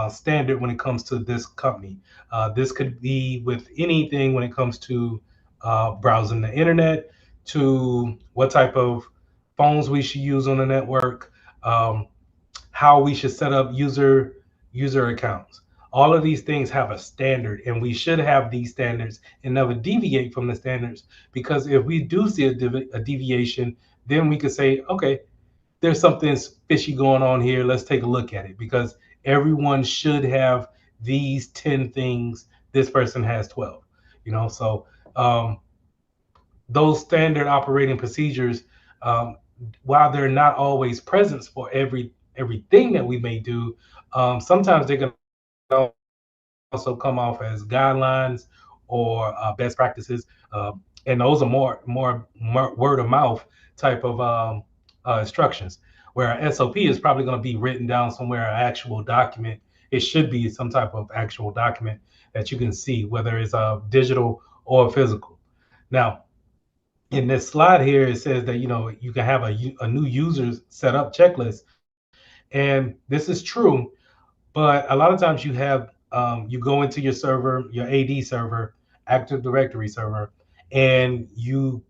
standard when it comes to this company. This could be with anything when it comes to browsing the internet, to what type of phones we should use on the network, um, how we should set up user accounts. All of these things have a standard, and we should have these standards and never deviate from the standards. Because if we do see a deviation, then we could say, okay, there's something fishy going on here. Let's take a look at it, because everyone should have these 10 things. This person has 12. So um, those standard operating procedures, um, while they're not always present for everything that we may do, sometimes they can also come off as guidelines or best practices, and those are more word of mouth type of instructions. Where an SOP is probably going to be written down somewhere, an actual document. It should be some type of actual document that you can see, whether it's digital or physical. Now, in this slide here, it says that you can have a new user set up checklist, and this is true. But a lot of times you go into your server, your AD server, Active Directory server, and you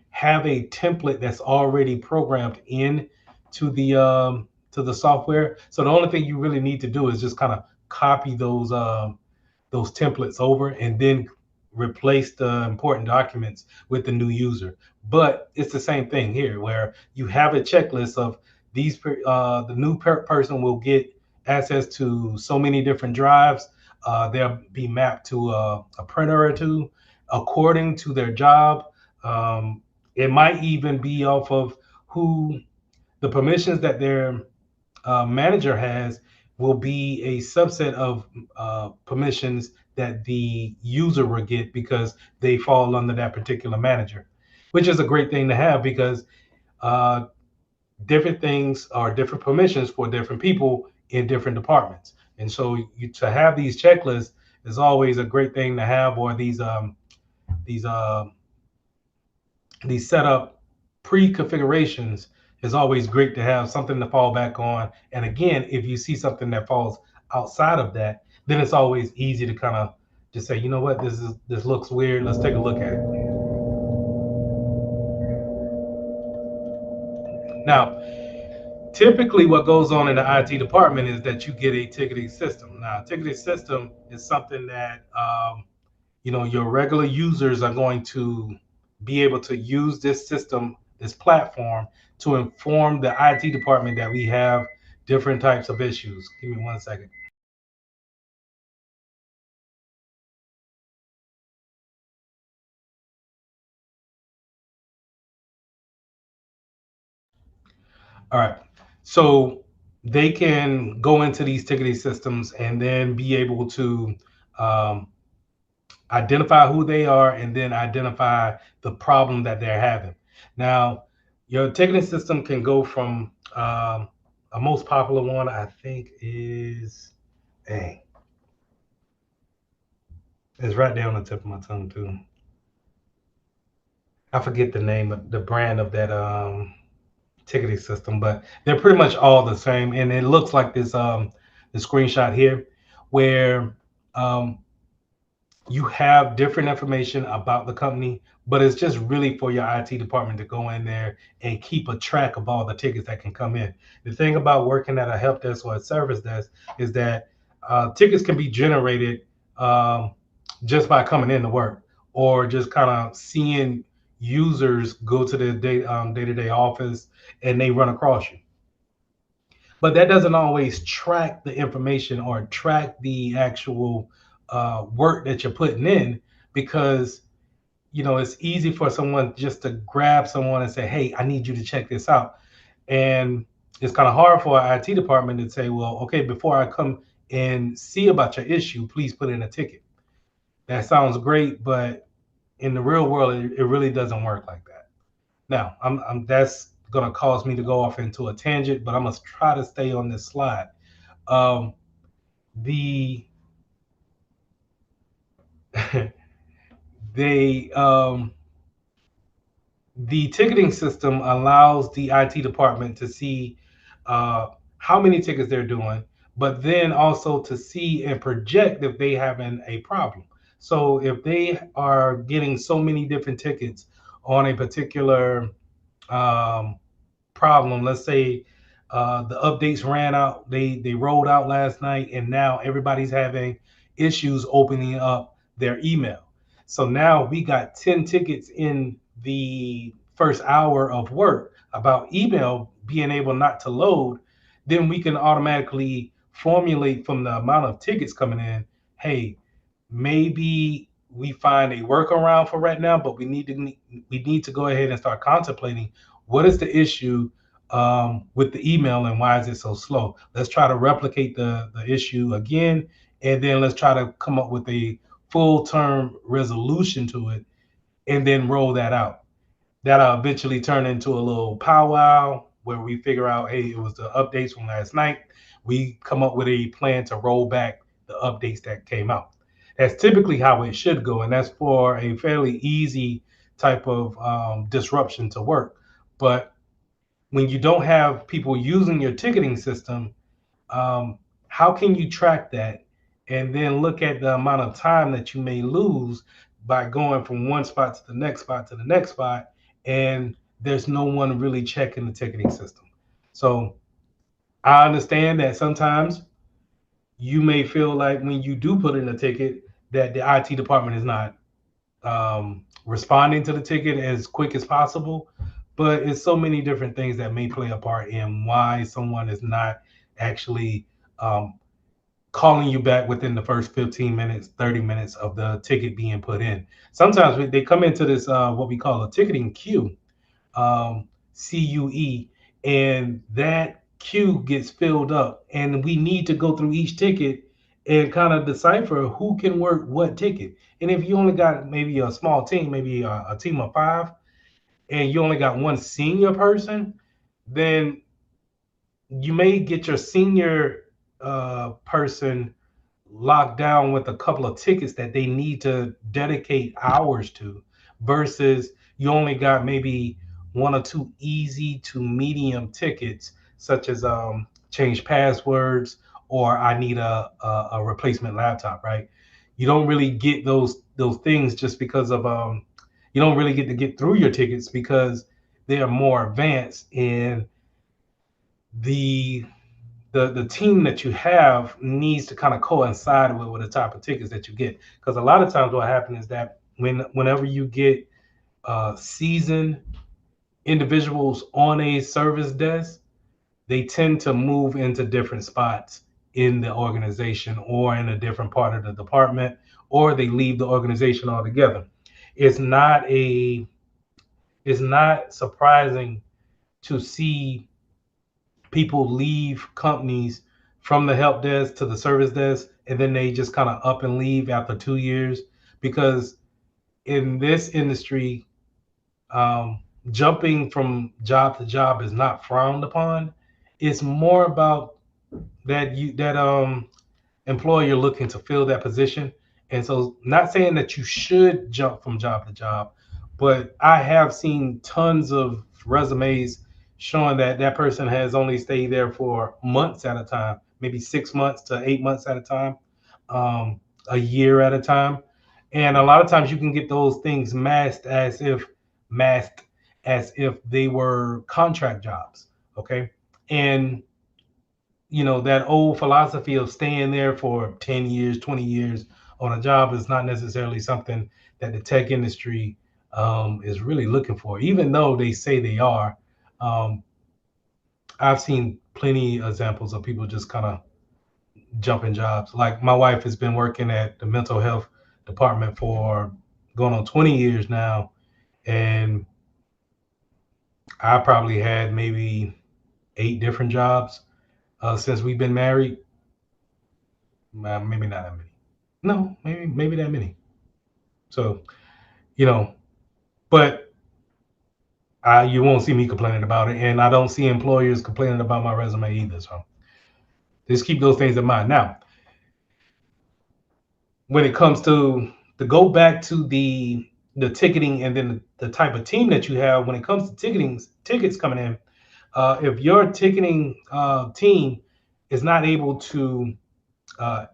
have a template that's already programmed in to the software. So the only thing you really need to do is just kind of copy those templates over, and then replace the important documents with the new user. But it's the same thing here, where you have a checklist of the new person will get access to so many different drives. They'll be mapped to a printer or two according to their job. It might even be off of who the permissions that their manager has will be a subset of permissions that the user will get, because they fall under that particular manager, which is a great thing to have, because uh, different things are different permissions for different people in different departments. And so to have these checklists is always a great thing to have, or these uh, these setup pre-configurations is always great to have something to fall back on. And again, if you see something that falls outside of that, then it's always easy to kind of just say, you know what, this looks weird. Let's take a look at it. Now, typically what goes on in the IT department is that you get a ticketing system. Now, a ticketing system is something that your regular users are going to be able to use this system, this platform, to inform the IT department that we have different types of issues. Give me 1 second. All right. So they can go into these ticketing systems and then be able to um, identify who they are, and then identify the problem that they're having. Now, your ticketing system can go from a most popular one, I think, is, dang, it's right there on the tip of my tongue too. I forget the name of the brand of that ticketing system, but they're pretty much all the same. And it looks like this the screenshot here, where um, you have different information about the company, but it's just really for your IT department to go in there and keep a track of all the tickets that can come in. The thing about working at a help desk or a service desk is that tickets can be generated um, just by coming in to work, or just kind of seeing users go to the day-to-day office and they run across you. But that doesn't always track the information or track the actual work that you're putting in, because it's easy for someone just to grab someone and say, hey, I need you to check this out. And it's kind of hard for our IT department to say, well, okay, before I come and see about your issue, please put in a ticket. That sounds great, but in the real world, it really doesn't work like that. Now, that's going to cause me to go off into a tangent, but I'm going to try to stay on this slide. Um, the they the ticketing system allows the IT department to see how many tickets they're doing, but then also to see and project if they having a problem. So if they are getting so many different tickets on a particular um, problem. Let's say the updates ran out, they rolled out last night, and now everybody's having issues opening up their email. So now we got 10 tickets in the first hour of work about email being able not to load. Then we can automatically formulate from the amount of tickets coming in, hey, maybe we find a workaround for right now, but we need to go ahead and start contemplating what is the issue with the email and why is it so slow. Let's try to replicate the issue again, and then let's try to come up with a full term resolution to it, and then roll that out. That'll eventually turn into a little powwow where we figure out, hey, it was the updates from last night. We come up with a plan to roll back the updates that came out. That's typically how it should go, and that's for a fairly easy type of disruption to work. But when you don't have people using your ticketing system, how can you track that and then look at the amount of time that you may lose by going from one spot to the next spot to the next spot, and there's no one really checking the ticketing system. So I understand that sometimes you may feel like when you do put in a ticket that the IT department is not responding to the ticket as quick as possible. But it's so many different things that may play a part in why someone is not actually um, calling you back within the first 15 minutes, 30 minutes of the ticket being put in. Sometimes they come into this, what we call a ticketing queue, CUE, and that queue gets filled up. And we need to go through each ticket and kind of decipher who can work what ticket. And if you only got maybe a small team, maybe a team of five, and you only got one senior person, then you may get your senior person locked down with a couple of tickets that they need to dedicate hours to, versus you only got maybe one or two easy to medium tickets, such as change passwords or I need a replacement laptop, right? You don't really get those things just because of you don't really get to get through your tickets because they are more advanced in the the team that you have needs to kind of coincide with the type of tickets that you get. Because a lot of times what happens is that whenever you get seasoned individuals on a service desk, they tend to move into different spots in the organization or in a different part of the department, or they leave the organization altogether. It's not a it's not surprising to see people leave companies from the help desk to the service desk, and then they just kind of up and leave after 2 years, because in this industry, um, jumping from job to job is not frowned upon. It's more about that employer looking to fill that position. And so, not saying that you should jump from job to job, but I have seen tons of resumes showing that that person has only stayed there for months at a time, maybe 6 months to 8 months at a time, a year at a time. And a lot of times you can get those things masked as if they were contract jobs. Okay. And that old philosophy of staying there for 10 years, 20 years on a job is not necessarily something that the tech industry is really looking for, even though they say they are. um, I've seen plenty examples of people just kind of jumping jobs. Like my wife has been working at the mental health department for going on 20 years now, and I probably had maybe 8 different jobs since we've been married. Maybe not that many. No, maybe that many. So you know, but you won't see me complaining about it, and I don't see employers complaining about my resume either. So just keep those things in mind. Now, when it comes to go back to the ticketing and then the type of team that you have when it comes to tickets coming in, if your ticketing team is not able to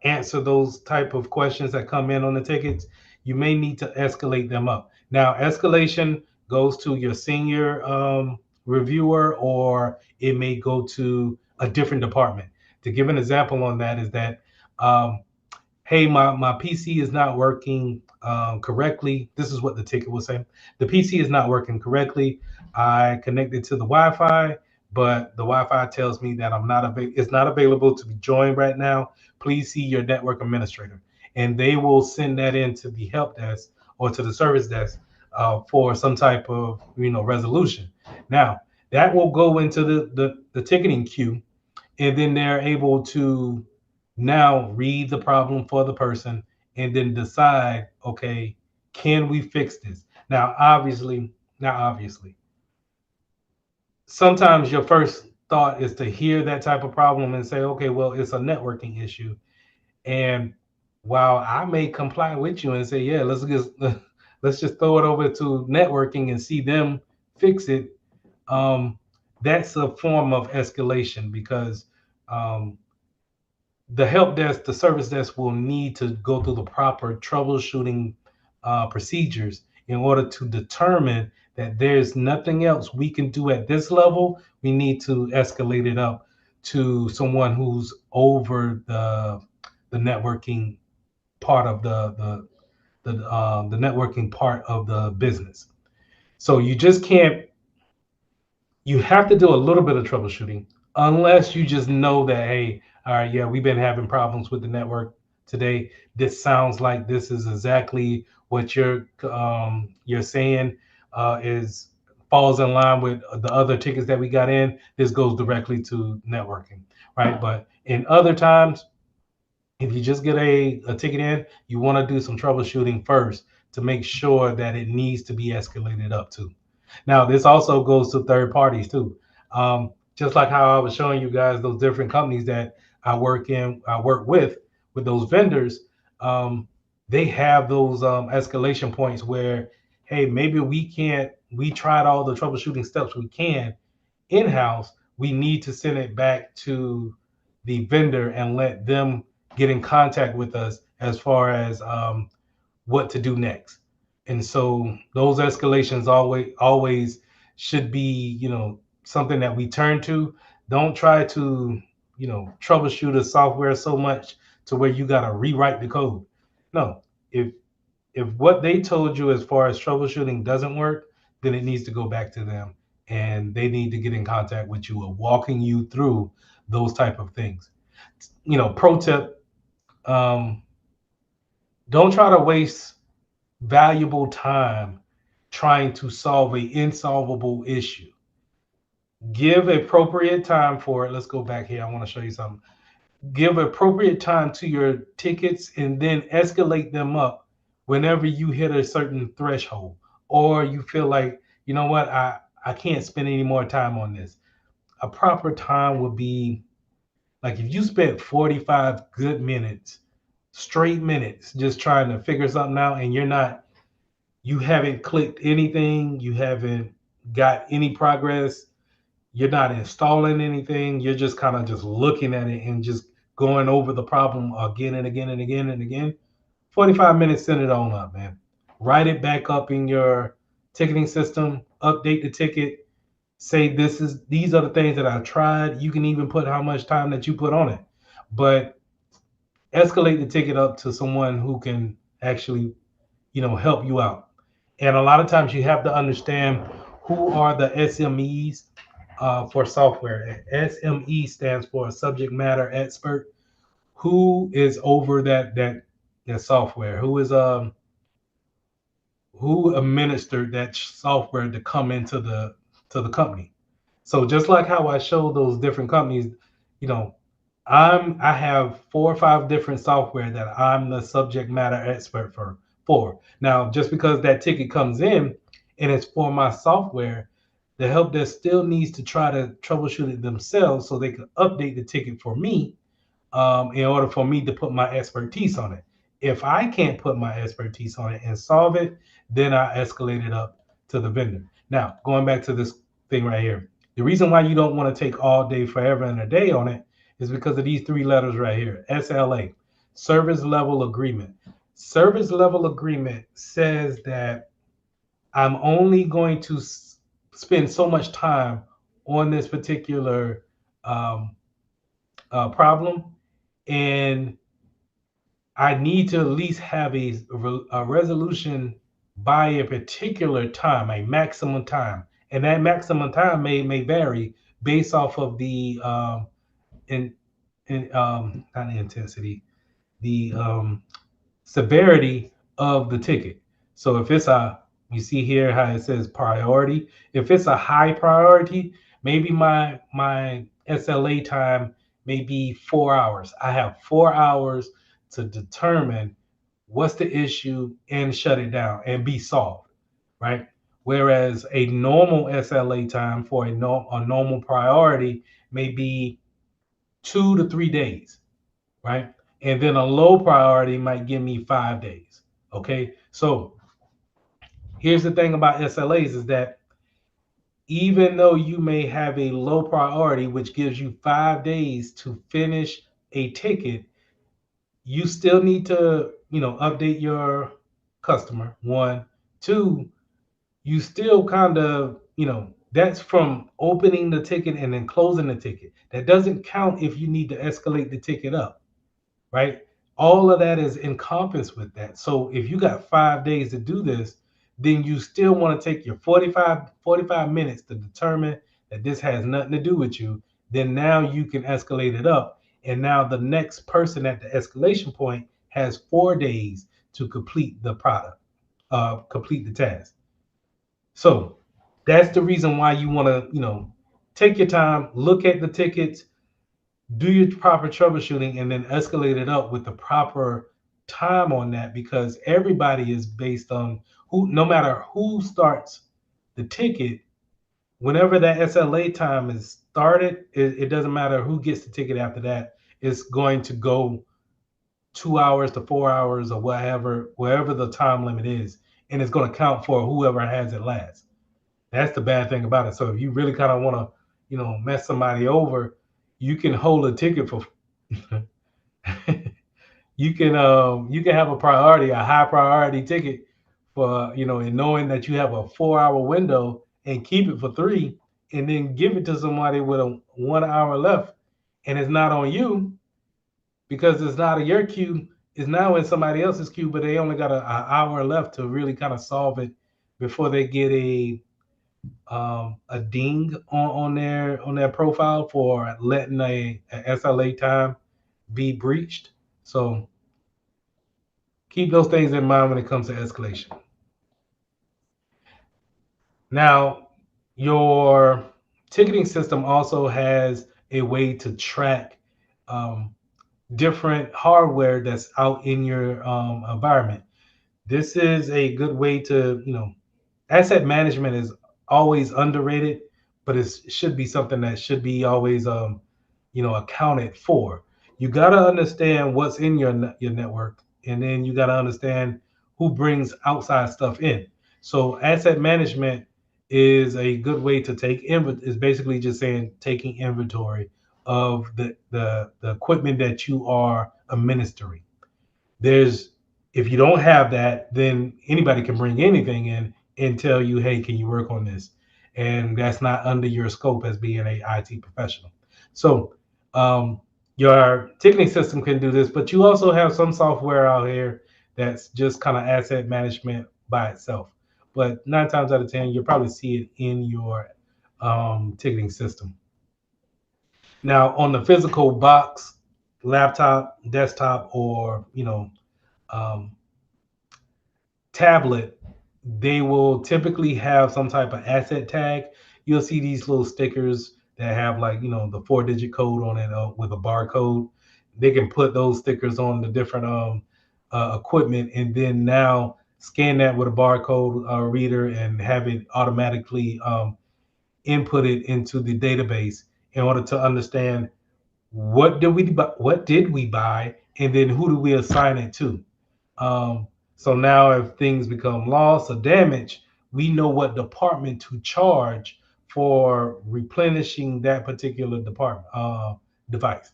answer those type of questions that come in on the tickets, you may need to escalate them up. Now, escalation goes to your senior reviewer, or it may go to a different department. To give an example on that is that, um, hey, my PC is not working correctly. This is what the ticket was saying. The PC is not working correctly. I connected to the Wi-Fi, but the Wi-Fi tells me that it's not available to be joined right now. Please see your network administrator, and they will send that in to the help desk or to the service desk for some type of resolution. Now that will go into the ticketing queue, and then they're able to now read the problem for the person and then decide, okay, can we fix this? Now obviously sometimes your first thought is to hear that type of problem and say, okay, well, it's a networking issue. And while I may comply with you and say, yeah, let's just throw it over to networking and see them fix it, um, that's a form of escalation, because um, the help desk, the service desk, will need to go through the proper troubleshooting procedures in order to determine that there's nothing else we can do at this level. We need to escalate it up to someone who's over the networking part of the networking part of the business. So you have to do a little bit of troubleshooting, unless you just know that, hey, all right, yeah, we've been having problems with the network today. This sounds like this is exactly what you're saying is falls in line with the other tickets that we got in. This goes directly to networking, right? But in other times, if you just get a ticket in, you want to do some troubleshooting first to make sure that it needs to be escalated up to. Now, this also goes to third parties too. Just like how I was showing you guys those different companies that I work with those vendors. Um, they have those escalation points where, hey, maybe we tried all the troubleshooting steps we can in-house. We need to send it back to the vendor and let them get in contact with us as far as what to do next. And so those escalations always should be, something that we turn to. Don't try to, troubleshoot a software so much to where you got to rewrite the code. No, if what they told you as far as troubleshooting doesn't work, then it needs to go back to them, and they need to get in contact with you of walking you through those type of things. Pro tip, um, don't try to waste valuable time trying to solve a insolvable issue. Give appropriate time for it. Let's go back here. I want to show you something. Give appropriate time to your tickets and then escalate them up whenever you hit a certain threshold, or you feel like, you know what, I can't spend any more time on this. A proper time would be like if you spent 45 good minutes, straight minutes, just trying to figure something out, and you haven't clicked anything, you haven't got any progress, you're not installing anything, you're just kind of just looking at it and just going over the problem again and again and again and again. 45 minutes, send it on up, man. Write it back up in your ticketing system, update the ticket, say these are the things that I tried. You can even put how much time that you put on it. But escalate the ticket up to someone who can actually, help you out. And a lot of times you have to understand who are the SMEs for software. SME stands for subject matter expert. Who is over that software? Who administered that software to come into the company? So just like how I showed those different companies, you know, I have 4 or 5 different software that I'm the subject matter expert for. Now, just because that ticket comes in and it's for my software, the help desk still needs to try to troubleshoot it themselves so they can update the ticket for me, in order for me to put my expertise on it. If I can't put my expertise on it and solve it, then I escalate it up to the vendor. Now, going back to this thing right here, the reason why you don't want to take all day, forever, and a day on it is because of these three letters right here, SLA, service level agreement. Service level agreement says that I'm only going to spend so much time on this particular um, problem, and I need to at least have a resolution by a particular time, a maximum time, and that maximum time may vary based off of the in not the intensity, the severity of the ticket. So if it's a, you see here how it says priority. If it's a high priority, maybe my SLA time may be 4 hours. I have 4 hours to determine what's the issue and shut it down and be solved, right? Whereas a normal SLA time for a normal priority may be 2 to 3 days, right? And then a low priority might give me 5 days. Okay. So here's the thing about SLAs is that even though you may have a low priority, which gives you 5 days to finish a ticket, you still need to, update your customer. One, two, you still kind of, that's from opening the ticket and then closing the ticket. That doesn't count if you need to escalate the ticket up, right? All of that is encompassed with that. So if you got 5 days to do this, then you still want to take your 45 minutes to determine that this has nothing to do with you. Then now you can escalate it up. And now the next person at the escalation point has 4 days to complete the product, complete the task. So that's the reason why you want to, take your time, look at the tickets, do your proper troubleshooting, and then escalate it up with the proper time on that, because everybody is based on who, no matter who starts the ticket, whenever that SLA time is started, it doesn't matter who gets the ticket after that. It's going to go 2 hours to 4 hours or whatever, wherever the time limit is, and it's going to count for whoever has it last. That's the bad thing about it. So if you really kind of want to, mess somebody over, you can hold a ticket for you can have a priority, a high priority ticket for, and knowing that you have a 4 hour window and keep it for three, and then give it to somebody with a 1 hour left, and it's not on you because it's not in your queue. It's now in somebody else's queue, but they only got a hour left to really kind of solve it before they get a ding on their profile for letting a SLA time be breached. So keep those things in mind when it comes to escalation. Now, your ticketing system also has a way to track um, different hardware that's out in your environment. This is a good way to, asset management is always underrated, but it should be something that should be always, accounted for. You got to understand what's in your network, and then you got to understand who brings outside stuff in. So asset management is a good way to take is basically just saying taking inventory of the equipment that you are administering. There's If you don't have that, then anybody can bring anything in and tell you, hey, can you work on this? And that's not under your scope as being a IT professional. So um, your ticketing system can do this, but you also have some software out here that's just kind of asset management by itself. But 9 times out of 10, you'll probably see it in your ticketing system. Now, on the physical box, laptop, desktop, or um, tablet, they will typically have some type of asset tag. You'll see these little stickers that have, like, the 4-digit code on it with a barcode. They can put those stickers on the different equipment, and then now scan that with a barcode reader and have it automatically inputted into the database in order to understand what did we buy, and then who do we assign it to. So now if things become loss or damage, we know what department to charge for replenishing that particular department device.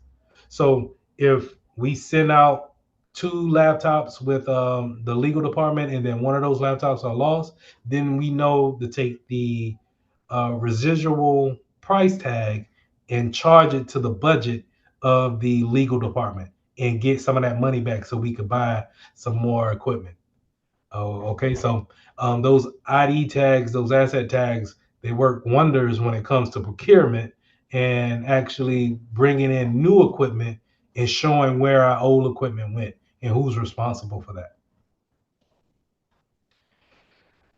So if we send out two laptops with the legal department, and then one of those laptops are lost, then we know to take the residual price tag and charge it to the budget of the legal department and get some of that money back so we could buy some more equipment. Oh, okay. So those ID tags, those asset tags, they work wonders when it comes to procurement and actually bringing in new equipment and showing where our old equipment went and who's responsible for that.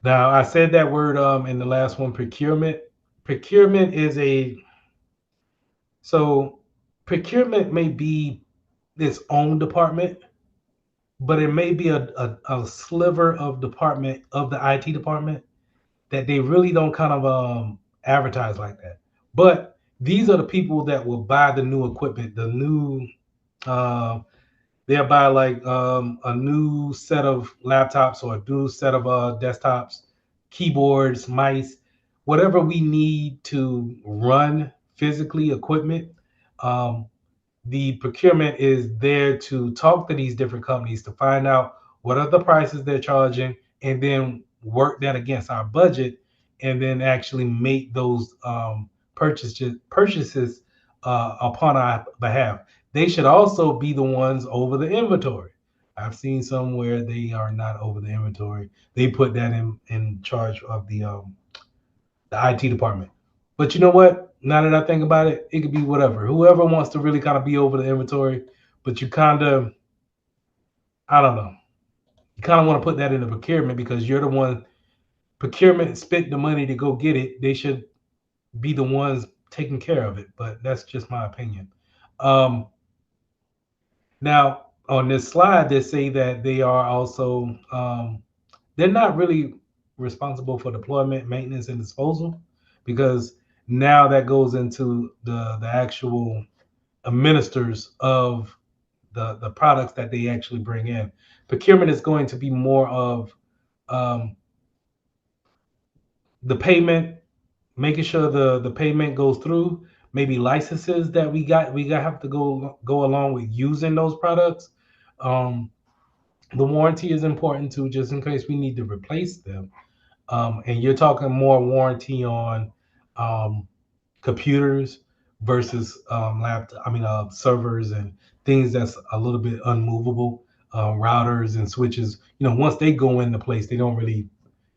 Now, I said that word in the last one, procurement. Procurement is a so procurement may be its own department, but it may be a sliver of department of the IT department that they really don't kind of advertise like that. But these are the people that will buy the new equipment, the new uh, they'll buy like a new set of laptops or a new set of desktops, keyboards, mice, whatever we need to run physically equipment. Um, the procurement is there to talk to these different companies to find out what are the prices they're charging and then work that against our budget and then actually make those purchases upon our behalf. They should also be the ones over the inventory. I've seen some where they are not over the inventory. They put that in charge of the IT department. But you know what? Now that I think about it, it could be whatever. Whoever wants to really kind of be over the inventory, but you kind of, I don't know, you kind of want to put that in the procurement because you're the one, procurement spent the money to go get it. They should be the ones taking care of it. But that's just my opinion. Um, Now, on this slide, they say that they are also, they're not really responsible for deployment, maintenance, and disposal because now that goes into the actual administrators of the products that they actually bring in. Procurement is going to be more of um, the payment, making sure the payment goes through. Maybe licenses that we got have to go along with using those products. Um, the warranty is important too, just in case we need to replace them. And you're talking more warranty on um, computers versus servers and things that's a little bit unmovable. Routers and switches, once they go into place, they don't really,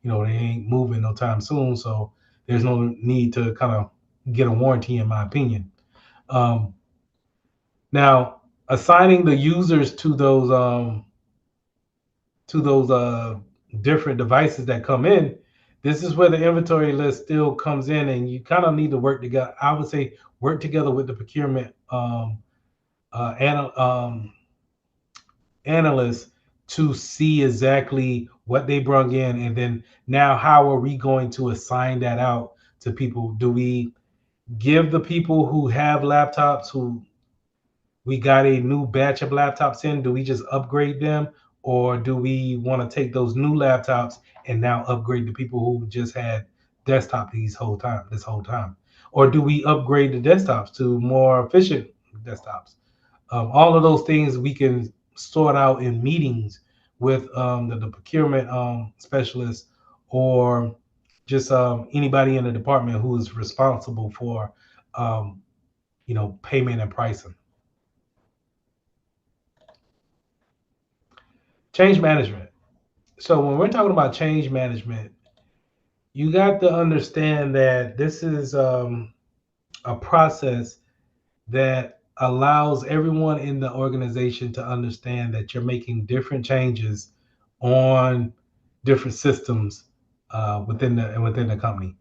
they ain't moving no time soon. So there's no need to kind of get a warranty, in my opinion. Um, Now, assigning the users to those different devices that come in, this is where the inventory list still comes in, and you kind of need to work together. I would say work together with the procurement analysts to see exactly what they brought in, and then now how are we going to assign that out to people? Do we give the people who have laptops who we got a new batch of laptops in, do we just upgrade them? Or do we want to take those new laptops and now upgrade the people who just had desktop this whole time? Or do we upgrade the desktops to more efficient desktops? All of those things we can sort out in meetings with the procurement specialist or just anybody in the department who is responsible for um, payment and pricing. Change management. So when we're talking about change management, you got to understand that this is a process that allows everyone in the organization to understand that you're making different changes on different systems within the company.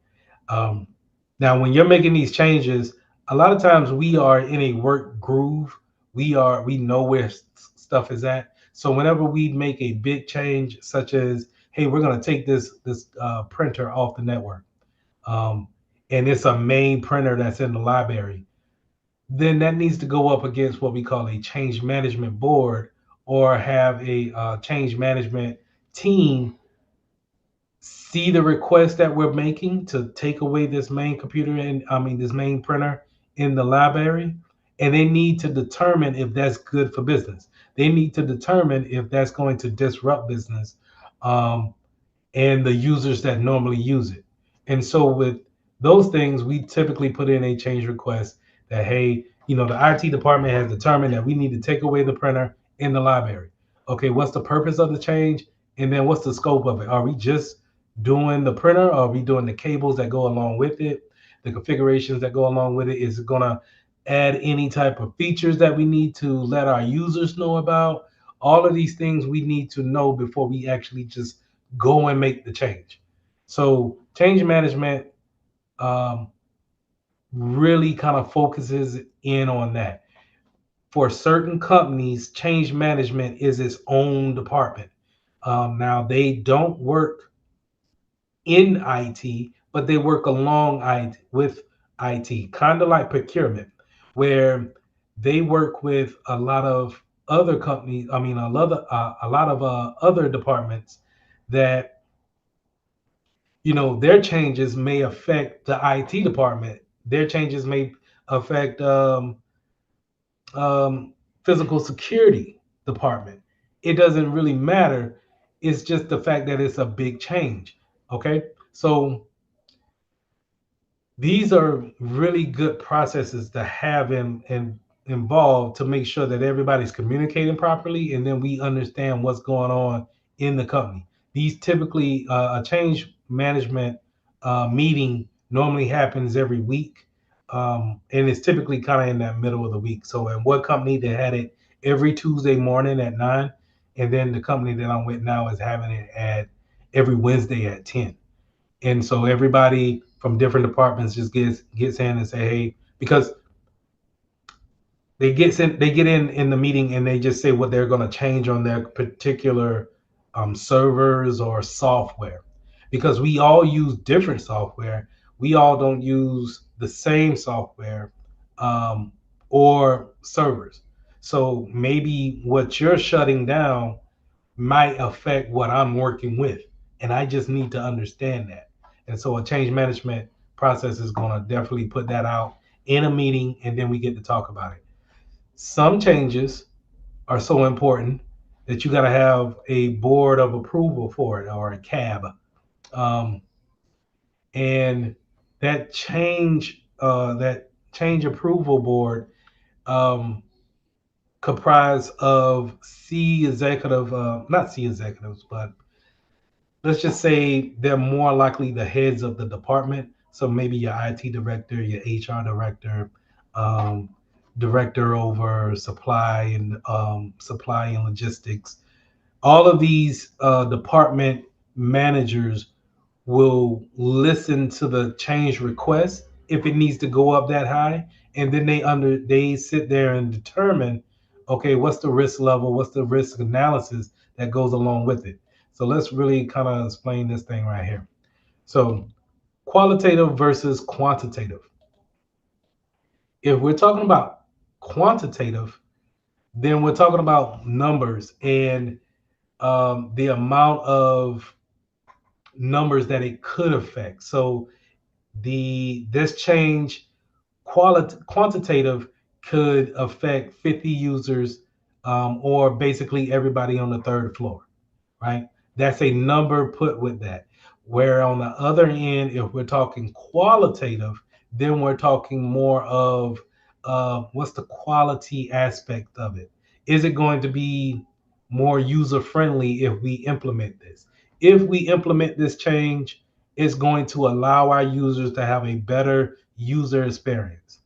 Um, Now, when you're making these changes, a lot of times we are in a work groove. We know where stuff is at. So whenever we make a big change, such as, hey, we're going to take this printer off the network, um, and it's a main printer that's in the library, then that needs to go up against what we call a change management board or have a change management team see the request that we're making to take away this main computer and this main printer in the library and they need to determine if that's good for business. They need to determine if that's going to disrupt business, um, and the users that normally use it. And so with those things, we typically put in a change request that, hey, the IT department has determined that we need to take away the printer in the library. Okay, what's the purpose of the change? And then what's the scope of it? Are we just doing the printer? Or are we doing the cables that go along with it? The configurations that go along with it? Is it going to add any type of features that we need to let our users know about? All of these things we need to know before we actually just go and make the change. So change management um, really kind of focuses in on that. For certain companies, change management is its own department. Now they don't work in IT, but they work along IT with IT, kind of like procurement, where they work with a lot of other companies. I mean, a lot of other departments that their changes may affect the IT department. Their changes may affect um, physical security department. It doesn't really matter. It's just the fact that it's a big change. Okay, so these are really good processes to have in involved to make sure that everybody's communicating properly and then we understand what's going on in the company. These typically a change management meeting normally happens every week, and it's typically kind of in that middle of the week. So in one company they had it every Tuesday morning at 9, and then the company that I'm with now is having it at every Wednesday at 10. And so everybody from different departments just gets in and say, hey, because they get in the meeting and they just say what they're going to change on their particular servers or software, because we all use different software. We all don't use the same software, um, or servers. So maybe what you're shutting down might affect what I'm working with. And I just need to understand that. And so a change management process is going to definitely put that out in a meeting, and then we get to talk about it. Some changes are so important that you got to have a board of approval for it, or a cab. Um, and that change approval board um, comprised of C executive, not C executives, but let's just say they're more likely the heads of the department. So maybe your IT director, your HR director, um, director over supply and logistics. All of these department managers will listen to the change request if it needs to go up that high, and then they sit there and determine, okay, what's the risk level, what's the risk analysis that goes along with it. So let's really kind of explain this thing right here. So qualitative versus quantitative. If we're talking about quantitative, then we're talking about numbers and the amount of numbers that it could affect. So this change quantitative could affect 50 users, or basically everybody on the third floor, right? That's a number put with that. Where on the other end, if we're talking qualitative, then we're talking more of what's the quality aspect of it? Is it going to be more user friendly if we implement this? If we implement this change, it's going to allow our users to have a better user experience.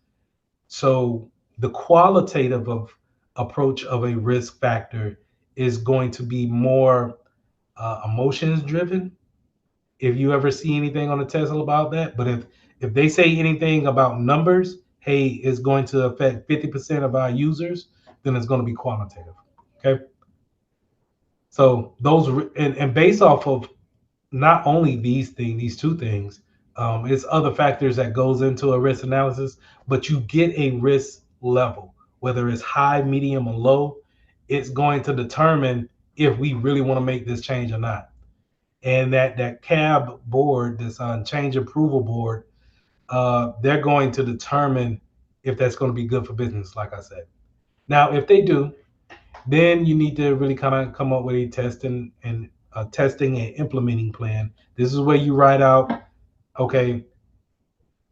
So the qualitative of approach of a risk factor is going to be more emotions driven. If you ever see anything on the Tesla about that, but if they say anything about numbers, hey, it's going to affect 50% of our users, then it's going to be qualitative. Okay, so those and based off of not only these two things, it's other factors that goes into a risk analysis, but you get a risk level, whether it's high, medium, or low. It's going to determine if we really want to make this change or not. And that cab board, this change approval board, they're going to determine. if that's going to be good for business, like I said. Now, if they do, then you need to really kind of come up with a testing and implementing plan. This is where you write out, okay,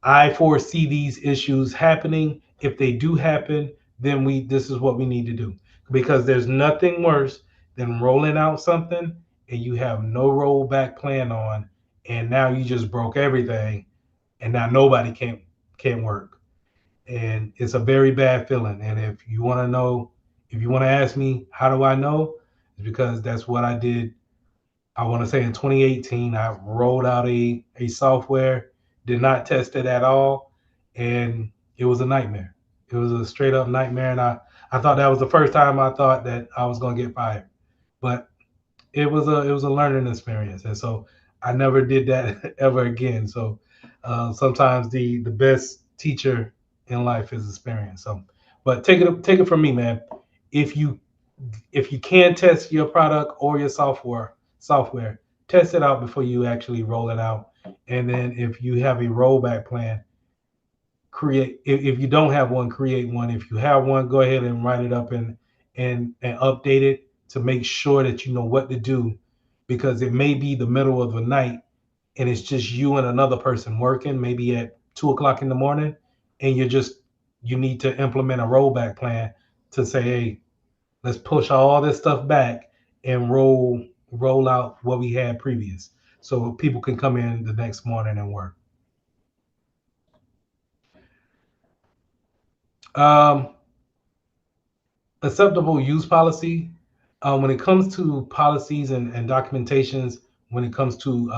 I foresee these issues happening. If they do happen, then we this is what we need to do. Because there's nothing worse than rolling out something and you have no rollback plan on, and now you just broke everything, and now nobody can work. And it's a very bad feeling. And if you want to know, if you want to ask me, how do I know? It's because that's what I did. I want to say in 2018, I rolled out a software, did not test it at all, and it was a nightmare. It was a straight up nightmare. And I thought that was the first time I thought that I was going to get fired. But it was a learning experience, and so I never did that ever again. So sometimes the best teacher in life is experience. So, but take it from me, man. If you if you can test your product or your software, test it out before you actually roll it out. And then if you have a rollback plan, create if you don't have one, create one. If you have one, go ahead and write it up and update it to make sure that you know what to do, because it may be the middle of the night and it's just you and another person working, maybe at 2 o'clock in the morning, and you need to implement a rollback plan to say, hey, let's push all this stuff back and roll out what we had previous, so people can come in the next morning and work. Um, Acceptable use policy. When it comes to policies and documentations, when it comes to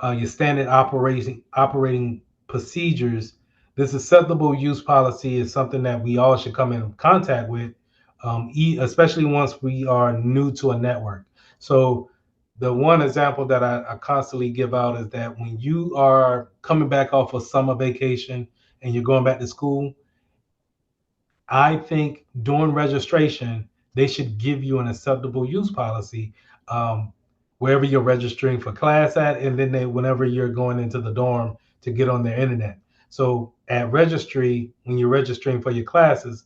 your standard operating procedures, this acceptable use policy is something that we all should come in contact with, especially once we are new to a network. So the one example that I constantly give out is that when you are coming back off of summer vacation and you're going back to school, I think during registration, they should give you an acceptable use policy, um, wherever you're registering for class at, and then whenever you're going into the dorm to get on their internet. So at registry, when you're registering for your classes,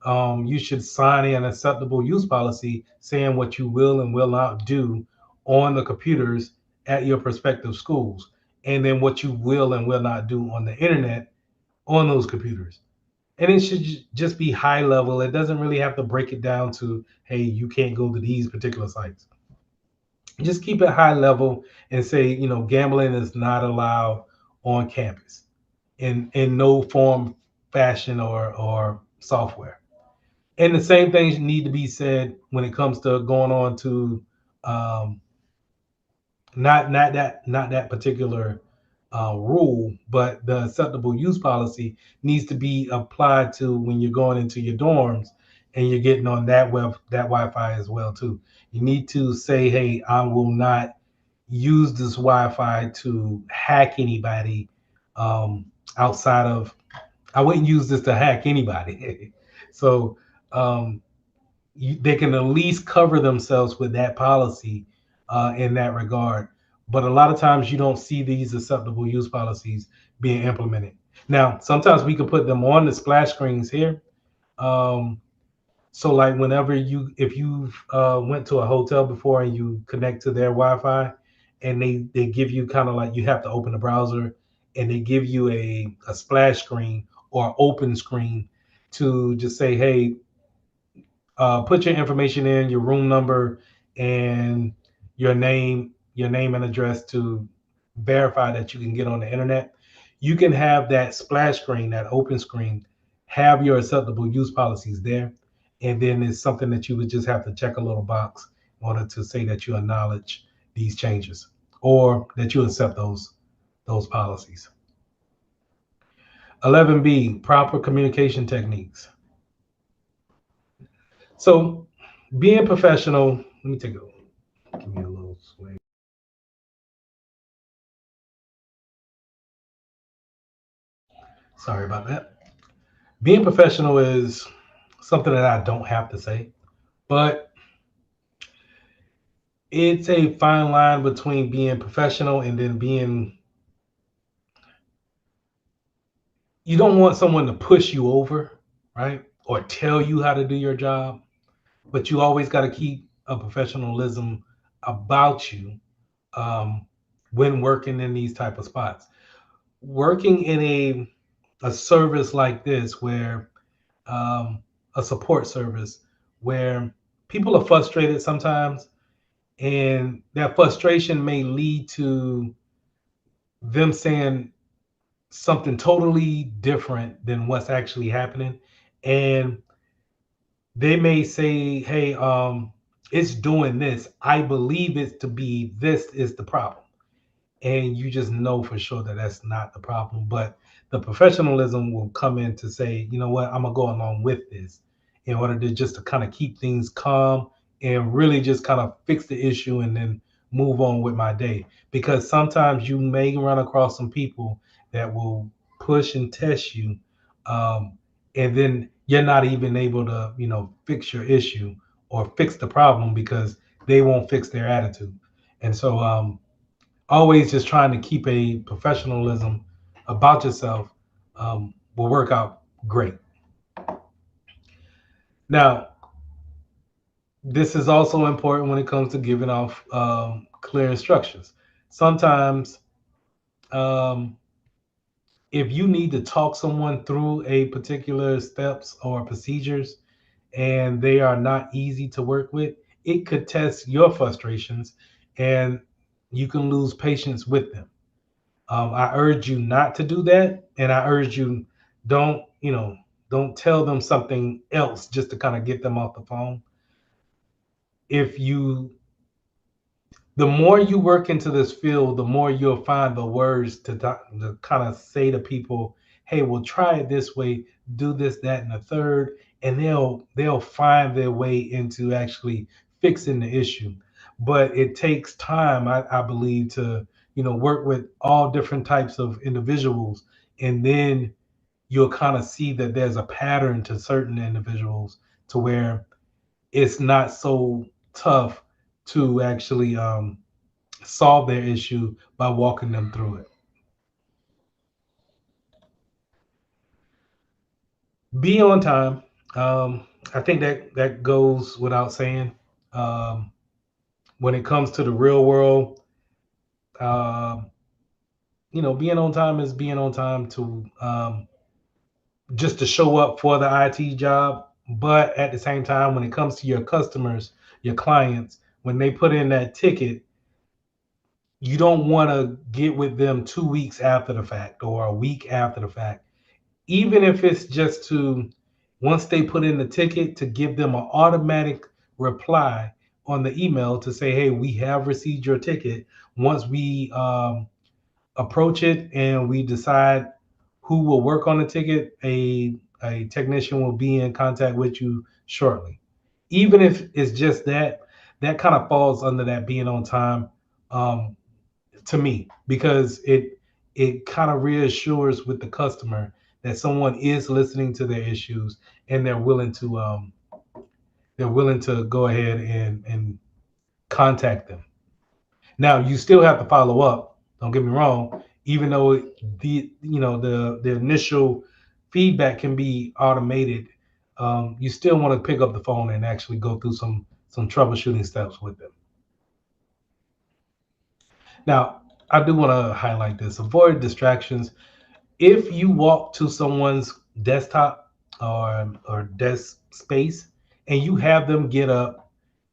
you should sign an acceptable use policy saying what you will and will not do on the computers at your prospective schools, and then what you will and will not do on the internet on those computers. And it should just be high level. It doesn't really have to break it down to, hey, you can't go to these particular sites. Just keep it high level and say, gambling is not allowed on campus in no form, fashion, or software. And the same things need to be said when it comes to going on to, um, not that particular rule, but the acceptable use policy needs to be applied to when you're going into your dorms and you're getting on that Wi-Fi as well too. You need to say, hey, I will not use this Wi-Fi to hack anybody, um, outside of. I wouldn't use this to hack anybody. So um, they can at least cover themselves with that policy, in that regard. But a lot of times you don't see these acceptable use policies being implemented. Now, sometimes we can put them on the splash screens here. Um, so like if you've went to a hotel before and you connect to their Wi-Fi, and they give you kind of like you have to open the browser, and they give you a splash screen or open screen to just say, hey, put your information in, your room number, and your name and address to verify that you can get on the internet. You can have that splash screen, that open screen, have your acceptable use policies there, and then it's something that you would just have to check a little box in order to say that you acknowledge these changes or that you accept those policies. 11B, proper communication techniques. So being professional, let me take give me a little swing. Sorry about that. Being professional is something that I don't have to say, but it's a fine line between being professional and then being you don't want someone to push you over, right? Or tell you how to do your job, but you always got to keep a professionalism about you um, when working in these type of spots. Working in a service like this, where um, a support service, where people are frustrated sometimes, and that frustration may lead to them saying something totally different than what's actually happening, and they may say, hey, it's doing this, I believe it to be this is the problem, and you just know for sure that that's not the problem. But the professionalism will come in to say, you know what, I'm gonna go along with this in order to just to kind of keep things calm and really just kind of fix the issue and then move on with my day. Because sometimes you may run across some people that will push and test you, um, and then you're not even able to, fix your issue or fix the problem because they won't fix their attitude. And so, always just trying to keep a professionalism about yourself will work out great. Now, this is also important when it comes to giving off clear instructions. Sometimes, um, if you need to talk someone through a particular steps or procedures and they are not easy to work with, it could test your frustrations and you can lose patience with them. I urge you not to do that, and I urge you don't don't tell them something else just to kind of get them off the phone. If you The more you work into this field, the more you'll find the words to kind of say to people, "Hey, we'll try it this way, do this, that, and the third," and they'll find their way into actually fixing the issue. But it takes time, I believe, to work with all different types of individuals, and then you'll kind of see that there's a pattern to certain individuals to where it's not so tough to actually solve their issue by walking them through it. Be on time. I think that goes without saying. Um, when it comes to the real world, um, being on time is being on time to just to show up for the IT job. But at the same time, when it comes to your customers, your clients, when they put in that ticket, you don't want to get with them 2 weeks after the fact or a week after the fact, even if it's just to, once they put in the ticket, to give them an automatic reply on the email to say, hey, we have received your ticket. Once we approach it and we decide who will work on the ticket, a technician will be in contact with you shortly. Even if it's just that, that kind of falls under that being on time, um, to me, because it kind of reassures with the customer that someone is listening to their issues and they're willing to go ahead and contact them. Now you still have to follow up. Don't get me wrong. Even though the initial feedback can be automated, you still want to pick up the phone and actually go through some troubleshooting steps with them. Now, I do want to highlight this: avoid distractions. If you walk to someone's desktop or desk space and you have them get up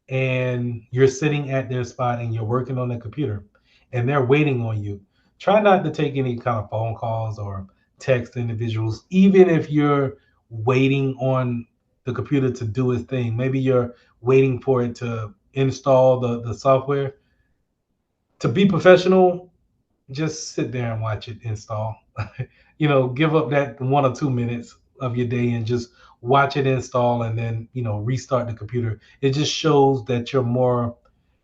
and you're sitting at their spot and you're working on the computer and they're waiting on you, try not to take any kind of phone calls or text individuals, even if you're waiting on the computer to do its thing. Maybe you're waiting for it to install the software. To be professional, just sit there and watch it install. Give up that 1 or 2 minutes of your day and just watch it install and then, restart the computer. It just shows that you're more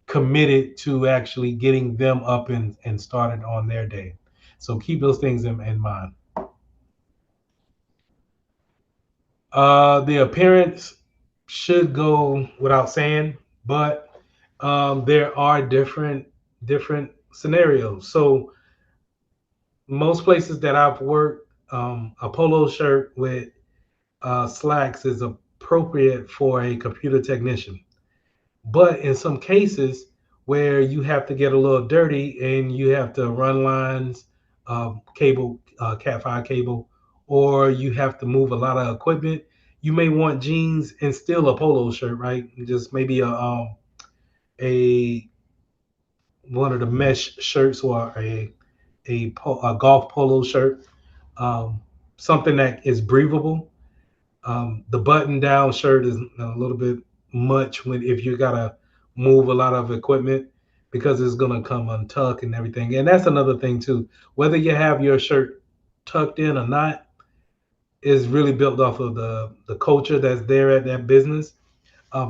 committed to actually getting them up and started on their day. So keep those things in mind. The appearance should go without saying, but there are different scenarios. So most places that I've worked, A polo shirt with slacks is appropriate for a computer technician. But in some cases where you have to get a little dirty and you have to run lines, cable, Cat5 cable, or you have to move a lot of equipment, you may want jeans and still a polo shirt, right? Just maybe a one of the mesh shirts or a golf polo shirt, um, something that is breathable. The button down shirt is a little bit much when if you gotta move a lot of equipment because it's gonna come untucked and everything. And that's another thing too. Whether you have your shirt tucked in or not is really built off of the culture that's there at that business.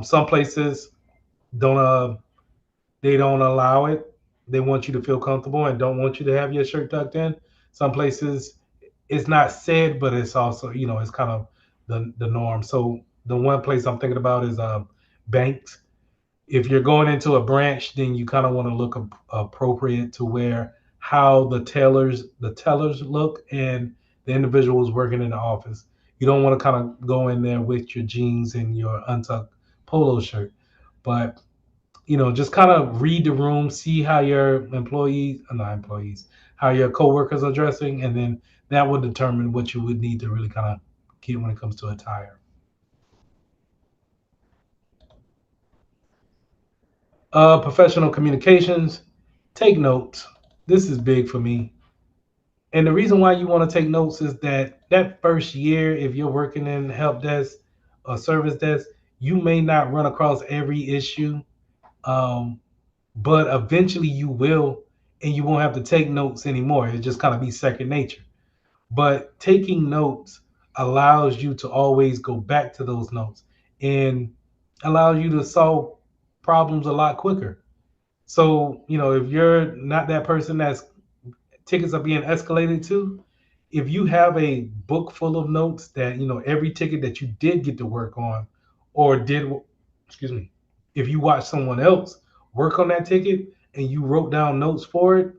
Some places don't they don't allow it. They want you to feel comfortable and don't want you to have your shirt tucked in. Some places it's not said, but it's also it's kind of the norm. So the one place I'm thinking about is banks. If you're going into a branch, then you kind of want to look appropriate to where how the tellers look and the individuals working in the office. You don't want to kind of go in there with your jeans and your untucked polo shirt, but just kind of read the room, see how your not employees, how your coworkers are dressing, and then that will determine what you would need to really kind of get when it comes to attire. Professional communications, take notes. This is big for me. And the reason why you want to take notes is that first year, if you're working in help desk or service desk, you may not run across every issue. Um, but eventually you will, and you won't have to take notes anymore. It just kind of be second nature. But taking notes allows you to always go back to those notes and allows you to solve problems a lot quicker. So, if you're not that person that's tickets are being escalated to, if you have a book full of notes that, every ticket that you did get to work on or did, excuse me, if you watch someone else work on that ticket and you wrote down notes for it,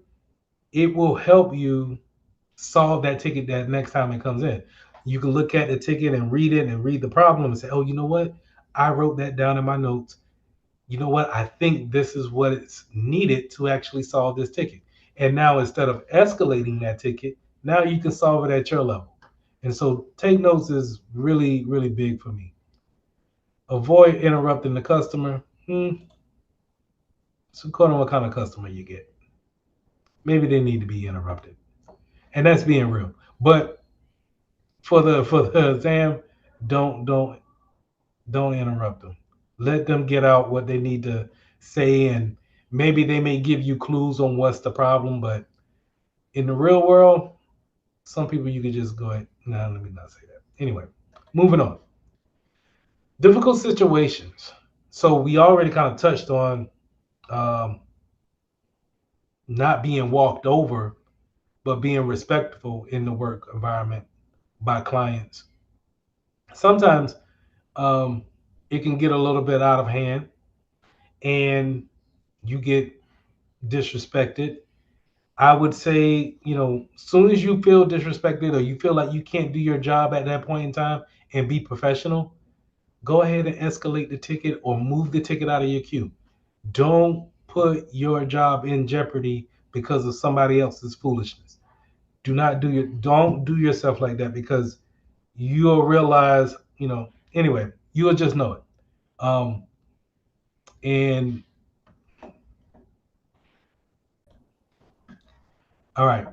it will help you solve that ticket that next time it comes in. You can look at the ticket and read it and read the problem and say, oh, you know what? I wrote that down in my notes. You know what? I think this is what it's needed to actually solve this ticket. And now instead of escalating that ticket, now you can solve it at your level. And so take notes is really, really big for me. Avoid interrupting the customer. So according to what kind of customer you get. Maybe they need to be interrupted. And that's being real. But for the exam, don't don't interrupt them. Let them get out what they need to say, and maybe they may give you clues on what's the problem. But in the real world, some people you could just go ahead. No, let me not say that. Anyway, moving on. Difficult situations. So we already kind of touched on um, not being walked over, but being respectful in the work environment by clients. Sometimes um, it can get a little bit out of hand, and you get disrespected. I would say, as soon as you feel disrespected or you feel like you can't do your job at that point in time and be professional, go ahead and escalate the ticket or move the ticket out of your queue. Don't put your job in jeopardy because of somebody else's foolishness. Don't do yourself like that because you'll realize, anyway, you'll just know it. And all right,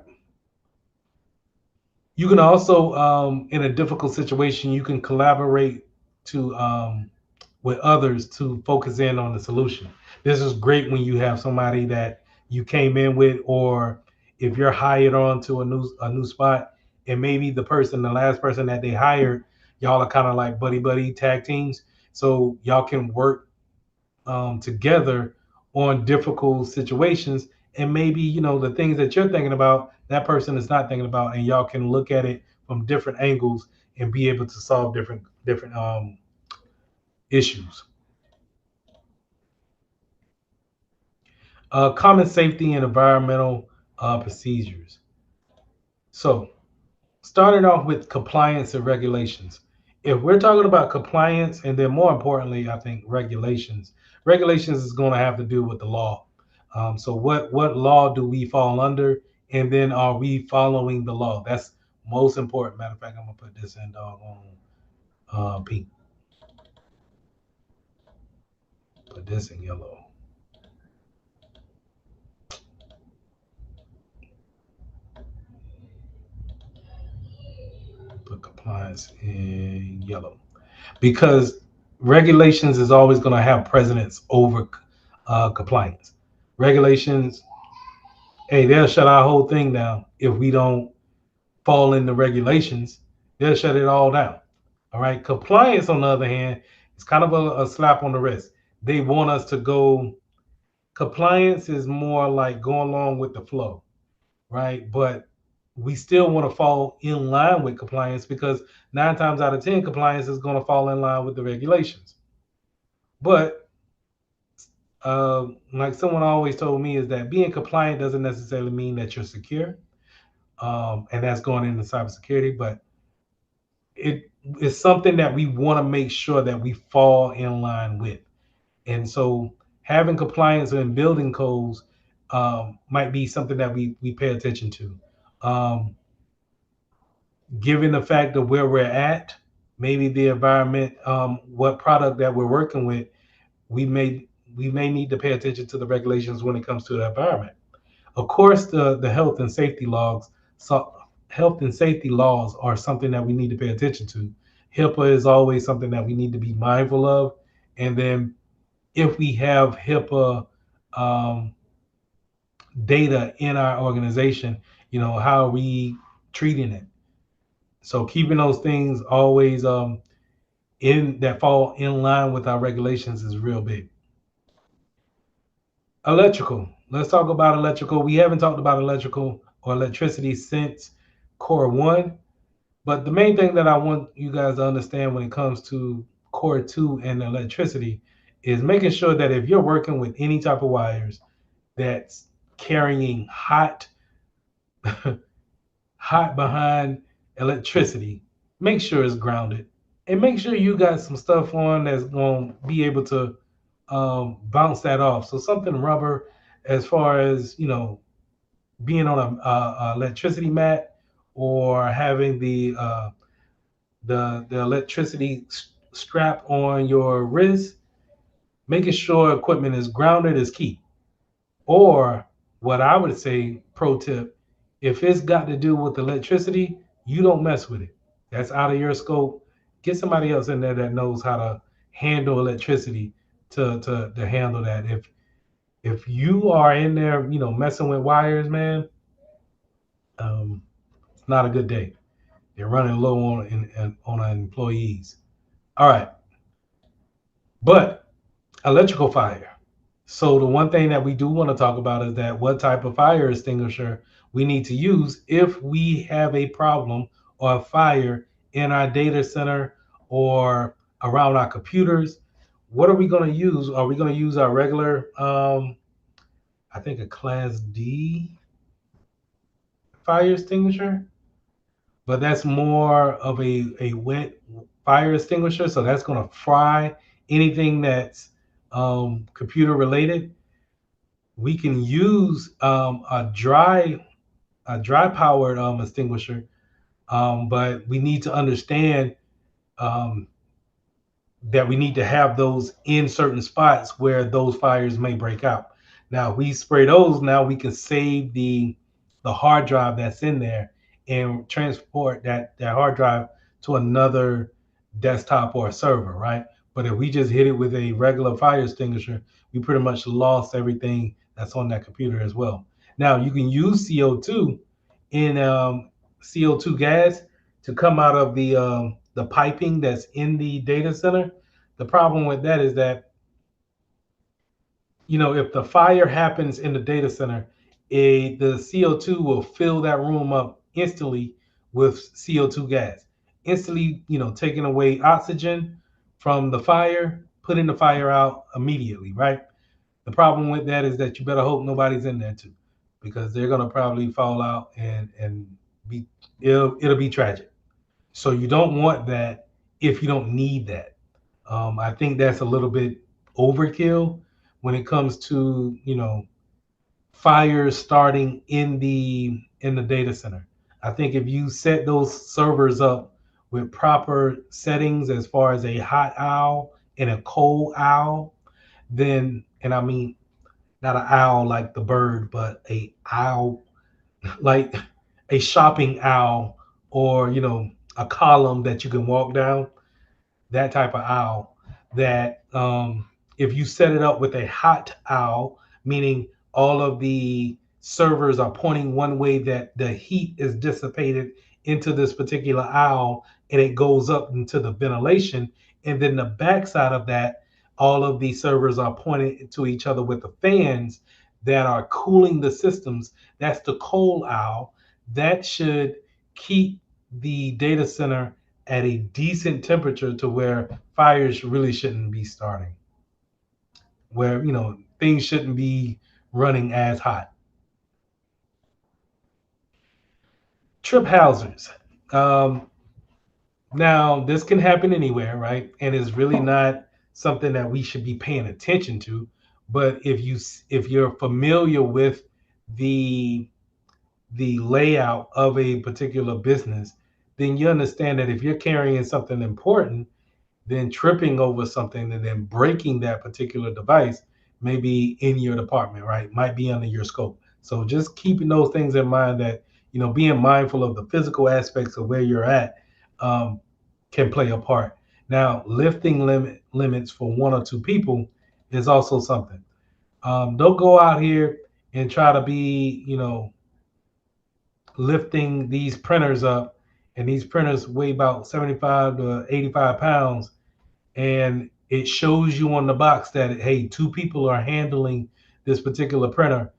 you can also, in a difficult situation, you can collaborate to with others to focus in on the solution. This is great when you have somebody that you came in with, or if you're hired on to a new spot, and maybe the last person that they hired, y'all are kind of like buddy buddy tag teams, so y'all can work together on difficult situations, and maybe the things that you're thinking about that person is not thinking about, and y'all can look at it from different angles and be able to solve different issues. Common safety and environmental procedures. So starting off with compliance and regulations. If we're talking about compliance, and then more importantly, I think regulations is going to have to do with the law. So what law do we fall under, and then are we following the law? That's most important. Matter of fact, I'm gonna put this in doggone pink. Put this in yellow. Put compliance in yellow because regulations is always going to have precedence over compliance. Regulations, hey, they'll shut our whole thing down if we don't fall in the regulations. They'll shut it all down. All right. Compliance, on the other hand, is kind of a slap on the wrist. They want us to go. Compliance is more like going along with the flow, right? But we still want to fall in line with compliance because 9 times out of 10, compliance is going to fall in line with the regulations. But like someone always told me, is that being compliant doesn't necessarily mean that you're secure, and that's going into cybersecurity. But it is something that we want to make sure that we fall in line with. And so having compliance and building codes might be something that we pay attention to. Um, Given the fact of where we're at, maybe the environment, what product that we're working with, we may we may need to pay attention to the regulations when it comes to the environment. Of course, the health and safety logs. So health and safety laws are something that we need to pay attention to. HIPAA is always something that we need to be mindful of. And then if we have HIPAA um, data in our organization, how are we treating it? So keeping those things always in that fall in line with our regulations is real big. Electrical. Let's talk about electrical. We haven't talked about electrical or electricity since core one, but the main thing that I want you guys to understand when it comes to core two and electricity is making sure that if you're working with any type of wires that's carrying hot behind electricity, make sure it's grounded and make sure you got some stuff on that's going to be able to bounce that off. So something rubber, as far as being on a electricity mat or having the electricity strap on your wrist, making sure equipment is grounded is key. Or what I would say, pro tip, if it's got to do with electricity, you don't mess with it. That's out of your scope. Get somebody else in there that knows how to handle electricity to handle that. If you are in there, messing with wires, man, um, it's not a good day. They're running low on employees. All right, but electrical fire. So the one thing that we do want to talk about is that what type of fire extinguisher we need to use if we have a problem or a fire in our data center or around our computers. What are we going to use? Are we going to use our regular, I think a class D fire extinguisher? But that's more of a wet fire extinguisher. So that's going to fry anything that's computer related. We can use a dry powered extinguisher, but we need to understand um, that we need to have those in certain spots where those fires may break out. Now, if we spray those, now we can save the hard drive that's in there and transport that hard drive to another desktop or a server, right? But if we just hit it with a regular fire extinguisher, we pretty much lost everything that's on that computer as well. Now, you can use CO2 in CO2 gas to come out of the piping that's in the data center. The problem with that is that if the fire happens in the data center, the CO2 will fill that room up instantly with CO2 gas, instantly taking away oxygen from the fire, putting the fire out immediately, right? The problem with that is that you better hope nobody's in there too, because they're gonna probably fall out and be it'll be tragic. So you don't want that if you don't need that. I think that's a little bit overkill when it comes to fires starting in the data center. I think if you set those servers up with proper settings as far as a hot owl and a cold owl, then, and I mean not an owl like the bird, but a owl like a shopping owl, or a column that you can walk down, that type of owl. That if you set it up with a hot owl, meaning all of the servers are pointing one way, that the heat is dissipated into this particular owl and it goes up into the ventilation, and then the backside of that, all of the servers are pointing to each other with the fans that are cooling the systems. That's the cold owl. That should keep the data center at a decent temperature to where fires really shouldn't be starting, where things shouldn't be running as hot. Trip hazards. Um, Now this can happen anywhere, right? And it's really not something that we should be paying attention to. But if you're familiar with the the layout of a particular business, then you understand that if you're carrying something important, then tripping over something and then breaking that particular device may be in your department, right? Might be under your scope. So just keeping those things in mind, that being mindful of the physical aspects of where you're at, um, can play a part. Now, lifting limits for one or two people is also something. Don't go out here and try to be, lifting these printers up, and these printers weigh about 75 to 85 pounds, and it shows you on the box that, hey, two people are handling this particular printer.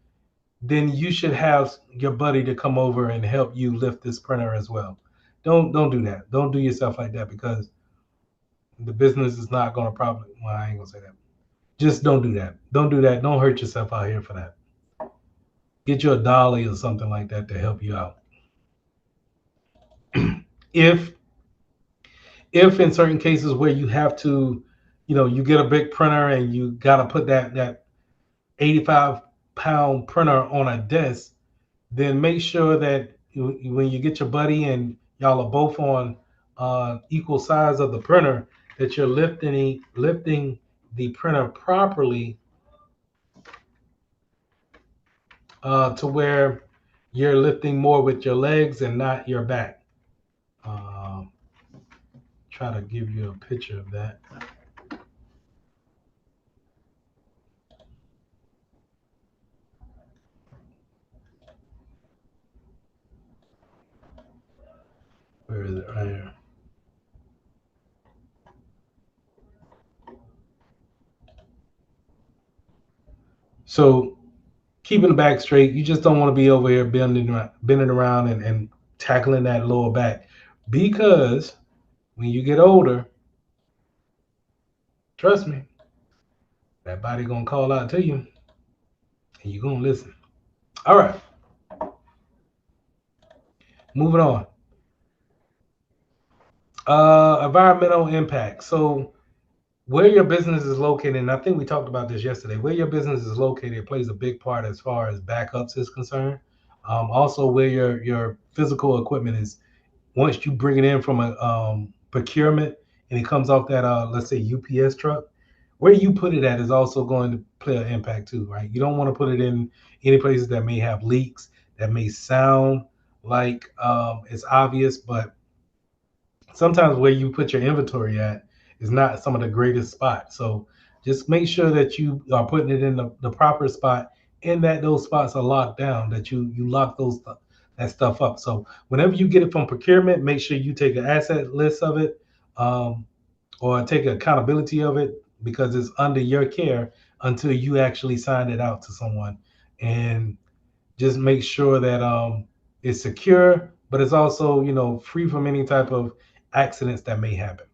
Then you should have your buddy to come over and help you lift this printer as well. Don't do that. Don't do yourself like that, because the business is not going to probably, well, I ain't gonna say that. Just don't do that. Don't do that. Don't hurt yourself out here for that. Get you a dolly or something like that to help you out. if if in certain cases where you have to, you get a big printer and you got to put that 85-pound printer on a desk, then make sure that when you get your buddy and y'all are both on equal size of the printer, that you're lifting the printer properly, to where you're lifting more with your legs and not your back. Um, Try to give you a picture of that. Where is it? Right here. So keeping the back straight, you just don't want to be over here bending around and tackling that lower back, because when you get older, trust me, that body gonna call out to you, and you're gonna listen. All right, moving on. Environmental impact. So where your business is located, and I think we talked about this yesterday, where your business is located plays a big part as far as backups is concerned. Also, where your physical equipment is, once you bring it in from a procurement and it comes off that let's say UPS truck, where you put it at is also going to play an impact too, right? You don't want to put it in any places that may have leaks, that may sound like it's obvious, but sometimes where you put your inventory at is not some of the greatest spots. So just make sure that you are putting it in the proper spot, and that those spots are locked down, that you lock that stuff up. So whenever you get it from procurement, make sure you take an asset list of it, um, or take accountability of it, because it's under your care until you actually sign it out to someone. And just make sure that it's secure, but it's also free from any type of accidents that may happen.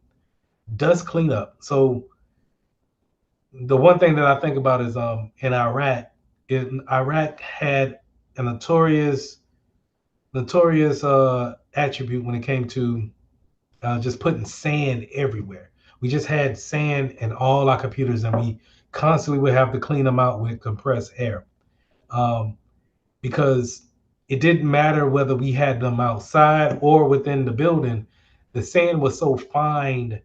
Dust cleanup. So the one thing that I think about is in Iraq had a notorious notorious attribute when it came to just putting sand everywhere. We just had sand in all our computers, and we constantly would have to clean them out with compressed air. Um, because it didn't matter whether we had them outside or within the building. The sand was so fine,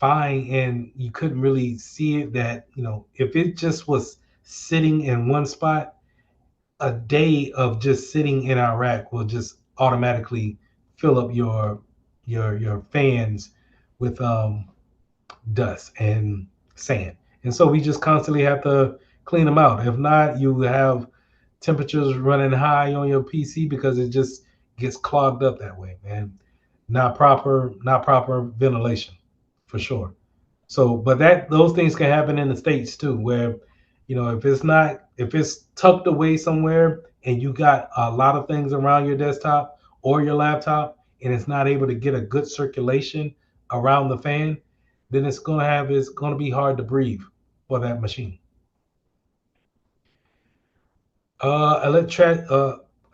and you couldn't really see it. That if it just was sitting in one spot, a day of just sitting in our rack will just automatically fill up your fans with dust and sand. And so we just constantly have to clean them out. If not, you have temperatures running high on your PC because it just gets clogged up that way, man. Not proper ventilation for sure. So, but that those things can happen in the States too, where if it's tucked away somewhere and you got a lot of things around your desktop or your laptop and it's not able to get a good circulation around the fan, then it's gonna be hard to breathe for that machine.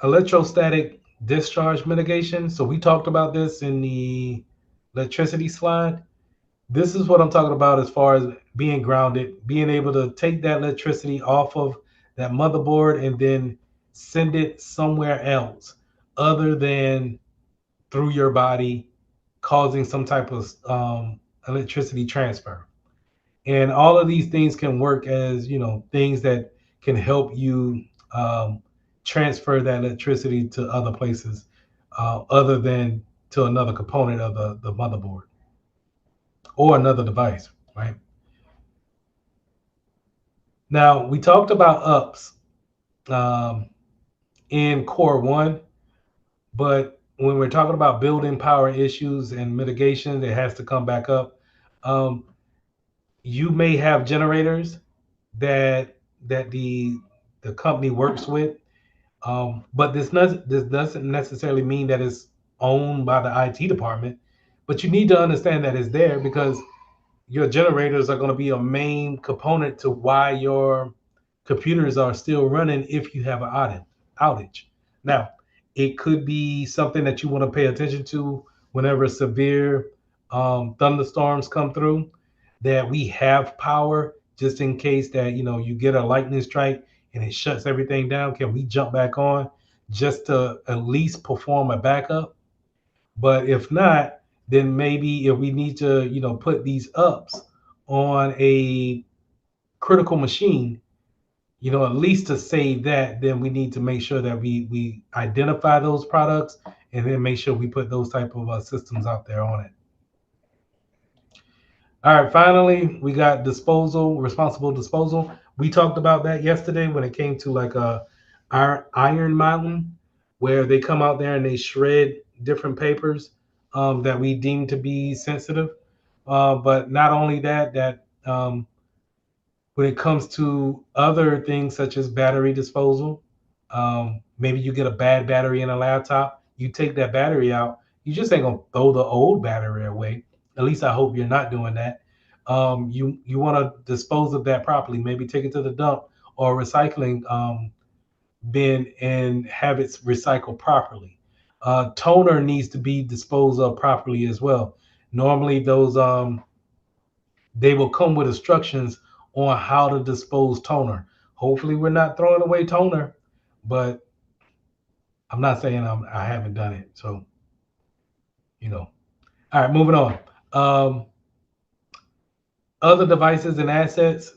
Electrostatic discharge mitigation. So we talked about this in the electricity slide. This is what I'm talking about as far as being grounded, being able to take that electricity off of that motherboard and then send it somewhere else other than through your body, causing some type of electricity transfer. And all of these things can work as things that can help you um, transfer that electricity to other places other than to another component of the motherboard or another device, right? Now we talked about ups um, in core one, but when we're talking about building power issues and mitigation, it has to come back up. um, you may have generators that the company works with. But this doesn't necessarily mean that it's owned by the IT department. But you need to understand that it's there because your generators are going to be a main component to why your computers are still running if you have an outage. Now, it could be something that you want to pay attention to whenever severe thunderstorms come through, that we have power just in case that you get a lightning strike and it shuts everything down. Can we jump back on just to at least perform a backup? But if not, then maybe if we need to, put these ups on a critical machine, at least to save that, then we need to make sure that we identify those products and then make sure we put those type of systems out there on it. All right, finally, we got responsible disposal. We talked about that yesterday when it came to like our Iron Mountain, where they come out there and they shred different papers that we deem to be sensitive. But not only that, when it comes to other things such as battery disposal, maybe you get a bad battery in a laptop, you take that battery out, you just ain't gonna throw the old battery away. At least I hope you're not doing that. You want to dispose of that properly. Maybe take it to the dump or recycling bin and have it recycled properly. Toner needs to be disposed of properly as well. Normally, those they will come with instructions on how to dispose toner. Hopefully, we're not throwing away toner, but I'm not saying I haven't done it. So, you know. All right, moving on. Um, Other devices and assets,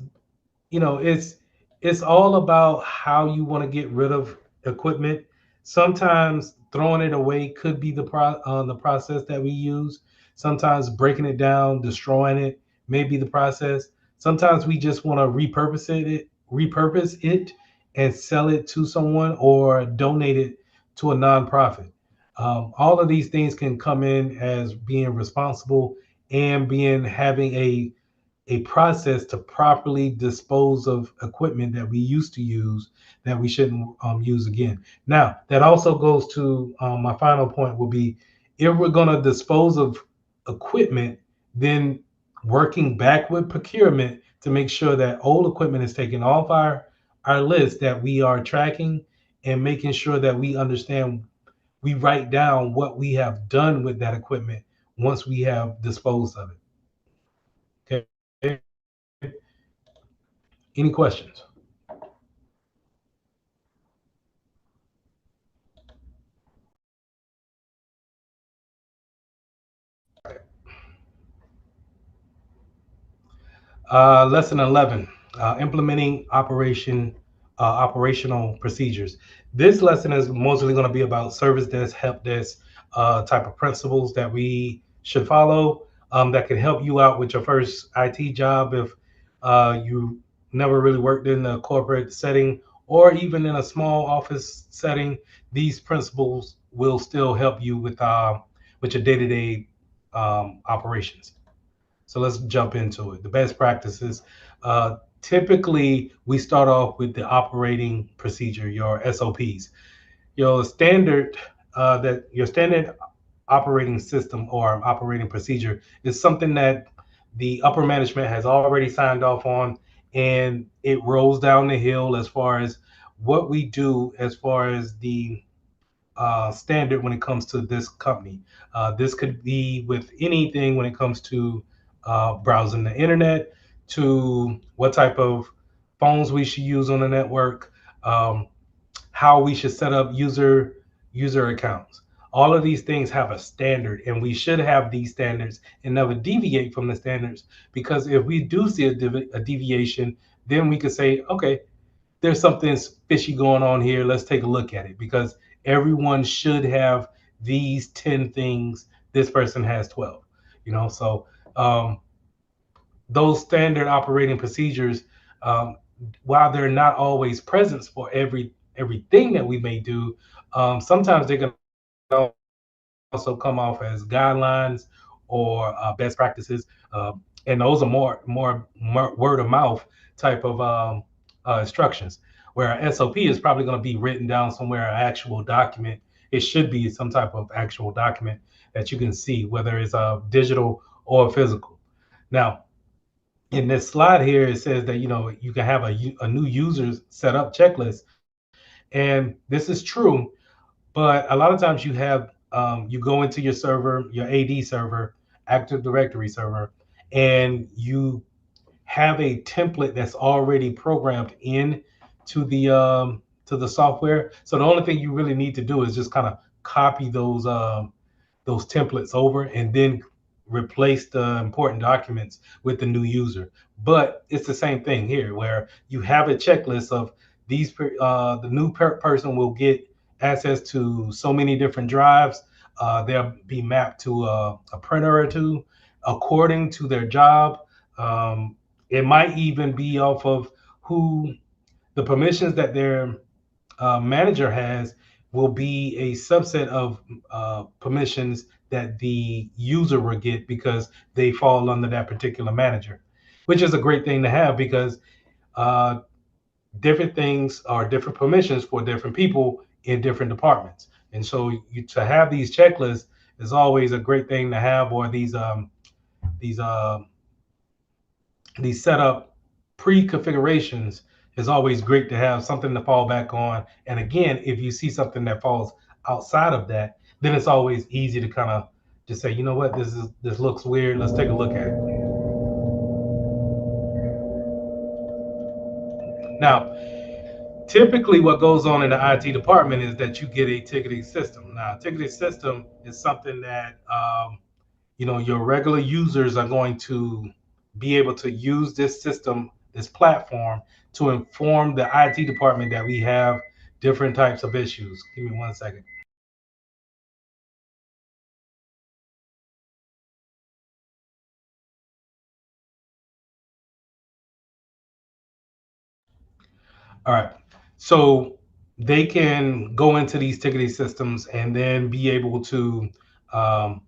it's all about how you want to get rid of equipment. Sometimes throwing it away could be the process that we use. Sometimes breaking it down, destroying it may be the process. Sometimes we just want to repurpose it and sell it to someone or donate it to a nonprofit. All of these things can come in as being responsible and being having a process to properly dispose of equipment that we used to use that we shouldn't use again. Now, that also goes to my final point will be if we're going to dispose of equipment, then working backward procurement to make sure that old equipment is taken off our list that we are tracking and making sure that we understand we write down what we have done with that equipment once we have disposed of it. Okay. Any questions? Lesson 11, implementing operational procedures. This lesson is mostly going to be about service desk, help desk type of principles that we should follow that can help you out with your first IT job if you never really worked in a corporate setting or even in a small office setting. These principles will still help you with your day-to-day operations. So let's jump into it. The best practices. Typically, we start off with the operating procedure, your SOPs. Your standard operating system or operating procedure is something that the upper management has already signed off on, and it rolls down the hill as far as what we do as far as the standard when it comes to this company. This could be with anything when it comes to browsing the internet, to what type of phones we should use on the network, how we should set up user accounts. All of these things have a standard, and we should have these standards and never deviate from the standards. Because if we do see a deviation, then we could say, okay, there's something fishy going on here. Let's take a look at it because everyone should have these 10 things. This person has 12, so um, those standard operating procedures, um, while they're not always present for everything that we may do, sometimes they can also come off as guidelines or best practices, and those are more word of mouth type of instructions. Where an SOP is probably going to be written down somewhere, an actual document. It should be some type of actual document that you can see, whether it's digital or physical. Now, in this slide here, it says that you can have a new user setup checklist, and this is true. But a lot of times you go into your server, your AD server, Active Directory server, and you have a template that's already programmed in to the software. So the only thing you really need to do is just kind of copy those templates over and then replace the important documents with the new user. But it's the same thing here, where you have a checklist of the new person will get access to so many different drives. They'll be mapped to a printer or two according to their job. It might even be off of who the permissions that their manager has will be a subset of permissions that the user will get because they fall under that particular manager, which is a great thing to have because uh, different things are different permissions for different people in different departments. And so to have these checklists is always a great thing to have, or these these setup pre-configurations is always great to have something to fall back on. And again, if you see something that falls outside of that, then it's always easy to kind of just say, you know what, this looks weird. Let's take a look at it. Now, typically what goes on in the IT department is that you get a ticketing system. Now, a ticketing system is something that your regular users are going to be able to use this system, this platform, to inform the IT department that we have different types of issues. Give me 1 second. All right. So they can go into these ticketing systems and then be able to um,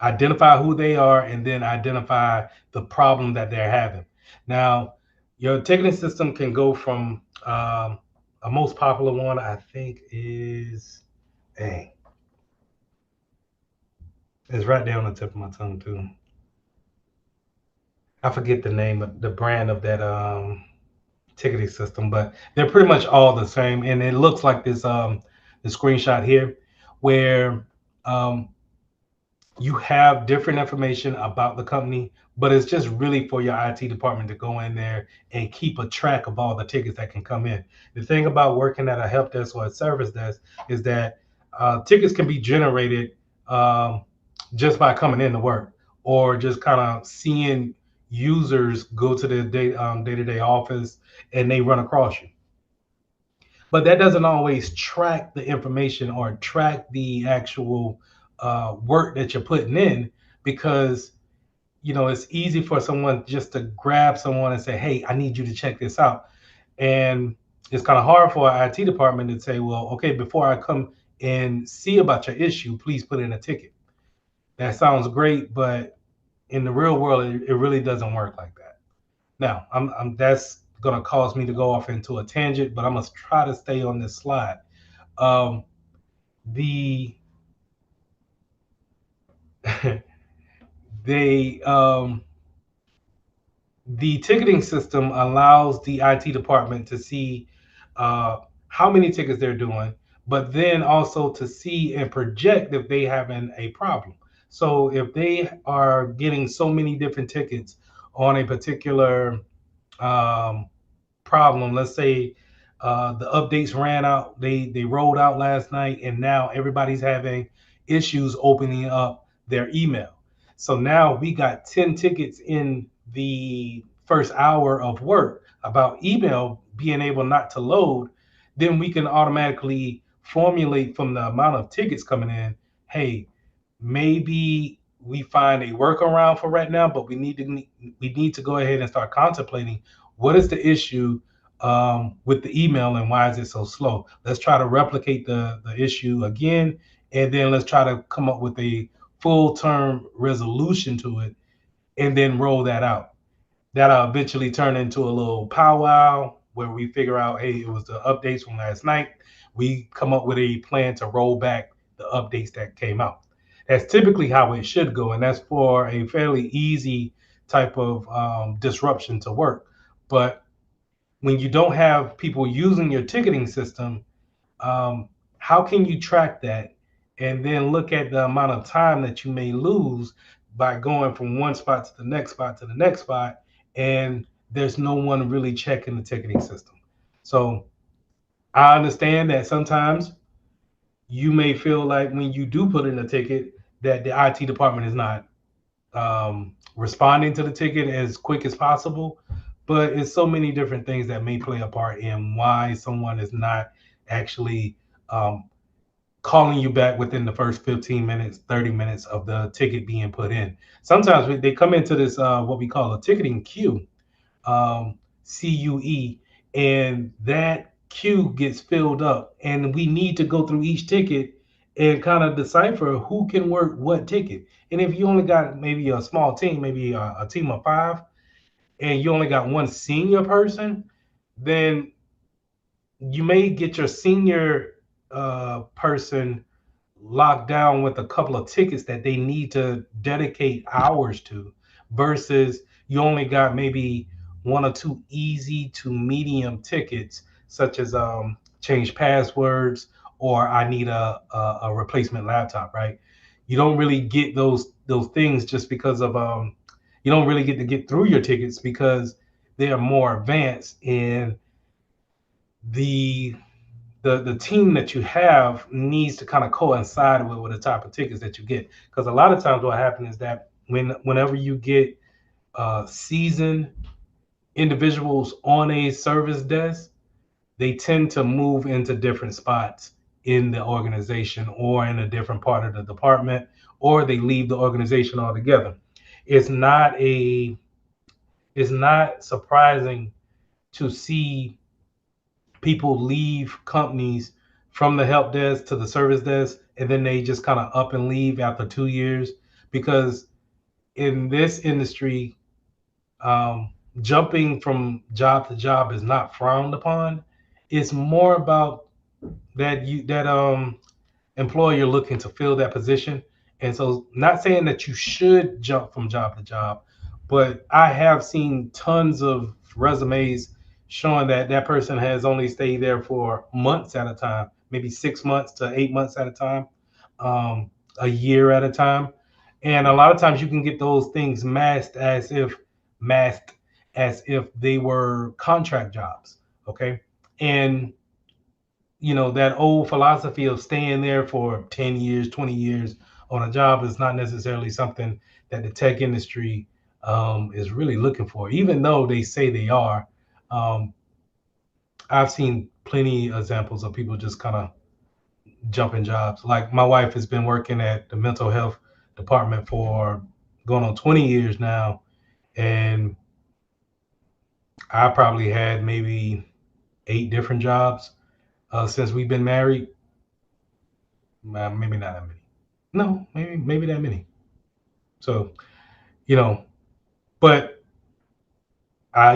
identify who they are and then identify the problem that they're having. Now, your ticketing system can go from a most popular one, I think, is dang, it's right there on the tip of my tongue too. I forget the name of the brand of that ticketing system, but they're pretty much all the same, and it looks like this the screenshot here. where um, you have different information about the company, but it's just really for your IT department to go in there and keep a track of all the tickets that can come in. The thing about working at a help desk or a service desk is that tickets can be generated um, just by coming into work or just kind of seeing users go to the day-to-day office and they run across you. But that doesn't always track the information or track the actual work that you're putting in, because it's easy for someone just to grab someone and say, hey, I need you to check this out. And it's kind of hard for our IT department to say, well, okay, before I come and see about your issue, please put in a ticket. That sounds great, but in the real world, it really doesn't work like that. Now, that's going to cause me to go off into a tangent, but I'm going to try to stay on this slide. Um, the they the ticketing system allows the IT department to see how many tickets they're doing, but then also to see and project if they having a problem. So if they are getting so many different tickets on a particular um, problem. Let's say the updates ran out, they rolled out last night, and now everybody's having issues opening up their email. So now we got 10 tickets in the first hour of work about email being able not to load. Then we can automatically formulate from the amount of tickets coming in, hey, maybe we find a workaround for right now, but we need to go ahead and start contemplating what is the issue with the email and why is it so slow. Let's try to replicate the issue again, and then let's try to come up with a full term resolution to it, and then roll that out. That'll eventually turn into a little powwow where we figure out, hey, it was the updates from last night. We come up with a plan to roll back the updates that came out. That's typically how it should go, and that's for a fairly easy type of disruption to work. But when you don't have people using your ticketing system, how can you track that and then look at the amount of time that you may lose by going from one spot to the next spot to the next spot, and there's no one really checking the ticketing system? So I understand that sometimes you may feel like when you do put in a ticket that the IT department is not responding to the ticket as quick as possible. But it's so many different things that may play a part in why someone is not actually um, calling you back within the first 15 minutes, 30 minutes of the ticket being put in. Sometimes they come into this, what we call a ticketing queue, CUE, and that queue gets filled up. And we need to go through each ticket and kind of decipher who can work what ticket. And if you only got maybe a small team, maybe a team of five, and you only got one senior person, then you may get your senior person locked down with a couple of tickets that they need to dedicate hours to, versus you only got maybe one or two easy to medium tickets, such as change passwords or I need a replacement laptop, right? You don't really get those things just because of you don't really get to get through your tickets because they are more advanced, and the the team that you have needs to kind of coincide with the type of tickets that you get. Because a lot of times what happens is that whenever you get seasoned individuals on a service desk, they tend to move into different spots in the organization or in a different part of the department, or they leave the organization altogether. It's not a it's not surprising to see people leave companies from the help desk to the service desk, and then they just kind of up and leave after 2 years, because in this industry, jumping from job to job is not frowned upon. It's more about that employer looking to fill that position. And so, not saying that you should jump from job to job, but I have seen tons of resumes showing that that person has only stayed there for months at a time, maybe 6 months to 8 months at a time. a year at a time. And a lot of times you can get those things masked as if they were contract jobs. Okay. And that old philosophy of staying there for 10 years, 20 years on a job is not necessarily something that the tech industry is really looking for, even though they say they are. Um, I've seen plenty examples of people just kind of jumping jobs. Like my wife has been working at the mental health department for going on 20 years now, and I probably had maybe 8 different jobs since we've been married. Maybe not that many. No, maybe that many. So you know, but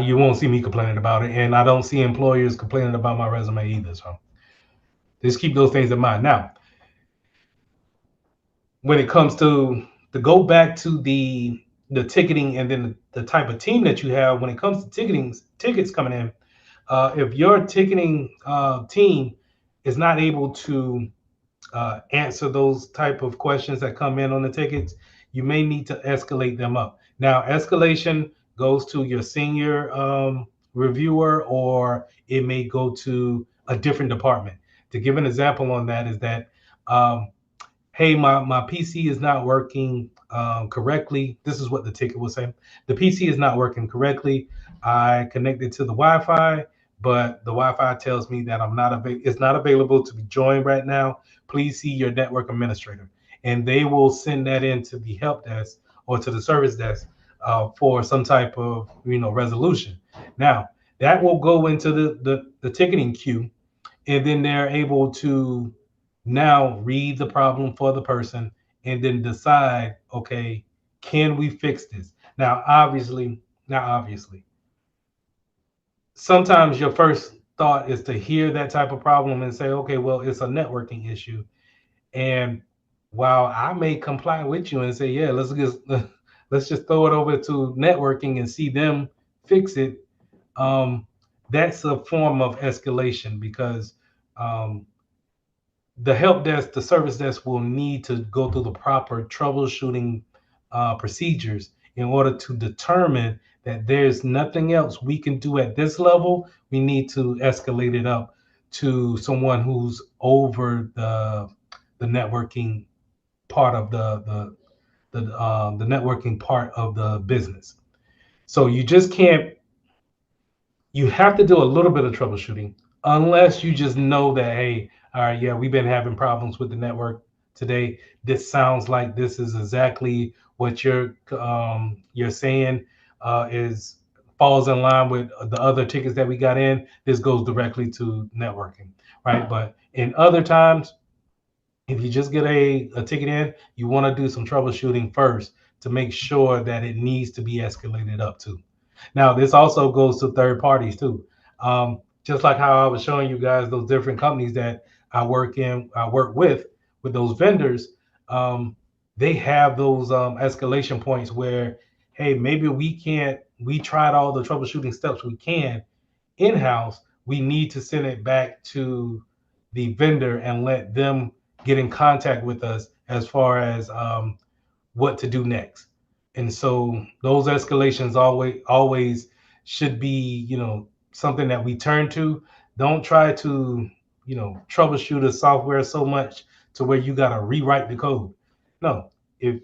you won't see me complaining about it, and I don't see employers complaining about my resume either. So just keep those things in mind. Now, when it comes to go back to the ticketing and then the type of team that you have when it comes to tickets coming in, if your ticketing team is not able to answer those type of questions that come in on the tickets, you may need to escalate them up. Now, escalation goes to your senior reviewer, or it may go to a different department. To give an example on that is that, hey, my PC is not working correctly. This is what the ticket was saying. The PC is not working correctly. I connected to the Wi-Fi, but the Wi-Fi tells me that it's not available to be joined right now. Please see your network administrator, and they will send that in to the help desk or to the service desk for some type of resolution. Now that will go into the ticketing queue, and then they're able to now read the problem for the person and then decide, okay, can we fix this? Now obviously sometimes your first thought is to hear that type of problem and say, okay, well, it's a networking issue. And while I may comply with you and say, yeah, let's just throw it over to networking and see them fix it, um, that's a form of escalation, because um, the help desk, the service desk will need to go through the proper troubleshooting procedures in order to determine that there's nothing else we can do at this level. We need to escalate it up to someone who's over the networking part of the networking part of the business. So you have to do a little bit of troubleshooting, unless you just know that, hey, all right, yeah, we've been having problems with the network today. This sounds like this is exactly what you're saying is falls in line with the other tickets that we got in. This goes directly to networking, right? But in other times, if you just get a ticket in, you want to do some troubleshooting first to make sure that it needs to be escalated up to. Now, this also goes to third parties too. Just like how I was showing you guys those different companies that I work with those vendors. Um, they have those escalation points where, hey, maybe we tried all the troubleshooting steps we can in-house. We need to send it back to the vendor and let them get in contact with us as far as what to do next. And so those escalations always should be, something that we turn to. Don't try to, troubleshoot a software so much to where you got to rewrite the code. No, if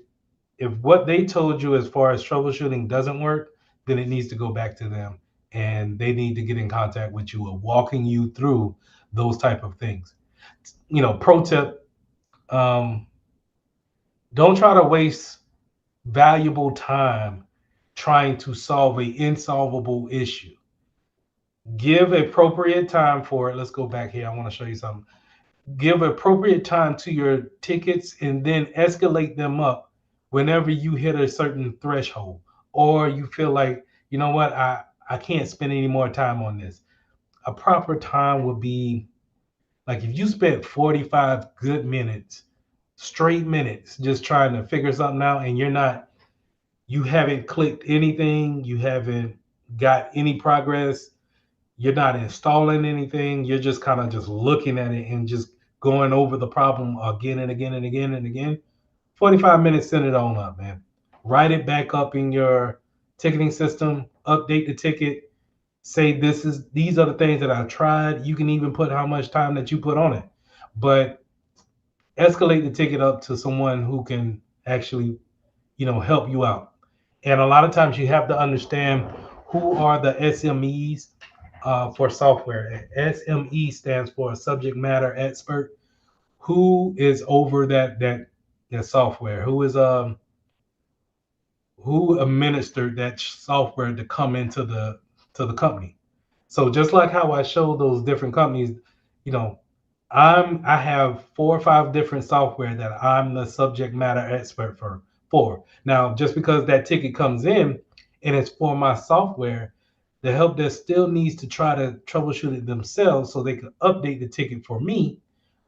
what they told you as far as troubleshooting doesn't work, then it needs to go back to them, and they need to get in contact with you of walking you through those type of things. Pro tip: um, don't try to waste valuable time trying to solve a insolvable issue. Give appropriate time for it. Let's go back here. I want to show you something. Give appropriate time to your tickets and then escalate them up whenever you hit a certain threshold, or you feel like, you know what, I can't spend any more time on this. A proper time would be like if you spent 45 good minutes, straight minutes, just trying to figure something out, and you haven't clicked anything, you haven't got any progress, you're not installing anything, you're just kind of just looking at it and just going over the problem again and again and again and again, 45 minutes, send it on up, man. Write it back up in your ticketing system, update the ticket, say these are the things that I've tried. You can even put how much time that you put on it. But escalate the ticket up to someone who can actually, help you out. And a lot of times you have to understand who are the SMEs for software. SME stands for subject matter expert. Who is over that software? Who administered that software to come into the company? So just like how I showed those different companies, you know, I have 4 or 5 different software that I'm the subject matter expert for. Now, just because that ticket comes in and it's for my software, the help desk still needs to try to troubleshoot it themselves so they can update the ticket for me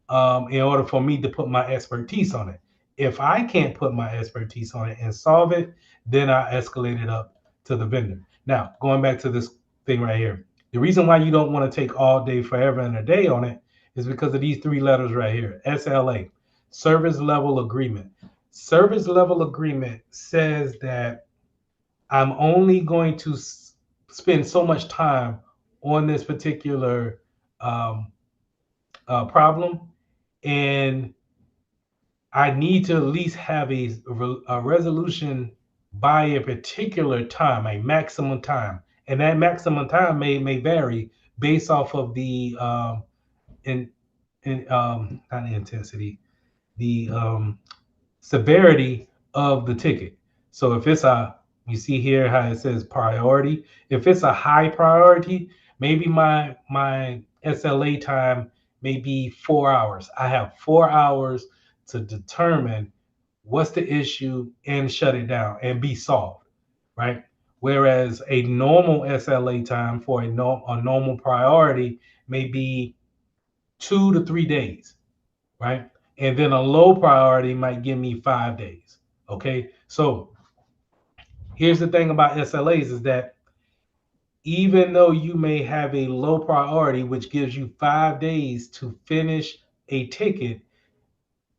in order for me to put my expertise on it. If I can't put my expertise on it and solve it, then I escalate it up to the vendor. Now, going back to this thing right here, the reason why you don't want to take all day, forever, and a day on it is because of these 3 letters right here, SLA, Service Level Agreement. Service Level Agreement says that I'm only going to spend so much time on this particular um, problem, and I need to at least have a resolution by a particular time, a maximum time, and that maximum time may vary based off of the in not the intensity, the severity of the ticket. So if it's you see here how it says priority. If it's a high priority, maybe my SLA time may be 4 hours. I have 4 hours to determine what's the issue and shut it down and be solved, right? Whereas a normal SLA time for a normal priority may be 2 to 3 days, right? And then a low priority might give me 5 days. Okay. So here's the thing about SLAs is that even though you may have a low priority, which gives you 5 days to finish a ticket,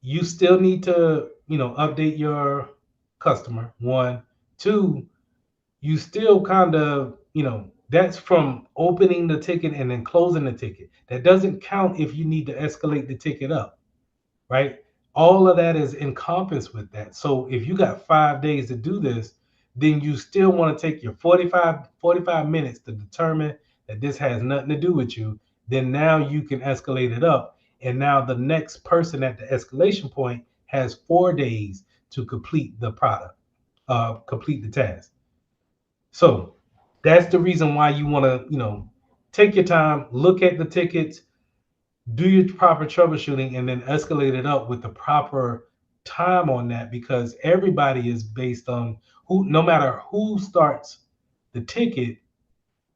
you still need to, update your customer. One, two, you still kind of, that's from opening the ticket and then closing the ticket. That doesn't count if you need to escalate the ticket up, right? All of that is encompassed with that. So if you got 5 days to do this, then you still want to take your 45 minutes to determine that this has nothing to do with you. Then now you can escalate it up. And now the next person at the escalation point has 4 days to complete the product, complete the task. So that's the reason why you want to, take your time, look at the tickets, do your proper troubleshooting, and then escalate it up with the proper time on that, because everybody is based on who, no matter who starts the ticket,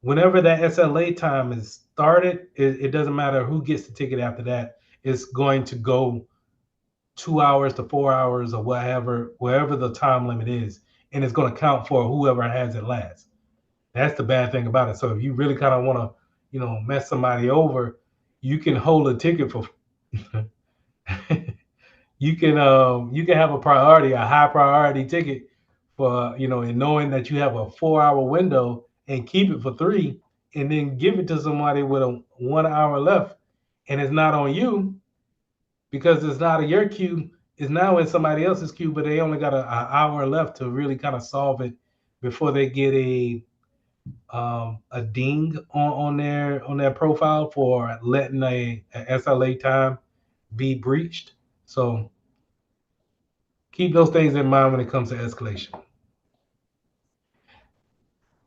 whenever that SLA time is started, it doesn't matter who gets the ticket after that. It's going to go 2 hours to 4 hours or whatever, wherever the time limit is, and it's going to count for whoever has it last. That's the bad thing about it. So if you really kind of want to, mess somebody over, you can hold a ticket for you can have a priority, a high priority ticket for, and knowing that you have a 4 hour window and keep it for three, and then give it to somebody with a 1 hour left, and it's not on you because it's not in your queue. It's now in somebody else's queue, but they only got a hour left to really kind of solve it before they get a ding on their profile for letting a SLA time be breached. So keep those things in mind when it comes to escalation.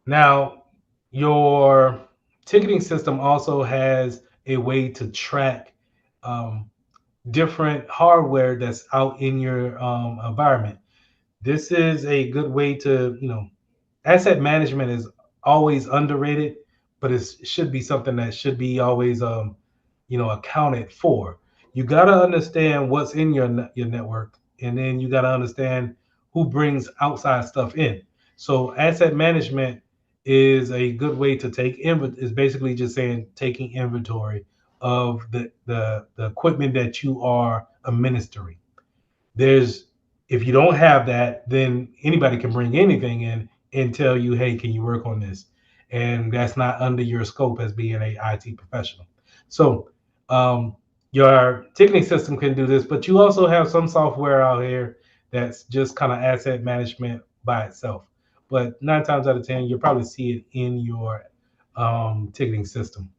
Now, your ticketing system also has a way to track um, different hardware that's out in your environment. This is a good way to, asset management is always underrated, but it should be something that should be always, accounted for. You got to understand what's in your network, and then you got to understand who brings outside stuff in. So asset management is a good way to take is basically just saying taking inventory of the equipment that you are administering. There's If you don't have that, then anybody can bring anything in and tell you, hey, can you work on this? And that's not under your scope as being a IT professional. So um, your ticketing system can do this, but you also have some software out here that's just kind of asset management by itself. But 9 times out of 10, you'll probably see it in your ticketing system.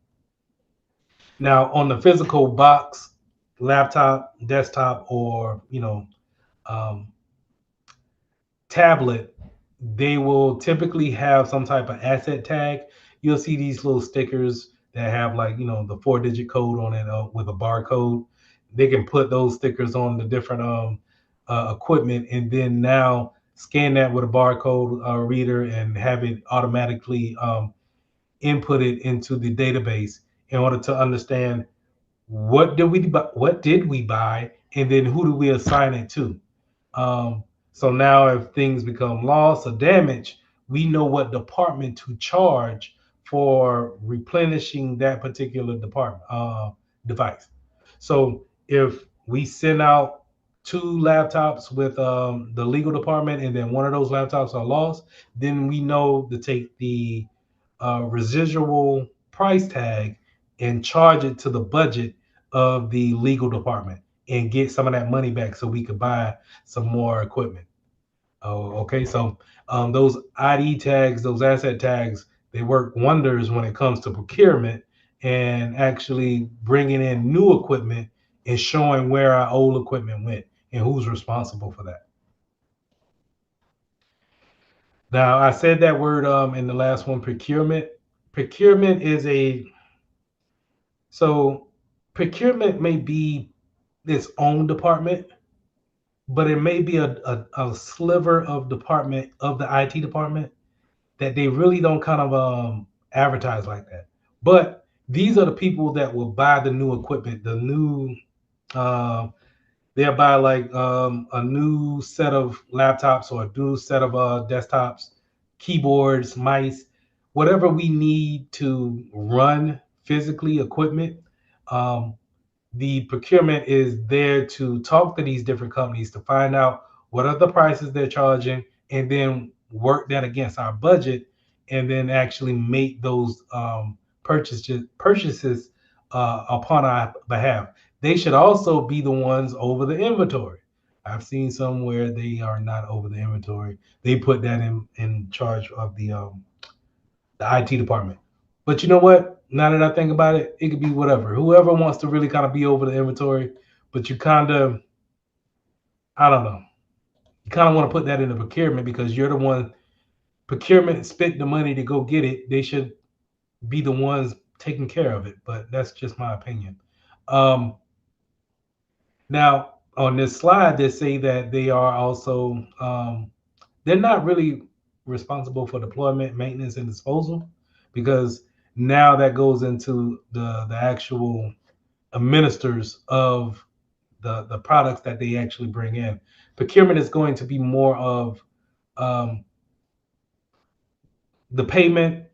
Now, on the physical box, laptop, desktop, or um, tablet, they will typically have some type of asset tag. You'll see these little stickers that have, like, the 4-digit code on it with a barcode. They can put those stickers on the different equipment, and then now scan that with a barcode reader and have it automatically inputted into the database in order to understand what did we buy, and then who do we assign it to. So now if things become lost or damaged, we know what department to charge for replenishing that particular department device. So if we send out two laptops with the legal department, and then one of those laptops are lost, then we know to take the residual price tag and charge it to the budget of the legal department and get some of that money back so we could buy some more equipment. Oh, okay. So those ID tags, those asset tags, they work wonders when it comes to procurement and actually bringing in new equipment and showing where our old equipment went and who's responsible for that. Now, I said that word in the last one, procurement. Procurement is a so procurement may be its own department, but it may be a sliver of department of the IT department that they really don't kind of advertise like that. But these are the people that will buy the new equipment, the new uh, they'll buy like a new set of laptops or a new set of desktops, keyboards, mice, whatever we need to run physically equipment. Um, the procurement is there to talk to these different companies to find out what are the prices they're charging, and then work that against our budget, and then actually make those purchases upon our behalf. They should also be the ones over the inventory. I've seen some where they are not over the inventory. They put that in charge of the IT department. But you know what? Now that I think about it, it could be whatever. Whoever wants to really kind of be over the inventory, but you kind of, I don't know, you kind of want to put that in the procurement because you're the one. Procurement spent the money to go get it. They should be the ones taking care of it. But that's just my opinion. Um, Now on this slide, they say that they are also they're not really responsible for deployment, maintenance, and disposal, because now that goes into the actual administrators of the products that they actually bring in. Procurement is going to be more of um, the payment,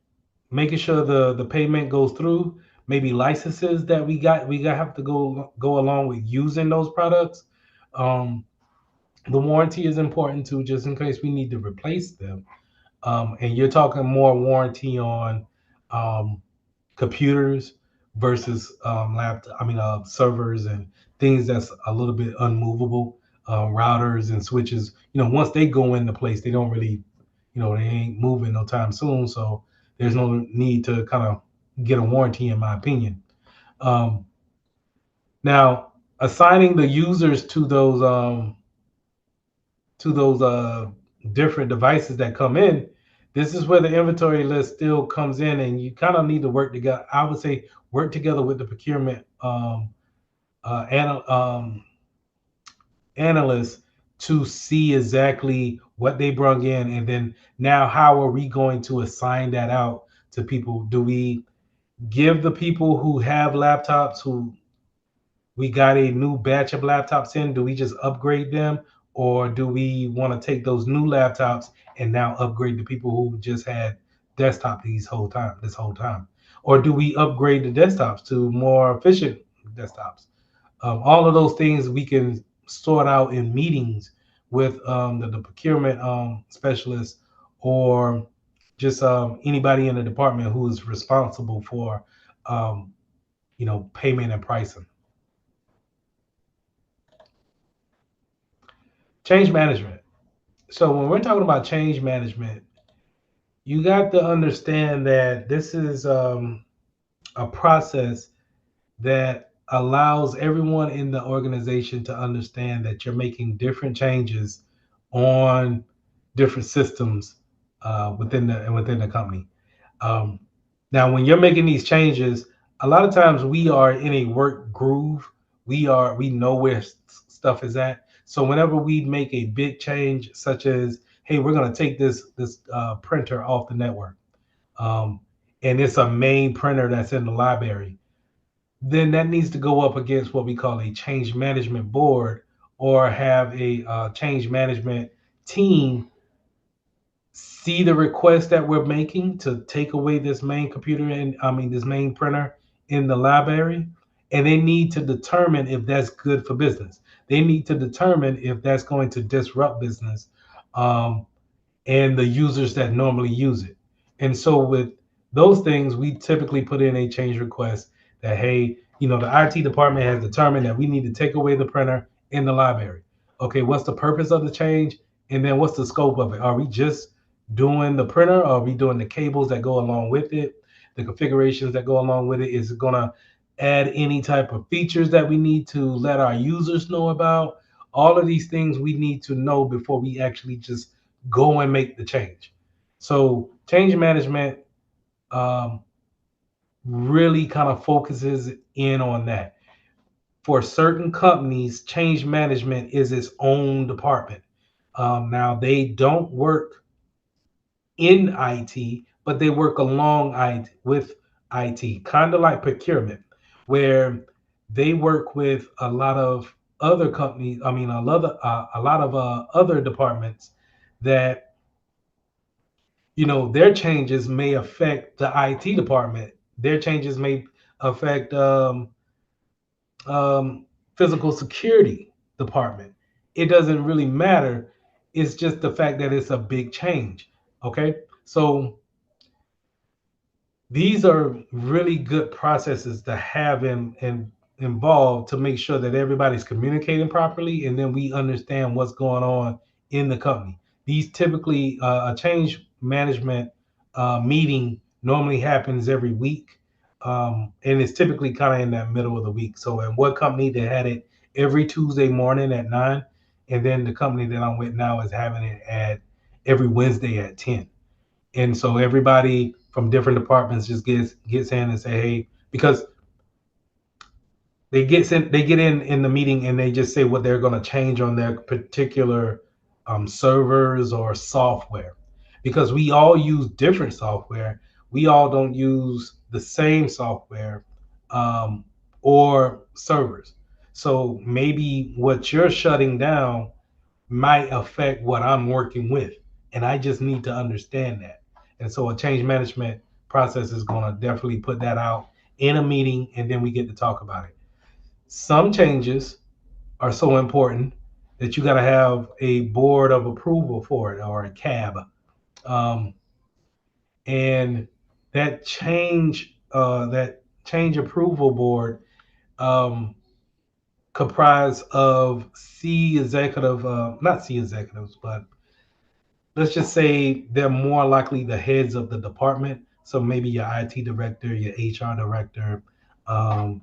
making sure the payment goes through. Maybe licenses that we got have to go along with using those products. Um, the warranty is important too, just in case we need to replace them. And you're talking more warranty on um, computers versus laptop. I mean, servers and things that's a little bit unmovable. Routers and switches. Once they go into place, they don't really, they ain't moving no time soon. So there's no need to kind of get a warranty, in my opinion. Um, Now, assigning the users to those different devices that come in, this is where the inventory list still comes in, and you kind of need to work together. I would say work together with the procurement analysts to see exactly what they brought in, and then now how are we going to assign that out to people? Do we give the people who have laptops, who we got a new batch of laptops in, do we just upgrade them? Or do we want to take those new laptops and now upgrade the people who just had desktop this whole time? or do we upgrade the desktops to more efficient desktops? All of those things we can sort out in meetings with the procurement specialist, or just anybody in the department who is responsible for um, payment and pricing. Change management. So when we're talking about change management, you got to understand that this is a process that allows everyone in the organization to understand that you're making different changes on different systems within the company. Um, Now, when you're making these changes, a lot of times we are in a work groove. We know where stuff is at. So whenever we make a big change, such as, hey, we're going to take this printer off the network, um, and it's a main printer that's in the library, then that needs to go up against what we call a change management board, or have a change management team see the request that we're making to take away this main computer, and I mean this main printer in the library, and they need to determine if that's good for business. They need to determine if that's going to disrupt business, um, and the users that normally use it. And so with those things, we typically put in a change request that, hey, the IT department has determined that we need to take away the printer in the library. Okay, what's the purpose of the change? And then what's the scope of it? Are we just doing the printer? Or are we doing the cables that go along with it? The configurations that go along with it? Is it gonna add any type of features that we need to let our users know about? All of these things we need to know before we actually just go and make the change. So change management um, really kind of focuses in on that. For certain companies, change management is its own department. Now they don't work in IT, but they work along IT with IT, kind of like procurement, where they work with a lot of other companies. I mean, a lot of other departments that their changes may affect the IT department. Their changes may affect um, physical security department. It doesn't really matter. It's just the fact that it's a big change. Okay, so these are really good processes to have in involved to make sure that everybody's communicating properly, and then we understand what's going on in the company. These typically a change management meeting normally happens every week, and it's typically kind of in that middle of the week. So in what company they had it every Tuesday morning at 9, and then the company that I'm with now is having it at every Wednesday at 10. And so everybody from different departments just gets in and say, hey, because they get in the meeting and they just say what they're going to change on their particular servers or software, because we all use different software. We all don't use the same software um, or servers. So maybe what you're shutting down might affect what I'm working with. And I just need to understand that. And so a change management process is going to definitely put that out in a meeting, and then we get to talk about it. Some changes are so important that you got to have a board of approval for it, or a CAB. Um, and that change approval board um, comprised of C executive, not C executives, but let's just say they're more likely the heads of the department. So maybe your IT director, your HR director, um,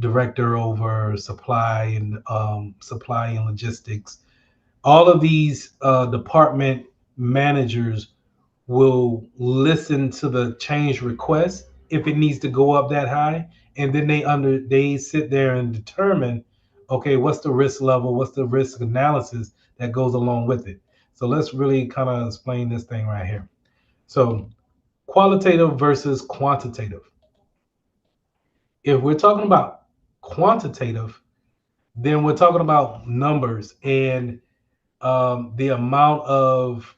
director over supply and logistics. All of these department managers will listen to the change request if it needs to go up that high, and then they sit there and determine, okay, what's the risk level, what's the risk analysis that goes along with it. So let's really kind of explain this thing right here. So qualitative versus quantitative. If we're talking about quantitative, then we're talking about numbers and the amount of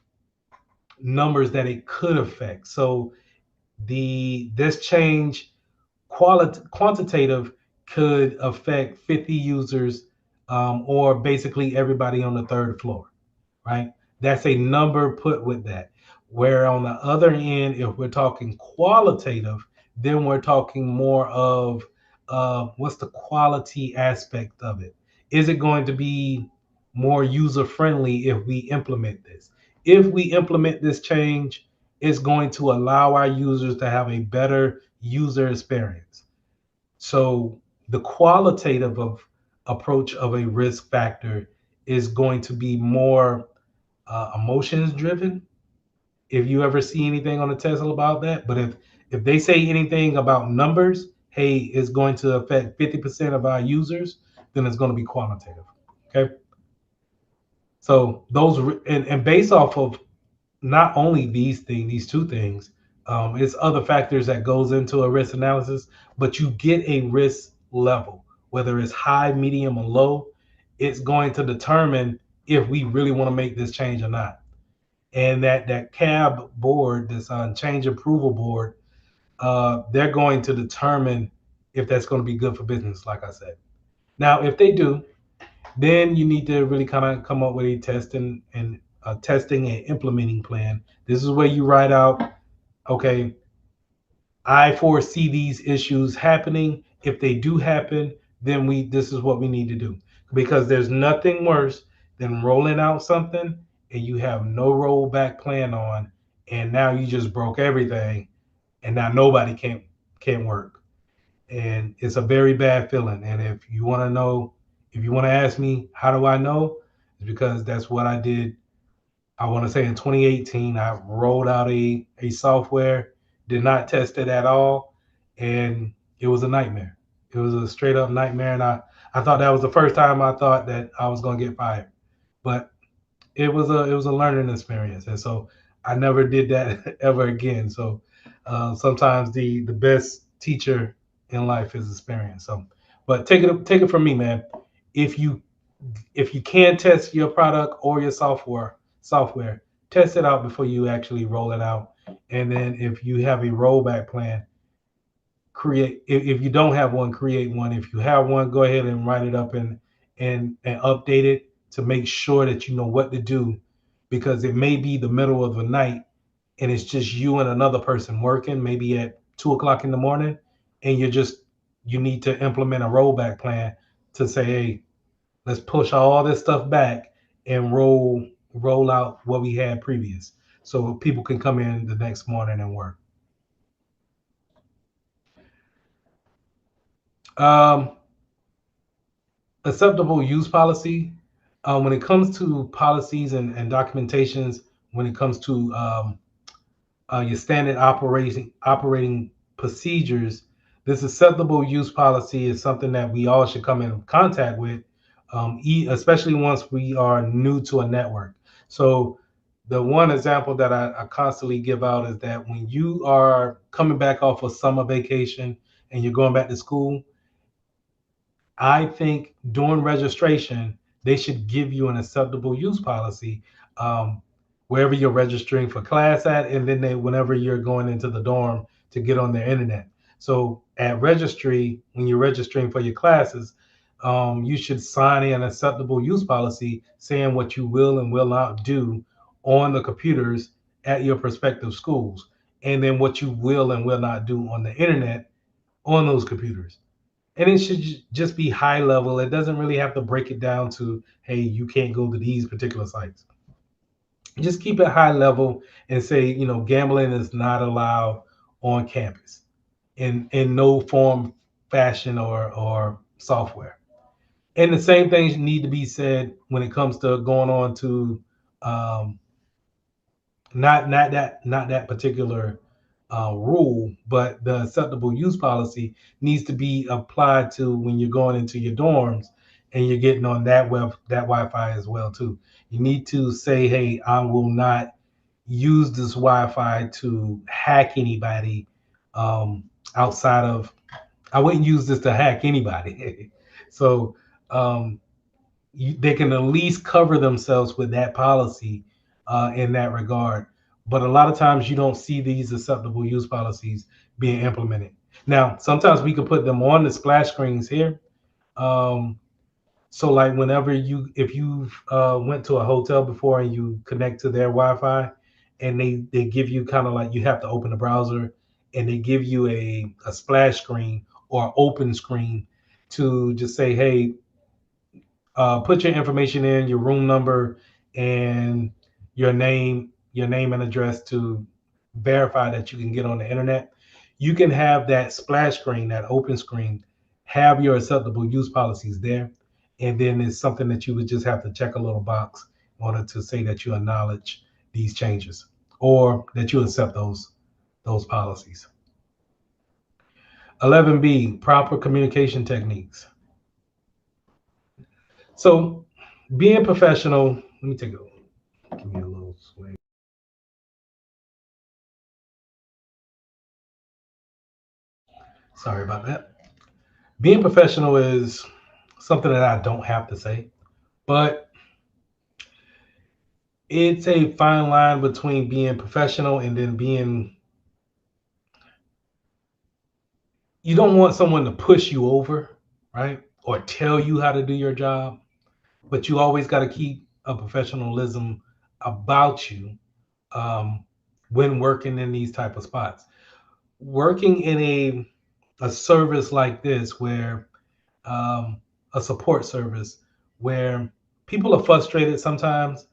numbers that it could affect. So the this change quantitative could affect 50 users, or basically everybody on the third floor, right? That's a number put with that. Where on the other end, if we're talking qualitative, then we're talking more of what's the quality aspect of it? Is it going to be more user friendly if we implement this? If we implement this change, it's going to allow our users to have a better user experience. So the qualitative of approach of a risk factor is going to be more emotions driven. If you ever see anything on the Tesla about that, but if they say anything about numbers, hey, it's going to affect 50% of our users, then it's going to be quantitative. Okay, so those and based off of not only these two things, it's other factors that goes into a risk analysis, but you get a risk level, whether it's high, medium, or low. It's going to determine if we really want to make this change or not. And that cab board, this change approval board, they're going to determine if that's going to be good for business, like I said. Now, if they do, then you need to really kind of come up with a testing and implementing plan. This is where you write out, okay, I foresee these issues happening. If they do happen, then we this is what we need to do. Because there's nothing worse than rolling out something and you have no rollback plan on, and now you just broke everything, and now nobody can work. And it's a very bad feeling. And if you want to know, if you want to ask me, how do I know? It's because that's what I did. I want to say in 2018, I rolled out a software, did not test it at all, and it was a nightmare. It was a straight up nightmare, and I thought that was the first time I thought that I was going to get fired. But it was a learning experience, and so I never did that ever again. So sometimes the best teacher in life is experience. So, but take it from me, man. If you if you can test your product or your software, test it out before you actually roll it out. And then if you have a rollback plan, create. If you don't have one, create one. If you have one, go ahead and write it up and update it to make sure that you know what to do, because it may be the middle of the night and it's just you and another person working, maybe at 2 o'clock in the morning, and you need to implement a rollback plan to say, hey, let's push all this stuff back and roll out what we had previous, so people can come in the next morning and work. Um, Acceptable use policy. When it comes to policies and documentations, when it comes to your standard operating procedures, this acceptable use policy is something that we all should come in contact with, especially once we are new to a network. So the one example that I constantly give out is that when you are coming back off of summer vacation and you're going back to school, I think during registration, they should give you an acceptable use policy, um, wherever you're registering for class at, and then whenever you're going into the dorm to get on their internet. So at registry, when you're registering for your classes, you should sign an acceptable use policy saying what you will and will not do on the computers at your prospective schools, and then what you will and will not do on the internet on those computers. And it should just be high level. It doesn't really have to break it down to, hey, you can't go to these particular sites. Just keep it high level and say, gambling is not allowed on campus in no form, fashion, or software. And the same things need to be said when it comes to going on to um, not that particular rule, but the acceptable use policy needs to be applied to when you're going into your dorms and you're getting on that Wi-Fi as well too. You need to say, hey, I will not use this Wi-Fi to hack anybody, um, outside of. I wouldn't use this to hack anybody. So um, they can at least cover themselves with that policy in that regard. but a lot of times you don't see these acceptable use policies being implemented. Now, sometimes we can put them on the splash screens here. Um, so like whenever if you've went to a hotel before and you connect to their Wi-Fi, and they give you kind of like you have to open the browser, and they give you a splash screen or open screen to just say, hey, put your information in, your room number, and your name and address to verify that you can get on the internet. You can have that splash screen, that open screen, have your acceptable use policies there, and then it's something that you would just have to check a little box in order to say that you acknowledge these changes or that you accept those policies. 11B, proper communication techniques. So being professional, let me take give me a little swing. Sorry about that. Being professional is something that I don't have to say, but it's a fine line between being professional and then being, you don't want someone to push you over, right? Or tell you how to do your job, but you always got to keep a professionalism about you um, when working in these type of spots. Working in a service like this where um, a support service where people are frustrated sometimes,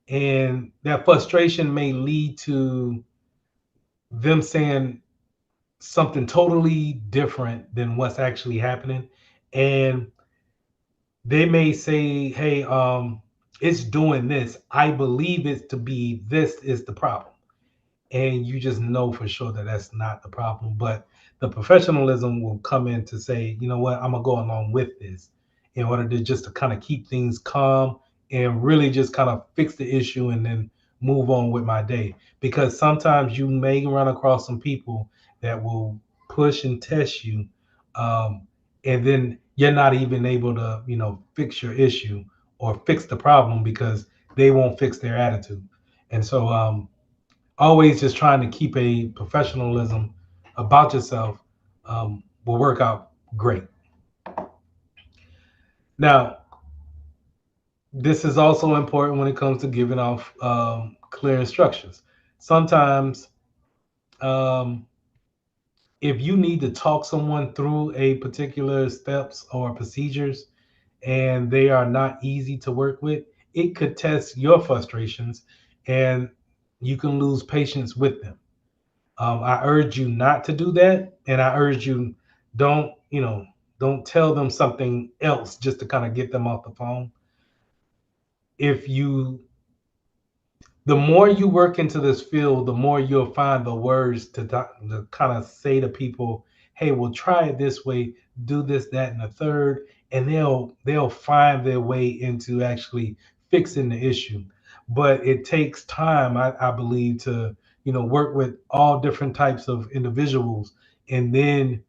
and that frustration may lead to them saying something totally different than what's actually happening. And they may say, hey, it's doing this. I believe it to be this is the problem. And you just know for sure that that's not the problem. But the professionalism will come in to say, you know what, I'm gonna go along with this in order to just to kind of keep things calm and really just kind of fix the issue and then move on with my day. Because sometimes you may run across some people that will push and test you, and then you're not even able to, fix your issue or fix the problem because they won't fix their attitude. And so, always just trying to keep a professionalism about yourself will work out great. Now, this is also important when it comes to giving off clear instructions. Sometimes, um, if you need to talk someone through a particular steps or procedures and they are not easy to work with, it could test your frustrations and you can lose patience with them. I urge you not to do that, and I urge you don't don't tell them something else just to kind of get them off the phone. If you The more you work into this field, the more you'll find the words to kind of say to people, "Hey, we'll try it this way, do this, that, and the third," and they'll find their way into actually fixing the issue. But it takes time, I believe, to work with all different types of individuals, and then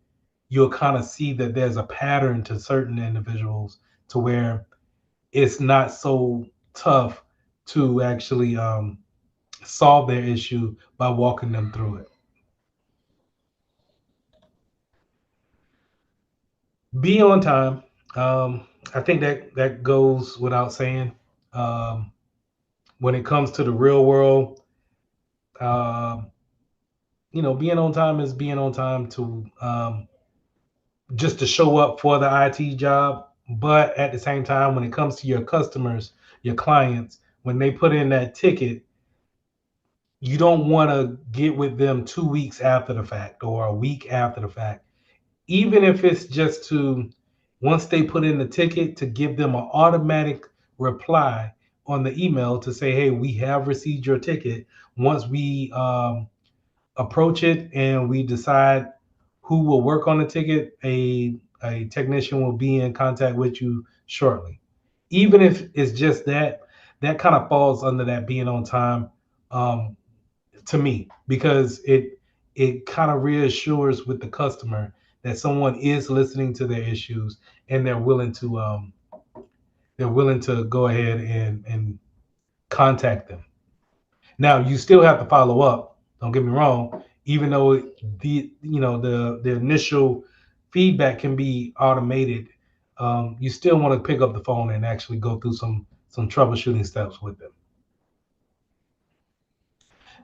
you'll kind of see that there's a pattern to certain individuals to where it's not so tough to actually solve their issue by walking them through it. Be on time. I think that goes without saying. Um, when it comes to the real world, um, being on time is being on time to just to show up for the IT job. But at the same time, when it comes to your customers, your clients, when they put in that ticket, you don't want to get with them 2 weeks after the fact or a week after the fact, even if it's just to, once they put in the ticket, to give them an automatic reply on the email to say, hey, we have received your ticket. Once we approach it and we decide who will work on the ticket, a technician will be in contact with you shortly. Even if it's just that, that kind of falls under that being on time, um, to me, because it kind of reassures with the customer that someone is listening to their issues and they're willing to go ahead and contact them. Now you still have to follow up. Don't get me wrong. Even though the initial feedback can be automated, you still want to pick up the phone and actually go through some troubleshooting steps with them.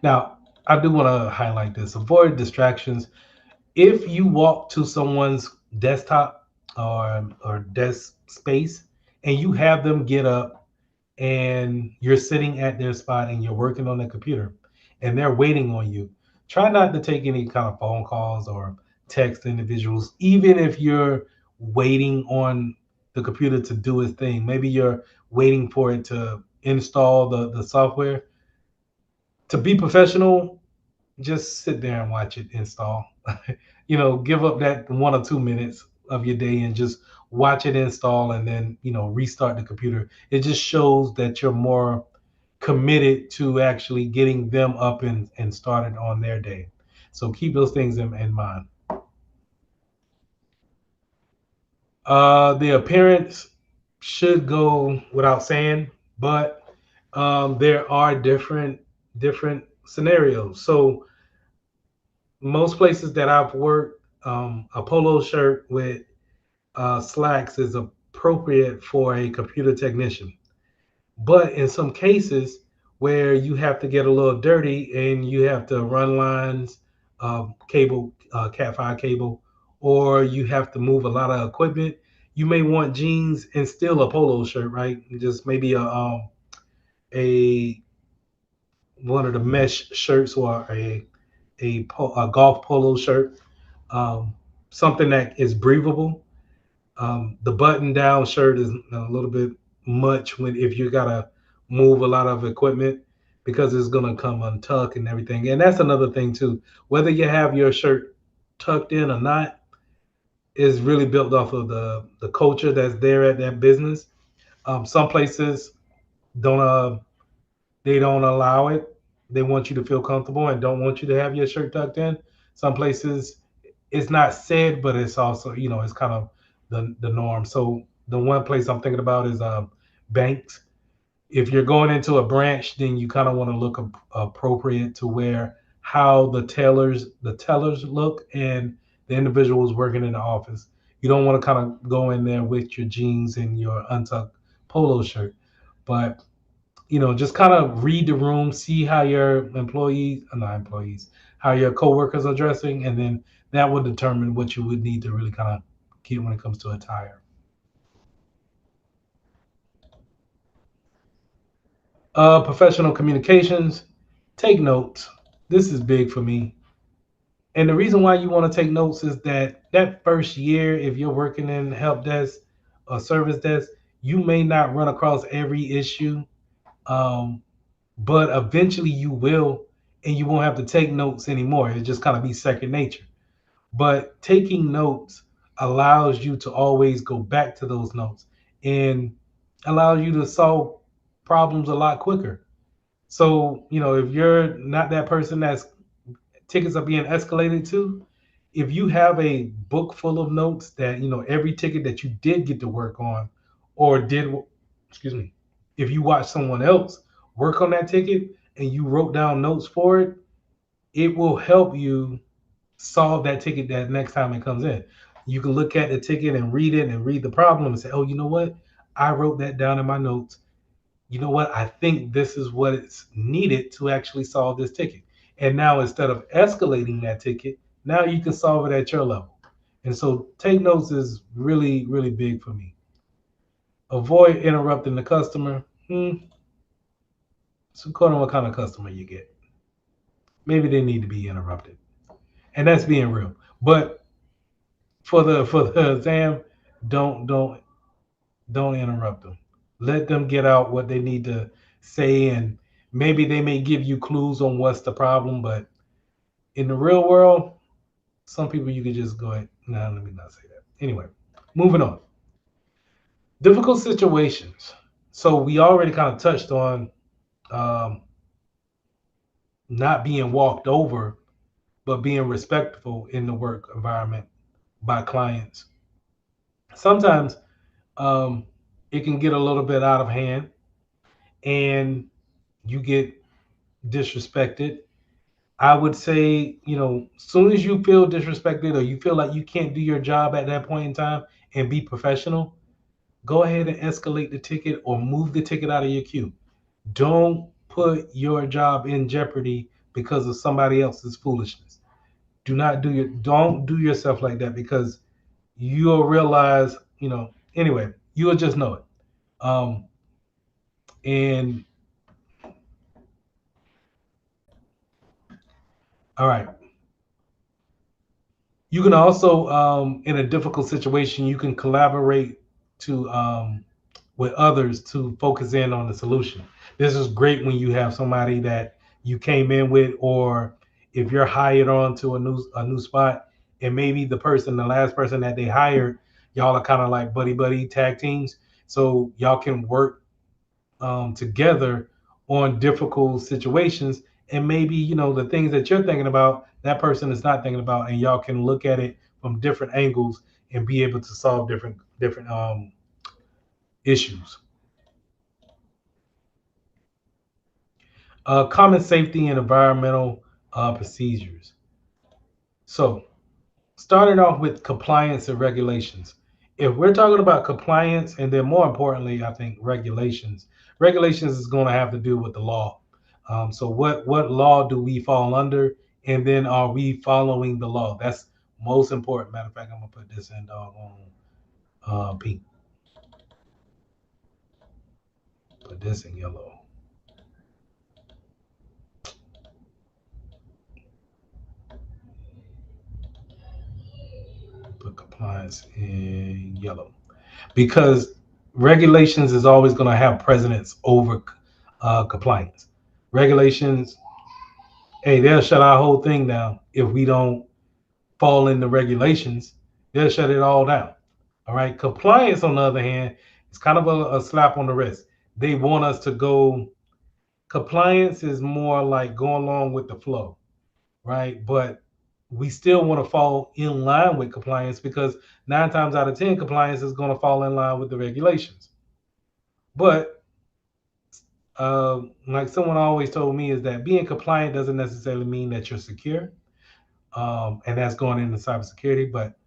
Now, I do want to highlight this: avoid distractions. If you walk to someone's desktop or desk space and you have them get up and you're sitting at their spot and you're working on the computer and they're waiting on you, try not to take any kind of phone calls or text individuals, even if you're waiting on the computer to do its thing. Maybe you're waiting for it to install the software. To be professional, just sit there and watch it install. Give up that 1 or 2 minutes of your day and just watch it install and then, restart the computer. It just shows that you're more committed to actually getting them up and started on their day. So keep those things in mind. The appearance should go without saying, but there are different scenarios. So most places that I've worked, a polo shirt with slacks is appropriate for a computer technician. But in some cases where you have to get a little dirty and you have to run lines, cable, Cat5 cable, or you have to move a lot of equipment, you may want jeans and still a polo shirt, right? Just maybe a one of the mesh shirts or a golf polo shirt, um, something that is breathable. The button down shirt is a little bit much when if you gotta move a lot of equipment because it's gonna come untucked and everything. And that's another thing too. Whether you have your shirt tucked in or not is really built off of the culture that's there at that business. Some places don't they don't allow it. They want you to feel comfortable and don't want you to have your shirt tucked in. Some places it's not said, but it's also it's kind of the norm. So the one place I'm thinking about is banks. If you're going into a branch, then you kind of want to look appropriate to where how the tellers look and the individuals working in the office. You don't want to kind of go in there with your jeans and your untucked polo shirt, but just kind of read the room, see how your not employees, how your coworkers are dressing, and then that would determine what you would need to really kind of get when it comes to attire. Professional communications, take notes. This is big for me. And the reason why you want to take notes is that first year, if you're working in help desk or service desk, you may not run across every issue. Um, but eventually you will, and you won't have to take notes anymore. It just kind of be second nature. But taking notes allows you to always go back to those notes and allows you to solve problems a lot quicker. So, if you're not that person that's tickets are being escalated to, if you have a book full of notes that, every ticket that you did get to work on or did, excuse me, if you watch someone else work on that ticket and you wrote down notes for it, it will help you solve that ticket that next time it comes in. You can look at the ticket and read it and read the problem and say, oh, you know what? I wrote that down in my notes. You know what? I think this is what it's needed to actually solve this ticket. And now instead of escalating that ticket, now you can solve it at your level. And so take notes is really, really big for me. Avoid interrupting the customer. So according to what kind of customer you get. Maybe they need to be interrupted. And that's being real. But for the exam, don't don't interrupt them. Let them get out what they need to say, and maybe they may give you clues on what's the problem. But in the real world, some people you could just go ahead. No, let me not say that. Anyway, moving on. Difficult situations. So we already kind of touched on um, not being walked over, but being respectful in the work environment by clients. Sometimes um, it can get a little bit out of hand, and you get disrespected, I would say, as soon as you feel disrespected or you feel like you can't do your job at that point in time and be professional, go ahead and escalate the ticket or move the ticket out of your queue. Don't put your job in jeopardy because of somebody else's foolishness. Don't do yourself like that, because you'll realize, anyway, you'll just know it. Um, and all right, you can also, in a difficult situation, you can collaborate to with others to focus in on the solution. This is great when you have somebody that you came in with, or if you're hired on to a new spot, and maybe the last person that they hired, y'all are kind of like buddy tag teams, so y'all can work together on difficult situations, and maybe the things that you're thinking about, that person is not thinking about, and y'all can look at it from different angles and be able to solve different issues. Common safety and environmental procedures. So, starting off with compliance and regulations. If we're talking about compliance, and then more importantly, I think regulations is going to have to do with the law. So, what law do we fall under, and then are we following the law? That's most important. Matter of fact, I'm gonna put this in on pink. Put this in yellow. Put compliance in yellow, because regulations is always going to have precedence over compliance. Regulations, hey, they'll shut our whole thing down if we don't fall in the regulations. They'll shut it all down. All right. Compliance, on the other hand, is kind of a slap on the wrist. They want us to go. Compliance is more like going along with the flow, right? But we still want to fall in line with compliance, because 9 times out of 10, compliance is going to fall in line with the regulations. But like someone always told me, is that being compliant doesn't necessarily mean that you're secure, and that's going into cybersecurity. But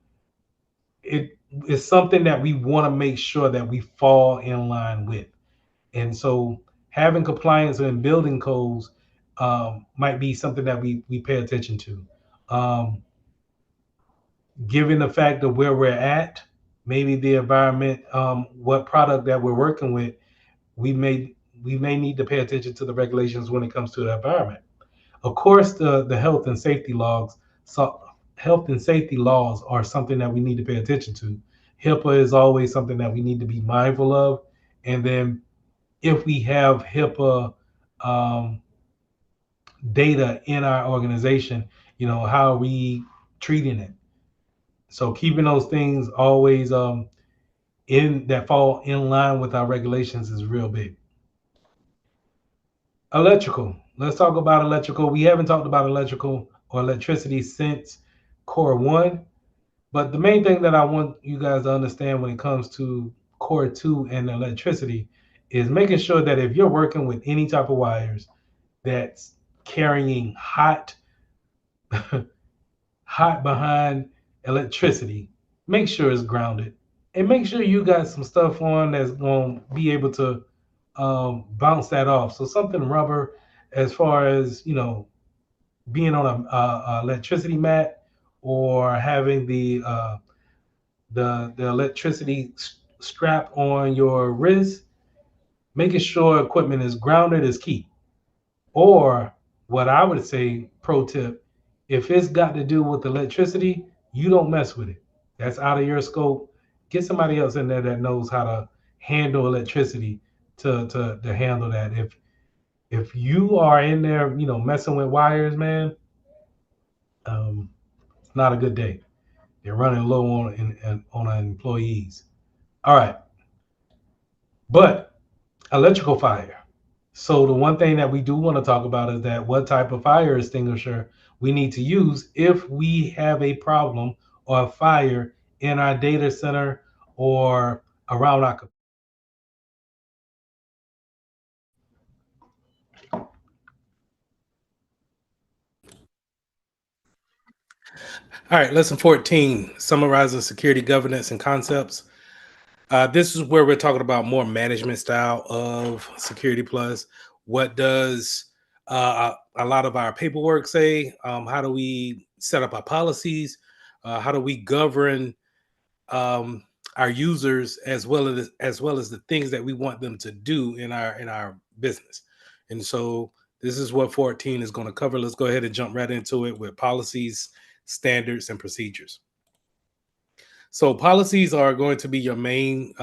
it is something that we want to make sure that we fall in line with. And so having compliance and building codes might be something that we pay attention to. Um, Given the fact of where we're at, maybe the environment, what product that we're working with, we may we may need to pay attention to the regulations when it comes to the environment. Of course, the health and safety laws are something that we need to pay attention to. HIPAA is always something that we need to be mindful of. And then if we have HIPAA um, data in our organization, how are we treating it? So keeping those things always in that fall in line with our regulations is real big. Electrical. Let's talk about electrical. We haven't talked about electrical or electricity since Core 1, but the main thing that I want you guys to understand when it comes to Core 2 and electricity is making sure that if you're working with any type of wires that's carrying hot behind electricity, make sure it's grounded, and make sure you got some stuff on that's going to be able to bounce that off. So something rubber, as far as being on a electricity mat, or having the electricity strap on your wrist. Making sure equipment is grounded is key. Or what I would say, pro tip, if it's got to do with electricity, you don't mess with it. That's out of your scope. Get somebody else in there that knows how to handle electricity to handle that. If you are in there, messing with wires, man, it's not a good day. They're running low on employees. All right, but electrical fire. So the one thing that we do want to talk about is that what type of fire extinguisher we need to use if we have a problem or a fire in our data center or around our. All right, lesson 14 summarizing security governance and concepts. This is where we're talking about more management style of Security Plus. What does a lot of our paperwork say? How do we set up our policies? How do we govern um, our users as well as the things that we want them to do in our business? And so this is what 14 is going to cover. Let's go ahead and jump right into it with policies, standards, and procedures. So policies are going to be your main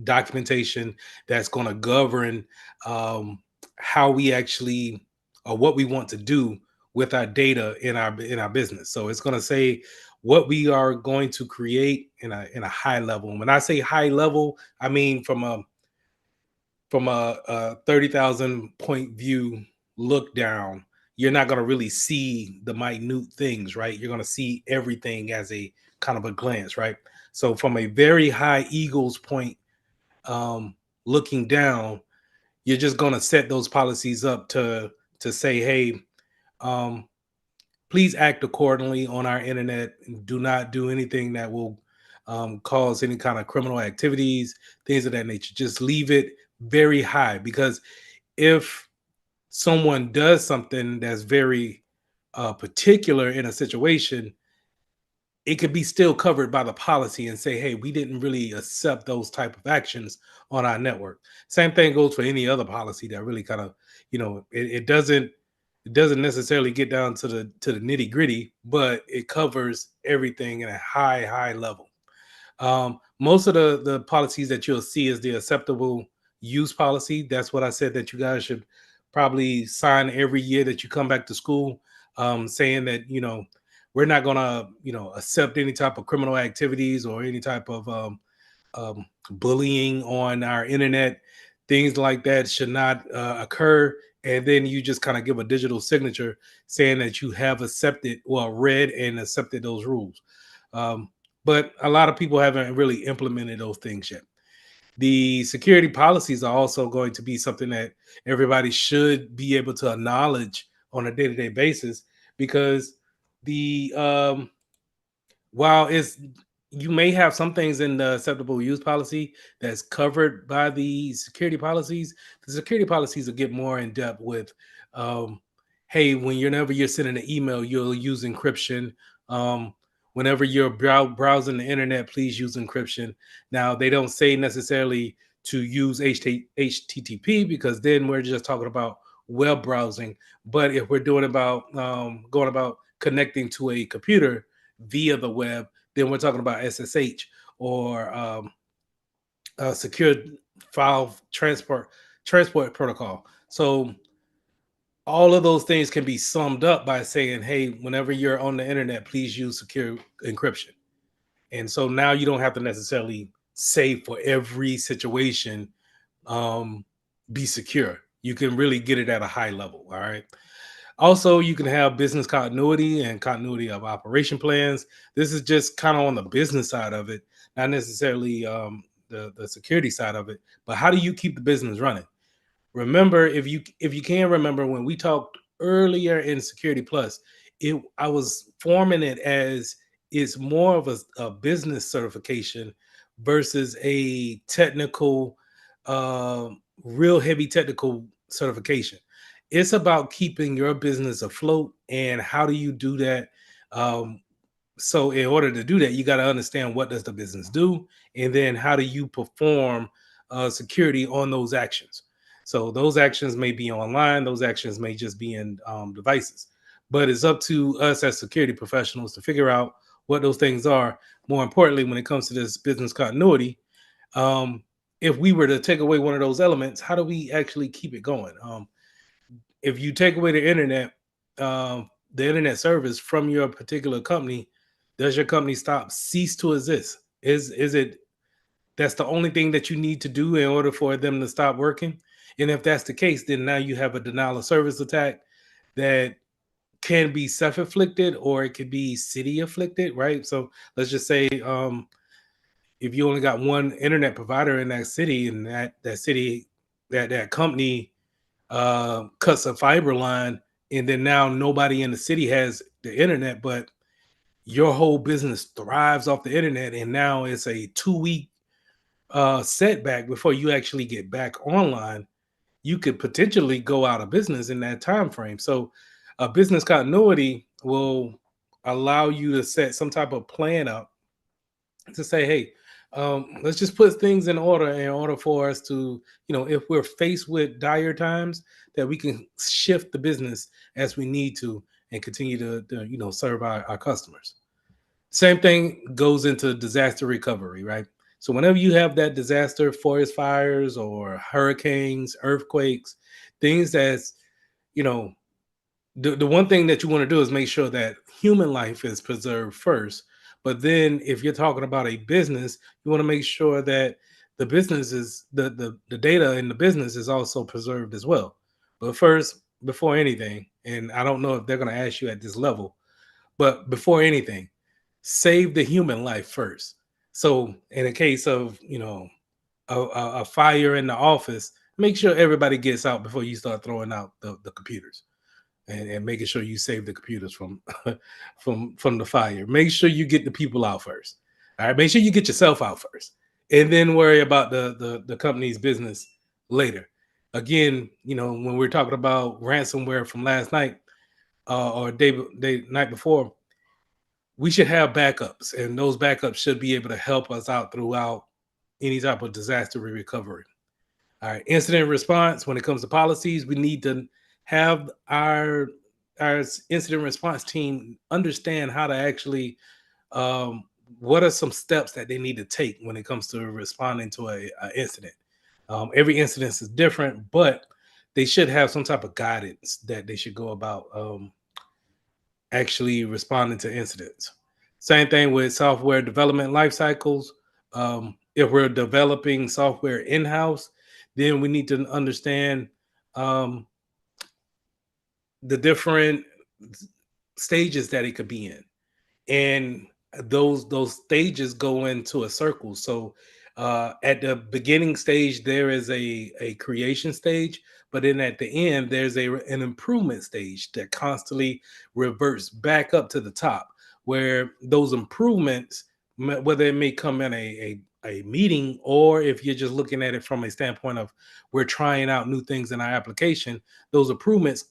documentation that's going to govern um, how we actually or what we want to do with our data in our business. So it's going to say what we are going to create in a high level. And when I say high level, I mean from a 30,000 point view look down. You're not going to really see the minute things, right? You're going to see everything as a kind of a glance, right? So from a very high eagle's point, um, looking down, you're just going to set those policies up to say, hey, um, please act accordingly on our internet. And do not do anything that will cause any kind of criminal activities, things of that nature. Just leave it very high, because if someone does something that's very particular in a situation, it could be still covered by the policy and say, hey, we didn't really accept those type of actions on our network. Same thing goes for any other policy that really kind of, it doesn't necessarily get down to the nitty gritty, but it covers everything in a high level. Most of the policies that you'll see is the acceptable use policy. That's what I said that you guys should probably sign every year that you come back to school, saying that we're not gonna accept any type of criminal activities or any type of bullying on our internet. Things like that should not occur. And then you just kind of give a digital signature saying that you have accepted, well, read and accepted those rules. Um, but a lot of people haven't really implemented those things yet. The security policies are also going to be something that everybody should be able to acknowledge on a day-to-day basis, because the while it's you may have some things in the acceptable use policy that's covered by the security policies. The security policies will get more in depth with, um, hey, whenever you're sending an email, you'll use encryption. Um, Whenever you're browsing the internet, please use encryption. Now, they don't say necessarily to use HTTP, because then we're just talking about web browsing. But if we're doing about going about connecting to a computer via the web, then we're talking about SSH, or secure file transport protocol. So all of those things can be summed up by saying, hey, whenever you're on the internet, please use secure encryption. And so now you don't have to necessarily say for every situation, um, be secure. You can really get it at a high level. All right. Also, you can have business continuity and continuity of operation plans. This is just kind of on the business side of it, not necessarily the security side of it. But how do you keep the business running? Remember, if you can remember when we talked earlier in Security Plus, it I was forming it as it's more of a business certification versus a technical, real heavy technical certification. It's about keeping your business afloat, and how do you do that? Um, so in order to do that, you got to understand what does the business do, and then how do you perform security on those actions. So those actions may be online, those actions may just be in devices, but it's up to us as security professionals to figure out what those things are. More importantly, when it comes to this business continuity, um, if we were to take away one of those elements, how do we actually keep it going? If you take away the internet service from your particular company, does your company cease to exist? Is it that's the only thing that you need to do in order for them to stop working? And if that's the case, then now you have a denial of service attack that can be self-inflicted, or it could be city afflicted, right? So let's just say, if you only got one internet provider in that city, and that city, that company cuts a fiber line, and then now nobody in the city has the internet, but your whole business thrives off the internet, and now it's a 2 week setback before you actually get back online, you could potentially go out of business in that time frame. So, a business continuity will allow you to set some type of plan up to say, hey, let's just put things in order for us to, if we're faced with dire times, that we can shift the business as we need to and continue to serve our customers. Same thing goes into disaster recovery, right? So whenever you have that disaster, forest fires or hurricanes, earthquakes, things that's, you know, the one thing that you want to do is make sure that human life is preserved first. But then if you're talking about a business, you want to make sure that the business is the data in the business is also preserved as well. But first, before anything, and I don't know if they're going to ask you at this level, but before anything, save the human life first. So in a case of, a fire in the office, make sure everybody gets out before you start throwing out the computers, and making sure you save the computers from from the fire. Make sure you get the people out first. All right, make sure you get yourself out first, and then worry about the company's business later. Again, when we're talking about ransomware from last night, or day night before, we should have backups, and those backups should be able to help us out throughout any type of disaster recovery. All right, incident response. When it comes to policies, we need to have our incident response team understand how to actually, um, what are some steps that they need to take when it comes to responding to a incident. Every incident is different, but they should have some type of guidance that they should go about, actually responding to incidents. Same thing with software development life cycles. If we're developing software in house, then we need to understand, um, the different stages that it could be in, and those stages go into a circle. So at the beginning stage there is a creation stage, but then at the end there's an improvement stage that constantly reverts back up to the top, where those improvements, whether it may come in a meeting, or if you're just looking at it from a standpoint of we're trying out new things in our application, those improvements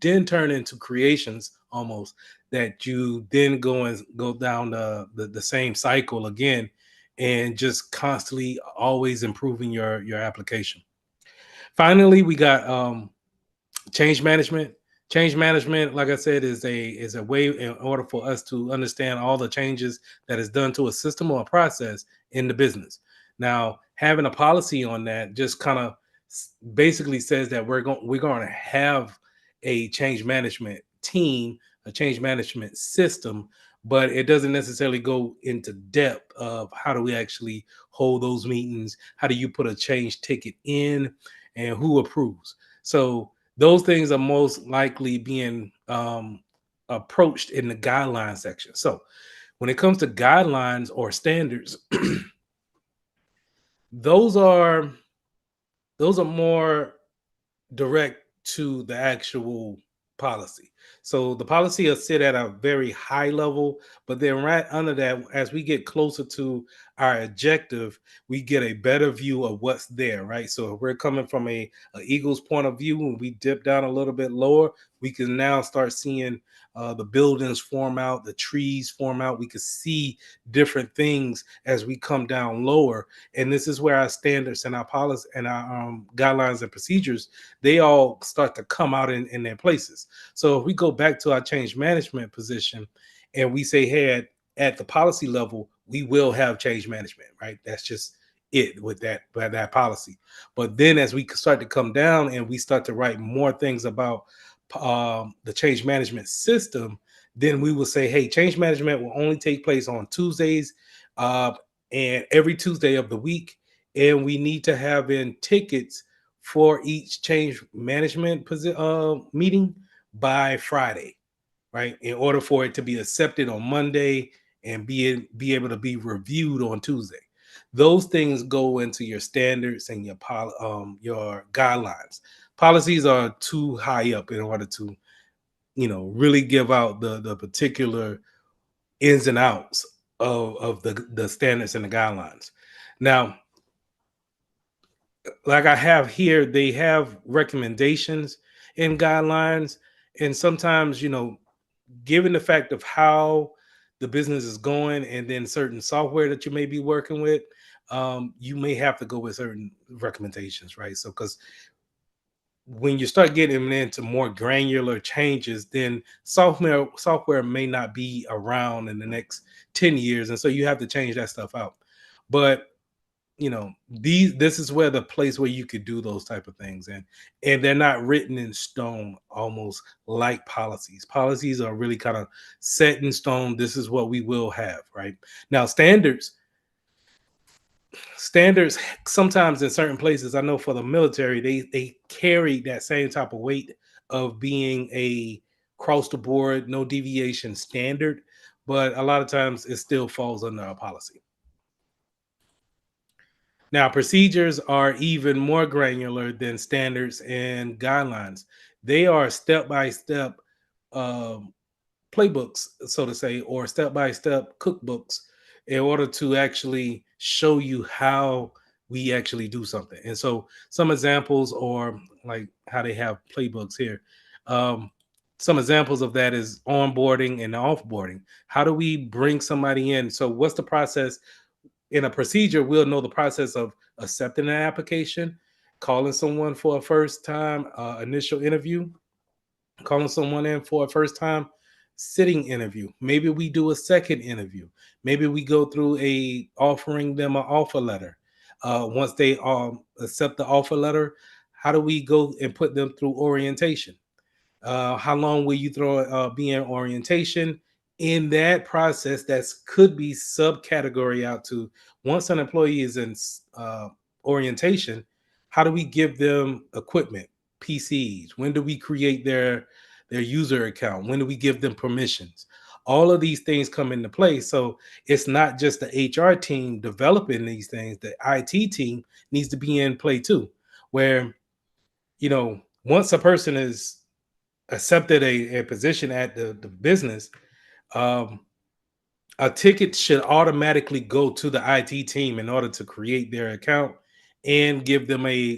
then turn into creations almost, that you then go down the same cycle again, and just constantly always improving your application. Finally, we got change management. Change management, like I said, is a way in order for us to understand all the changes that is done to a system or a process in the business. Now, having a policy on that just kind of basically says that we're going to have a change management team, a change management system, but it doesn't necessarily go into depth of how do we actually hold those meetings, how do you put a change ticket in, and who approves. So those things are most likely being, approached in the guideline section. So when it comes to guidelines or standards, those are those are more direct to the actual policy. So the policy will sit at a very high level, but then right under that, as we get closer to our objective, we get a better view of what's there, right? So if we're coming from a eagle's point of view and we dip down a little bit lower, we can now start seeing the buildings form out, the trees form out. We can see different things as we come down lower, and this is where our standards and our policy and our guidelines and procedures, they all start to come out in their places. So if we go back to our change management position and we say, hey, at the policy level, we will have change management, right? That's just it with that policy. But then as we start to come down and we start to write more things about the change management system, then we will say, hey, change management will only take place on Tuesdays, uh, and every Tuesday of the week. And we need to have in tickets for each change management meeting by Friday, right? In order for it to be accepted on Monday and be able to be reviewed on Tuesday. Those things go into your standards and your guidelines. Policies are too high up in order to, really give out the particular ins and outs of the standards and the guidelines. Now, like I have here, they have recommendations and guidelines, and sometimes, given the fact of how the business is going, and then certain software that you may be working with, you may have to go with certain recommendations, right? So, because when you start getting into more granular changes, then software may not be around in the next 10 years, and so you have to change that stuff out. But this is where the place where you could do those type of things, and they're not written in stone, almost like policies are really kind of set in stone. This is what we will have, right? Now, standards sometimes in certain places, I know for the military, they carry that same type of weight of being a cross the board, no deviation standard, but a lot of times it still falls under a policy. Now, procedures are even more granular than standards and guidelines. They are step by step playbooks, so to say, or step by step cookbooks in order to actually show you how we actually do something. And so, some examples, or like how they have playbooks here. Um, some examples of that is onboarding and offboarding. How do we bring somebody in? So, what's the process? In a procedure, we'll know the process of accepting an application, calling someone for a first time initial interview, calling someone in for a first time sitting interview. Maybe we do a second interview. Maybe we go through offering them an offer letter. Once they accept the offer letter, how do we go and put them through orientation? How long will you be in orientation? In that process, that could be subcategory out to, once an employee is in orientation, how do we give them equipment, PCs? When do we create their user account? When do we give them permissions? All of these things come into play. So it's not just the HR team developing these things. The IT team needs to be in play too, where once a person is accepted a position at the business, um, a ticket should automatically go to the IT team in order to create their account and give them a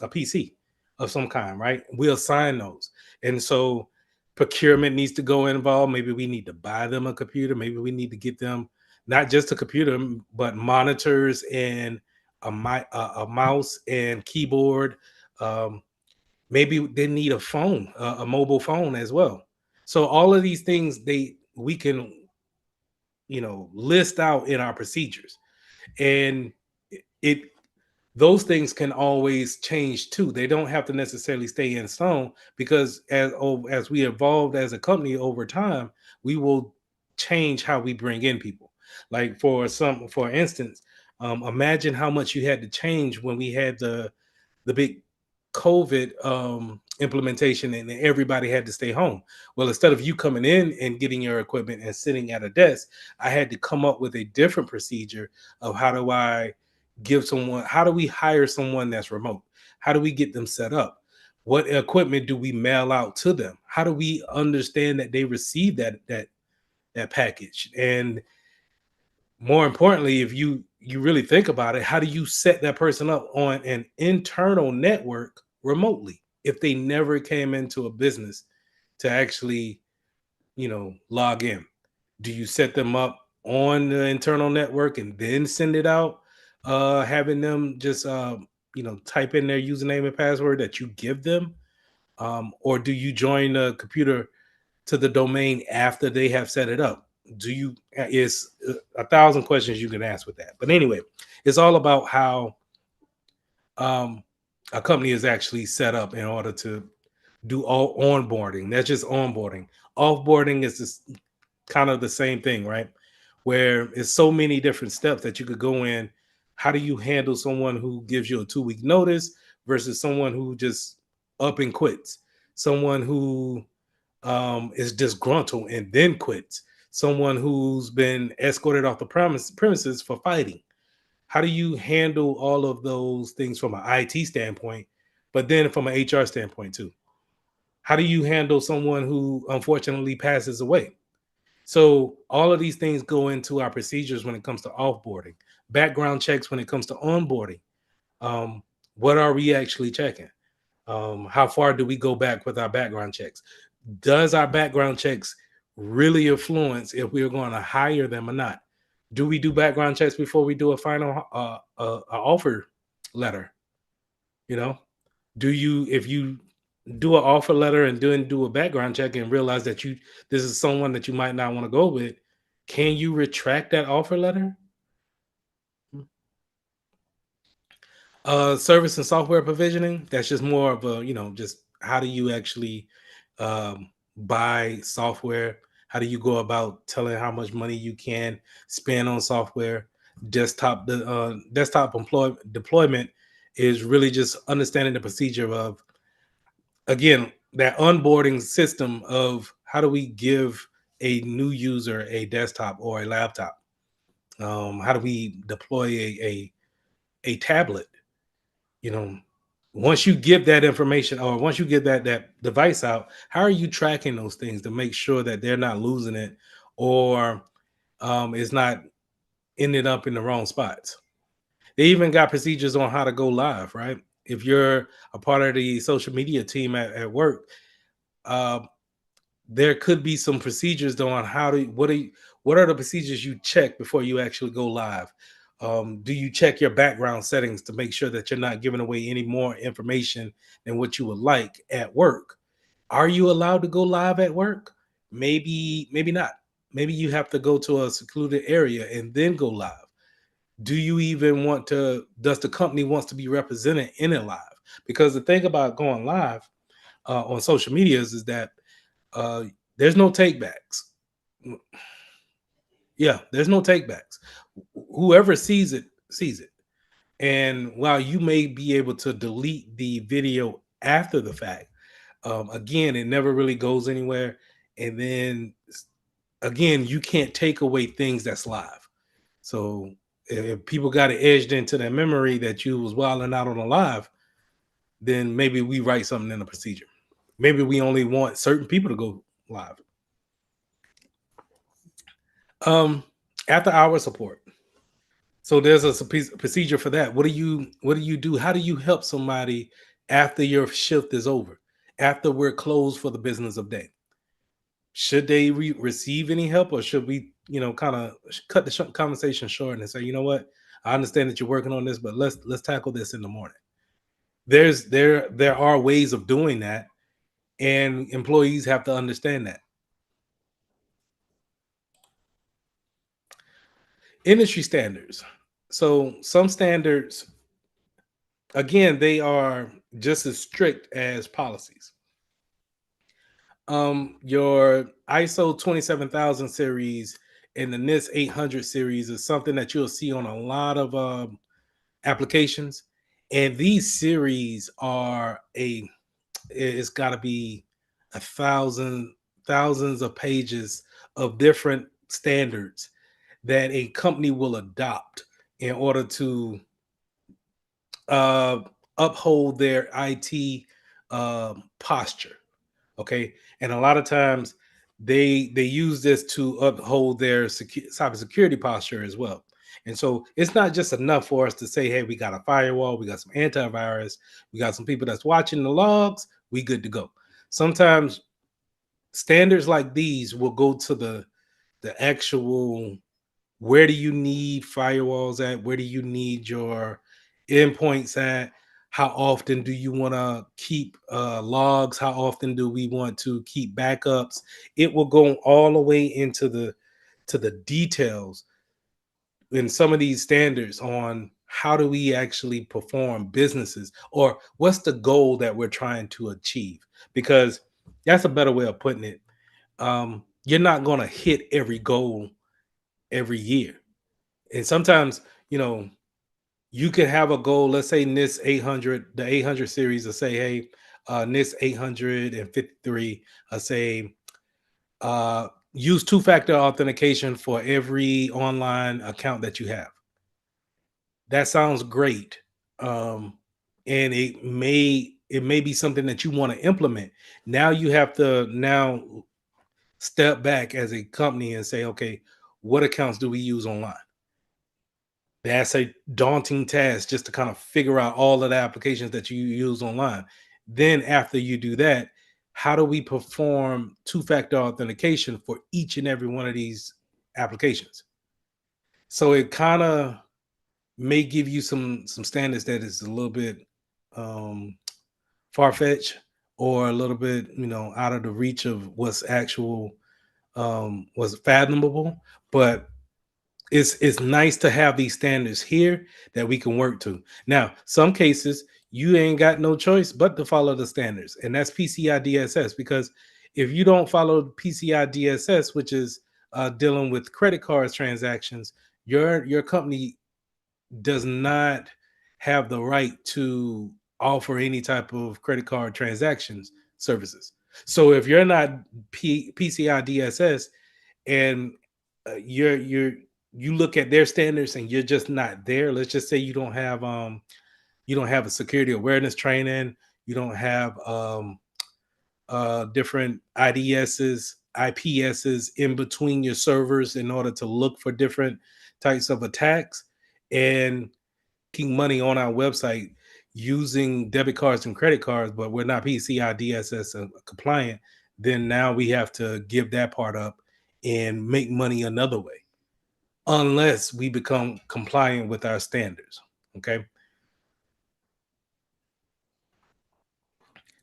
PC of some kind, right? We'll assign those. And so procurement needs to go involved. Maybe we need to buy them a computer. Maybe we need to get them not just a computer, but monitors and a mouse and keyboard. Um, Maybe they need a phone, a mobile phone as well. So all of these things we can list out in our procedures, and it those things can always change too. They don't have to necessarily stay in stone, because as we evolved as a company over time, we will change how we bring in people. Like for instance, imagine how much you had to change when we had the big COVID implementation, and everybody had to stay home. Well, instead of you coming in and getting your equipment and sitting at a desk, I had to come up with a different procedure of how do we hire someone that's remote? How do we get them set up? What equipment do we mail out to them? How do we understand that they receive that package? And more importantly, if you really think about it, how do you set that person up on an internal network remotely if they never came into a business to actually log in? Do you set them up on the internal network and then send it out, having them just type in their username and password that you give them, or do you join the computer to the domain after they have set it up? Do you It's a thousand questions you can ask with that. But anyway, it's all about how um, a company is actually set up in order to do all onboarding. That's just onboarding. Offboarding is just kind of the same thing, right? Where it's so many different steps that you could go in. How do you handle someone who gives you a 2 week notice versus someone who just up and quits? Someone who is disgruntled and then quits. Someone who's been escorted off the premises for fighting. How do you handle all of those things from an IT standpoint, but then from an HR standpoint too? How do you handle someone who unfortunately passes away? So all of these things go into our procedures when it comes to offboarding, background checks when it comes to onboarding. Um, what are we actually checking? How far do we go back with our background checks? Does our background checks really influence if we're going to hire them or not? Do we do background checks before we do a final offer letter? You know, do you if you do an offer letter and then do a background check and realize that you this is someone that you might not want to go with, can you retract that offer letter? Service and software provisioning, that's just more of a, just how do you actually buy software? How do you go about telling how much money you can spend on software? Desktop deployment is really just understanding the procedure of, again, that onboarding system of how do we give a new user a desktop or a laptop? How do we deploy a tablet? you know Once you give that information, or once you get that device out, how are you tracking those things to make sure that they're not losing it, or it's not ending up in the wrong spots? They even got procedures on how to go live, right? If you're a part of the social media team at work, uh, there could be some procedures though on how to what are the procedures you check before you actually go live. Do you check your background settings to make sure that you're not giving away any more information than what you would like at work? Are you allowed to go live at work? Maybe not. Maybe you have to go to a secluded area and then go live. Do you even want to Does the company wants to be represented in it live? Because the thing about going live on social media is that uh, there's no takebacks. Yeah, there's no takebacks. Whoever sees it. And while you may be able to delete the video after the fact, again, it never really goes anywhere. And then again, you can't take away things that's live. So if people got it edged into their memory that you was wilding out on a live, then maybe we write something in the procedure. Maybe we only want certain people to go live. Um, After hour support. So there's a procedure for that. What do you do? How do you help somebody after your shift is over? After we're closed for the business of day? Should they receive any help, or should we, kind of cut the conversation short and say, you know what? I understand that you're working on this, but let's tackle this in the morning. There are ways of doing that, and employees have to understand that. Industry standards. So some standards, again, they are just as strict as policies. Your ISO 27000 series and the NIST 800 series is something that you'll see on a lot of applications, and these series are it's got to be thousands of pages of different standards that a company will adopt in order to uh, uphold their IT posture. Okay, and a lot of times they use this to uphold their cybersecurity posture as well. And so it's not just enough for us to say, "Hey, we got a firewall, we got some antivirus, we got some people that's watching the logs, we good to go." Sometimes standards like these will go to the actual, where do you need firewalls at? Where do you need your endpoints at? How often do you want to keep logs? How often do we want to keep backups? It will go all the way into the details in some of these standards on how do we actually perform businesses, or what's the goal that we're trying to achieve. Because that's a better way of putting it. You're not going to hit every goal every year, and sometimes, you know you could have a goal. Let's say NIS 800, the 800 series, will say, hey, NIS 853, say, use two-factor authentication for every online account that you have. That sounds great. um, and it may be something that you want to implement. Now you have to now step back as a company and say, okay, what accounts do we use online? That's a daunting task just to kind of figure out all of the applications that you use online. Then, after you do that, how do we perform two-factor authentication for each and every one of these applications? So it kind of may give you some standards that is a little bit um, far-fetched, or a little bit, out of the reach of what's fathomable. But it's nice to have these standards here that we can work to. Now, some cases you ain't got no choice but to follow the standards, and that's PCI DSS. Because if you don't follow PCI DSS, which is dealing with credit cards transactions, your company does not have the right to offer any type of credit card transactions services. So if you're not PCI DSS, and you look at their standards and you're just not there. Let's just say you don't have a security awareness training, you don't have different IDSs, IPSs in between your servers in order to look for different types of attacks, and making money on our website using debit cards and credit cards, but we're not PCI DSS compliant. Then now we have to give that part up and make money another way, unless we become compliant with our standards. Okay.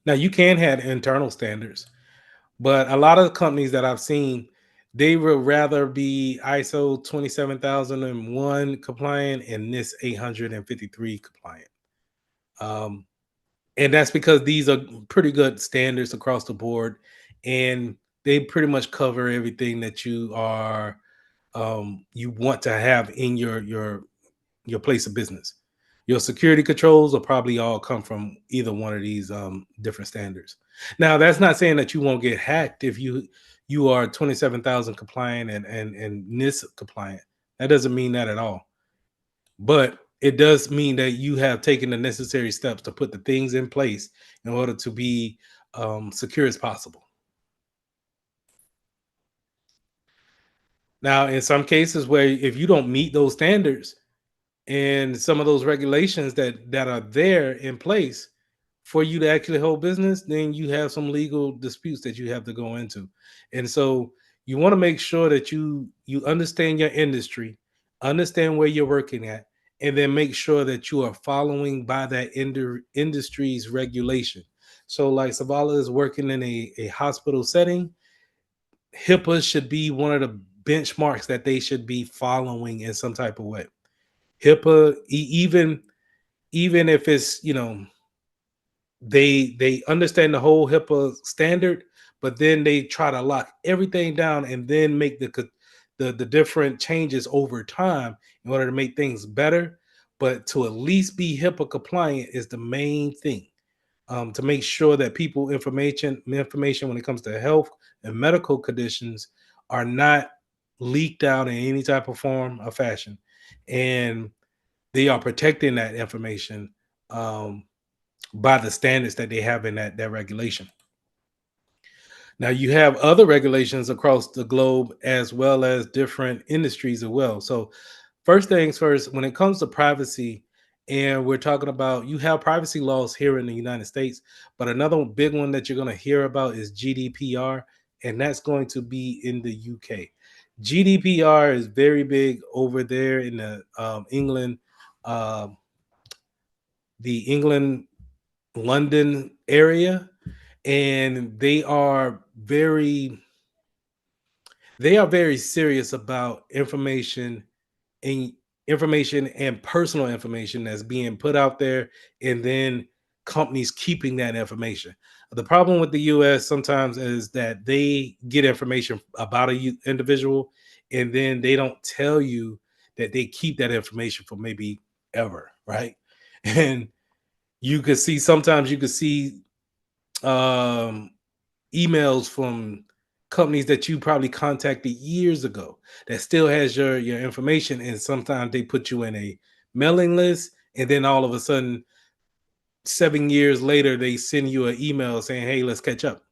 Now you can have internal standards, but a lot of the companies that I've seen, they would rather be ISO 27001 compliant and NIST 853 compliant. Um, and that's because these are pretty good standards across the board, and they pretty much cover everything that you want to have in your place of business. Your security controls will probably all come from either one of these different standards. Now, that's not saying that you won't get hacked if you are 27,000 compliant and NIST compliant. That doesn't mean that at all. But it does mean that you have taken the necessary steps to put the things in place in order to be secure as possible. Now, in some cases where if you don't meet those standards, and some of those regulations that are there in place for you to actually hold business, then you have some legal disputes that you have to go into. And so you want to make sure that you understand your industry, understand where you're working at, and then make sure that you are following by that industry's regulation. So like Savala is working in a hospital setting, HIPAA should be one of the benchmarks that they should be following in some type of way. HIPAA, even if it's, they understand the whole HIPAA standard, but then they try to lock everything down and then make the different changes over time in order to make things better. But to at least be HIPAA compliant is the main thing. To make sure that people information when it comes to health and medical conditions are not leaked out in any type of form or fashion, and they are protecting that information um, by the standards that they have in that regulation. Now you have other regulations across the globe as well as different industries as well. So first things first, when it comes to privacy, and we're talking about, you have privacy laws here in the United States, but another big one that you're going to hear about is GDPR, and that's going to be in the UK. GDPR is very big over there in um, the England, London area, and they are very serious about and information and personal information that's being put out there, and then companies keeping that information. The problem with the US sometimes is that they get information about individual, and then they don't tell you that they keep that information for maybe ever, right? And you could see um emails from companies that you probably contacted years ago that still has your information, and sometimes they put you in a mailing list, and then all of a sudden 7 years later they send you an email saying, hey, let's catch up.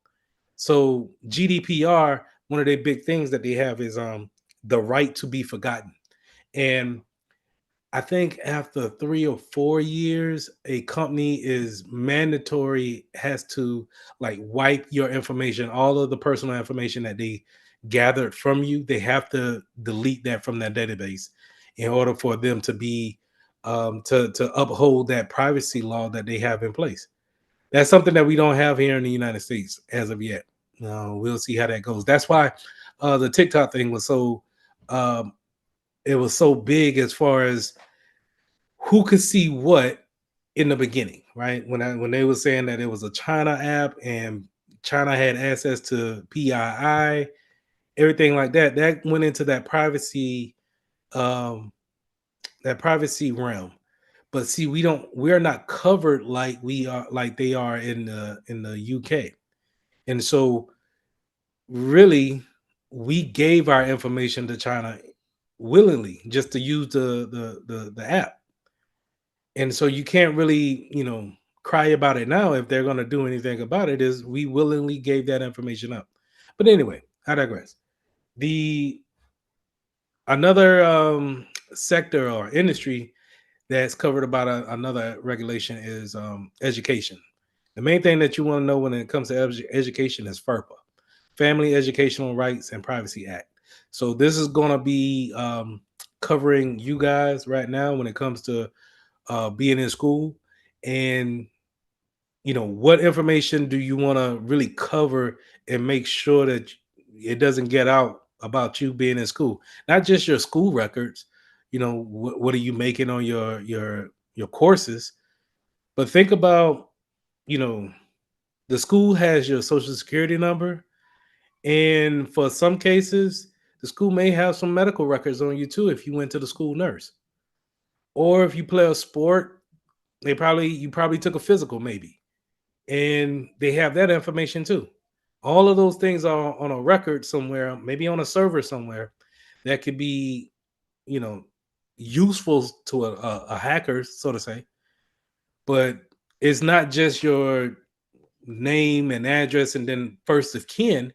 So GDPR one of their big things that they have is the right to be forgotten. And I think after 3 or 4 years, a company is mandatory has to like wipe your information, all of the personal information that they gathered from you. They have to delete that from that database in order for them to be to uphold that privacy law that they have in place. That's something that we don't have here in the United States as of yet. We'll see how that goes. That's why the TikTok thing was so um, it was so big as far as who could see what in the beginning, right? When they were saying that it was a China app and China had access to PII, everything like that, that went into um that privacy realm. But see, we're not covered like we are like they are in the UK. And so really we gave our information to China willingly just to use the app. And so you can't really, cry about it now if they're going to do anything about it. Is we willingly gave that information up. But anyway, I digress. The another sector or industry that's covered about another regulation is education. The main thing that you want to know when it comes to education is FERPA, Family Educational Rights and Privacy Act. So this is going to be covering you guys right now when it comes to being in school. And what information do you want to really cover and make sure that it doesn't get out about you being in school, not just your school records. What are you making on your courses, but think about, you know the school has your social security number, and for some cases the school may have some medical records on you too if you went to the school nurse, or if you play a sport, you probably took a physical maybe, and they have that information too. All of those things are on a record somewhere, maybe on a server somewhere, that could be, you know, useful to a hacker, so to say. But it's not just your name and address and then first of kin.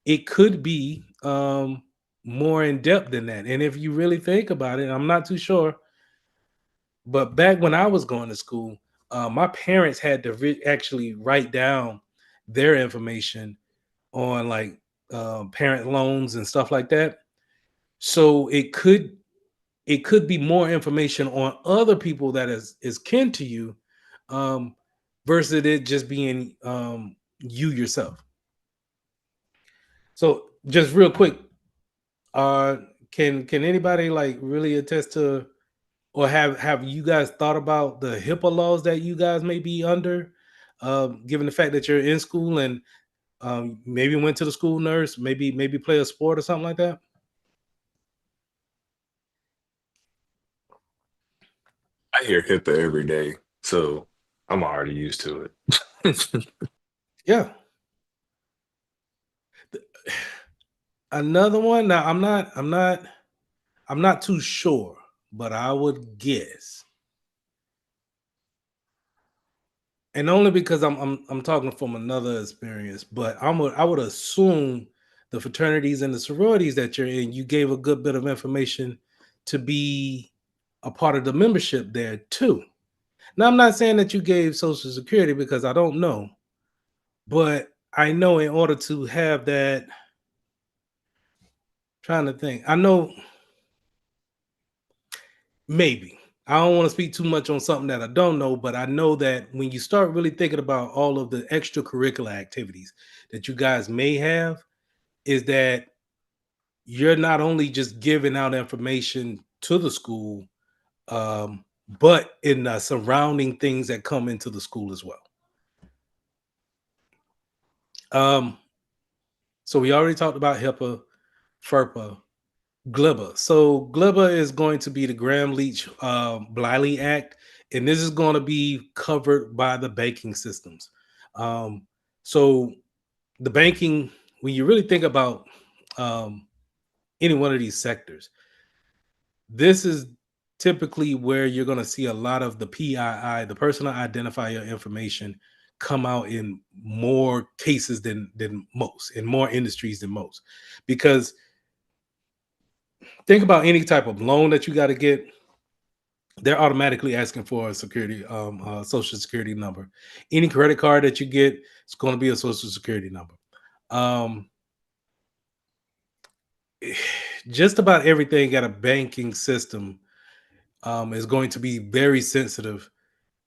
It could be more in depth than that. And if you really think about it, I'm not too sure, but back when I was going to school, my parents had to actually write down their information on like parent loans and stuff like that. So it could be more information on other people that is kin to you, um, versus it just being you yourself. So just real quick, uh, can anybody like really attest to, or have you guys thought about the HIPAA laws that you guys may be under, given the fact that you're in school and maybe went to the school nurse, maybe play a sport or something like that? I hear HIPAA every day, so I'm already used to it. Yeah. Another one. Now I'm not too sure, but I would guess, and only because I'm talking from another experience, but I would assume the fraternities and the sororities that you're in, you gave a good bit of information to be a part of the membership there too. Now I'm not saying that you gave Social Security because I don't know, but I know in order to have that, trying to think, I know maybe. I don't want to speak too much on something that I don't know, but I know that when you start really thinking about all of the extracurricular activities that you guys may have, is that you're not only just giving out information to the school, um, but in the surrounding things that come into the school as well. Um, so we already talked about HIPAA, FERPA, GLIBA. So GLIBA is going to be the Graham Leach Bliley Act, and this is going to be covered by the banking systems. Um, so the banking, when you really think about um, any one of these sectors, this is typically where you're going to see a lot of the PII, the personal identifier information, come out in more cases than most, in more industries than most. Because think about any type of loan that you got to get, they're automatically asking for a social security number. Any credit card that you get, it's going to be a social security number. Um, just about everything at a banking system is going to be very sensitive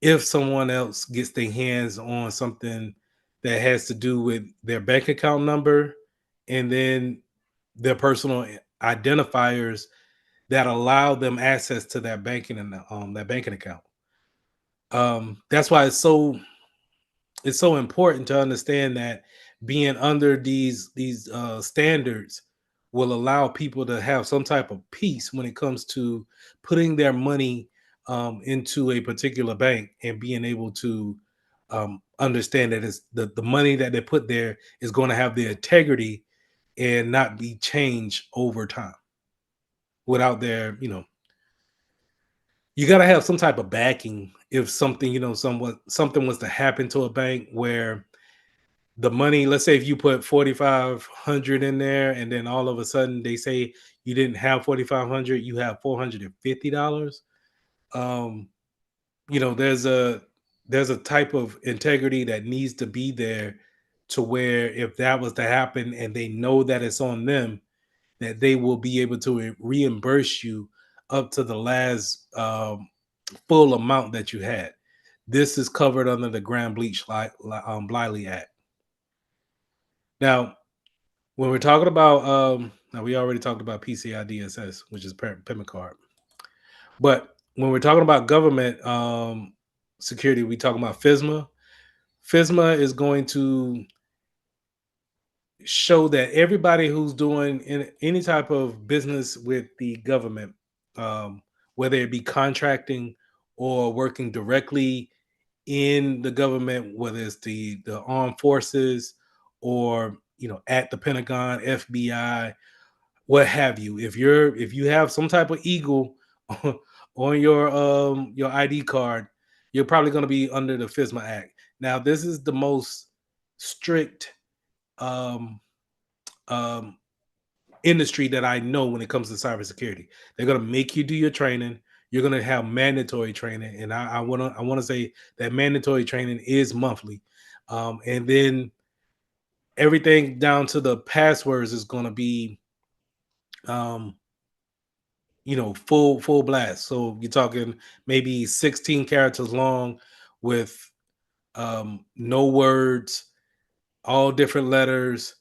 if someone else gets their hands on something that has to do with their bank account number and then their personal identifiers that allow them access to that banking and that banking account. That's why it's so important to understand that being under these standards will allow people to have some type of peace when it comes to putting their money into a particular bank and being able to understand that the money that they put there is going to have the integrity and not be changed over time without their you got to have some type of backing if something something was to happen to a bank where the money, let's say if you put 4,500 in there and then all of a sudden they say you didn't have 4,500, you have $450. um there's a type of integrity that needs to be there to where if that was to happen and they know that it's on them, that they will be able to reimburse you up to the last full amount that you had. This is covered under the Grand Bliley Act. Now, when we're talking about now we already talked about PCI DSS, which is payment card. But when we're talking about government security, we talking about FISMA. FISMA is going to show that everybody who's doing any type of business with the government, um, whether it be contracting or working directly in the government, whether it's the armed forces or at the Pentagon, FBI, what have you. If you have some type of eagle on your ID card, you're probably going to be under the FISMA Act. Now, this is the most strict um, um, industry that I know when it comes to cybersecurity. They're going to make you do your training. You're going to have mandatory training, and I want to say that mandatory training is monthly, and then everything down to the passwords is going to be um, full blast. So you're talking maybe 16 characters long with no words, all different letters,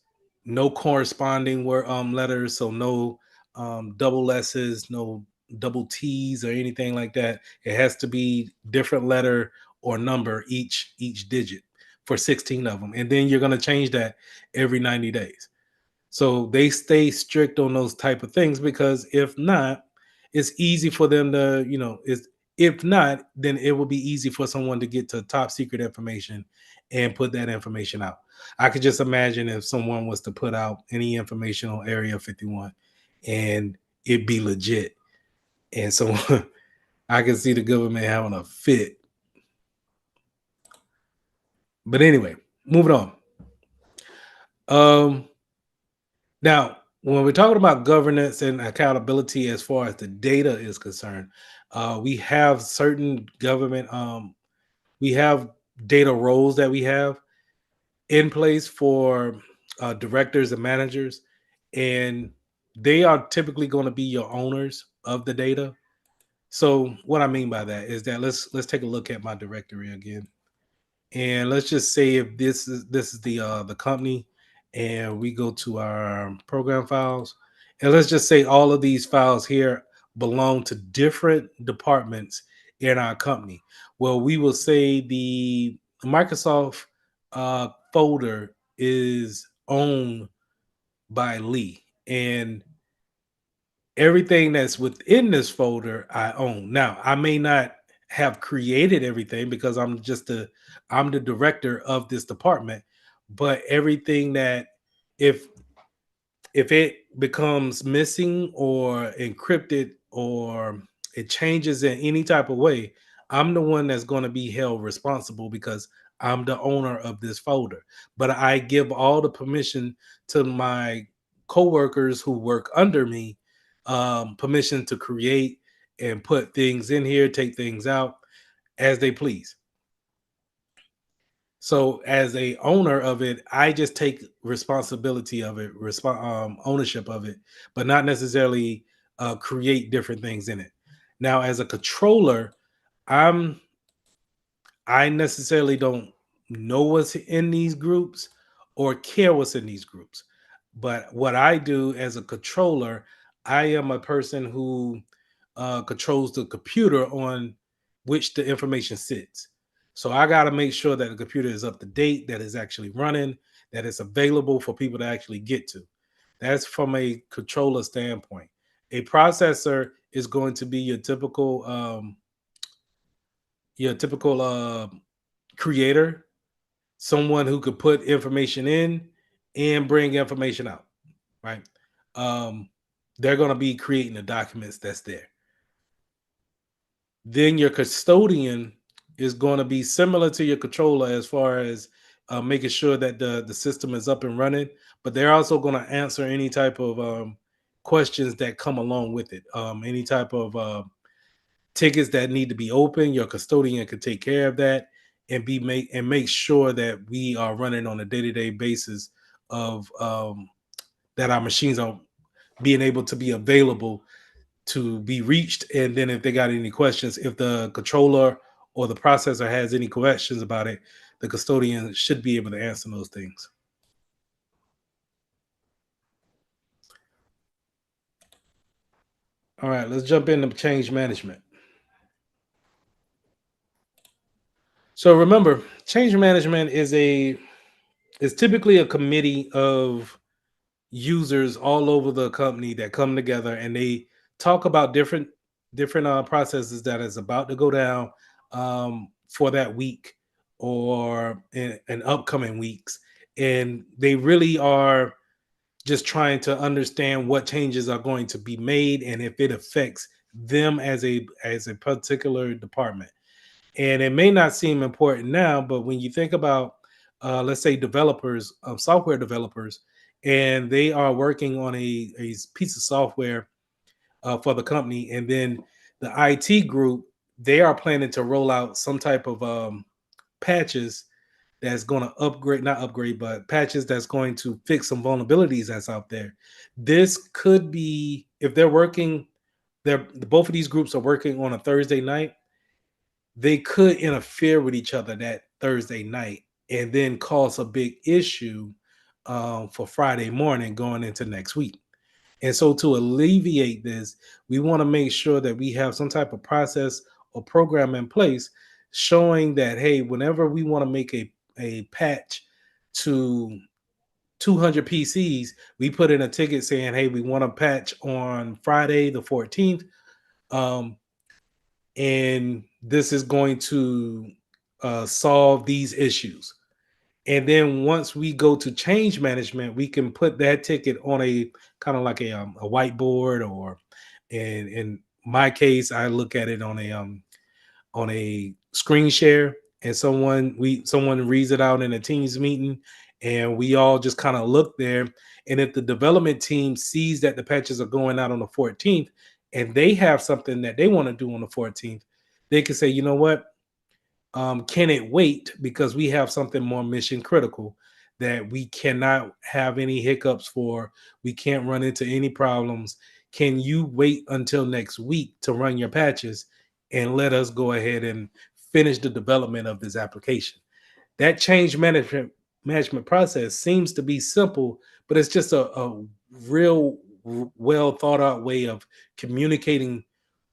no corresponding word letters, so no double s's, no double t's or anything like that. It has to be different letter or number each digit for 16 of them, and then you're going to change that every 90 days. So they stay strict on those type of things because if not, it's easy for them to, is if not, then it will be easy for someone to get to top secret information and put that information out. I could just imagine if someone was to put out any information on Area 51 and it be legit. And so I can see the government having a fit. But anyway, moving on. Um, Now, when we're talking about governance and accountability as far as the data is concerned, we have certain government, we have data roles that we have in place for directors and managers, and they are typically going to be your owners of the data. So, what I mean by that is that let's take a look at my directory again. And let's just say if this is the company, and we go to our program files, and let's just say all of these files here belong to different departments in our company. Well, we will say the Microsoft folder is owned by Lee, and everything that's within this folder I own. Now, I may not have created everything because I'm the director of this department, but everything that if if it becomes missing or encrypted or it changes in any type of way, I'm the one that's going to be held responsible because I'm the owner of this folder, but I give all the permission to my coworkers who work under me, permission to create and put things in here, take things out as they please. So as a owner of it, I just take responsibility of it, ownership of it, but not necessarily create different things in it. Now, as a controller, I'm I necessarily don't know what's in these groups or care what's in these groups. But what I do as a controller, I am a person who controls the computer on which the information sits. So I got to make sure that the computer is up to date, that it's actually running, that it's available for people to actually get to. That's from a controller standpoint. A processor is going to be your typical creator, someone who could put information in and bring information out, right? Um, they're going to be creating the documents that's there. Then your custodian is going to be similar to your controller as far as making sure that the system is up and running, but they're also going to answer any type of questions that come along with it. Any type of tickets that need to be open, your custodian can take care of that and make sure that we are running on a day-to-day basis of that our machines are being able to be available to be reached. And then if they got any questions, if the controller or the processor has any questions about it, the custodian should be able to answer those things. All right, let's jump into change management. So remember, change management is typically a committee of users all over the company that come together and they talk about different processes that is about to go down for that week or in upcoming weeks, and they really are just trying to understand what changes are going to be made and if it affects them as a particular department. And it may not seem important now, but when you think about, let's say, developers, software developers, and they are working on a piece of software for the company, and then the IT group, they are planning to roll out some type of patches that's going to upgrade, not upgrade, but patches that's going to fix some vulnerabilities that's out there. This could be, if they're working, they're both of these groups are working on a Thursday night, they could interfere with each other that Thursday night and then cause a big issue for Friday morning going into next week. And so, to alleviate this, we want to make sure that we have some type of process or program in place showing that, hey, whenever we want to make a patch to 200 PCs, we put in a ticket saying, hey, we want to patch on Friday the 14th. Um, and this is going to solve these issues. And then once we go to change management, we can put that ticket on a kind of like a whiteboard, or in my case, I look at it on a screen share, and someone reads it out in a Teams meeting, and we all just kind of look there. And if the development team sees that the patches are going out on the 14th, and they have something that they want to do on the 14th, they can say, you know what, can it wait because we have something more mission critical that we cannot have any hiccups for? We can't run into any problems. Can you wait until next week to run your patches and let us go ahead and finish the development of this application? That change management process seems to be simple, but it's just a real well thought out way of communicating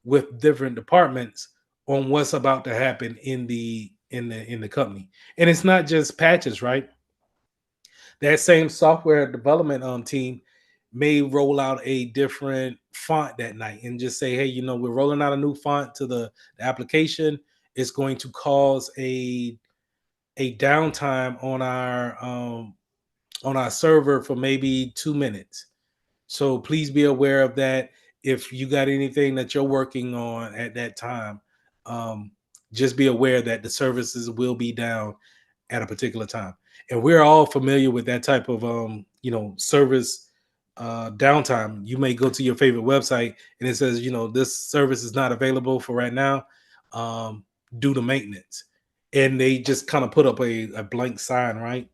with different departments on what's about to happen in the company. And it's not just patches, right? That same software development team may roll out a different font that night and just say, hey, we're rolling out a new font to the application. It's going to cause a downtime on our server for maybe 2 minutes. So please be aware of that. If you got anything that you're working on at that time, um, just be aware that the services will be down at a particular time. And we're all familiar with that type of service downtime. You may go to your favorite website and it says, this service is not available for right now, um, due to maintenance. And they just kind of put up a blank sign, right?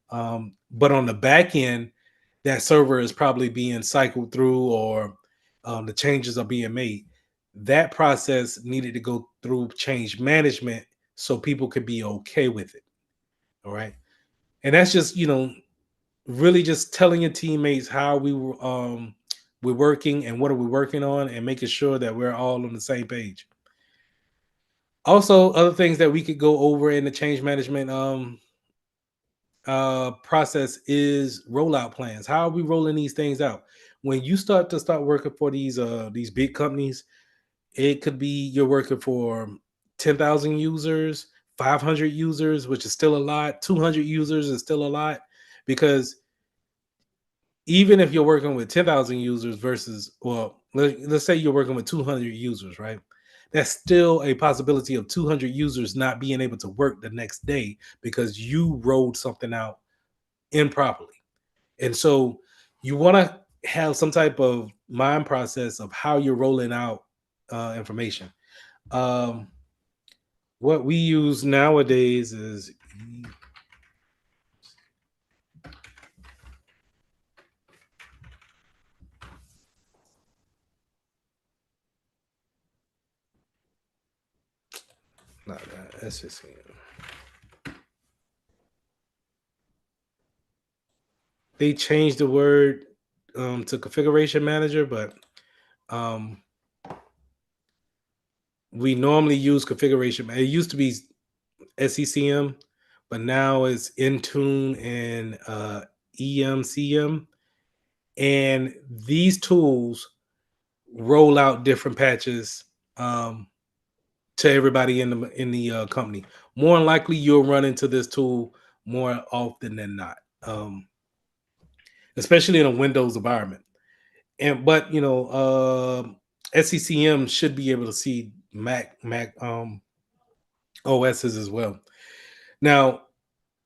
But on the back end, that server is probably being cycled through, or the changes are being made. That process needed to go through change management so people could be okay with it. All right. And that's just, really just telling your teammates how we're working and what are we working on, and making sure that we're all on the same page. Also, other things that we could go over in the change management process is rollout plans. How are we rolling these things out? When you start working for these big companies, it could be you're working for 10,000 users, 500 users, which is still a lot. 200 users is still a lot, because even if you're working with 10,000 users versus, well, let's say you're working with 200 users, right? That's still a possibility of 200 users not being able to work the next day because you rolled something out improperly. And so you want to have some type of mind process of how you're rolling out information. Um, what we use nowadays is not that. That's just, they changed the word to configuration manager, but um, we normally use configuration. It used to be SECM, but now it's Intune and EMCM. And these tools roll out different patches um, to everybody in the company. More than likely, you'll run into this tool more often than not, especially in a Windows environment. And but SCCM should be able to see Mac OSs as well. Now,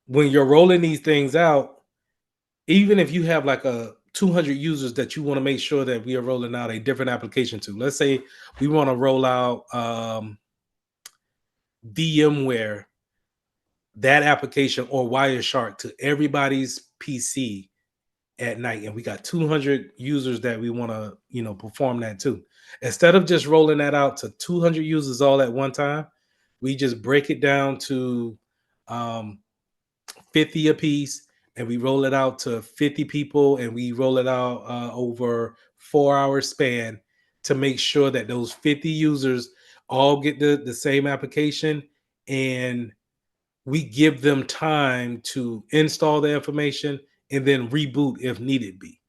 when you're rolling these things out, even if you have like a 200 users that you want to make sure that we are rolling out a different application to. Let's say we want to roll out VMware, that application, or Wireshark to everybody's PC at night, and we got 200 users that we want to perform that to. Instead of just rolling that out to 200 users all at one time, we just break it down to um, 50 a piece, and we roll it out to 50 people, and we roll it out over 4 hour span to make sure that those 50 users all get the same application, and we give them time to install the information and then reboot if needed be.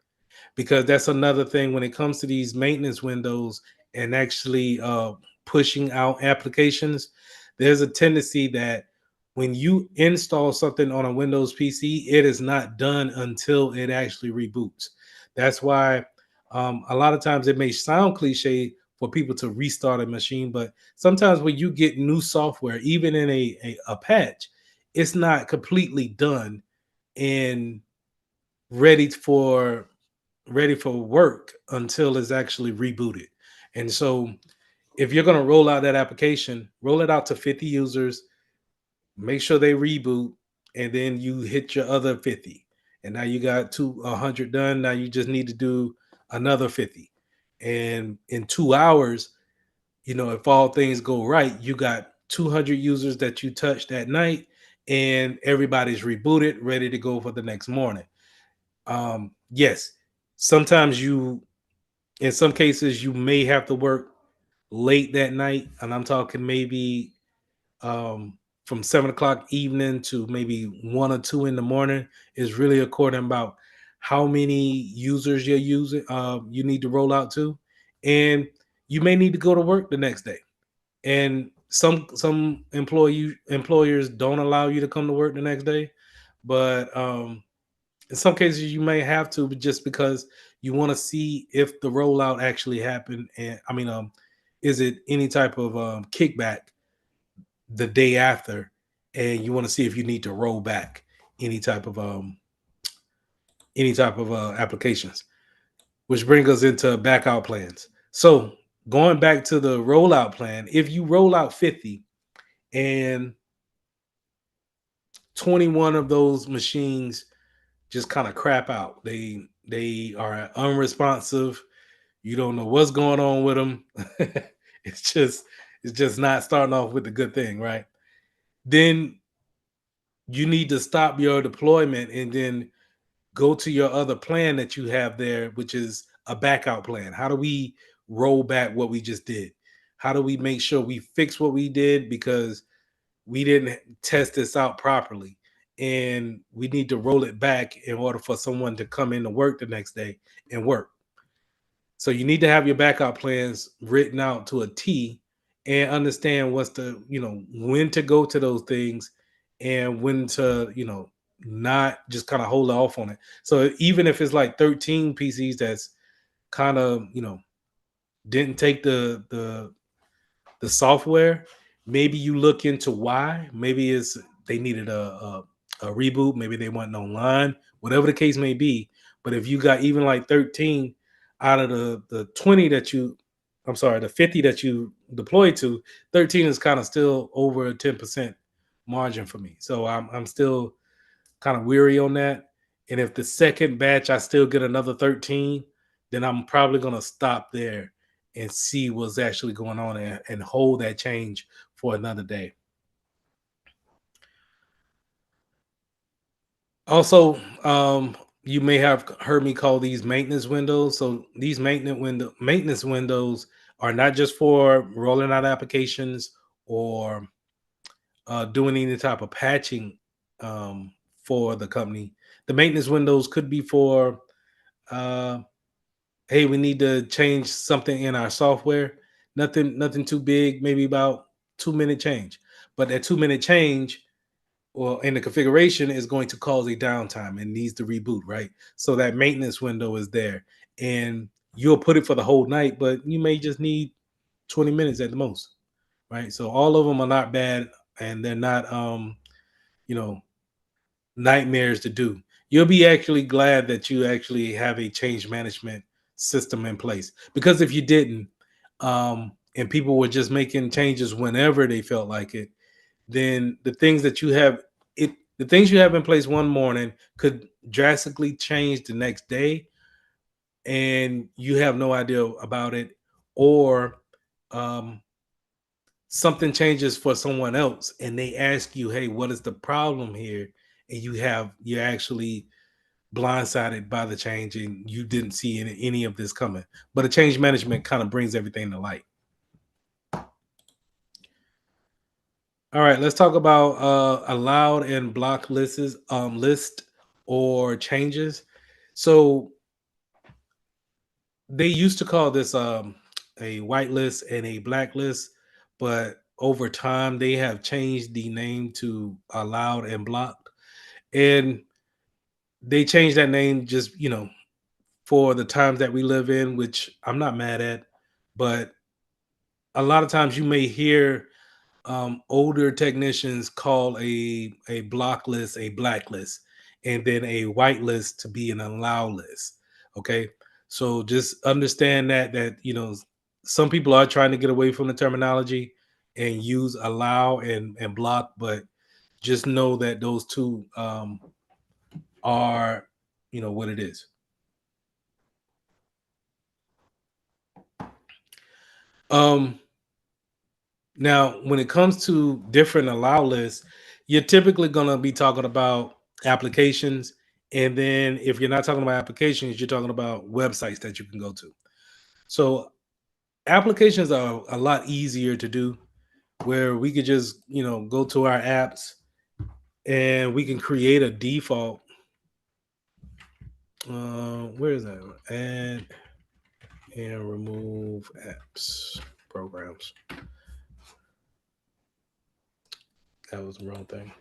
Because that's another thing when it comes to these maintenance windows and actually pushing out applications. There's a tendency that when you install something on a Windows PC, it is not done until it actually reboots. That's why a lot of times it may sound cliche for people to restart a machine, but sometimes when you get new software, even in a patch, it's not completely done and ready for work until it's actually rebooted. And so if you're going to roll out that application, roll it out to 50 users, make sure they reboot, and then you hit your other 50. And now you got 100 done. Now you just need to do another 50. And in 2 hours, if all things go right, you got 200 users that you touched that night, and everybody's rebooted, ready to go for the next morning. Yes, sometimes in some cases, you may have to work late that night, and I'm talking maybe from 7 o'clock evening to maybe 1 or 2 in the morning. Is really according about how many users you're using, you need to roll out to, and you may need to go to work the next day. And some employers don't allow you to come to work the next day, but in some cases you may have to, but just because you want to see if the rollout actually happened, and I mean, is it any type of kickback the day after, and you want to see if you need to roll back any type of um any type of applications, which brings us into backup plans. So going back to the rollout plan, if you roll out 50 and 21 of those machines just kind of crap out, they are unresponsive. You don't know what's going on with them. it's just it's just not starting off with the good thing, right? Then you need to stop your deployment and then go to your other plan that you have there, which is a backup plan. How do we roll back what we just did? How do we make sure we fix what we did because we didn't test this out properly? And we need to roll it back in order for someone to come into work the next day and work. So you need to have your backup plans written out to a T and understand what's the, when to go to those things and when to, not just kind of hold off on it. So even if it's like 13 PCs that's kind of, didn't take the software, maybe you look into why. Maybe it's they needed a reboot, maybe they went online, whatever the case may be. But if you got even like 13 out of the 20 that you, I'm sorry, the 50 that you deployed to, 13 is kind of still over a 10% margin for me. So I'm still kind of weary on that. And if the second batch I still get another 13, then I'm probably going to stop there and see what's actually going on and hold that change for another day. Also, you may have heard me call these maintenance windows. So these maintenance windows are not just for rolling out applications or doing any type of patching for the company. The maintenance windows could be for, uh, hey, we need to change something in our software. Nothing too big, maybe about 2 minute change. But that 2 minute change or in the configuration is going to cause a downtime and needs to reboot, right? So that maintenance window is there. And you'll put it for the whole night, but you may just need 20 minutes at the most, right? So all of them are not bad and they're not you know, nightmares to do. You'll be actually glad that you actually have a change management system in place. Because if you didn't, and people were just making changes whenever they felt like it, then the things you have in place one morning could drastically change the next day, and you have no idea about it, or um, something changes for someone else and they ask you, hey, what is the problem here? And you're actually blindsided by the change and you didn't see any of this coming. But a change management kind of brings everything to light. All right, let's talk about allowed and blocked list or changes. So they used to call this a white list and a black list, but over time they have changed the name to allowed and blocked. And they changed that name just, for the times that we live in, which I'm not mad at. But a lot of times you may hear older technicians call a block list a blacklist, and then a white list to be an allow list. Okay, so just understand that some people are trying to get away from the terminology and use allow and block, but just know that those two are what it is. Um, Now, when it comes to different allow lists, you're typically going to be talking about applications. And then if you're not talking about applications, you're talking about websites that you can go to. So applications are a lot easier to do where we could just, go to our apps and we can create a default. Where is that? Add and remove apps programs. That was the wrong thing.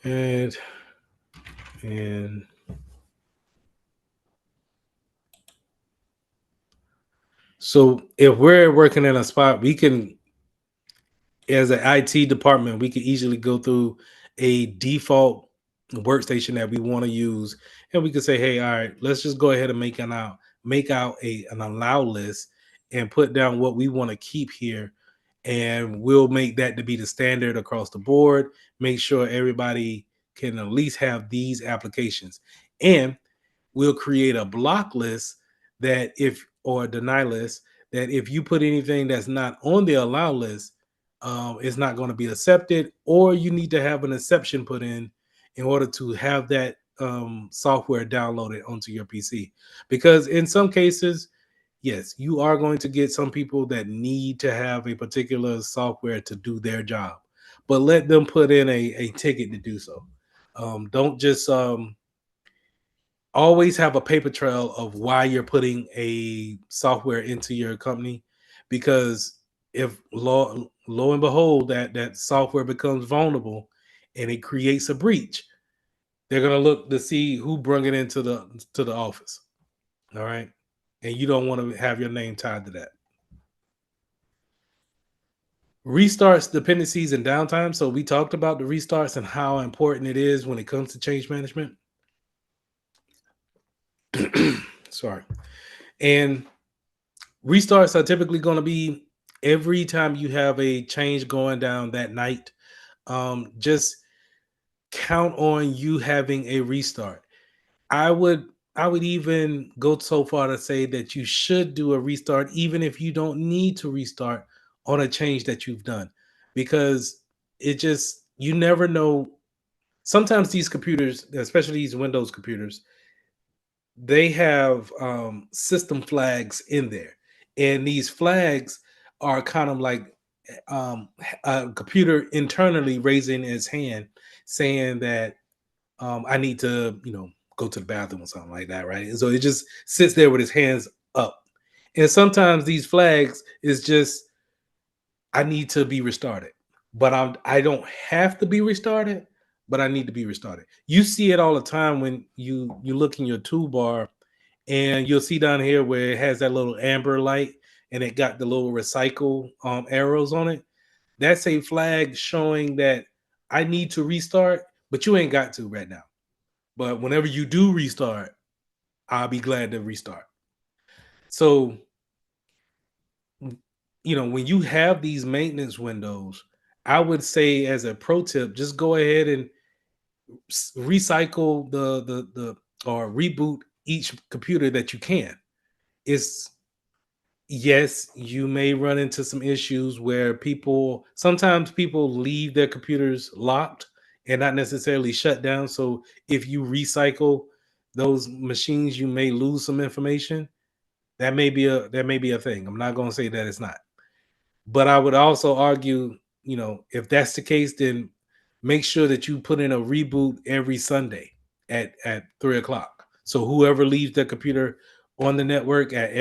And and so if we're working in a spot, we can as an IT department, we could easily go through a default workstation that we want to use, and we could say, "Hey, all right, let's just go ahead and make out a an allow list and put down what we want to keep here, and we'll make that to be the standard across the board. Make sure everybody can at least have these applications, and we'll create a block list that if or a deny list that if you put anything that's not on the allow list, it's not going to be accepted, or you need to have an exception put in order to have that software downloaded onto your PC. Because in some cases, yes, you are going to get some people that need to have a particular software to do their job, but let them put in a ticket to do so. Don't just always have a paper trail of why you're putting a software into your company, because if lo and behold that software becomes vulnerable and it creates a breach, they're going to look to see who brought it into the office. All right, and you don't want to have your name tied to that. Restarts, dependencies, and downtime. So we talked about the restarts and how important it is when it comes to change management. Sorry. And restarts are typically going to be every time you have a change going down that night. Just count on you having a restart. I would I would even go so far to say that you should do a restart even if you don't need to restart on a change that you've done, because it just you never know. Sometimes these computers, especially these Windows computers, they have system flags in there, and these flags are kind of like a computer internally raising its hand, saying that I need to, go to the bathroom or something like that, right? And so it just sits there with his hands up. And sometimes these flags is just I need to be restarted, but I don't have to be restarted, but I need to be restarted. You see it all the time when you look in your toolbar, and you'll see down here where it has that little amber light and it got the little recycle arrows on it. That's a flag showing that I need to restart, but you ain't got to right now. But whenever you do restart, I'll be glad to restart. So, when you have these maintenance windows, I would say as a pro tip, just go ahead and recycle the or reboot each computer that you can. It's Yes, you may run into some issues where sometimes people leave their computers locked and not necessarily shut down. So if you recycle those machines, you may lose some information. That may be a thing. I'm not going to say that it's not. But I would also argue, if that's the case, then make sure that you put in a reboot every Sunday at 3 o'clock. So whoever leaves their computer on the network at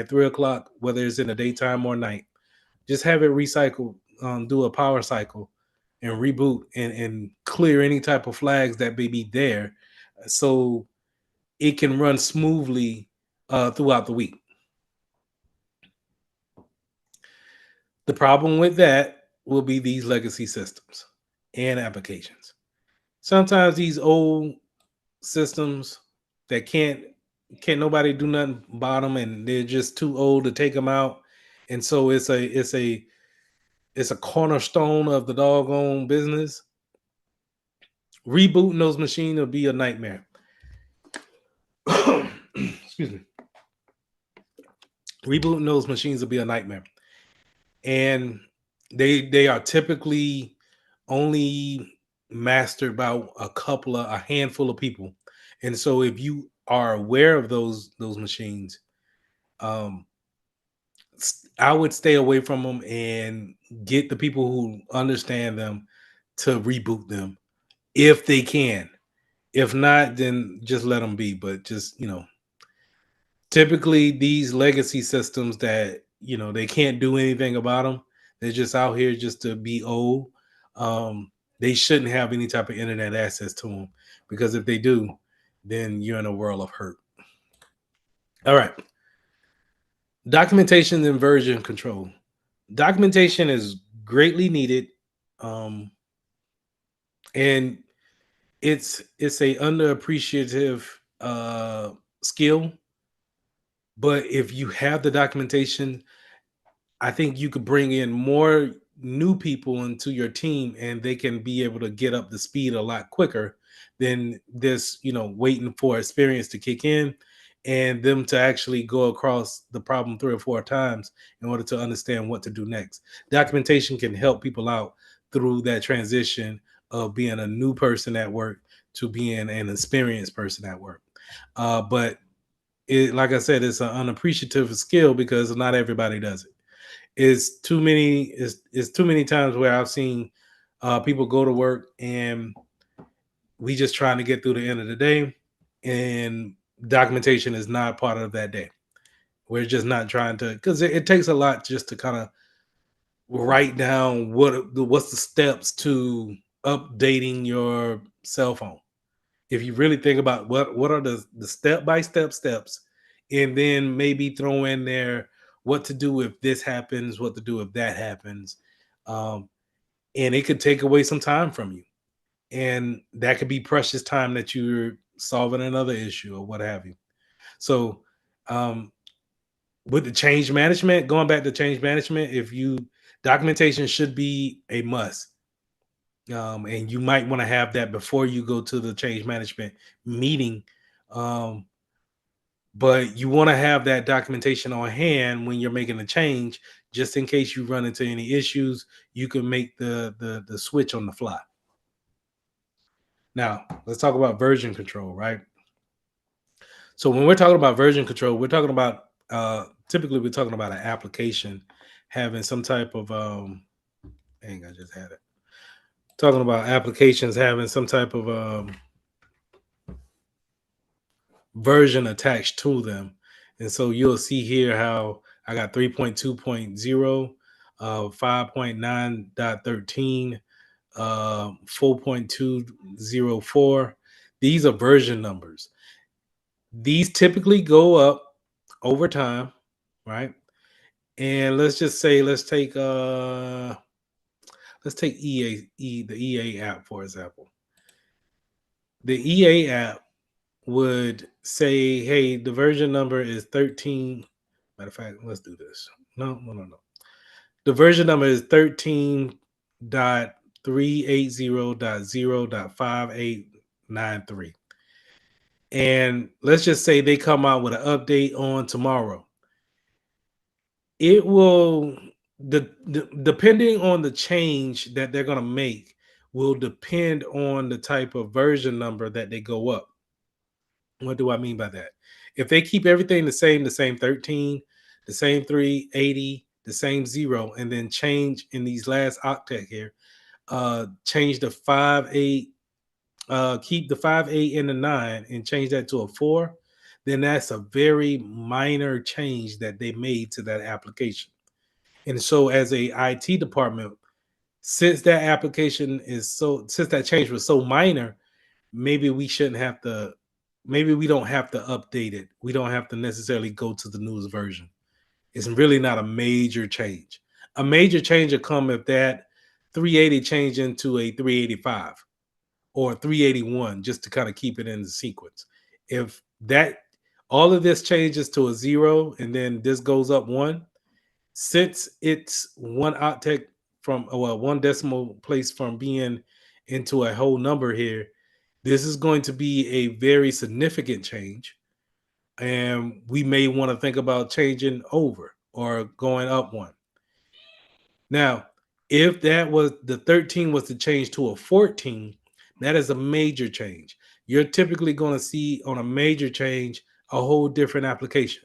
3 o'clock, whether it's in the daytime or night, just have it recycle, do a power cycle, and reboot and clear any type of flags that may be there, so it can run smoothly throughout the week. The problem with that will be these legacy systems and applications. Sometimes these old systems that can't nobody do nothing about them, and they're just too old to take them out, and so it's a cornerstone of the doggone business. Rebooting those machines will be a nightmare. Excuse me. Rebooting those machines will be a nightmare, and they are typically only mastered by a handful of people. And so if you are aware of those machines, um I would stay away from them and get the people who understand them to reboot them if they can. If not, then just let them be. But just, typically these legacy systems that, they can't do anything about them, they're just out here just to be old. They shouldn't have any type of internet access to them, because if they do, then you're in a world of hurt. All right. Documentation and version control. Documentation is greatly needed, um, and it's a underappreciative skill. But if you have the documentation, I think you could bring in more new people into your team and they can be able to get up the speed a lot quicker than this, waiting for experience to kick in and them to actually go across the problem 3 or 4 times in order to understand what to do next. Documentation can help people out through that transition of being a new person at work to being an experienced person at work. But like I said, it's an unappreciative skill because not everybody does it. It's too many times where I've seen people go to work and we just trying to get through the end of the day, and documentation is not part of that day. We're just not trying to, because it takes a lot just to kind of write down what's the steps to updating your cell phone. If you really think about what are the step by step steps, and then maybe throw in there what to do if this happens, what to do if that happens, um, and it could take away some time from you, and that could be precious time that you're solving another issue or what have you. So, um, with the change management, going back to change management, if you documentation should be a must, and you might want to have that before you go to the change management meeting. Um, but you want to have that documentation on hand when you're making a change, just in case you run into any issues. You can make the switch on the fly. Now, let's talk about version control, right? So when we're talking about version control, we're talking about typically we're talking about an application having some type of dang, I just had it. Talking about applications having some type of version attached to them. And so you'll see here how I got 3.2.0, 5.9.13, 4.204. These are version numbers. These typically go up over time, right? And let's just say let's take the EA app for example. The EA app would say, hey, the version number is 13. Matter of fact, let's do this. No. The version number is 13.380.0.5893. And let's just say they come out with an update on tomorrow. It will, depending on the change that they're going to make, will depend on the type of version number that they go up. What do I mean by that? If they keep everything the same 13, the same 380, the same 0, and then change in these last octet here, change the 5.8, keep the 5.8 and the 9 and change that to a 4, then that's a very minor change that they made to that application. And so as a IT department, since that application is since that change was so minor, maybe we shouldn't have to, maybe we don't have to update it. We don't have to necessarily go to the newest version. It's really not a major change. A major change will come if that 380 change into a 385 or 381, just to kind of keep it in the sequence. If that, all of this changes to a 0 and then this goes up 1, since it's one octet from, well, one decimal place from being into a whole number here, this is going to be a very significant change. And we may want to think about changing over or going up 1. Now, if that was the 13 was to change to a 14, that is a major change. You're typically going to see on a major change a whole different application.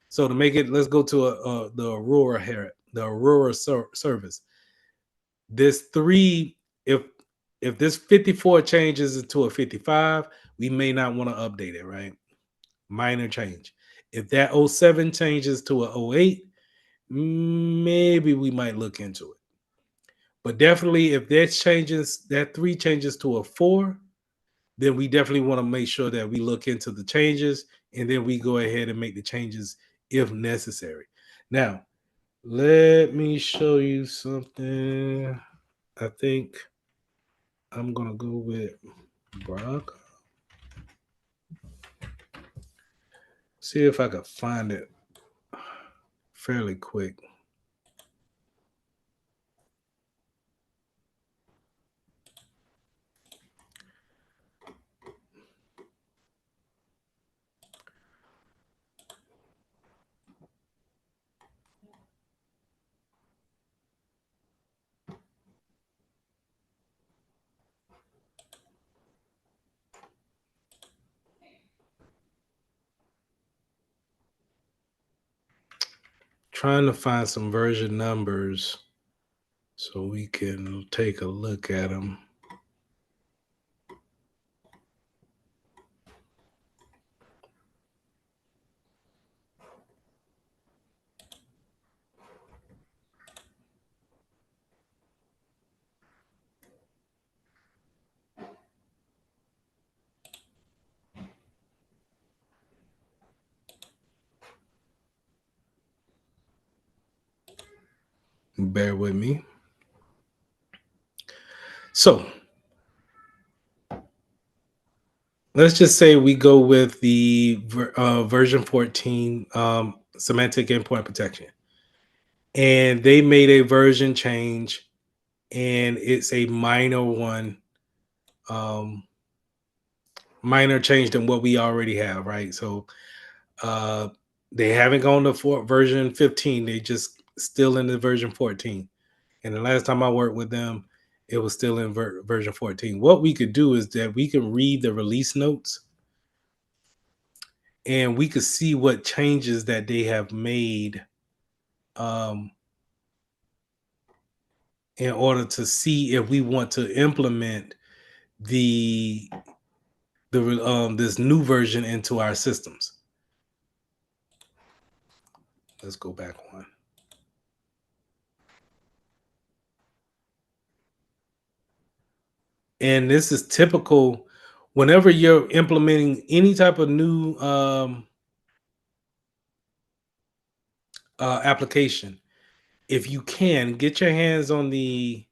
So to make it, let's go to the Aurora here, the Aurora service. This 3, if this 54 changes into a 55, we may not want to update it, right? Minor change. If that '07 changes to a '08, maybe we might look into it. But definitely, if that 3 changes to a 4, then we definitely want to make sure that we look into the changes and then we go ahead and make the changes if necessary. Now, Let me show you something. I think I'm gonna go with Brock. See if I can find it fairly quick. Trying to find some version numbers so we can take a look at them. Bear with me. So let's just say we go with the version 14 semantic endpoint protection. And they made a version change, and it's a minor one, um, minor change than what we already have, right? So uh, they haven't gone to version 15, they just still in the version 14. And the last time I worked with them, it was still in version 14. What we could do is that we can read the release notes and we could see what changes that they have made, um, in order to see if we want to implement the this new version into our systems. Let's go back one. And this is typical whenever you're implementing any type of new application. If you can get your hands on the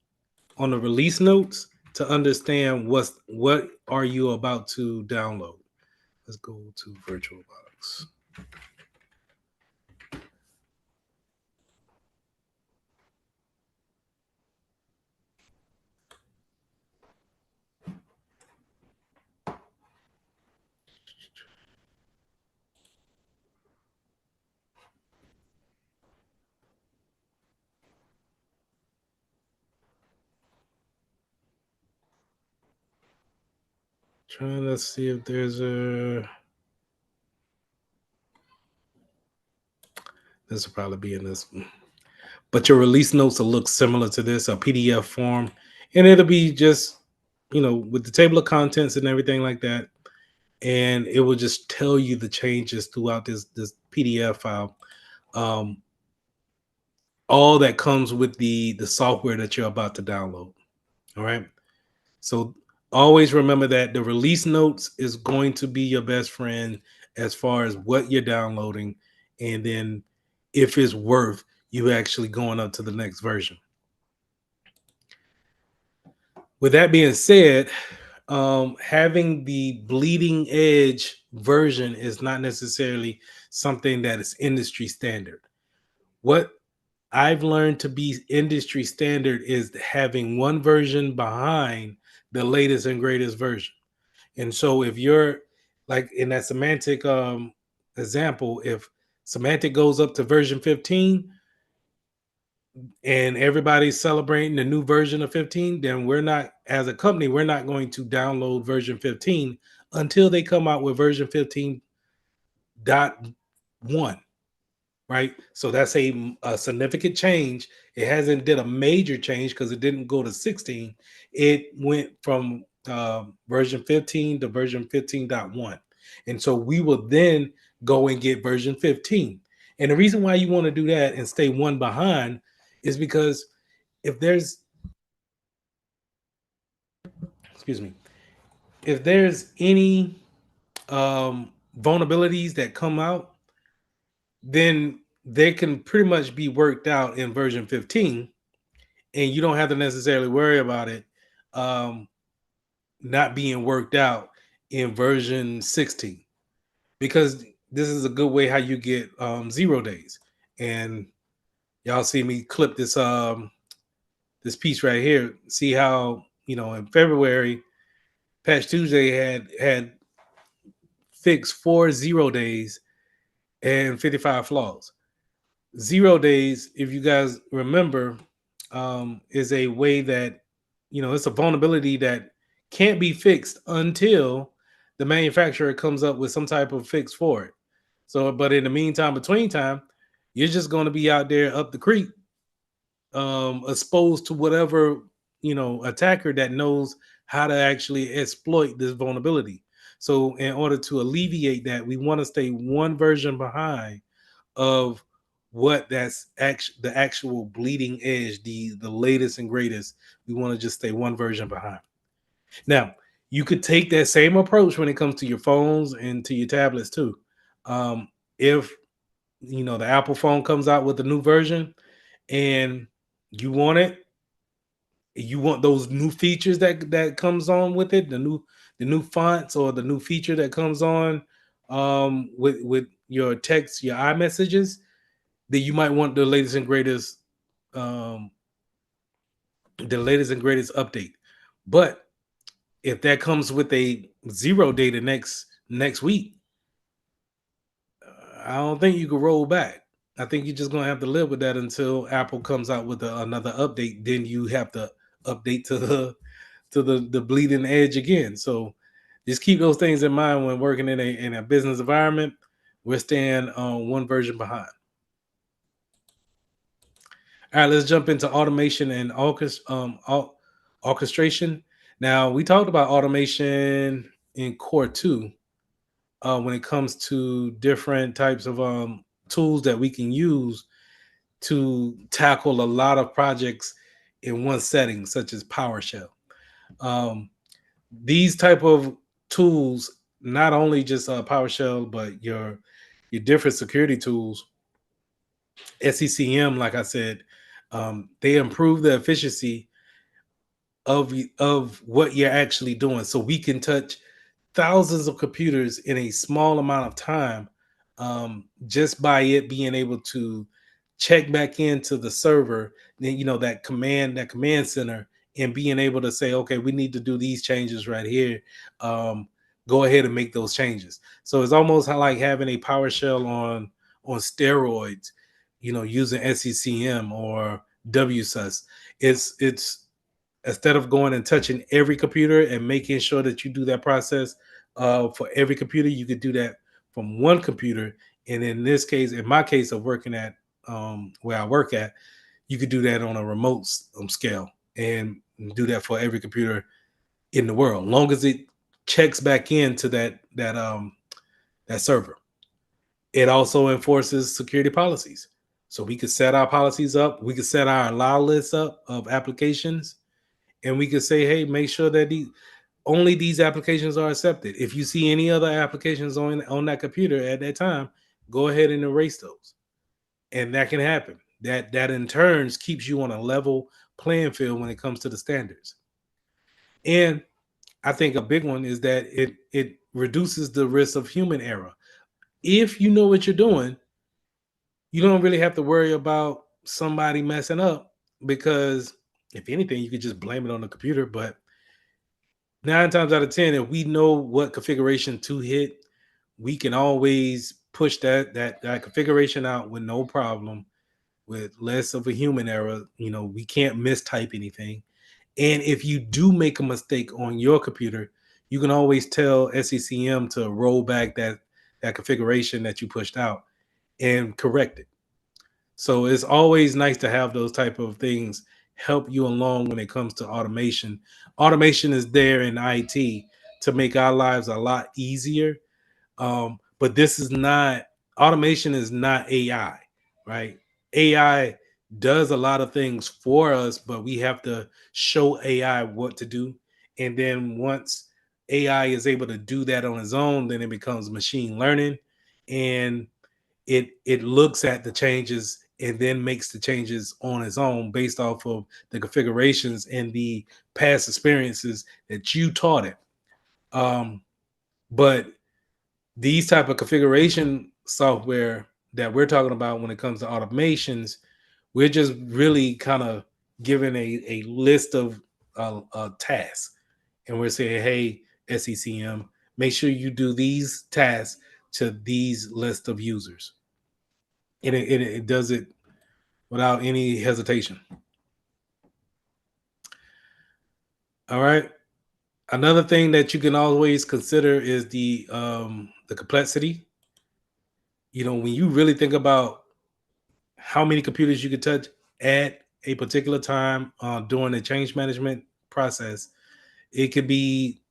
release notes to understand what are you about to download. Let's go to VirtualBox. Trying to see if there's a. This will probably be in this one. But your release notes will look similar to this, a PDF form, and it'll be just, with the table of contents and everything like that, and it will just tell you the changes throughout this PDF file. Um, all that comes with the software that you're about to download. All right. So always remember that the release notes is going to be your best friend as far as what you're downloading, and then if it's worth you actually going up to the next version. With that being said, having the bleeding edge version is not necessarily something that is industry standard. What I've learned to be industry standard is having one version behind the latest and greatest version. And so if you're like in that semantic example, if semantic goes up to version 15, and everybody's celebrating the new version of 15, then we're not, as a company, we're not going to download version 15 until they come out with version 15.1, right? So that's a significant change. It hasn't did a major change because it didn't go to 16. It went from version 15 to version 15.1. And so we will then go and get version 15. And the reason why you want to do that and stay one behind is because if there's, excuse me, if there's any vulnerabilities that come out, then they can pretty much be worked out in version 15, and you don't have to necessarily worry about it um, not being worked out in version 16, because this is a good way how you get 0 days. And y'all see me clip this piece right here. See how, in February, Patch Tuesday had fixed 4 0 days and 55 flaws. 0 days, if you guys remember, is a way that, it's a vulnerability that can't be fixed until the manufacturer comes up with some type of fix for it. So, but in the meantime, between time, you're just going to be out there up the creek, exposed to whatever, attacker that knows how to actually exploit this vulnerability. So, in order to alleviate that, we want to stay one version behind of what that's the actual bleeding edge, the latest and greatest. We want to just stay one version behind. Now, you could take that same approach when it comes to your phones and to your tablets too. If the Apple phone comes out with a new version and you want it, you want those new features that comes on with it, the new fonts or the new feature that comes on with your text, your iMessages, then you might want um the latest and greatest update. But if that comes with a 0 day the next week, I don't think you can roll back. I think you're just gonna have to live with that until Apple comes out with another update. Then you have to update to the bleeding edge again. So just keep those things in mind when working in a business environment. We're staying on one version behind. All right, let's jump into automation and orchestration. Now, we talked about automation in core two when it comes to different types of tools that we can use to tackle a lot of projects in one setting, such as PowerShell. Um, these type of tools, not only just PowerShell, but your different security tools, SCCM, like I said, they improve the efficiency of what you're actually doing. So we can touch thousands of computers in a small amount of time, just by it being able to check back into the server, then that command center, and being able to say, okay, we need to do these changes right here. Um, Go ahead and make those changes. So it's almost like having a PowerShell on steroids, using SCCM or WSUS. It's instead of going and touching every computer and making sure that you do that process for every computer, you could do that from one computer. And in this case, in my case of working at where I work at, you could do that on a remote scale and do that for every computer in the world, long as it checks back into that server. It also enforces security policies. So we could set our policies up. We could set our allow list up of applications, and we could say, hey, make sure that only these applications are accepted. If you see any other applications on that computer at that time, go ahead and erase those. And that can happen. That in turns keeps you on a level playing field when it comes to the standards. And I think a big one is that it reduces the risk of human error. If you know what you're doing, you don't really have to worry about somebody messing up, because if anything, you could just blame it on the computer. But 9 times out of 10, if we know what configuration to hit, we can always push that configuration out with no problem, with less of a human error. We can't mistype anything. And if you do make a mistake on your computer, you can always tell SCCM to roll back that configuration that you pushed out and correct it. So it's always nice to have those type of things help you along when it comes to automation. Automation is there in IT to make our lives a lot easier. But this is not automation is not AI, right? AI does a lot of things for us, but we have to show AI what to do. And then once AI is able to do that on its own, then it becomes machine learning. And it looks at the changes and then makes the changes on its own based off of the configurations and the past experiences that you taught it. Um, but these type of configuration software that we're talking about when it comes to automations, we're just really kind of giving a list of tasks, and we're saying, hey, SECM, make sure you do these tasks to these list of users, and it does it without any hesitation. All right. Another thing that you can always consider is the complexity. When you really think about how many computers you could touch at a particular time during the change management process, it could be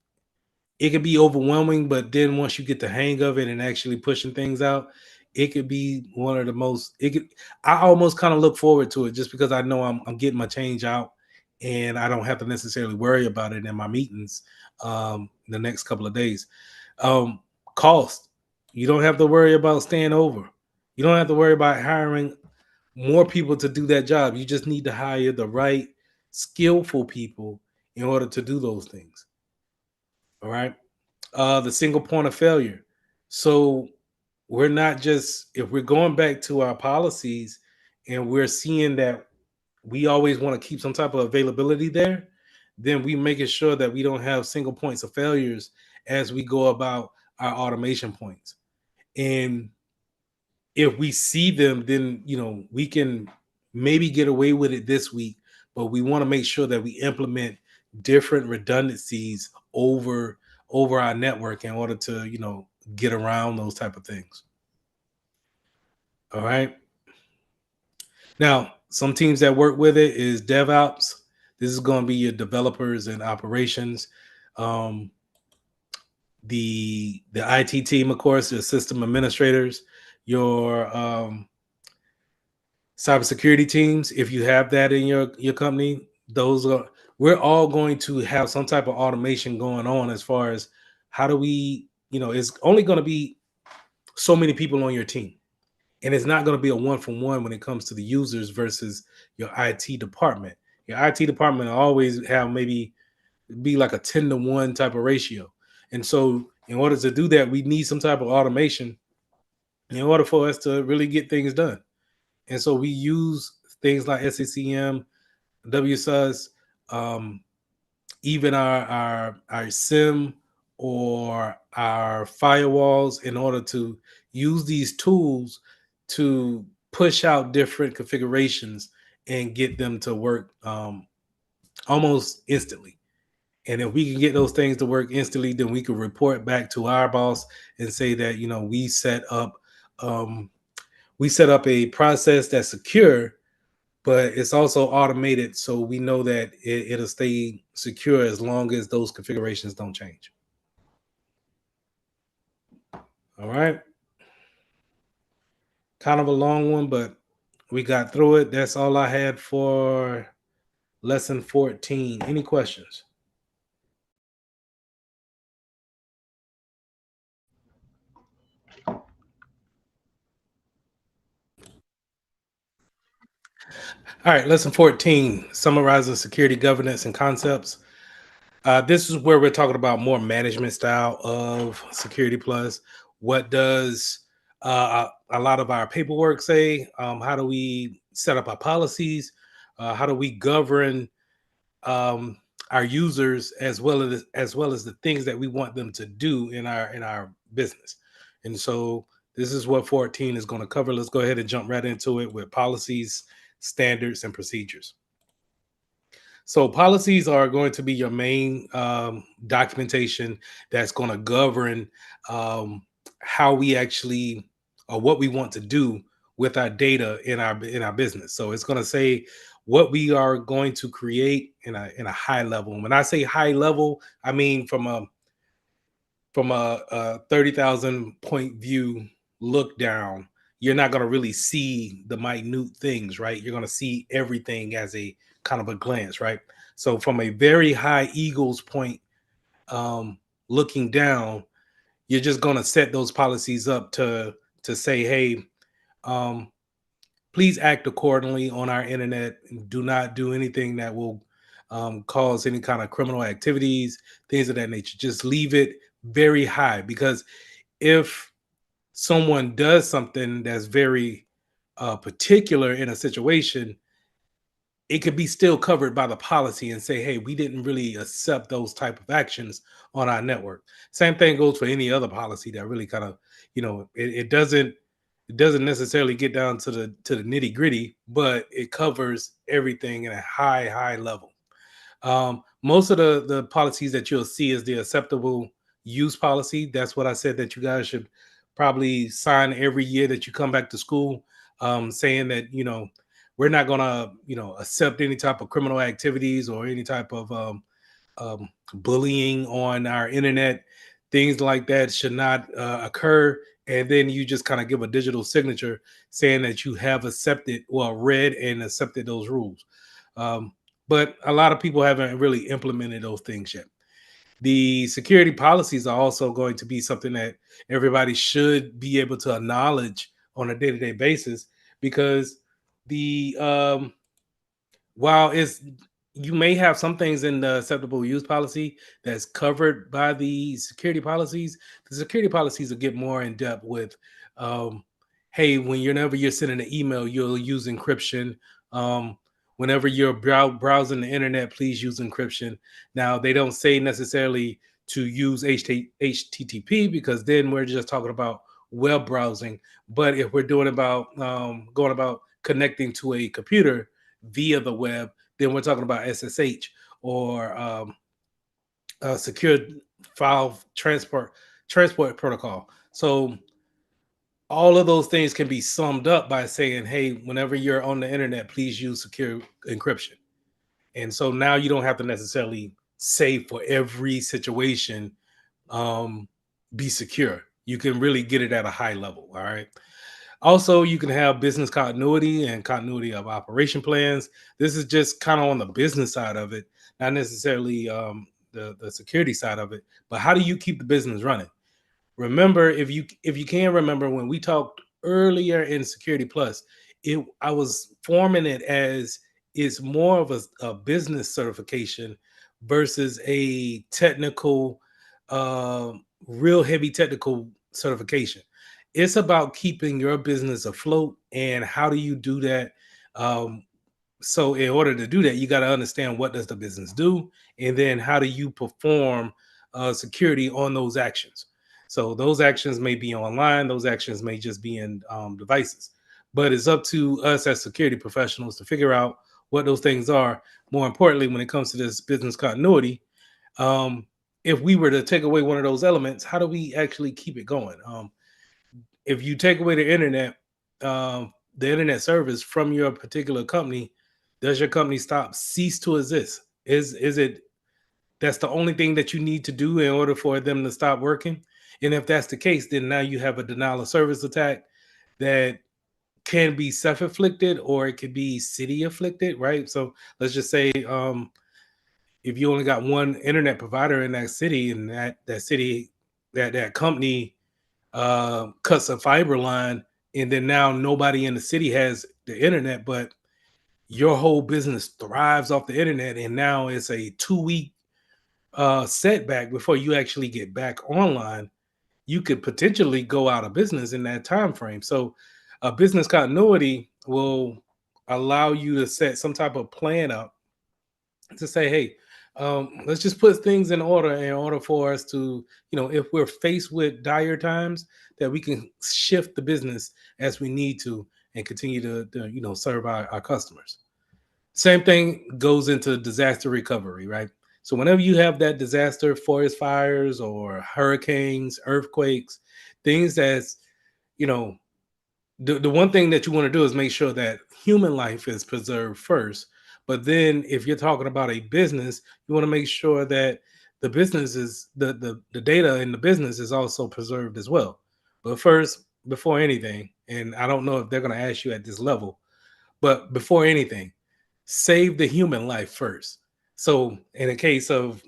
it could be overwhelming. But then once you get the hang of it and actually pushing things out, it could be one of the most. It could. I almost kind of look forward to it just because I know I'm getting my change out, and I don't have to necessarily worry about it in my meetings the next couple of days. Um, Cost. You don't have to worry about staying over. You don't have to worry about hiring more people to do that job. You just need to hire the right skillful people in order to do those things. All right. The single point of failure. So we're not just, if we're going back to our policies and we're seeing that we always want to keep some type of availability there, then we making sure that we don't have single points of failures as we go about our automation points. And if we see them, then we can maybe get away with it this week, but we want to make sure that we implement different redundancies over our network in order to get around those type of things. All right. Now, some teams that work with it is DevOps. This is going to be your developers and operations. Um, the IT team, of course, your system administrators, your cybersecurity teams, if you have that in your company, those are we're all going to have some type of automation going on as far as how do we, it's only going to be so many people on your team. And it's not going to be a one for one when it comes to the users versus your IT department. Your IT department will always have maybe be like a 10-to-1 type of ratio. And so in order to do that, we need some type of automation in order for us to really get things done. And so we use things like SCCM, WSUS, um, even our SIM or our firewalls in order to use these tools to push out different configurations and get them to work almost instantly. And if we can get those things to work instantly, then we can report back to our boss and say that um, we set up a process that's secure, but it's also automated, so we know that it'll stay secure as long as those configurations don't change. All right, kind of a long one, but we got through it. That's all I had for lesson 14. Any questions? All right, lesson 14, summarizing security governance and concepts. This is where we're talking about more management style of Security Plus. What does a lot of our paperwork say? How do we set up our policies? How do we govern um, our users as well as the things that we want them to do in our business? And so this is what 14 is going to cover. Let's go ahead and jump right into it with policies, standards, and procedures. So policies are going to be your main documentation that's going to govern um, how we actually or what we want to do with our data in our business. So it's going to say what we are going to create in a high level. And when I say high level, I mean from a 30,000 point view look down. You're not going to really see the minute things, right? You're going to see everything as a kind of a glance, right? So from a very high eagle's point, um, looking down, you're just going to set those policies up to say, hey, Um, Please act accordingly on our internet. Do not do anything that will cause any kind of criminal activities, things of that nature. Just leave it very high, because if someone does something that's very particular in a situation, it could be still covered by the policy and say, hey, we didn't really accept those type of actions on our network. Same thing goes for any other policy that really kind of, it doesn't necessarily get down to the nitty gritty, but it covers everything in a high level. Most of the policies that you'll see is the acceptable use policy. That's what I said that you guys should probably sign every year that you come back to school, saying that we're not gonna accept any type of criminal activities or any type of bullying on our internet. Things like that should not occur. And then you just kind of give a digital signature saying that you have accepted, well, read and accepted those rules. Um, but a lot of people haven't really implemented those things yet. The security policies are also going to be something that everybody should be able to acknowledge on a day-to-day basis, because the while it's you may have some things in the acceptable use policy that's covered by the security policies. The security policies will get more in depth with, um, hey, whenever you're sending an email, you'll use encryption. Um, Whenever you're browsing the internet, please use encryption. Now, they don't say necessarily to use HTTP, because then we're just talking about web browsing. But if we're doing about going about connecting to a computer via the web, then we're talking about SSH, or secure file transport protocol. So all of those things can be summed up by saying, hey, whenever you're on the internet, please use secure encryption. And so now you don't have to necessarily say for every situation, um, be secure. You can really get it at a high level. All right. Also, you can have business continuity and continuity of operation plans. This is just kind of on the business side of it, not necessarily the security side of it. But how do you keep the business running? Remember, if you can remember when we talked earlier in Security Plus, it I was forming it as it's more of a business certification versus a technical, real heavy technical certification. It's about keeping your business afloat, and how do you do that? Um, so in order to do that, you got to understand, what does the business do, and then how do you perform security on those actions. So those actions may be online, those actions may just be in devices, but it's up to us as security professionals to figure out what those things are. More importantly, when it comes to this business continuity, um, if we were to take away one of those elements, how do we actually keep it going? If you take away the internet service from your particular company, does your company cease to exist? Is it that's the only thing that you need to do in order for them to stop working? And if that's the case, then now you have a denial of service attack that can be self-inflicted, or it could be city afflicted, right? So let's just say, if you only got one internet provider in that city, and that city, that company cuts a fiber line, and then now nobody in the city has the internet, but your whole business thrives off the internet, and now it's a 2 week setback before you actually get back online. You could potentially go out of business in that time frame. So a business continuity will allow you to set some type of plan up to say, hey, let's just put things in order for us to, if we're faced with dire times, that we can shift the business as we need to, and continue to serve our customers. Same thing goes into disaster recovery, right? So whenever you have that disaster, forest fires or hurricanes, earthquakes, things that's, you know, the one thing that you want to do is make sure that human life is preserved first. But then if you're talking about a business, you want to make sure that the business is the data in the business is also preserved as well. But first, before anything, and I don't know if they're going to ask you at this level, but before anything, save the human life first. So in a case of,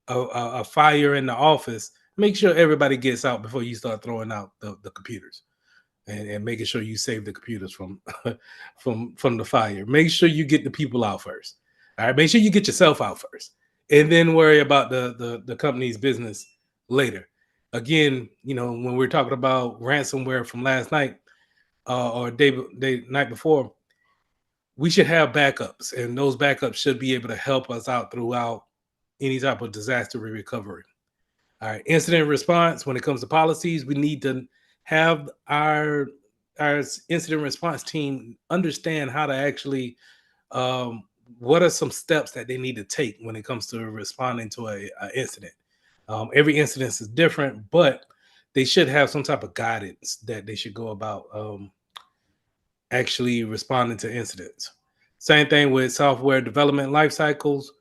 a fire in the office, make sure everybody gets out before you start throwing out the computers. and making sure you save the computers from from the fire. Make sure you get the people out first. All right, make sure you get yourself out first, and then worry about the company's business later. Again, when we're talking about ransomware from last night or day night before, we should have backups, and those backups should be able to help us out throughout any type of disaster recovery. All right, incident response. When it comes to policies, we need to have our incident response team understand how to actually um, what are some steps that they need to take when it comes to responding to a incident. Every incident is different, but they should have some type of guidance that they should go about actually responding to incidents. Same thing with software development life cycles.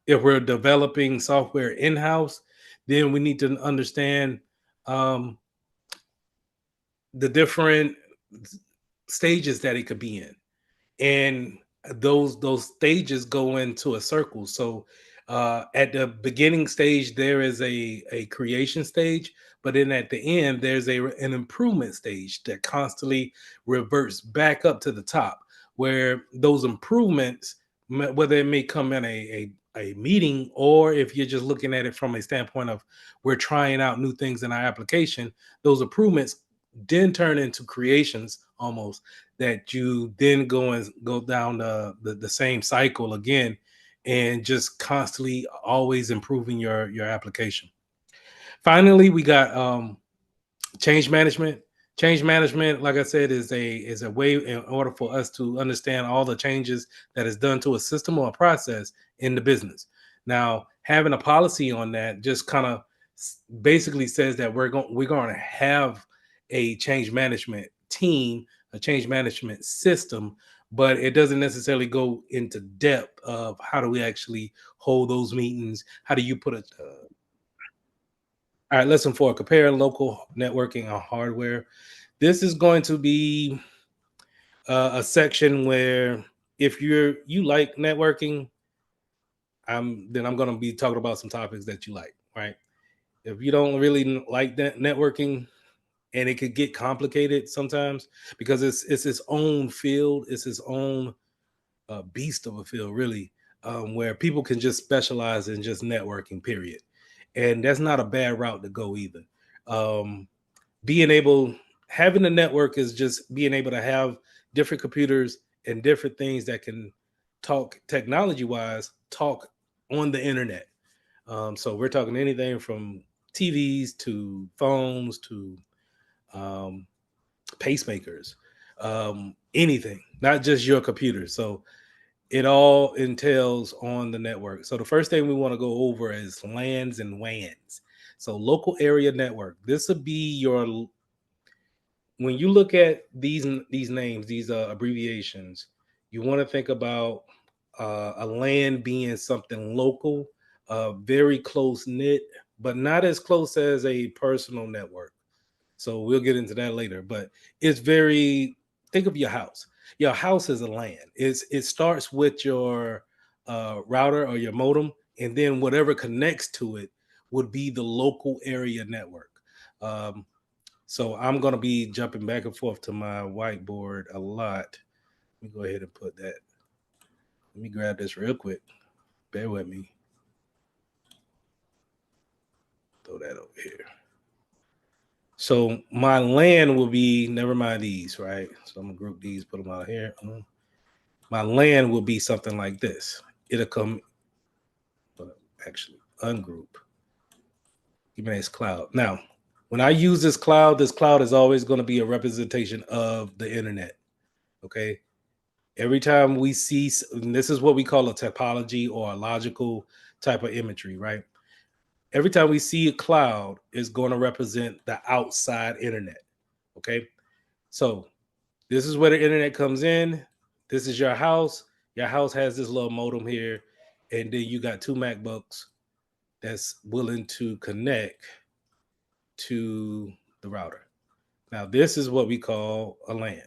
If we're developing software in house, then we need to understand um, the different stages that it could be in, and those stages go into a circle. So at the beginning stage there is a creation stage, but then at the end there's an improvement stage that constantly reverts back up to the top, where those improvements, whether it may come in a meeting, or if you're just looking at it from a standpoint of we're trying out new things in our application, those improvements then turn into creations almost, that you then go down the same cycle again, and just constantly always improving your application. Finally, we got change management. Change management, like I said, is a way in order for us to understand all the changes that is done to a system or a process in the business. Now, having a policy on that just kind of basically says that we're going to have a change management team, a change management system, but it doesn't necessarily go into depth of how do we actually hold those meetings. How do you put it? All right, lesson four: compare local networking and hardware. This is going to be a section where if you like networking, I'm going to be talking about some topics that you like, right? If you don't really like that networking, and it could get complicated sometimes because it's its own field, it's its own beast of a field, really, where people can just specialize in just networking, period. And that's not a bad route to go either. Um, being able Having a network is just being able to have different computers and different things that can talk technology wise, talk on the internet. So we're talking anything from TVs to phones to um, pacemakers, anything, not just your computer. So it all entails on the network. So the first thing we want to go over is LANs and WANs. So local area network. This would be your when you look at these names, these abbreviations, you want to think about a LAN being something local, very close knit, but not as close as a personal network. So we'll get into that later. But it's very think of your house. Your house is a LAN. It starts with your router or your modem, and then whatever connects to it would be the local area network. Um, so I'm going to be jumping back and forth to my whiteboard a lot. Let me go ahead and put that. Let me grab this real quick. Bear with me. Throw that over here. So my LAN will be, never mind these, right? So I'm gonna group these, put them out here. My LAN will be something like this. It'll come, actually ungroup. Give me this cloud. Now, when I use this cloud is always going to be a representation of the internet. Okay. Every time we see, and this is what we call a topology or a logical type of imagery, right? Every time we see a cloud is going to represent the outside internet. Okay. So this is where the internet comes in. This is your house. Your house has this little modem here. And then you got two MacBooks that's willing to connect to the router. Now, this is what we call a LAN.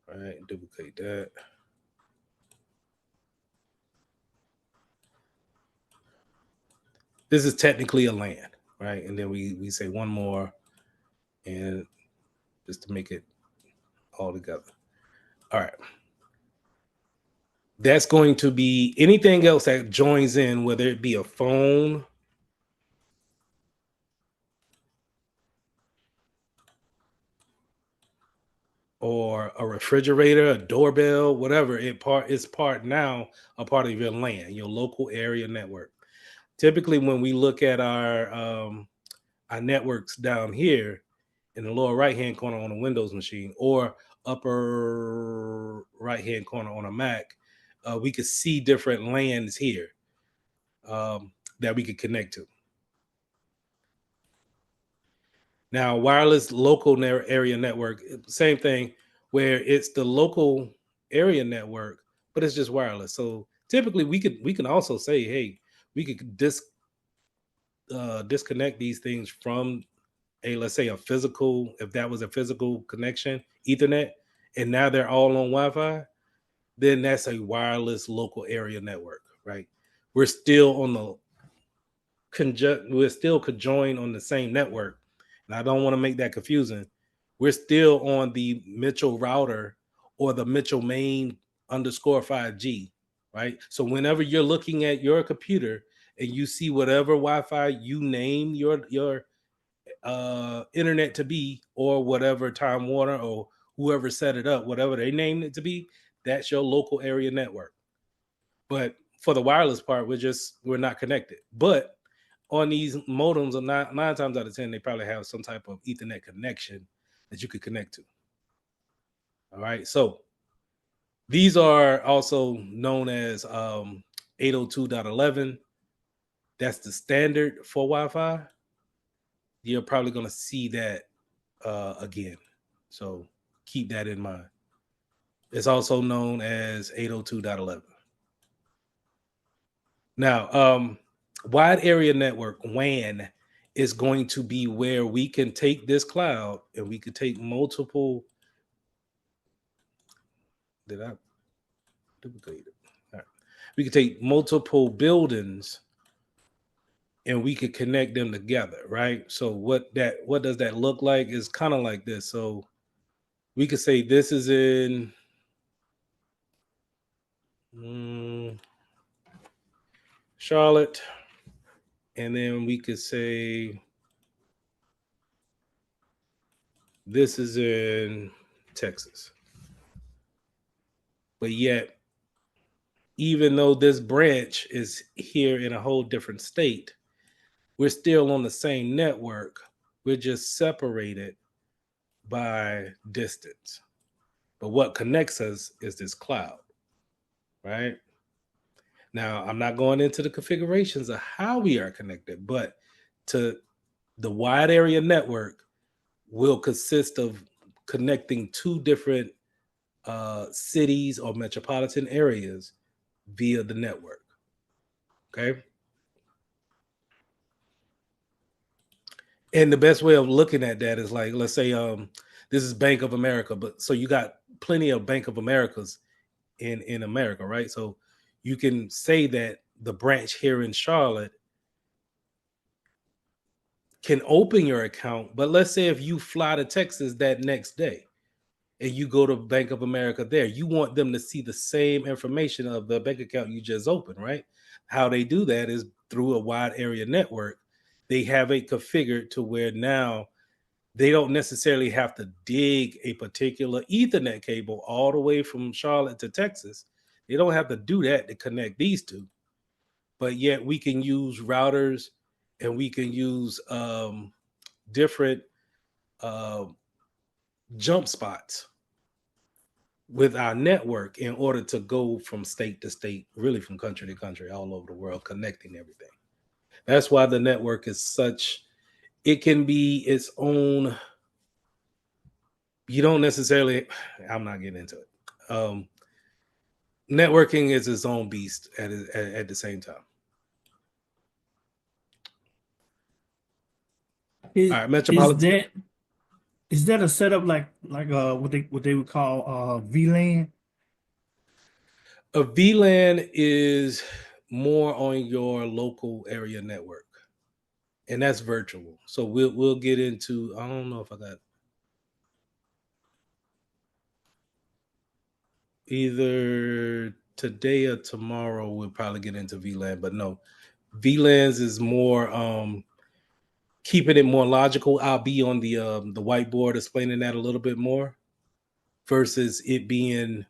All right, duplicate that. This is technically a LAN, right? And then we say one more. and just to make it all together. All right. That's going to be anything else that joins in, whether it be a phone, or a refrigerator, a doorbell, whatever. It's part now a part of your LAN, your local area network. Typically, when we look at our networks down here in the lower right hand corner on a Windows machine or upper right hand corner on a Mac, we could see different LANs here that we could connect to. Now, wireless local area network, same thing, where it's the local area network, but it's just wireless. So typically, we can also say, hey, we could disconnect these things from a, let's say, a physical, if that was a physical connection, Ethernet, and now they're all on Wi-Fi, then that's a wireless local area network, right? We're still on the we're still conjoined on the same network, and I don't want to make that confusing. We're still on the Mitchell router or the Mitchell main underscore 5G, right? So whenever you're looking at your computer and you see whatever Wi-Fi you name your internet to be, or whatever Time Warner or whoever set it up, whatever they named it to be, that's your local area network. But for the wireless part, we're not connected. But on these modems, nine times out of 10, they probably have some type of Ethernet connection that you could connect to. All right. So these are also known as 802.11. That's the standard for Wi-Fi. You're probably going to see that again. So keep that in mind. It's also known as 802.11. Now, wide area network, WAN, is going to be where we can take this cloud and we could take multiple. Did I duplicate it? All right. We could take multiple buildings and we could connect them together, right? So what does that look like? Is kind of like this. So we could say this is in Charlotte, and then we could say this is in Texas. But yet, even though this branch is here in a whole different state, we're still on the same network. We're just separated by distance. But what connects us is this cloud, right? Now, I'm not going into the configurations of how we are connected, but to the wide area network will consist of connecting two different cities or metropolitan areas via the network. Okay. And the best way of looking at that is like, let's say this is Bank of America, but so you got plenty of Bank of Americas in America, right? So you can say that the branch here in Charlotte can open your account, but let's say if you fly to Texas that next day and you go to Bank of America there, you want them to see the same information of the bank account you just opened, right? How they do that is through a wide area network. They have it configured to where now they don't necessarily have to dig a particular Ethernet cable all the way from Charlotte to Texas. They don't have to do that to connect these two. But yet we can use routers and we can use different uh, jump spots with our network in order to go from state to state, really from country to country, all over the world, connecting everything. That's why the network is such, it can be its own. You don't necessarily, I'm not getting into it. Networking is its own beast at the same time. Is All right, is Metropolitan. that is that a setup like what they would call VLAN? A VLAN is more on your local area network. and that's virtual. So we'll get into. I don't know if I got either today or tomorrow. We'll probably get into VLAN, but no, VLANs is more keeping it more logical. I'll be on the whiteboard explaining that a little bit more versus it being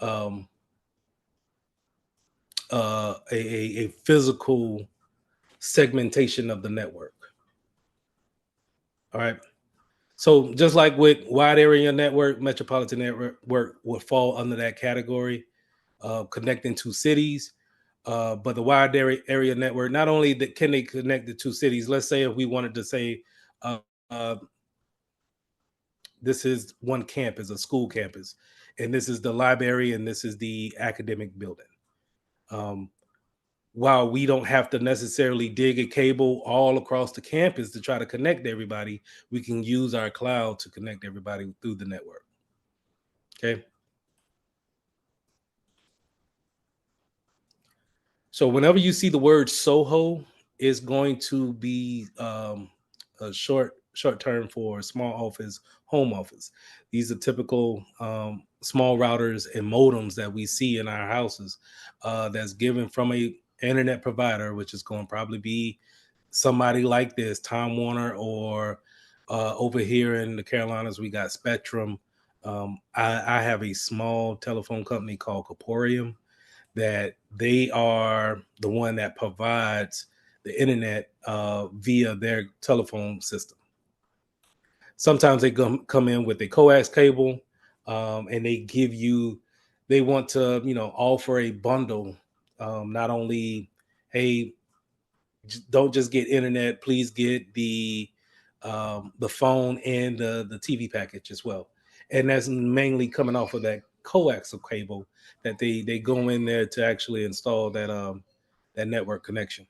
um, a physical segmentation of the network. All right. So just like with wide area network, metropolitan network would fall under that category of connecting two cities. But the wide area network, not only that can they connect the two cities. Let's say if we wanted to say uh, uh, this is one campus, a school campus, and this is the library, and this is the academic building. Um, while we don't have to necessarily dig a cable all across the campus to try to connect everybody, we can use our cloud to connect everybody through the network. Okay. So whenever you see the word Soho, it's going to be a short term for small office, home office. These are typical small routers and modems that we see in our houses. That's given from a internet provider, which is going to probably be somebody like this, Time Warner, or over here in the Carolinas, we got Spectrum. I have a small telephone company called Corporium that they are the one that provides the internet via their telephone system. Sometimes they come in with a coax cable, and they want to, offer a bundle. Not only, hey, don't just get internet, please get the phone and the TV package as well. And that's mainly coming off of that coaxial cable that they go in there to actually install that network connection.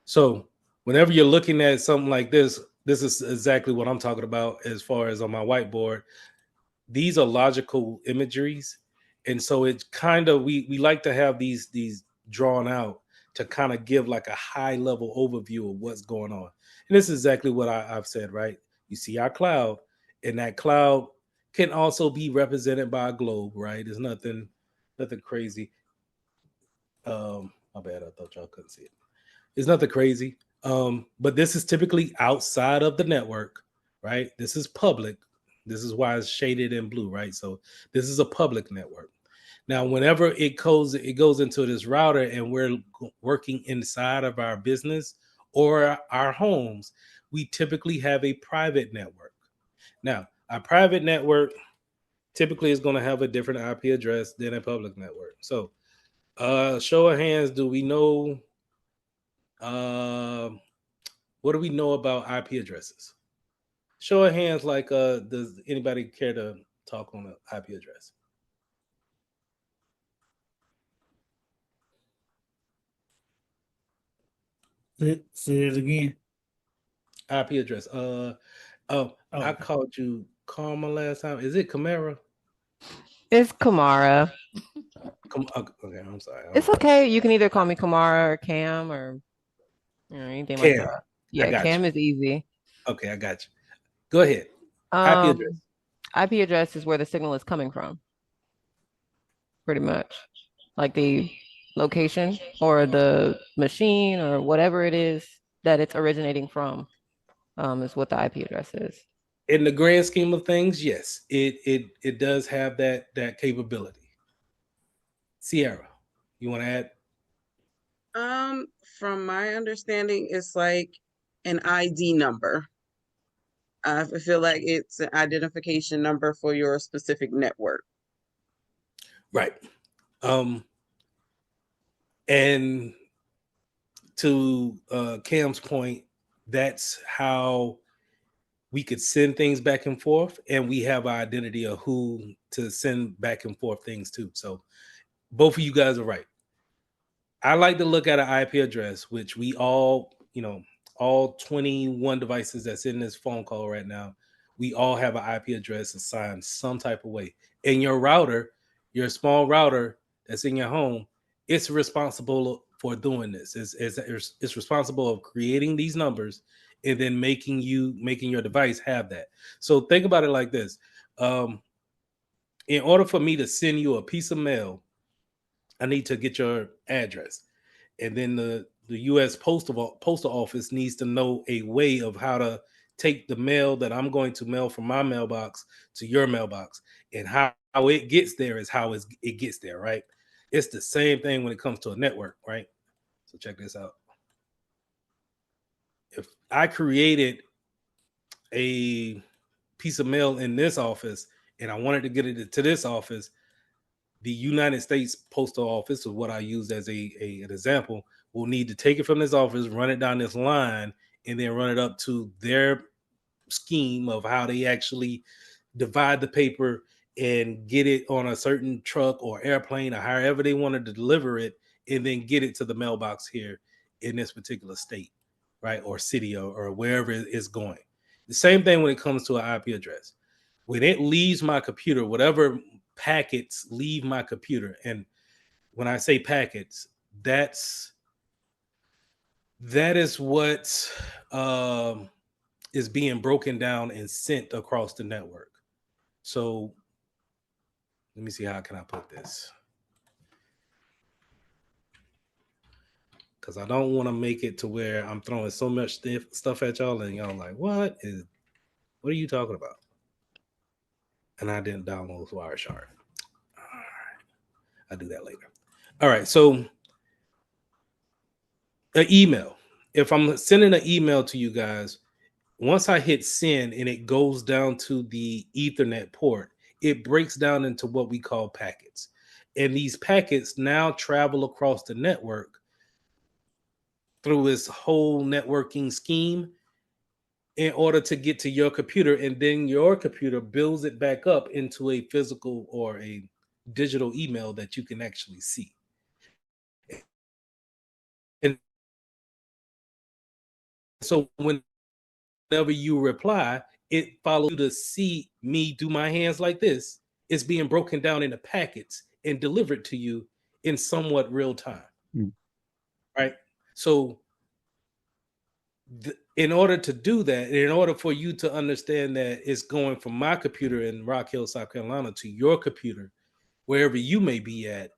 So whenever you're looking at something like this is exactly what I'm talking about as far as on my whiteboard. These are logical imageries, and so it's kind of we like to have these drawn out to kind of give like a high level overview of what's going on. And this is exactly what I've said, right? You see our cloud, and that cloud can also be represented by a globe, right? There's nothing crazy. My bad, I thought y'all couldn't see it. It's nothing crazy. But this is typically outside of the network, right? This is public. This is why it's shaded in blue, right? So this is a public network. Now, whenever it goes into this router, and we're working inside of our business or our homes, we typically have a private network. Now, our private network typically is going to have a different IP address than a public network. So, show of hands, do we know? Uh, what do we know about IP addresses? Show of hands, like, does anybody care to talk on an IP address? Say it again. IP address. Oh, I called you Karma last time. Is it Camara? It's Kamara. Okay, I'm sorry. It's okay. You can either call me Kamara or Cam or anything like Cam. that. I Yeah, got Cam you. is easy. Okay, I got you. Go ahead. IP address. IP address is where the signal is coming from, pretty much. Like the location or the machine or whatever it is that it's originating from, is what the IP address is. In the grand scheme of things, yes, it does have that capability. Sierra, you want to add? From my understanding, it's like an ID number. I feel like it's an identification number for your specific network. Right. And to Cam's point, that's how we could send things back and forth, and we have our identity of who to send back and forth things to. So both of you guys are right. I like to look at an IP address, which we all, all 21 devices that's in this phone call right now, we all have an IP address assigned some type of way. And your router, your small router that's in your home, it's responsible for doing this. It's responsible of creating these numbers and then making your device have that. So think about it like this. In order for me to send you a piece of mail, I need to get your address. And then the U.S. postal office needs to know a way of how to take the mail that I'm going to mail from my mailbox to your mailbox, and how it gets there is how it gets there, right? It's the same thing when it comes to a network, right? So check this out. If I created a piece of mail in this office and I wanted to get it to this office, the United States Postal Office, or what I used as an example, will need to take it from this office, run it down this line, and then run it up to their scheme of how they actually divide the paper and get it on a certain truck or airplane or however they wanted to deliver it, and then get it to the mailbox here in this particular state, right, or city, or wherever it's going. The same thing when it comes to an IP address. When it leaves my computer, whatever packets leave my computer, and when I say packets, that is what is being broken down and sent across the network. So let me see, how can I put this, because I don't want to make it to where I'm throwing so much stuff at y'all and y'all like, what are you talking about? And I didn't download Wireshark. All right, I'll do that later. All right, so an email. If I'm sending an email to you guys, once I hit send and it goes down to the Ethernet port, it breaks down into what we call packets. And these packets now travel across the network through this whole networking scheme in order to get to your computer. And then your computer builds it back up into a physical or a digital email that you can actually see. And so whenever you reply, it follows you to see me do my hands like this. It's being broken down into packets and delivered to you in somewhat real time. Right? So in order to do that, in order for you to understand that it's going from my computer in Rock Hill, South Carolina to your computer, wherever you may be at,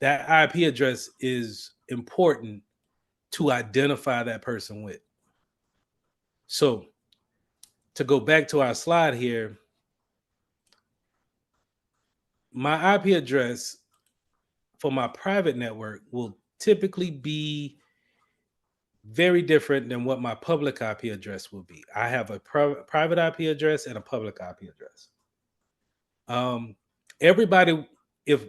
that IP address is important to identify that person with. So to go back to our slide here, my IP address for my private network will typically be very different than what my public IP address will be. I have a private IP address and a public IP address. Everybody, if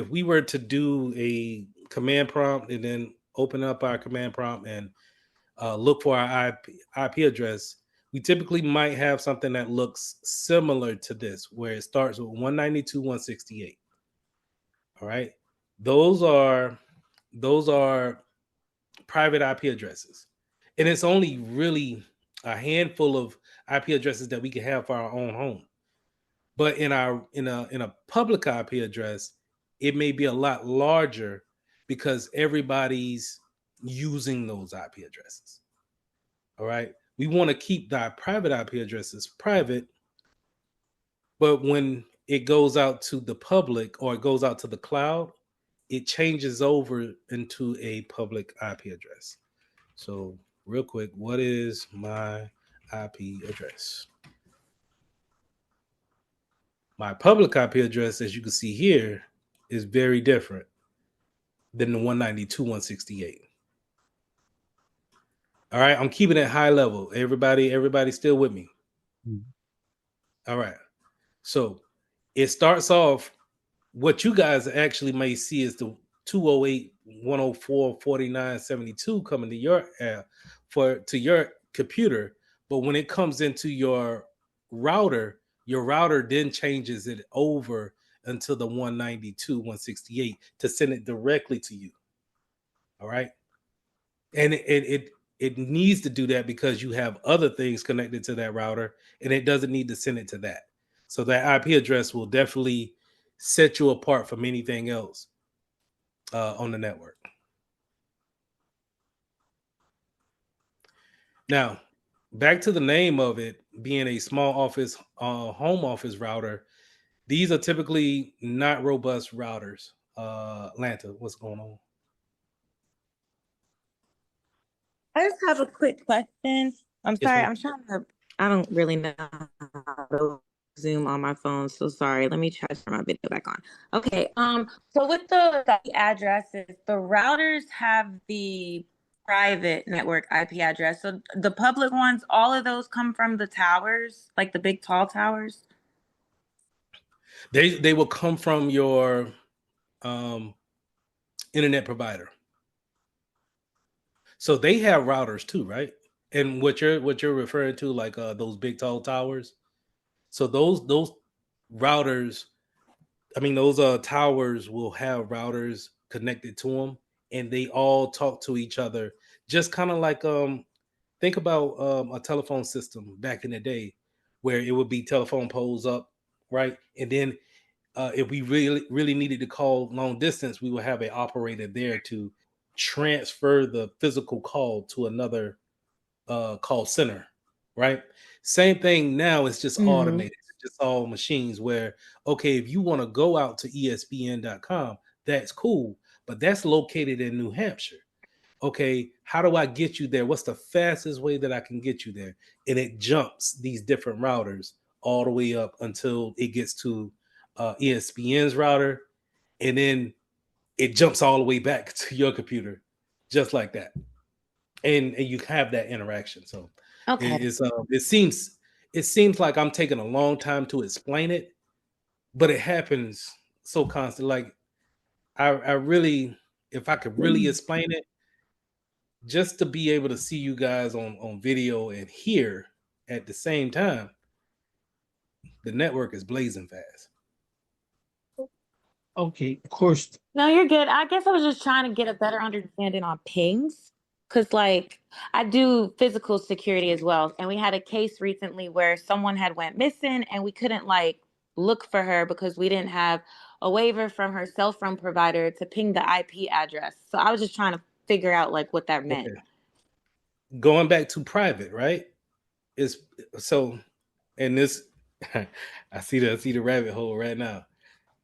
we were to do a command prompt and then open up our command prompt and look for our IP address, we typically might have something that looks similar to this, where it starts with 192.168. All right, those are private IP addresses, and it's only really a handful of IP addresses that we can have for our own home. But in a public IP address, it may be a lot larger because everybody's using those IP addresses. All right, we want to keep the private IP addresses private, but when it goes out to the public or it goes out to the cloud, it changes over into a public IP address. So real quick, what is my IP address? My public IP address, as you can see here, is very different than the 192.168. All right, I'm keeping it high level. Everybody still with me? All right. So it starts off, what you guys actually may see is the 208.104.49.72 coming to your to your computer. But when it comes into your router then changes it over until the 192.168 to send it directly to you. All right. And it needs to do that because you have other things connected to that router, and it doesn't need to send it to that. So that IP address will definitely set you apart from anything else on the network. Now, back to the name of it being a small office, home office router. These are typically not robust routers. Atlanta, what's going on? I just have a quick question. I'm Yes, sorry, ma'am. I'm trying to, I don't really know how to Zoom on my phone, so sorry. Let me try to turn my video back on. Okay, so with the addresses, the routers have the private network IP address. So the public ones, all of those come from the towers, like the big tall towers. They will come from your internet provider. So they have routers too, right? And what you're referring to, like those big tall towers. So those routers, I mean, those towers will have routers connected to them, and they all talk to each other. Just kind of like think about a telephone system back in the day, where it would be telephone poles up, right? And then if we really needed to call long distance, we would have an operator there to transfer the physical call to another call center, right? Same thing now. It's just Mm. automated. It's just all machines. Where okay, if you want to go out to ESPN.com, that's cool, but that's located in New Hampshire. Okay, how do I get you there? What's the fastest way that I can get you there? And it jumps these different routers all the way up until it gets to ESPN's router, and then it jumps all the way back to your computer, just like that. And you have that interaction. So Okay. it seems like I'm taking a long time to explain it, but it happens so constant. Like I really, if I could really explain it, just to be able to see you guys on video and hear at the same time, the network is blazing fast. Okay, of course. No, you're good. I guess I was just trying to get a better understanding on pings. Cause like I do physical security as well. And we had a case recently where someone had went missing and we couldn't like look for her because we didn't have a waiver from her cell phone provider to ping the IP address. So I was just trying to figure out like what that meant. Okay. Going back to private, right? Is so, and this I see the rabbit hole right now.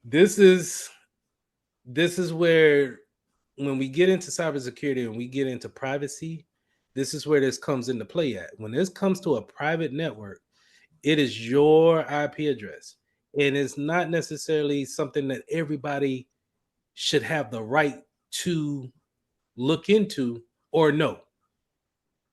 This is where when we get into cybersecurity and we get into privacy, this is where this comes into play at. When this comes to a private network, it is your IP address. And it's not necessarily something that everybody should have the right to look into or know.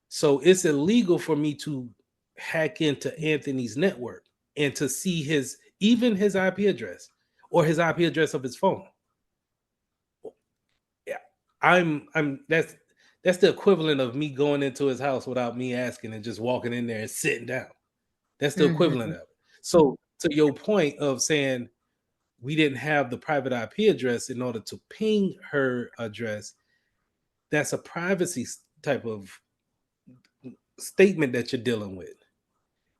So it's illegal for me to hack into Anthony's network and to see even his IP address or his IP address of his phone. Yeah, I'm that's the equivalent of me going into his house without me asking and just walking in there and sitting down. That's the equivalent of it. So to your point of saying we didn't have the private IP address in order to ping her address, that's a privacy type of statement that you're dealing with.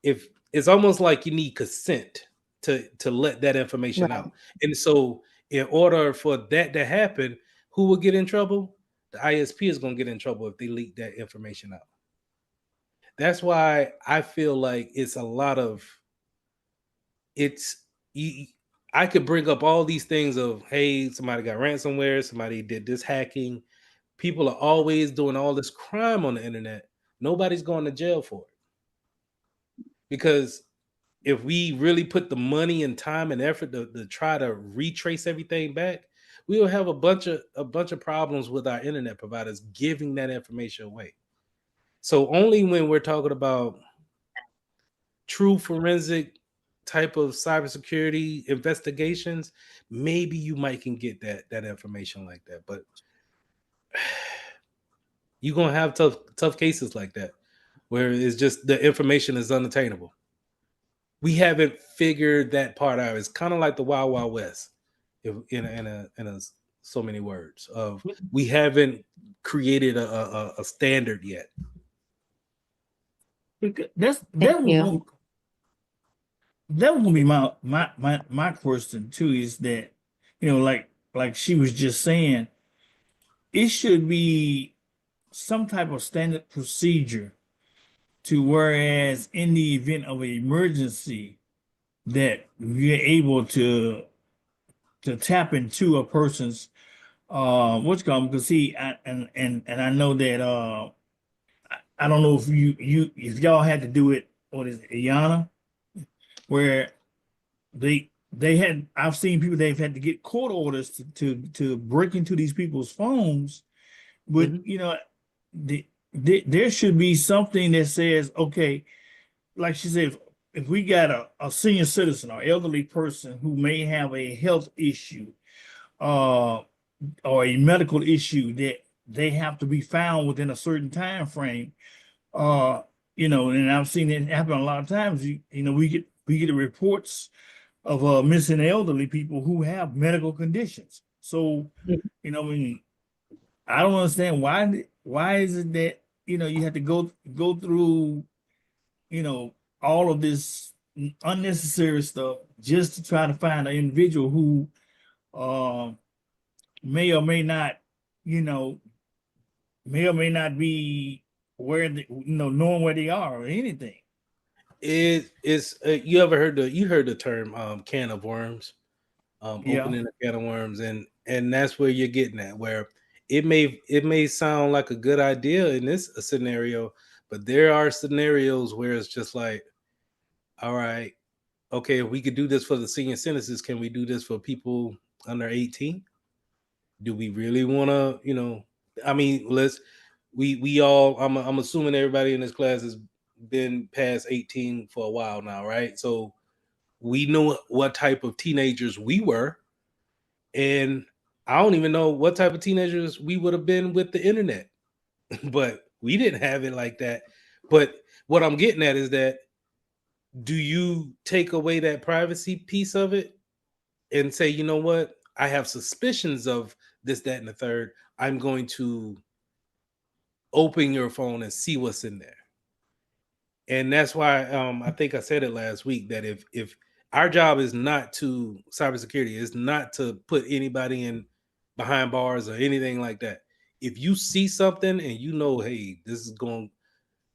If it's almost like you need consent to let that information Right. out. And so in order for that to happen, who will get in trouble? The ISP is going to get in trouble if they leak that information out. That's why I feel like it's a lot of it's I could bring up all these things of hey, somebody got ransomware, somebody did this hacking. People are always doing all this crime on the internet. Nobody's going to jail for it. Because if we really put the money and time and effort to try to retrace everything back, we will have a bunch of problems with our internet providers giving that information away. So only when we're talking about true forensic type of cybersecurity investigations, maybe you might can get that information like that. But you're gonna have tough cases like that where it's just the information is unattainable. We haven't figured that part out. It's kind of like the Wild Wild West, in a so many words of we haven't created a standard yet. That's Thank you. that would be my question too. Is that like she was just saying, it should be some type of standard procedure to whereas in the event of an emergency that we're able to tap into a person's what's called because see and I know that I don't know if if y'all had to do it what is it, Iana, where they had I've seen people they've had to get court orders to break into these people's phones, but you know there should be something that says okay, like she said, if we got a senior citizen or elderly person who may have a health issue uh or a medical issue that they have to be found within a certain time frame, uh you know, and I've seen it happen a lot of times. You know, we get the reports of missing elderly people who have medical conditions. So, you know, I mean, I don't understand why is it that you know you have to go through you know all of this unnecessary stuff just to try to find an individual who uh, may or may not you know may or may not be where you know knowing where they are or anything. It is you ever heard the term can of worms, Yeah. opening a can of worms, and that's where you're getting at, where it may sound like a good idea in this scenario, but there are scenarios where it's just like, all right, okay, if we could do this for the senior citizens, can we do this for people under 18? Do we really want to, I mean, we all, I'm assuming everybody in this class has been past 18 for a while now, right? So we know what type of teenagers we were, and I don't even know what type of teenagers we would have been with the internet, but we didn't have it like that. But what I'm getting at is that, do you take away that privacy piece of it and say, you know what, I have suspicions of this, that, and the third. I'm going to open your phone and see what's in there. And that's why I think I said it last week that if our job is not to cybersecurity, is not to put anybody in behind bars or anything like that. If you see something and you know, hey, this is going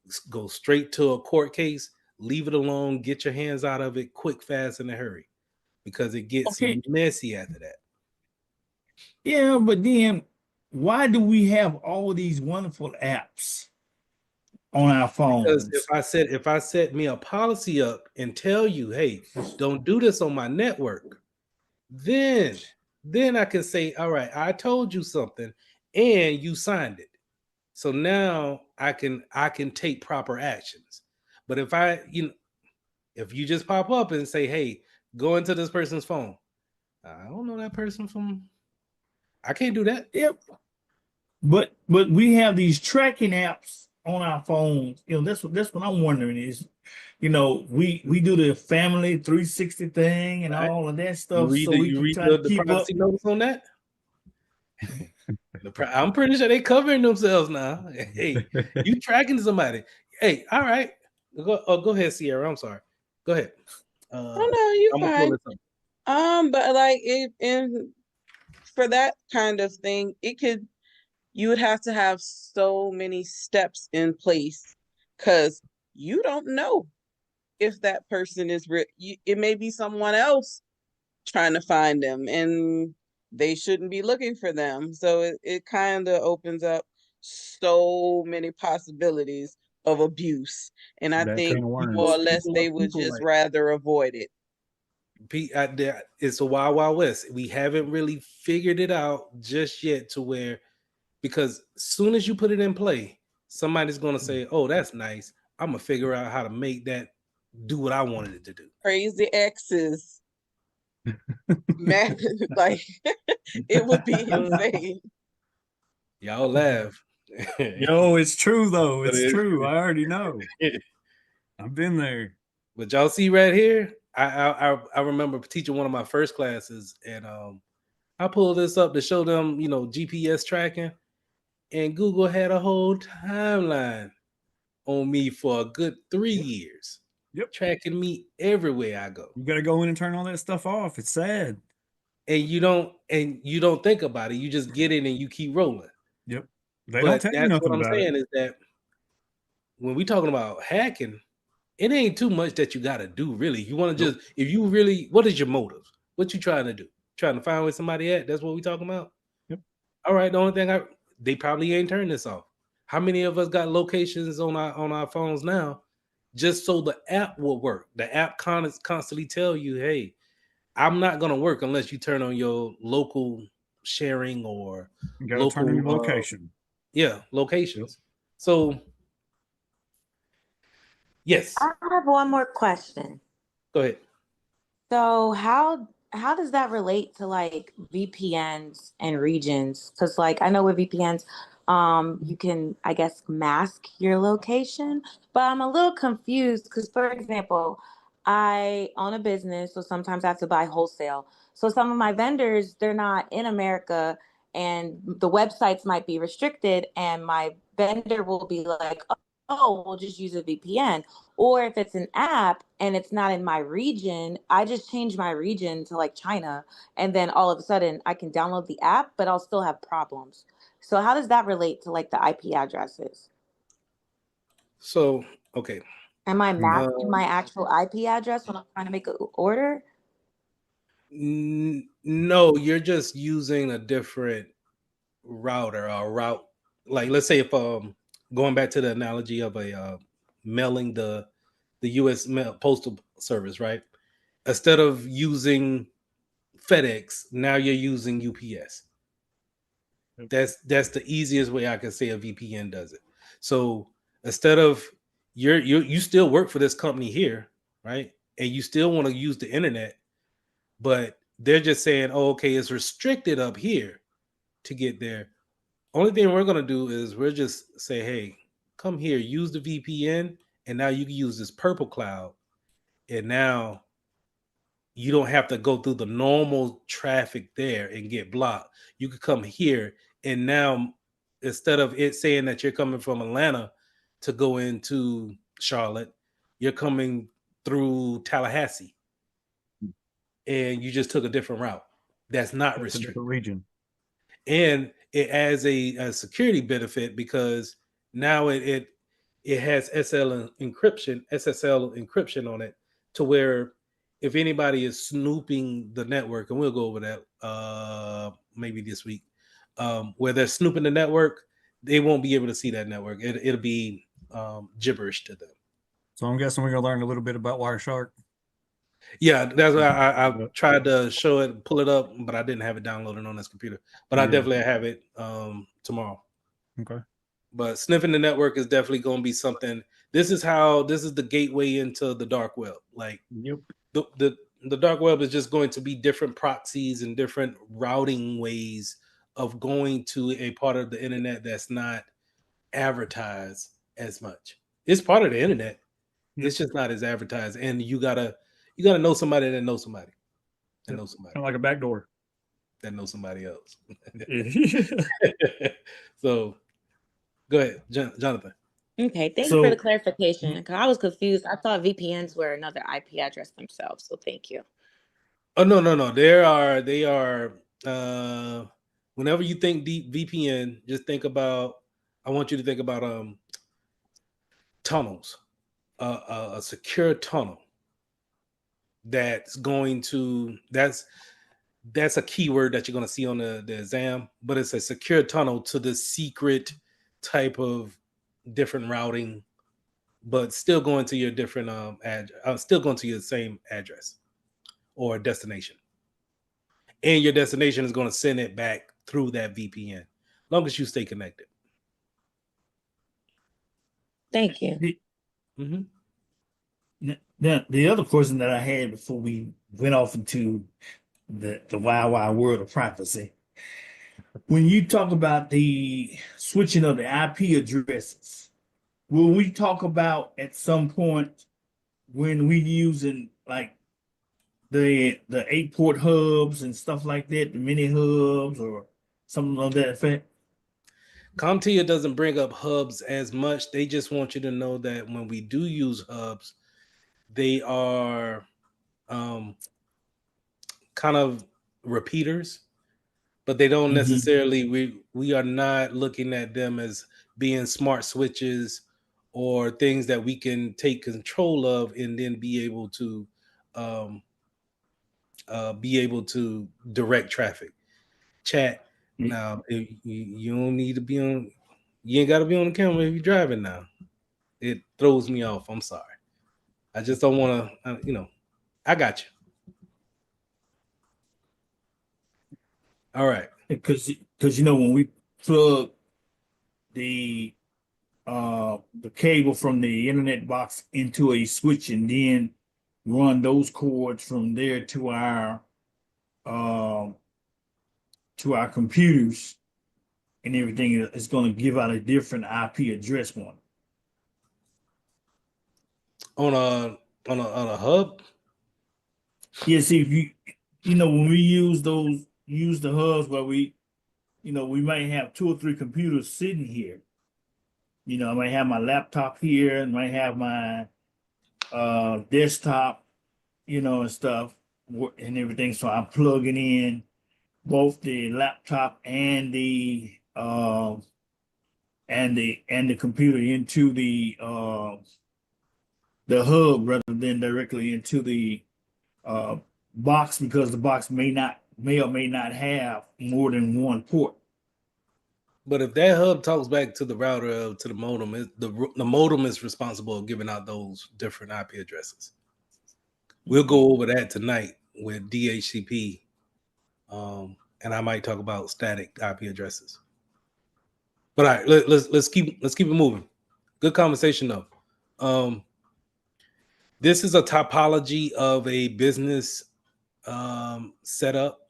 to go straight to a court case, leave it alone, get your hands out of it quick, fast, in a hurry, because it gets Okay. messy after that. Yeah, but then why do we have all these wonderful apps on our Because phones? if I set me a policy up and tell you, hey, don't do this on my network, then I can say, all right, I told you something and you signed it. So now I can take proper actions. But if you just pop up and say, hey, go into this person's phone, I don't know that person from, I can't do that. Yep. But we have these tracking apps on our phones. You know, that's what I'm wondering is, you know, we do the family 360 thing and Right? all of that stuff, so we You can read try to the keep up. privacy notice on that? I'm pretty sure they covering themselves now. Hey, you tracking somebody? Hey, all right. Go ahead, Sierra. I'm sorry. Go ahead. Oh no, you I'm gonna pull fine. this up. But like it in for that kind of thing, you would have to have so many steps in place because you don't know if that person is it may be someone else trying to find them and they shouldn't be looking for them. So it kind of opens up so many possibilities of abuse. And I That think kind of more or worms. less they would just rather avoid it. It's a wild, wild west. We haven't really figured it out just yet to where, because as soon as you put it in play, somebody's gonna say, "Oh, that's nice. I'm gonna figure out how to make that do what I wanted it to do." Crazy exes, man, like it would be insane. Y'all laugh. Yo, it's true though. But It's true. I already know. I've been there. But y'all see right here, I remember teaching one of my first classes, and I pulled this up to show them, GPS tracking, and Google had a whole timeline on me for a good 3 years, Yep. tracking me everywhere I go. You got to go in and turn all that stuff off. It's sad. And you don't think about it. You just get in and you keep rolling. Yep. They don't But tell you that's what nothing I'm about saying it. is that when we talking about hacking, it ain't too much that you got to do, really. You want to just, if you really, what is your motive? What you trying to do? Trying to find where somebody at? That's what we talking about? Yep. All right, the only thing they probably ain't turned this off. How many of us got locations on our phones now just so the app will work? The app constantly tell you, hey, I'm not going to work unless you turn on your local sharing or You got to turn on your local location. locations. So yes, I have one more question. go ahead. So how does that relate to like VPNs and regions? Because like I know with VPNs, you can I guess mask your location, but I'm a little confused because for example, I own a business, so sometimes I have to buy wholesale. So some of my vendors, they're not in America and the websites might be restricted and my vendor will be like, oh, we'll just use a VPN. Or if it's an app and it's not in my region, I just change my region to like China. And then all of a sudden I can download the app, but I'll still have problems. So how does that relate to like the IP addresses? So okay. Am I Mm. masking my actual IP address when I'm trying to make an order? No, you're just using a different router or route. Like let's say if going back to the analogy of a mailing the U.S. postal service, right? Instead of using FedEx, now you're using UPS. That's the easiest way I can say a VPN does it. So instead of you still work for this company here, right? And you still want to use the internet, but they're just saying, oh, okay, it's restricted up here to get there. Only thing we're gonna do is we're just say, hey, come here, use the VPN, and now you can use this purple cloud, and now you don't have to go through the normal traffic there and get blocked. You could come here, and now instead of it saying that you're coming from Atlanta to go into Charlotte, you're coming through Tallahassee, and you just took a different route. That's not That's a restricted. different region. And it adds a security benefit because now it has SSL encryption on it to where if anybody is snooping the network, and we'll go over that maybe this week, where they're snooping the network, they won't be able to see that network. It'll be gibberish to them. So I'm guessing we're gonna learn a little bit about Wireshark. Yeah, that's why I tried to show it, pull it up, but I didn't have it downloaded on this computer. But I definitely have it tomorrow. Okay. But sniffing the network is definitely going to be something. This is the gateway into the dark web. Like Yep. the dark web is just going to be different proxies and different routing ways of going to a part of the internet that's not advertised as much. It's part of the internet. It's just not as advertised, and you gotta know somebody that knows somebody that knows somebody Kind of like a back door. that knows somebody else. Yeah. So go ahead, Jonathan. Okay, thank you for the So clarification. Because I was confused. I thought VPNs were another IP address themselves. So thank you. Oh no. They are. Whenever you think deep VPN, just think about. I want you to think about tunnels, a secure tunnel that's a keyword that you're going to see on the exam, but it's a secure tunnel to the secret type of different routing, but still going to your different still going to your same address or destination, and your destination is going to send it back through that VPN, long as you stay connected. Thank you. Mm-hmm. now the other question that I had before we went off into the wild world of privacy, when you talk about the switching of the IP addresses, will we talk about at some point when we using like the 8-port hubs and stuff like that, the mini hubs or something of that effect? CompTIA doesn't bring up hubs as much. They just want you to know that when we do use hubs, they are kind of repeaters, but they don't necessarily. We are not looking at them as being smart switches or things that we can take control of and then um, be able to direct traffic. Chat. Now, if you don't need to be on, you ain't got to be on the camera if you're driving now. It throws me off. I'm sorry. I just don't want to, I got you. All right. Because when we plug the cable from the internet box into a switch and then run those cords from there um to our computers and everything, is going to give out a different IP address one. On a hub. Yeah, see, if when we use the hubs where we might have 2 or 3 computers sitting here. I might have my laptop here and might have my desktop, and stuff and everything. So I'm plugging in both the laptop and the computer into the hub rather than directly into the uh, box, because the box may or may not have more than one port. But if that hub talks back to the router to the modem, the modem is responsible for giving out those different IP addresses. We'll go over that tonight with DHCP, and I might talk about static IP addresses. But all right, let's keep it moving. Good conversation though. This is a topology of a business setup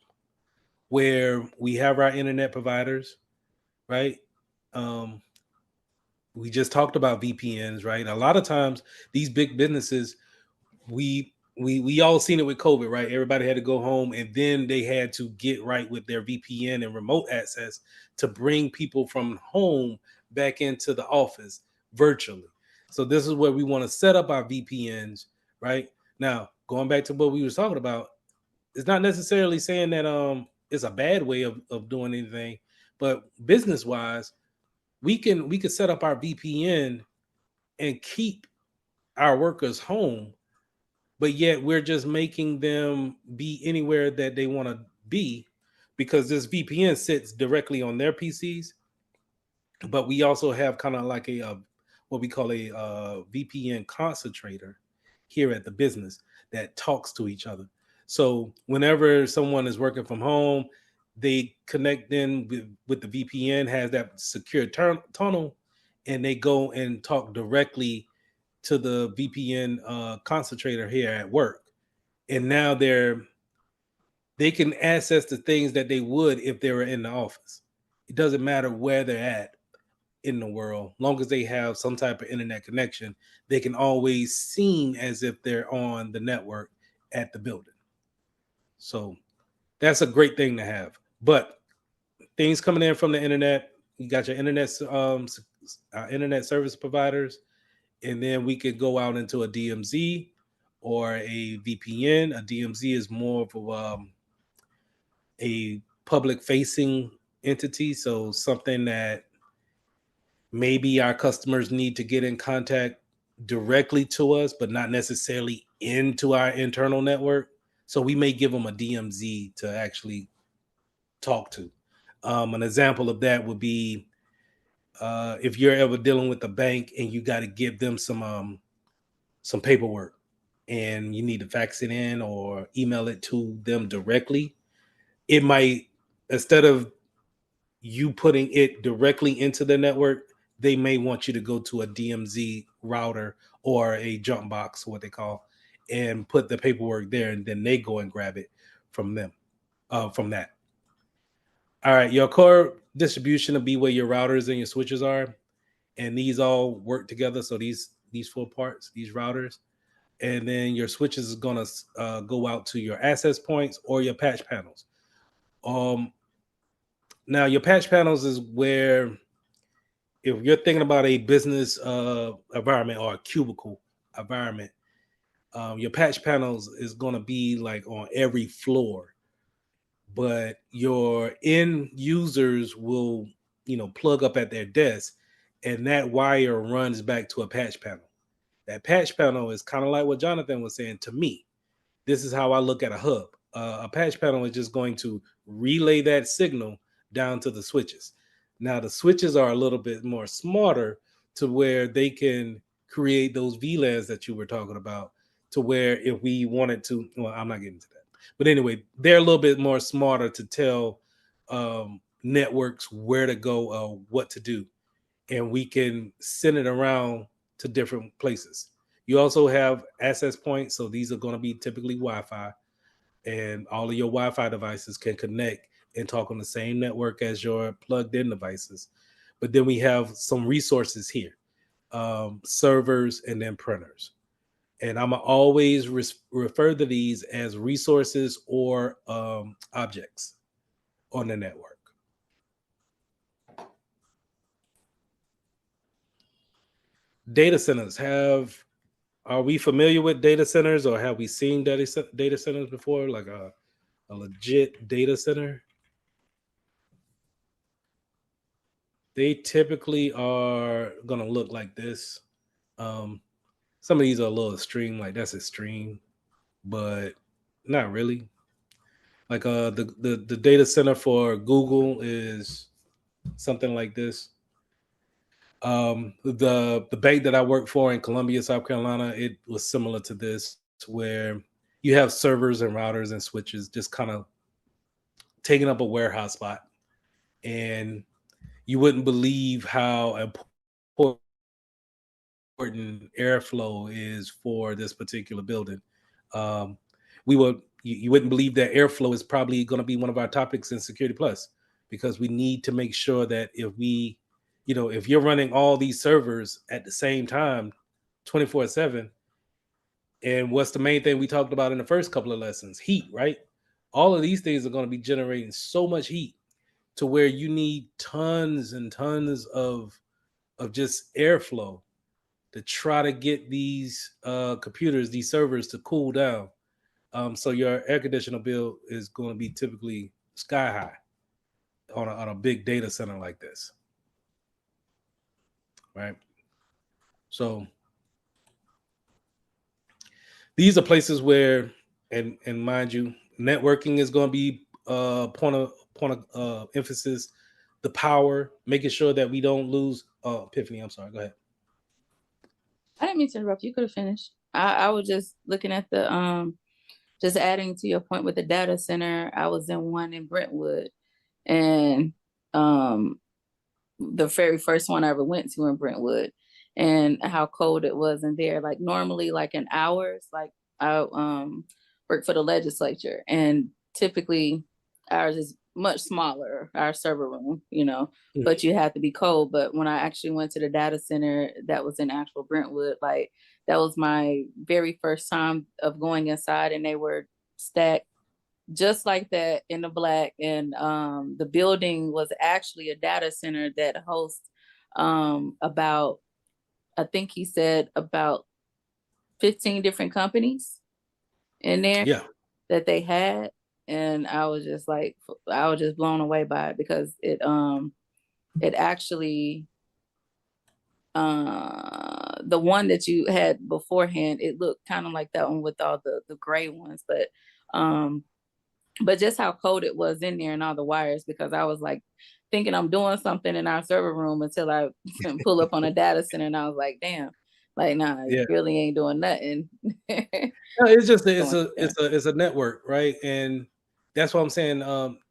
where we have our internet providers, right? We just talked about VPNs, right? A lot of times these big businesses, we all seen it with COVID, right? Everybody had to go home, and then they had to get right with their VPN and remote access to bring people from home back into the office virtually. So this is where we want to set up our VPNs, right? Now, going back to what we were talking about, it's not necessarily saying that it's a bad way of doing anything, but business wise, we could set up our VPN and keep our workers home, but yet we're just making them be anywhere that they want to be because this VPN sits directly on their PCs. But we also have kind of like what we call a VPN concentrator here at the business that talks to each other. So whenever someone is working from home, they connect in with the VPN, has that secure tunnel, and they go and talk directly to the VPN concentrator here at work. And now they can access the things that they would if they were in the office. It doesn't matter where they're at in the world, long as they have some type of internet connection, they can always seem as if they're on the network at the building. So that's a great thing to have. But things coming in from the internet, you got your internet service providers, and then we could go out into a DMZ or a VPN. A DMZ is more of a public facing entity, so something that maybe our customers need to get in contact directly to us, but not necessarily into our internal network. So we may give them a DMZ to actually talk to. An example of that would be if you're ever dealing with a bank and you got to give them some paperwork and you need to fax it in or email it to them directly. It might, instead of you putting it directly into the network, they may want you to go to a DMZ router or a jump box, what they call, and put the paperwork there, and then they go and grab it from them, from that. All right, your core distribution will be where your routers and your switches are, and these all work together. So these 4 parts, these routers, and then your switches is gonna go out to your access points or your patch panels. Now your patch panels is where, if you're thinking about a business environment or a cubicle environment, your patch panels is going to be like on every floor, but your end users will, plug up at their desk and that wire runs back to a patch panel. That patch panel is kind of like what Jonathan was saying to me. This is how I look at a hub. A patch panel is just going to relay that signal down to the switches. Now, the switches are a little bit more smarter to where they can create those VLANs that you were talking about, to where if we wanted to, well, I'm not getting to that. But anyway, they're a little bit more smarter to tell networks where to go, what to do. And we can send it around to different places. You also have access points. So these are going to be typically Wi-Fi, and all of your Wi-Fi devices can connect and talk on the same network as your plugged in devices. But then we have some resources here, servers and then printers. And I'm always refer to these as resources or objects on the network. Data centers are we familiar with data centers, or have we seen data centers before, like a legit data center? They typically are going to look like this. Some of these are a little extreme, like that's extreme, but not really. Like the data center for Google is something like this. The bank that I worked for in Columbia, South Carolina, it was similar to this, where you have servers and routers and switches just kind of taking up a warehouse spot, and you wouldn't believe how important airflow is for this particular building. You wouldn't believe that airflow is probably going to be one of our topics in Security Plus, because we need to make sure that if you're running all these servers at the same time 24/7, and what's the main thing we talked about in the first couple of lessons? Heat, right? All of these things are going to be generating so much heat to where you need tons and tons of just airflow to try to get these computers, these servers, to cool down. So your air conditioner bill is going to be typically sky high on a big data center like this, right? So these are places where, and mind you, networking is going to be point of emphasis. The power, making sure that we don't lose. Epiphany, I'm sorry. Go ahead. I didn't mean to interrupt. You could have finished. I was just looking at the just adding to your point with the data center. I was in one in Brentwood, and the very first one I ever went to in Brentwood, and how cold it was in there. Like normally, like in hours, like I work for the legislature, and typically ours is much smaller, our server room, but you have to be cold. But when I actually went to the data center that was in actual Brentwood, like that was my very first time of going inside, and they were stacked just like that in the black. And the building was actually a data center that hosts about, I think he said about 15 different companies in there that they had. And I was just blown away by it, because it actually, the one that you had beforehand, it looked kind of like that one with all the gray ones, but just how cold it was in there and all the wires, because I was like thinking I'm doing something in our server room until I pull up on a data center, and I was like, damn, like, nah, you really ain't doing nothing. No, it's just it's a network, right? And that's what I'm saying.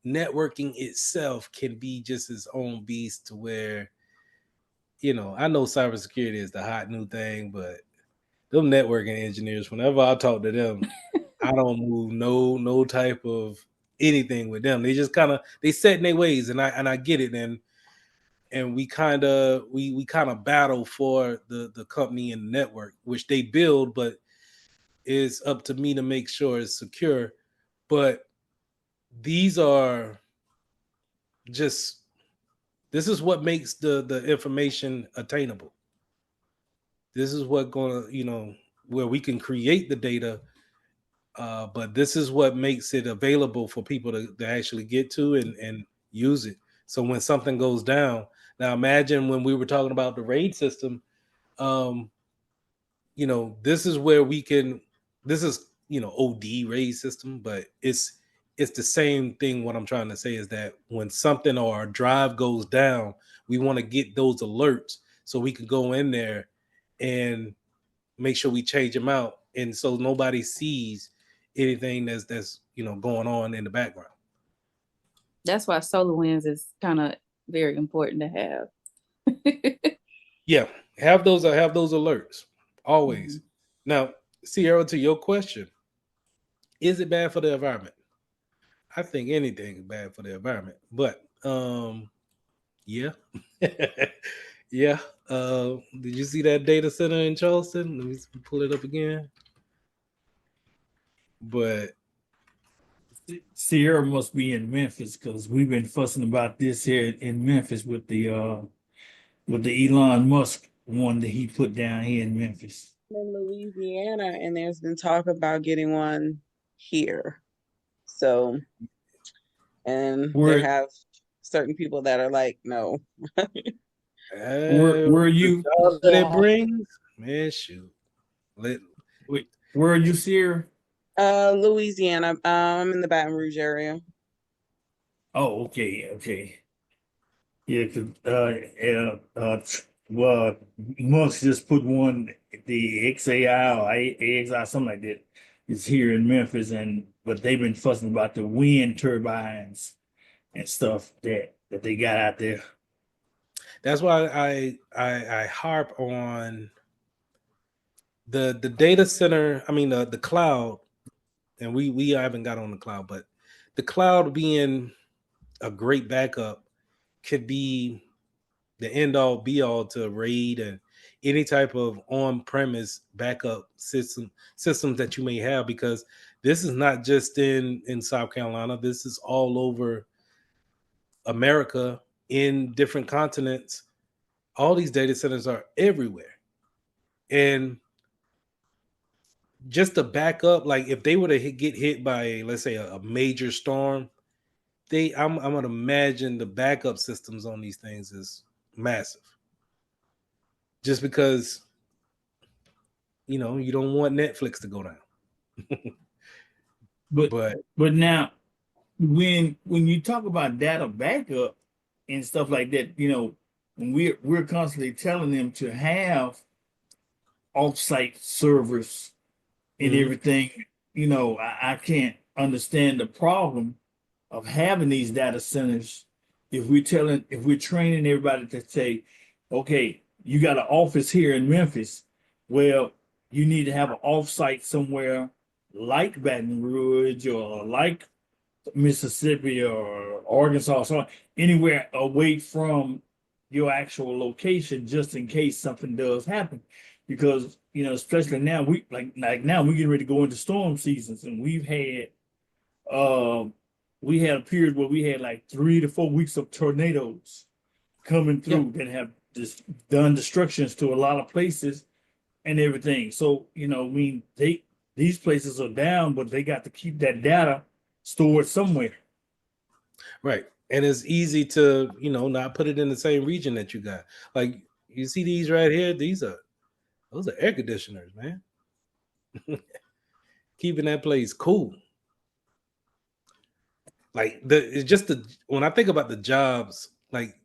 Networking itself can be just its own beast, to where, I know cybersecurity is the hot new thing, but them networking engineers, whenever I talk to them, I don't move no type of anything with them. They just they set in their ways, and I get it, and we kind of battle for the company and the network which they build, but it's up to me to make sure it's secure. But these are just, this is what makes the information attainable. This is what where we can create the data, but this is what makes it available for people to actually get to and use it. So when something goes down, Now imagine when we were talking about the RAID system, um, this is where we can. This is OD RAID system, but it's the same thing. What I'm trying to say is that when something or a drive goes down, we want to get those alerts so we can go in there and make sure we change them out, and so nobody sees anything that's going on in the background. That's why SolarWinds is kind of very important to have. Yeah, have those alerts always. Mhm. Now, Sierra, to your question, is it bad for the environment? I think anything is bad for the environment, but yeah, yeah. Did you see that data center in Charleston? Let me pull it up again. But Sierra must be in Memphis because we've been fussing about this here in Memphis with the Elon Musk one that he put down here in Memphis. In Louisiana, and there's been talk about getting one here. So, and there Where have certain people that are like, no. where are the you? jobs that it brings, man, shoot. Let, Wait, where are you, Sierra? Louisiana. I'm in the Baton Rouge area. Oh, okay, okay. Yeah, because well, Musk just put one, the XAI or AXI, something like that, is here in Memphis, and but they've been fussing about the wind turbines and stuff that they got out there. that's why I harp on the data center. I mean the cloud, and we haven't got on the cloud, but the cloud being a great backup could be the end all be all to RAID and any type of on premise backup systems that you may have, because this is not just in South Carolina. This is all over America, in different continents. All these data centers are everywhere, and just to back up, like if they were to get hit by, let's say, a major storm, I'm gonna imagine the backup systems on these things is massive, just because you don't want Netflix to go down. But But but now when you talk about data backup and stuff like that, when we're constantly telling them to have offsite servers and mhm, everything, I can't understand the problem of having these data centers if we're training everybody to say, okay, you got an office here in Memphis, well, you need to have an offsite somewhere like Baton Rouge or like Mississippi or Arkansas, so anywhere away from your actual location, just in case something does happen. Because especially now, we like now we're getting ready to go into storm seasons, and um we had a period where we had like 3 to 4 weeks of tornadoes coming yeah, through that have just done destructions to a lot of places and everything. So, I mean, these places are down, but they got to keep that data stored somewhere. right. And it's easy to not put it in the same region that you got. Like you see these right here. Those are air conditioners, man. Keeping that place cool. Like it's just when I think about the jobs, like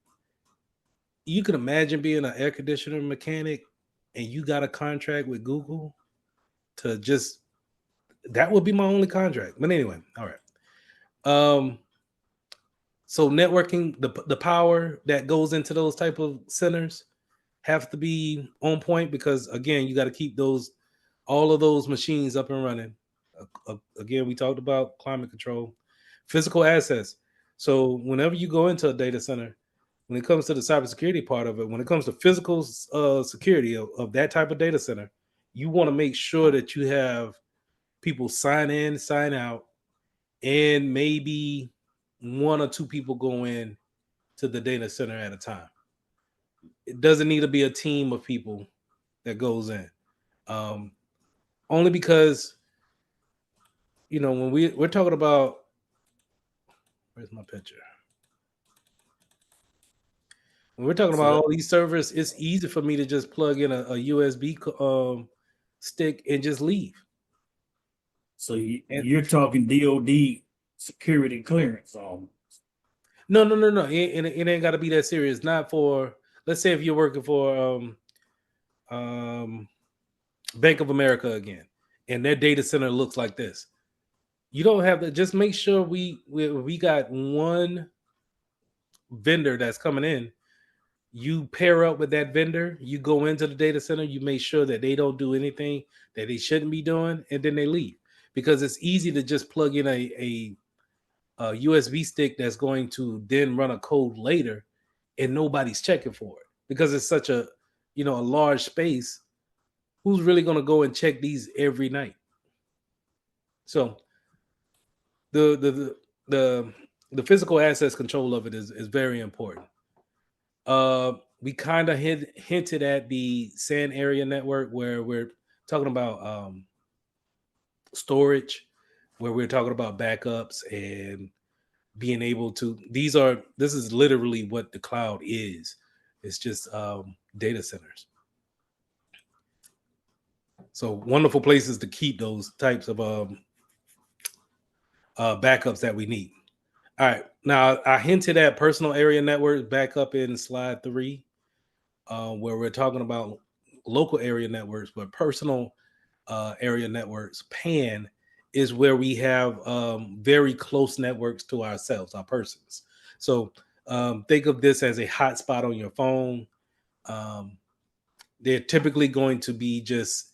you can imagine being an air conditioner mechanic and you got a contract with Google to just that would be my only contract. But anyway, all right. Um, so networking, the power that goes into those type of centers have to be on point, because again, you got to keep all of those machines up and running. Again, we talked about climate control, physical assets. So whenever you go into a data center, when it comes to the cybersecurity part of it, when it comes to physical security of that type of data center, you want to make sure that you have people sign in, sign out, and maybe one or two people go in to the data center at a time. It doesn't need to be a team of people that goes in. Um, Only because when we're talking about, where's my picture? When we're talking So about that- all these servers, it's easy for me to just plug in a USB stick and just leave. So And you're talking DoD security clearance on. no, no, no, no. It ain't got to be that serious. Not for, let's say if you're working for um, Bank of America again, and their data center looks like this. You don't have to, just make sure we got one vendor that's coming in. You pair up with that vendor, you go into the data center, you make sure that they don't do anything that they shouldn't be doing, and then they leave. Because it's easy to just plug in a USB stick that's going to then run a code later, and nobody's checking for it because it's such a a large space. Who's really going to go and check these every night? So the the the the, the physical access control of it is very important. We kind of hinted at the SAN area network where we're talking about storage, where we're talking about backups and being able to. This is literally what the cloud is. It's just data centers. So wonderful places to keep those types of backups that we need. All right. Now I hinted at personal area networks back up in slide 3, where we're talking about local area networks, but personal area networks, PAN, is where we have very close networks to ourselves, our persons. So think of this as a hotspot on your phone. They're typically going to be just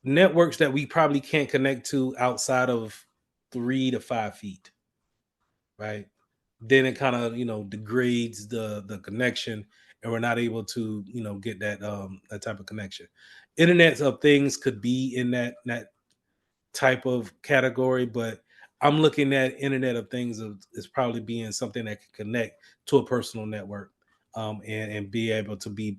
networks that we probably can't connect to outside of 3 to 5 feet, right? Then it kind of degrades the connection, and we're not able to get that type of connection. Internet of things could be in that type of category, but I'm looking at Internet of Things as probably being something that can connect to a personal network, and be able to be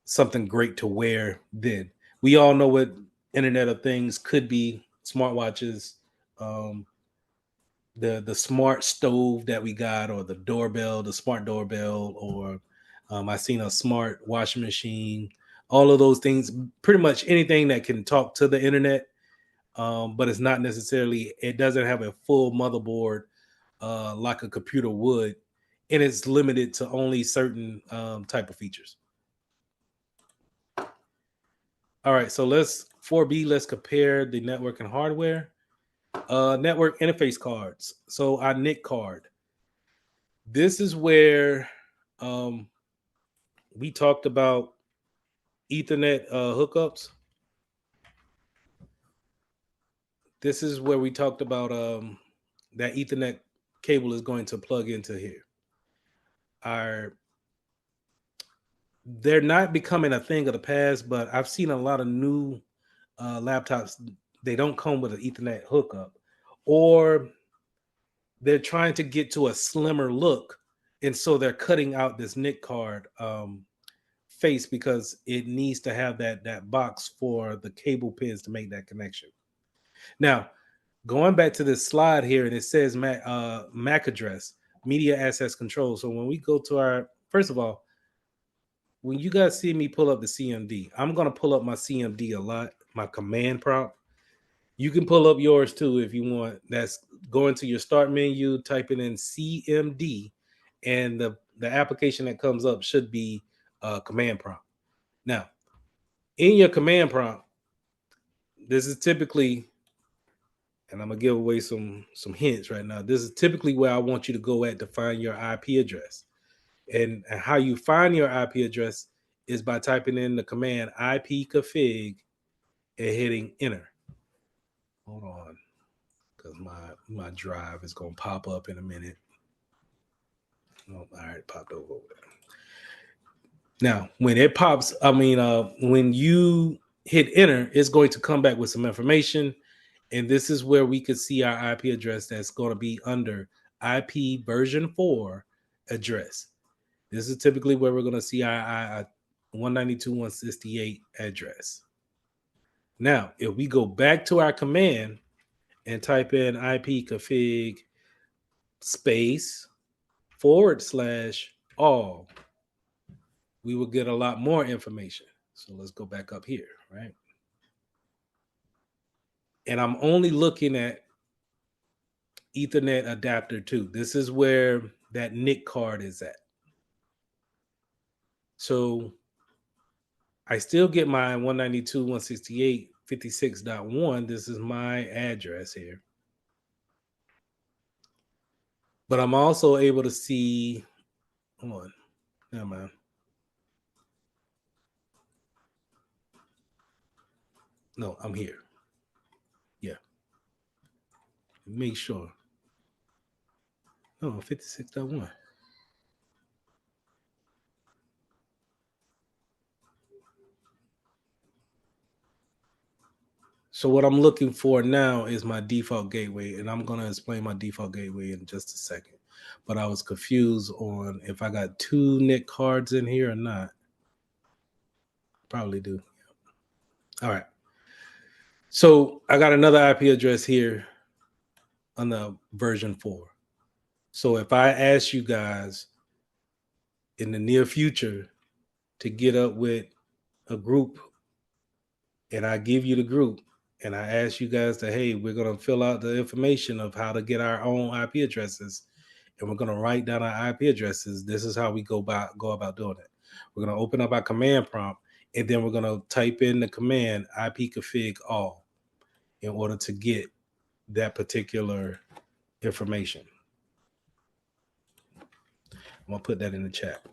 something great to wear. Then we all know what Internet of Things could be: smartwatches, um, the smart stove that we got, or the smart doorbell, or I seen a smart washing machine. All of those things, pretty much anything that can talk to the internet, but it's not necessarily. It doesn't have a full motherboard like a computer would, and it's limited to only certain type of features. All right, so let's 4B. Let's compare the network and hardware. Network interface cards. So our NIC card. This is where um, we talked about Ethernet hookups. This is where we talked about that Ethernet cable is going to plug into here. They're not becoming a thing of the past, but I've seen a lot of new laptops. They don't come with an Ethernet hookup, or they're trying to get to a slimmer look, and so they're cutting out this NIC card face because it needs to have that box for the cable pins to make that connection. Now, going back to this slide here, and it says MAC address, media access control. So when we go to our, first of all, when you guys see me pull up the CMD, I'm going to pull up my CMD a lot, my command prompt. You can pull up yours too if you want. That's going to your start menu, typing in CMD, and the application that comes up should be command prompt. Now, in your command prompt, this is typically, and I'm gonna give away some hints right now. This is typically where I want you to go at to find your IP address. And how you find your IP address is by typing in the command ipconfig and hitting enter. Hold on, because my drive is gonna pop up in a minute. Oh, all right, popped over there. Now, when it pops, when you hit enter, it's going to come back with some information. And this is where we could see our IP address that's going to be under IP version 4 address. This is typically where we're going to see our 192.168 address. Now, if we go back to our command and type in ipconfig space /all, we will get a lot more information. So let's go back up here, right? And I'm only looking at Ethernet adapter 2. This is where that NIC card is at. So I still get my 192.168.56.1. This is my address here. But I'm also able to see, hold on, never mind. No, I'm here. Yeah. Make sure. No, 56.1. So what I'm looking for now is my default gateway, and I'm going to explain my default gateway in just a second. But I was confused on if I got 2 NIC cards in here or not. Probably do. All right. So I got another IP address here on the version 4. So if I ask you guys in the near future to get up with a group, and I give you the group, and I ask you guys to, hey, we're going to fill out the information of how to get our own IP addresses, and we're going to write down our IP addresses. This is how we go about doing it. We're going to open up our command prompt, and then we're going to type in the command ipconfig all in order to get that particular information. I'm going to put that in the chat.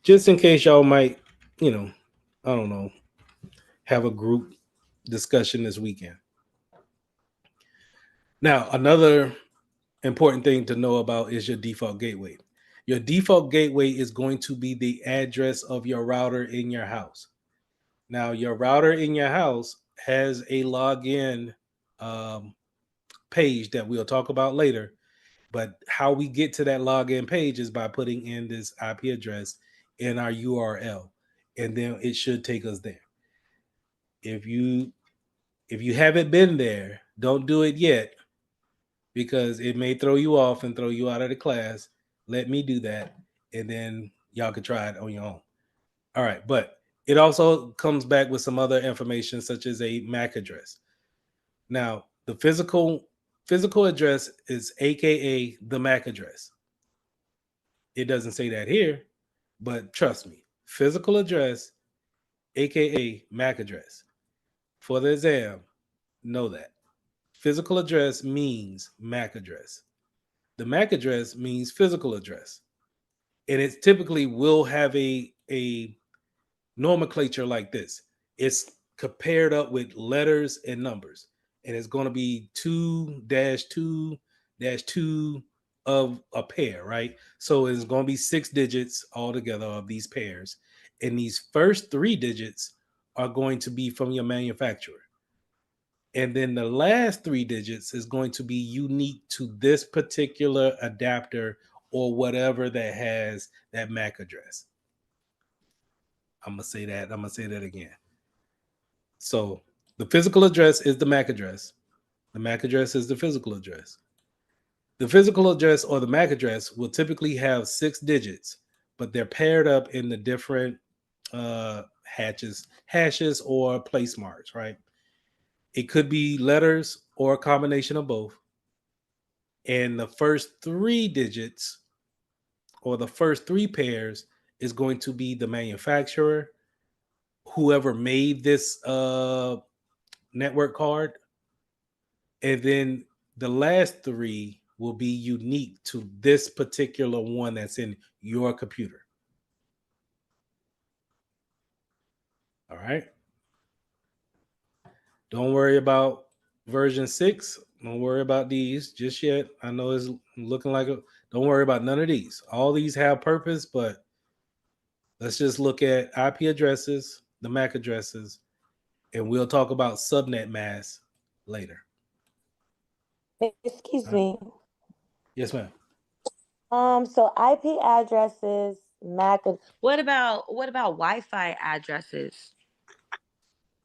Just in case y'all might, I don't know, have a group discussion this weekend. Now, another important thing to know about is your default gateway. Your default gateway is going to be the address of your router in your house. Now, your router in your house has a login page that we'll talk about later. But how we get to that login page is by putting in this IP address in our URL, and then it should take us there. If you haven't been there, don't do it yet, because it may throw you off and throw you out of the class. Let me do that, and then y'all can try it on your own. All right, but it also comes back with some other information, such as a MAC address. Now, the physical address is AKA the MAC address. It doesn't say that here, but trust me, physical address, AKA MAC address. For the exam, know that. Physical address means MAC address. The MAC address means physical address. And it typically will have a nomenclature like this. It's paired up with letters and numbers. And it's going to be 2-2-2 of a pair, right? So it's going to be 6 digits altogether of these pairs. And these first 3 digits are going to be from your manufacturer. And then the last 3 digits is going to be unique to this particular adapter or whatever that has that MAC address. I'm going to say that again. So the physical address is the MAC address. The MAC address is the physical address. The physical address or the MAC address will typically have 6 digits, but they're paired up in the different hashes or place marks, right? It could be letters or a combination of both. And the first 3 digits or the first 3 pairs is going to be the manufacturer, whoever made this network card. And then the last 3 will be unique to this particular one that's in your computer. All right. Don't worry about version 6. Don't worry about these just yet. I know it's looking like don't worry about none of these. All these have purpose, but let's just look at IP addresses, the MAC addresses, and we'll talk about subnet masks later. Excuse me. Yes, ma'am. So IP addresses, MAC. What about Wi-Fi addresses?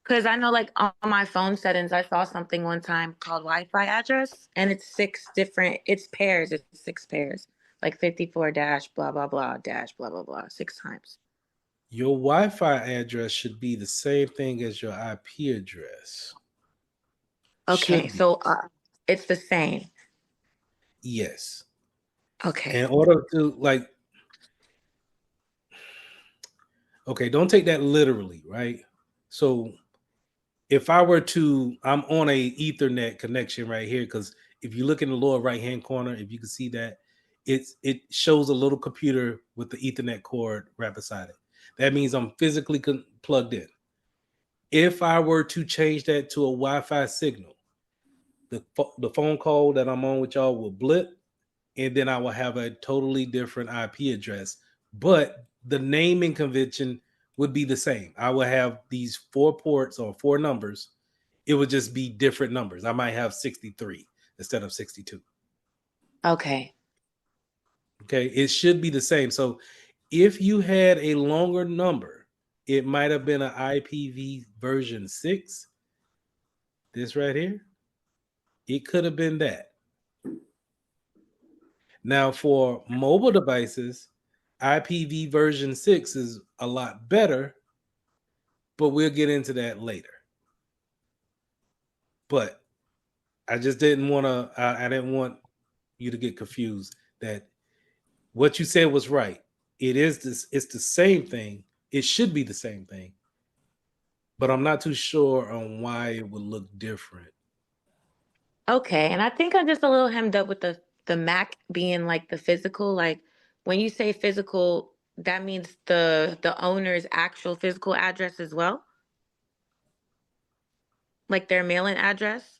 Because I know, like, on my phone settings, I saw something one time called Wi-Fi address, and it's 6 different. It's pairs. It's 6 pairs. like 54 dash blah blah blah dash blah blah blah 6 times. Your Wi-Fi address should be the same thing as your IP address. Okay, Should be. so it's the same. Yes. Okay. In order to okay, don't take that literally, right? So if I were to, I'm on a Ethernet connection right here, because if you look in the lower right hand corner, if you can see that, it shows a little computer with the Ethernet cord wrapped beside it. That means I'm physically plugged in. If I were to change that to a Wi-Fi signal, the phone call that I'm on with y'all will blip, and then I will have a totally different IP address. But the naming convention would be the same. I will have these 4 ports or 4 numbers. It would just be different numbers. I might have 63 instead of 62. Okay. Okay, it should be the same. So if you had a longer number, it might have been an IPv version 6. This right here, it could have been that. Now, for mobile devices, IPv version 6 is a lot better, but we'll get into that later. But I just didn't want to, I didn't want you to get confused that what you said was right. It is this, it's the same thing. It should be the same thing, but I'm not too sure on why it would look different. Okay, and I think I'm just a little hemmed up with the Mac being like the physical. Like when you say physical, that means the owner's actual physical address as well, like their mailing address.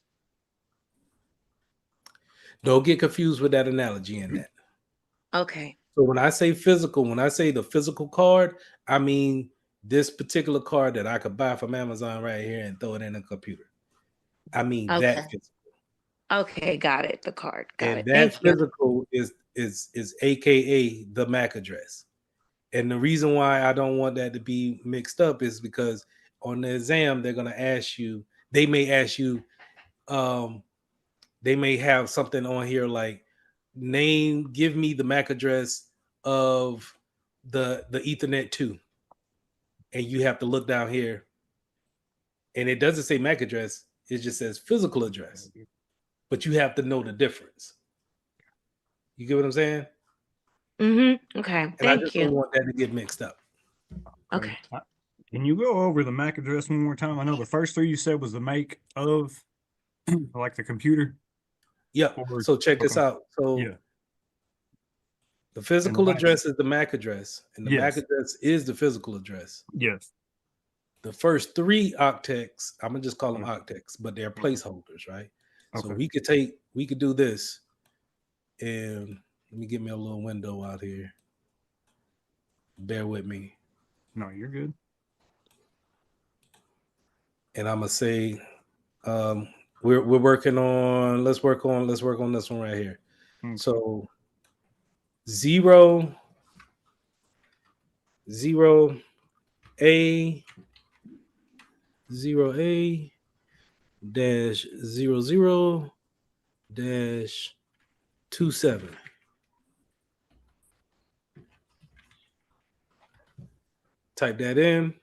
Don't get confused with that analogy in that. Okay. So when I say physical, when I say the physical card, I mean this particular card that I could buy from Amazon right here and throw it in a computer. I mean Okay. that physical. Okay, got it. The card. Got And it. that Thank you. physical is AKA the MAC address. And the reason why I don't want that to be mixed up is because on the exam they're gonna ask you, they may ask you, they may have something on here like give me the MAC address of the Ethernet 2. And you have to look down here, and it doesn't say MAC address, it just says physical address. But you have to know the difference. You get what I'm saying? Mm-hmm. Okay. And I Thank just don't you. want that to get mixed up. Okay. Can you go over the MAC address one more time? I know the first three you said was the make of like the computer. Yep. Or, So check this okay. out. So Yeah. the And physical the MAC. address is the MAC address, and the MAC Yes. address is the physical address. Yes. The first 3 octets, I'm gonna just call them Okay. octets, but they're Okay. placeholders, right? So Okay. we could do this, and let me get me a little window out here. Bear with me. No, you're good. And I'm gonna say we're working on let's work on this one right here. Okay. So 0 A 0A dash 00 dash 27. Type that in,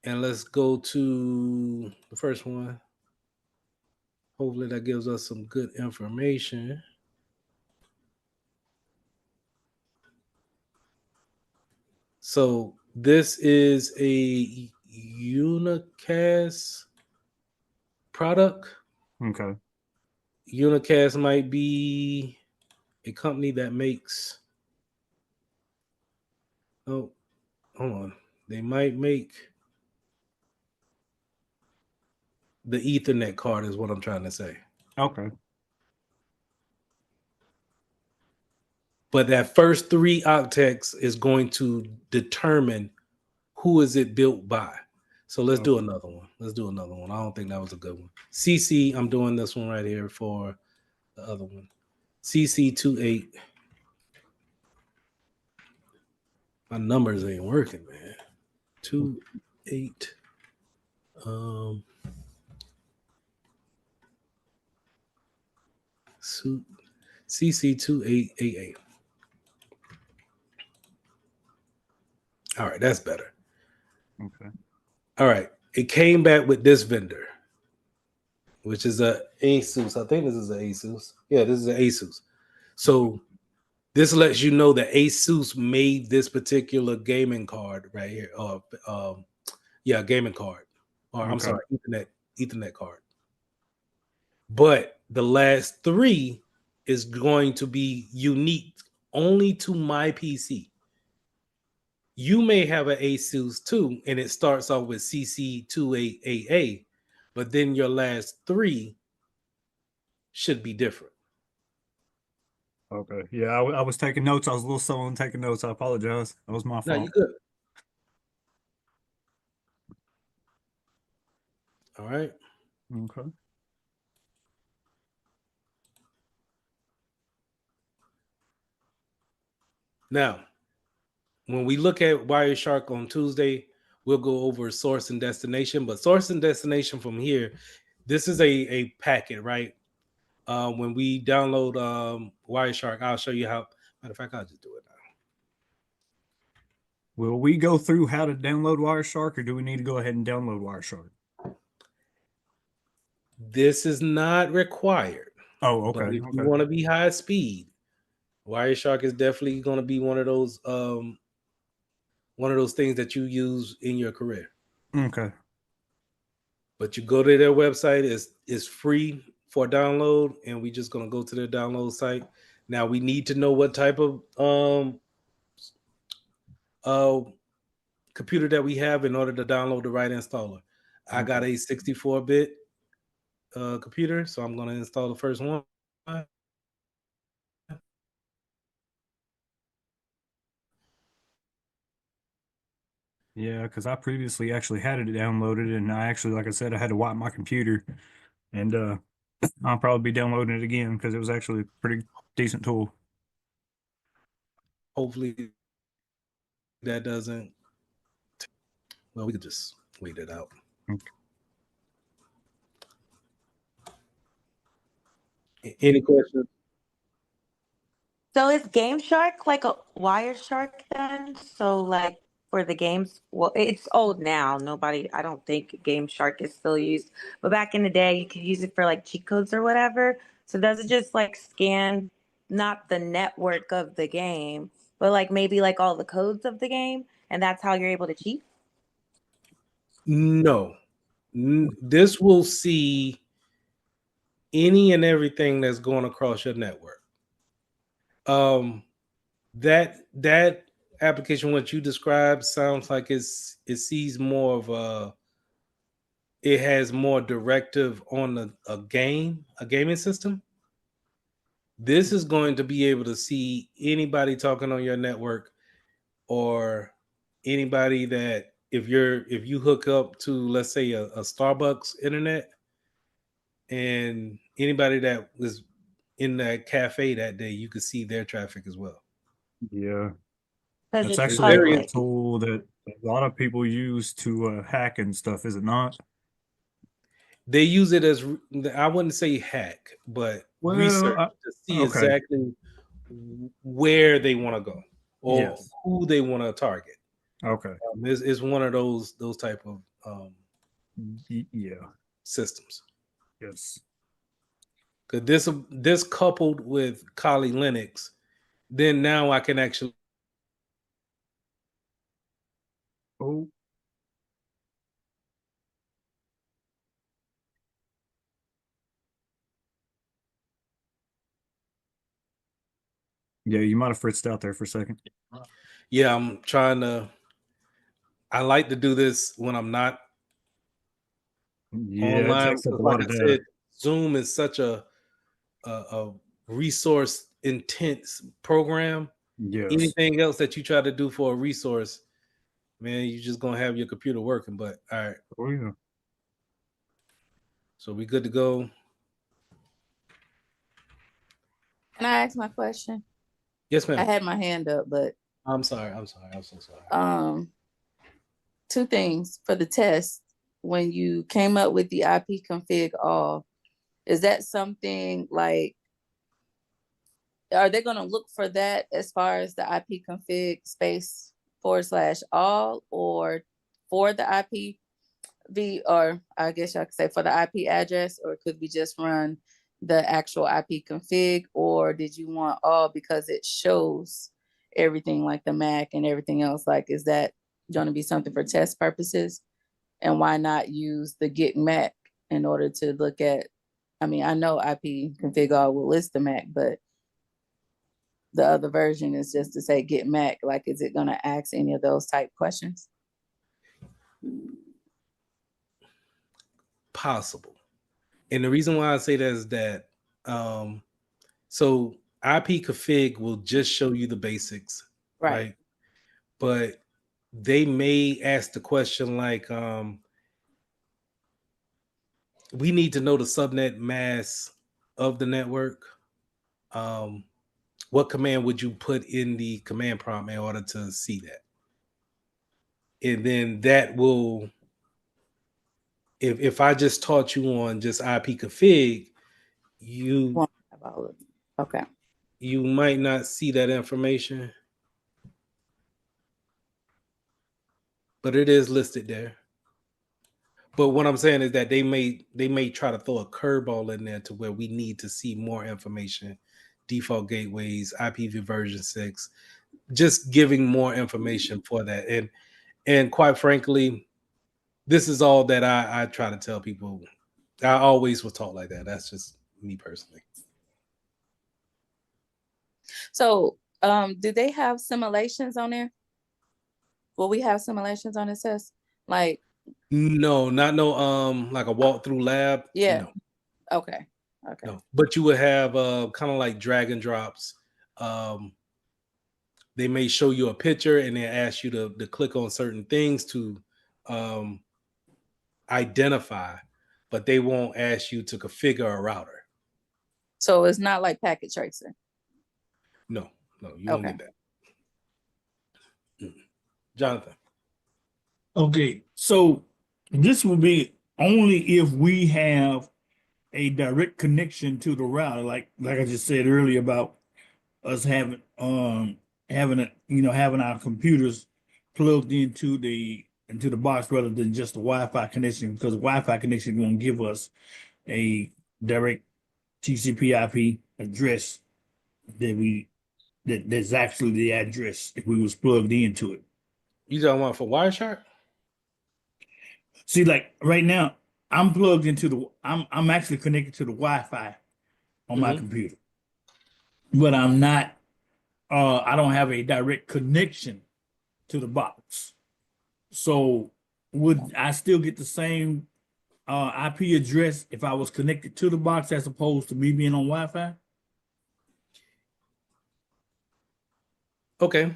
and let's go to the first one. Hopefully that gives us some good information. So this is a unicast product. Okay. Unicast might be a company that makes, oh, hold on. They might make the Ethernet card is what I'm trying to say. Okay. But that first 3 octets is going to determine who is it built by. So let's do another one. I don't think that was a good one. CC, I'm doing this one right here for the other one. CC28. My numbers ain't working, man. 28. CC2888. All right, that's better. Okay. All right, it came back with this vendor, which is a Asus. I think this is an Asus. Yeah, this is an Asus. So this lets you know that Asus made this particular gaming card right here. Yeah, gaming card. Or I'm Okay. sorry, Ethernet card. But the last three is going to be unique only to my PC. You may have an Asus too, and it starts off with CC28AA, but then your last three should be different. Okay. Yeah, I was taking notes. I was a little slow on taking notes. I apologize. That was my Now you fault. good. All right. Okay. Now, when we look at Wireshark on Tuesday, we'll go over source and destination. But source and destination from here, this is a packet, right? When we download Wireshark, I'll show you how. Matter of fact, I'll just do it now. Will we go through how to download Wireshark, or do we need to go ahead and download Wireshark? This is not required. Oh, But okay. if you want to be high speed, Wireshark is definitely going to be one of those things that you use in your career. Okay. But you go to their website, it's free for download, and we're just gonna go to their download site. Now we need to know what type of computer that we have in order to download the right installer. I got a 64-bit computer, so I'm gonna install the first one. Yeah, because I previously actually had it downloaded, and I actually, like I said, I had to wipe my computer, and I'll probably be downloading it again because it was actually a pretty decent tool. Hopefully that doesn't. Well, we could just wait it out. Okay. Any questions? So is Game Shark like a Wireshark then? So like for the games, well, it's old now. Nobody, I don't think Game Shark is still used, but back in the day, you could use it for like cheat codes or whatever. So does it just like scan not the network of the game, but like maybe like all the codes of the game, and that's how you're able to cheat? No. This will see any and everything that's going across your network. That application, what you described, sounds like it sees more of it has more directive on a gaming system. This is going to be able to see anybody talking on your network, or anybody that if you hook up to, let's say, a Starbucks internet, and anybody that was in that cafe that day, you could see their traffic as well. Yeah. Because That's it's actually a public. tool that a lot of people use to hack and stuff, is it not? They use it as, I wouldn't say hack, but research to see okay. exactly where they want to go, or Yes. who they want to target. Okay. It's one of those type of Yeah. systems. Yes. Because this coupled with Kali Linux, then now I can actually. Oh. Yeah, you might have fritzed out there for a second. Yeah, I'm trying to. I like to do this when I'm not Yeah, online. it takes up a Like lot I of data. said, Zoom is such a resource intense program. Yes. Anything else that you try to do for a resource, man, you're just gonna have your computer working. But all right. Oh yeah. So we good to go. Can I ask my question? Yes, ma'am. I had my hand up, but I'm sorry. I'm so sorry. Two things for the test. When you came up with the IP config all, is that something like are they going to look for that as far as the IP config space / all, or for the IP or I guess I could say for the IP address, or could we just run the actual IP config, or did you want all because it shows everything like the MAC and everything else? Like, is that going to be something for test purposes? And why not use the get MAC in order to look at, I mean, I know IP config all will list the MAC, but the other version is just to say get MAC. Like, is it going to ask any of those type questions? Possible. And the reason why I say that is that so IP config will just show you the basics, right? But they may ask the question like, we need to know the subnet mask of the network. What command would you put in the command prompt in order to see that? And then that will, if I just taught you on just IP config, Okay. you might not see that information, but it is listed there. But what I'm saying is that they may try to throw a curveball in there to where we need to see more information, default gateways, IPv version 6, just giving more information for that. And quite frankly, this is all that I try to tell people. I always was taught like that. That's just me personally. So, do they have simulations on there? Will we have simulations on this test? Like, no, not no like a walkthrough lab. Yeah. No. Okay. No. But you would have kind of like drag and drops. They may show you a picture and then ask you to click on certain things to identify, but they won't ask you to configure a router. So it's not like packet tracer. No, you won't get that. Jonathan. Okay, so this will be only if we have a direct connection to the router, like I just said earlier about us having having our computers plugged into the box rather than just the Wi-Fi connection, because the Wi-Fi connection is going to give us a direct TCP/IP address that's actually the address if we was plugged into it. You talking about for Wireshark? See, like right now, I'm plugged into I'm actually connected to the Wi-Fi on my computer, but I'm not. I don't have a direct connection to the box. So would I still get the same IP address if I was connected to the box as opposed to me being on Wi-Fi? Okay.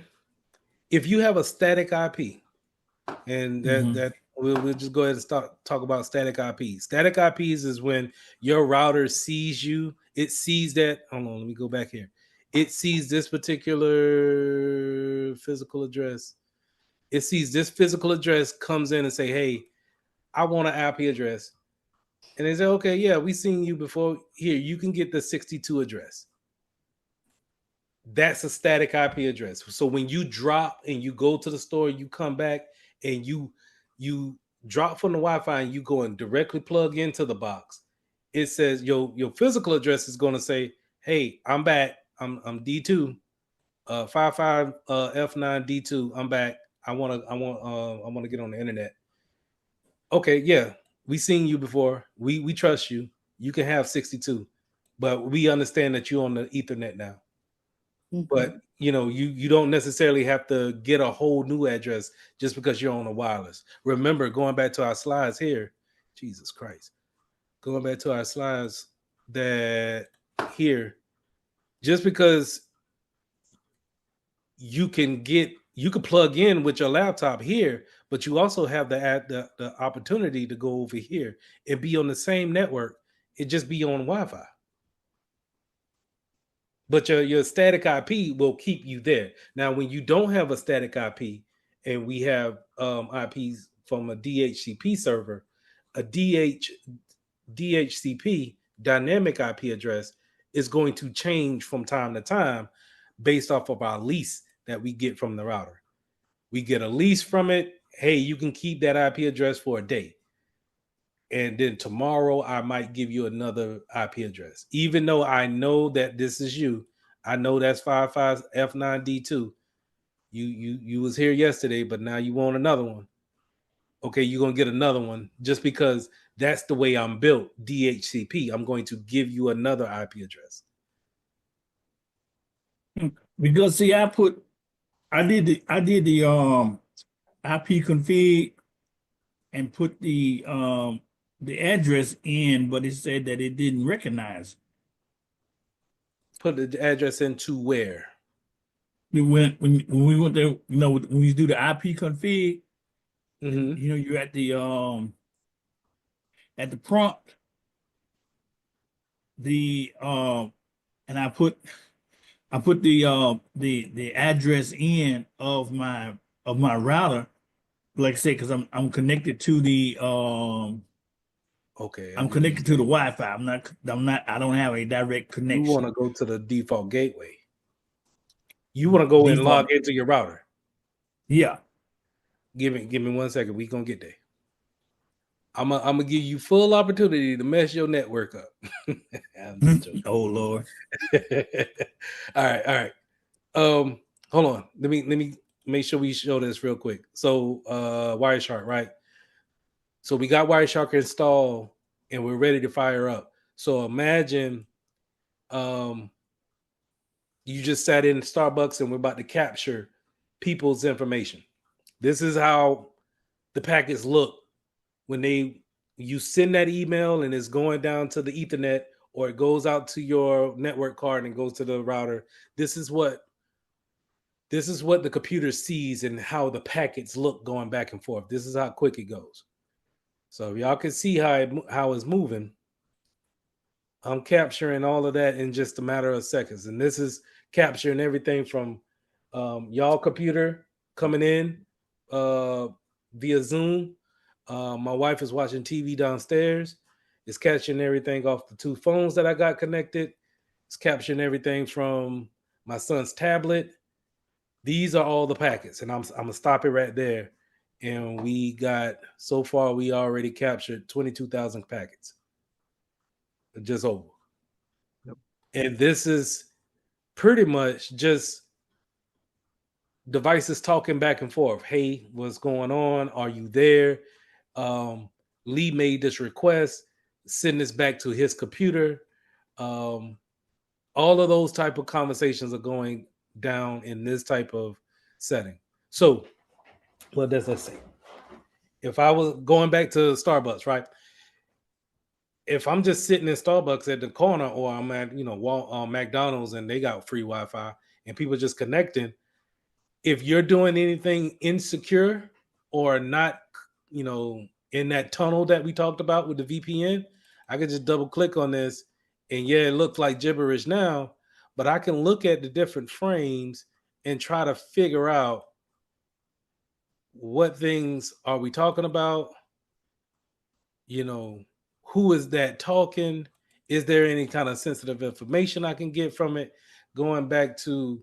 If you have a static IP, and that we'll just go ahead and talk about static IP. Static IPs is when your router sees you. It sees that. Hold on, let me go back here. It sees this particular physical address. It sees this physical address, comes in and say, "Hey, I want an IP address," and they say, "Okay, yeah, we seen you before. Here, you can get the 62 address." That's a static IP address. So when you drop and you go to the store, you come back and you drop from the Wi-Fi and you go and directly plug into the box. It says your physical address is going to say, "Hey, I'm back. I'm D2, 55 F9 D2. I'm back. I want to get on the internet." Okay, yeah, we seen you before. We trust you. You can have 62, but we understand that you're on the Ethernet now. But you don't necessarily have to get a whole new address just because you're on a wireless. Remember, going back to our slides here, Jesus Christ, going back to our slides that here, just because you can plug in with your laptop here, but you also have the opportunity to go over here and be on the same network. It just be on Wi-Fi. But your static IP will keep you there. Now, when you don't have a static IP and we have IPs from a DHCP server, a DHCP dynamic IP address is going to change from time to time based off of our lease that we get from the router. We get a lease from it. Hey, you can keep that IP address for a day. And then tomorrow I might give you another IP address. Even though I know that this is you, I know that's 55F9D2. You was here yesterday, but now you want another one. Okay, you're gonna get another one just because that's the way I'm built. DHCP. I'm going to give you another IP address. Because see, I did the IP config and put the address in, but it said that it didn't recognize. Put the address into where? When we went there, when you do the IP config, Mhm. you're at the prompt, and I put the address in of my router, like I said, because I'm connected to the Okay. I'm connected to the Wi-Fi. I don't have a direct You want connection. to go to the default gateway. You want to go and Default. log into your router. Yeah. Give me 1 second. We gonna get there. I'm gonna give you full opportunity to mess your network up. I'm just joking. Oh Lord. All right. Hold on. Let me make sure we show this real quick. So Wireshark, right? So we got Wireshark installed and we're ready to fire up. So imagine you just sat in Starbucks and we're about to capture people's information. This is how the packets look when you send that email and it's going down to the Ethernet or it goes out to your network card and goes to the router. This is what the computer sees and how the packets look going back and forth. This is how quick it goes. So if y'all can see how it's moving, I'm capturing all of that in just a matter of seconds. And this is capturing everything from y'all computer coming in via Zoom. My wife is watching TV downstairs. It's catching everything off the two phones that I got connected. It's capturing everything from my son's tablet. These are all the packets, and I'm gonna stop it right there. And so far we already captured 22,000 packets. Just over. Yep. And this is pretty much just devices talking back and forth. Hey, what's going on? Are you there? Lee made this request, send this back to his computer. All of those type of conversations are going down in this type of setting. So what does that say? If I was going back to Starbucks, right? If I'm just sitting in Starbucks at the corner, or I'm at McDonald's and they got free Wi-Fi and people just connecting, if you're doing anything insecure or not, in that tunnel that we talked about with the VPN, I could just double click on this, and yeah, it looks like gibberish now, but I can look at the different frames and try to figure out what things are we talking about. Who is that talking? Is there any kind of sensitive information I can get from it? Going back to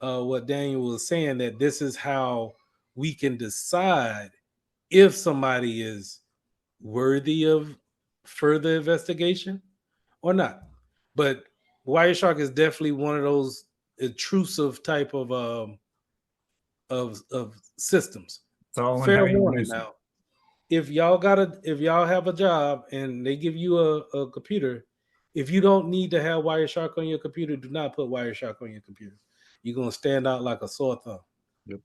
what Daniel was saying, that this is how we can decide if somebody is worthy of further investigation or not. But Wireshark is definitely one of those intrusive type of systems. It's all in how Fair you warning use it. now. If y'all have a job and they give you a computer, if you don't need to have Wireshark on your computer, do not put Wireshark on your computer. You're gonna stand out like a sore thumb. Yep.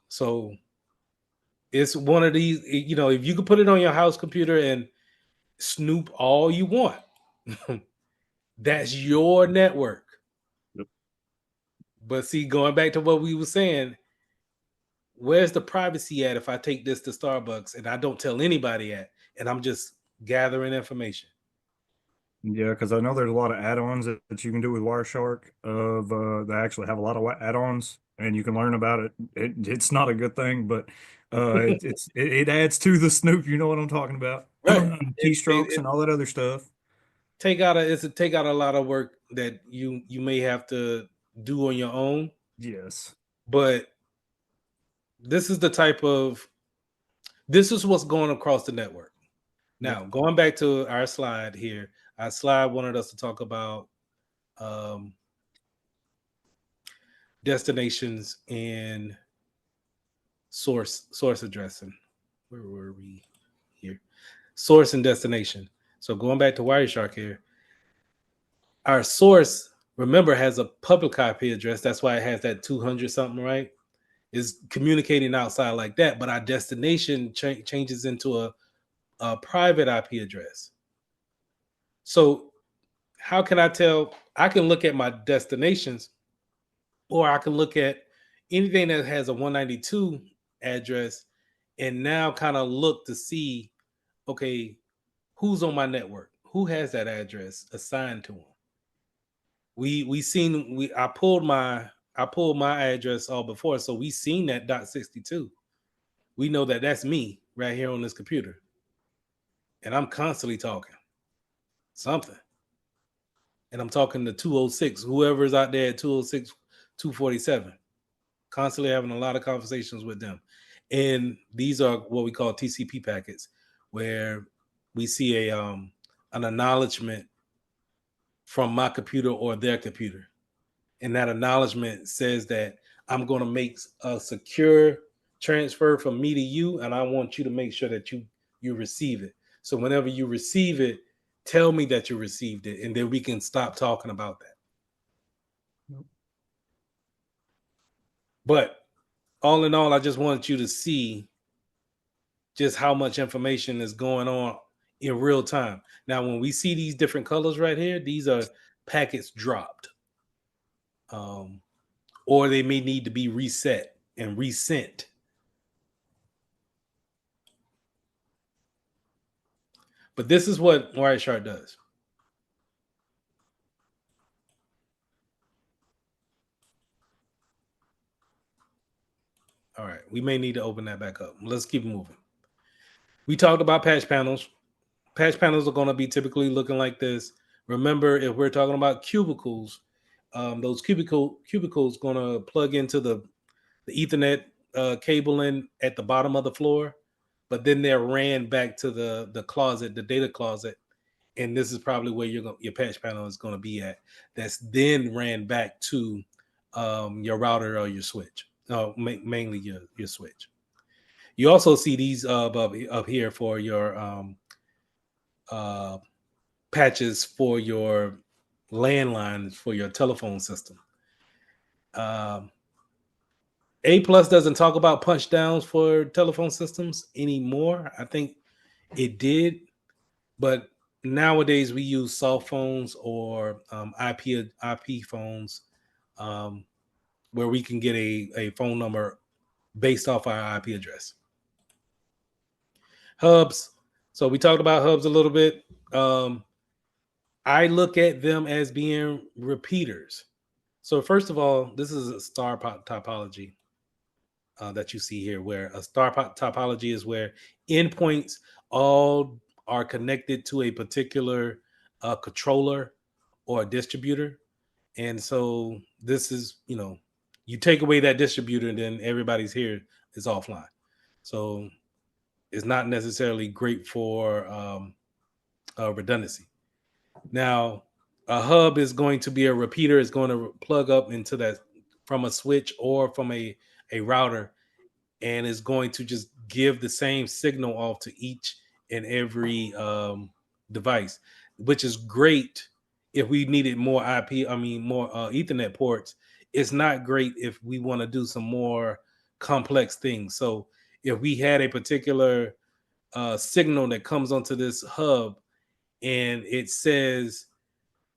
So it's one of these, if you could put it on your house computer and snoop all you want, that's your network. Yep. But see, going back to what we were saying, where's the privacy at if I take this to Starbucks and I don't tell anybody and I'm just gathering information? Yeah, because I know there's a lot of add-ons that you can do with Wireshark. They actually have a lot of add-ons, and you can learn about it. It's not a good thing, but it adds to the snoop. You know what I'm talking about? Right. Keystrokes and all that other stuff. take out a lot of work that you may have to do on your own. Yes. But this is what's going across the network. Now, going back to our slide here, our slide wanted us to talk about destinations and source addressing. Where were we here? Source and destination. So going back to Wireshark here, our source, remember, has a public IP address. That's why it has that 200 something, right? Is communicating outside like that. But our destination changes into a private IP address. So how can I tell? I can look at my destinations, or I can look at anything that has a 192 address and now kind of look to see, okay, who's on my network? Who has that address assigned to them? I pulled my address all before, so we seen that .62. We know that that's me right here on this computer, and I'm constantly talking something, and I'm talking to 206, whoever's out there at 206, 247, constantly having a lot of conversations with them. And these are what we call TCP packets, where we see an acknowledgement from my computer or their computer. And that acknowledgement says that I'm going to make a secure transfer from me to you, and I want you to make sure that you receive it. So whenever you receive it, tell me that you received it, and then we can stop talking about that. Nope. But all in all, I just wanted you to see just how much information is going on in real time. Now, when we see these different colors right here, these are packets dropped. Or they may need to be reset and resent. But this is what Wireshark does. All right, we may need to open that back up. Let's keep moving. We talked about patch panels. Patch panels are going to be typically looking like this. Remember, if we're talking about cubicles, those cubicles going to plug into the Ethernet cabling at the bottom of the floor, but then they're ran back to the closet, the data closet, and this is probably where your patch panel is going to be at. That's then ran back to your router or your switch, mainly your switch. You also see these up here for your patches for your landlines for your telephone system. A Plus doesn't talk about punch downs for telephone systems anymore. I think it did, but nowadays we use soft phones or IP phones, where we can get a phone number based off our IP address. Hubs. So we talked about hubs a little bit. I look at them as being repeaters. So first of all, this is a star topology that you see here, where a star topology is where endpoints all are connected to a particular controller or a distributor. And so this is, you take away that distributor and then everybody's here is offline. So it's not necessarily great for redundancy. Now, a hub is going to be a repeater. It's going to plug up into that from a switch or from a router, and is going to just give the same signal off to each and every device, which is great if we needed more more Ethernet ports. It's not great if we want to do some more complex things. So if we had a particular signal that comes onto this hub and it says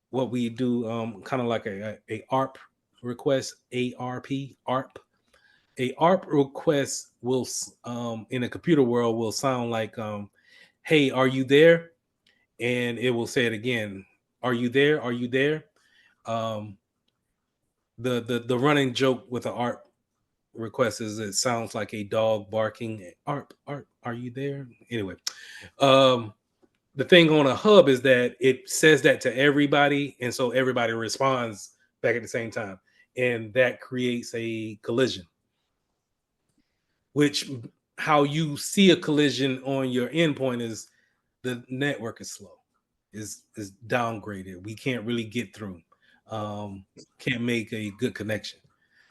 what we do, kind of like a ARP request, ARP. A ARP request will, in a computer world, will sound like, "Hey, are you there?" And it will say it again, "Are you there? Are you there?" The running joke with the ARP request is it sounds like a dog barking. ARP, are you there? Anyway, the thing on a hub is that it says that to everybody, and so everybody responds back at the same time, and that creates a collision. Which how you see a collision on your endpoint is the network is slow, is downgraded. We can't really get through. Um, can't make a good connection.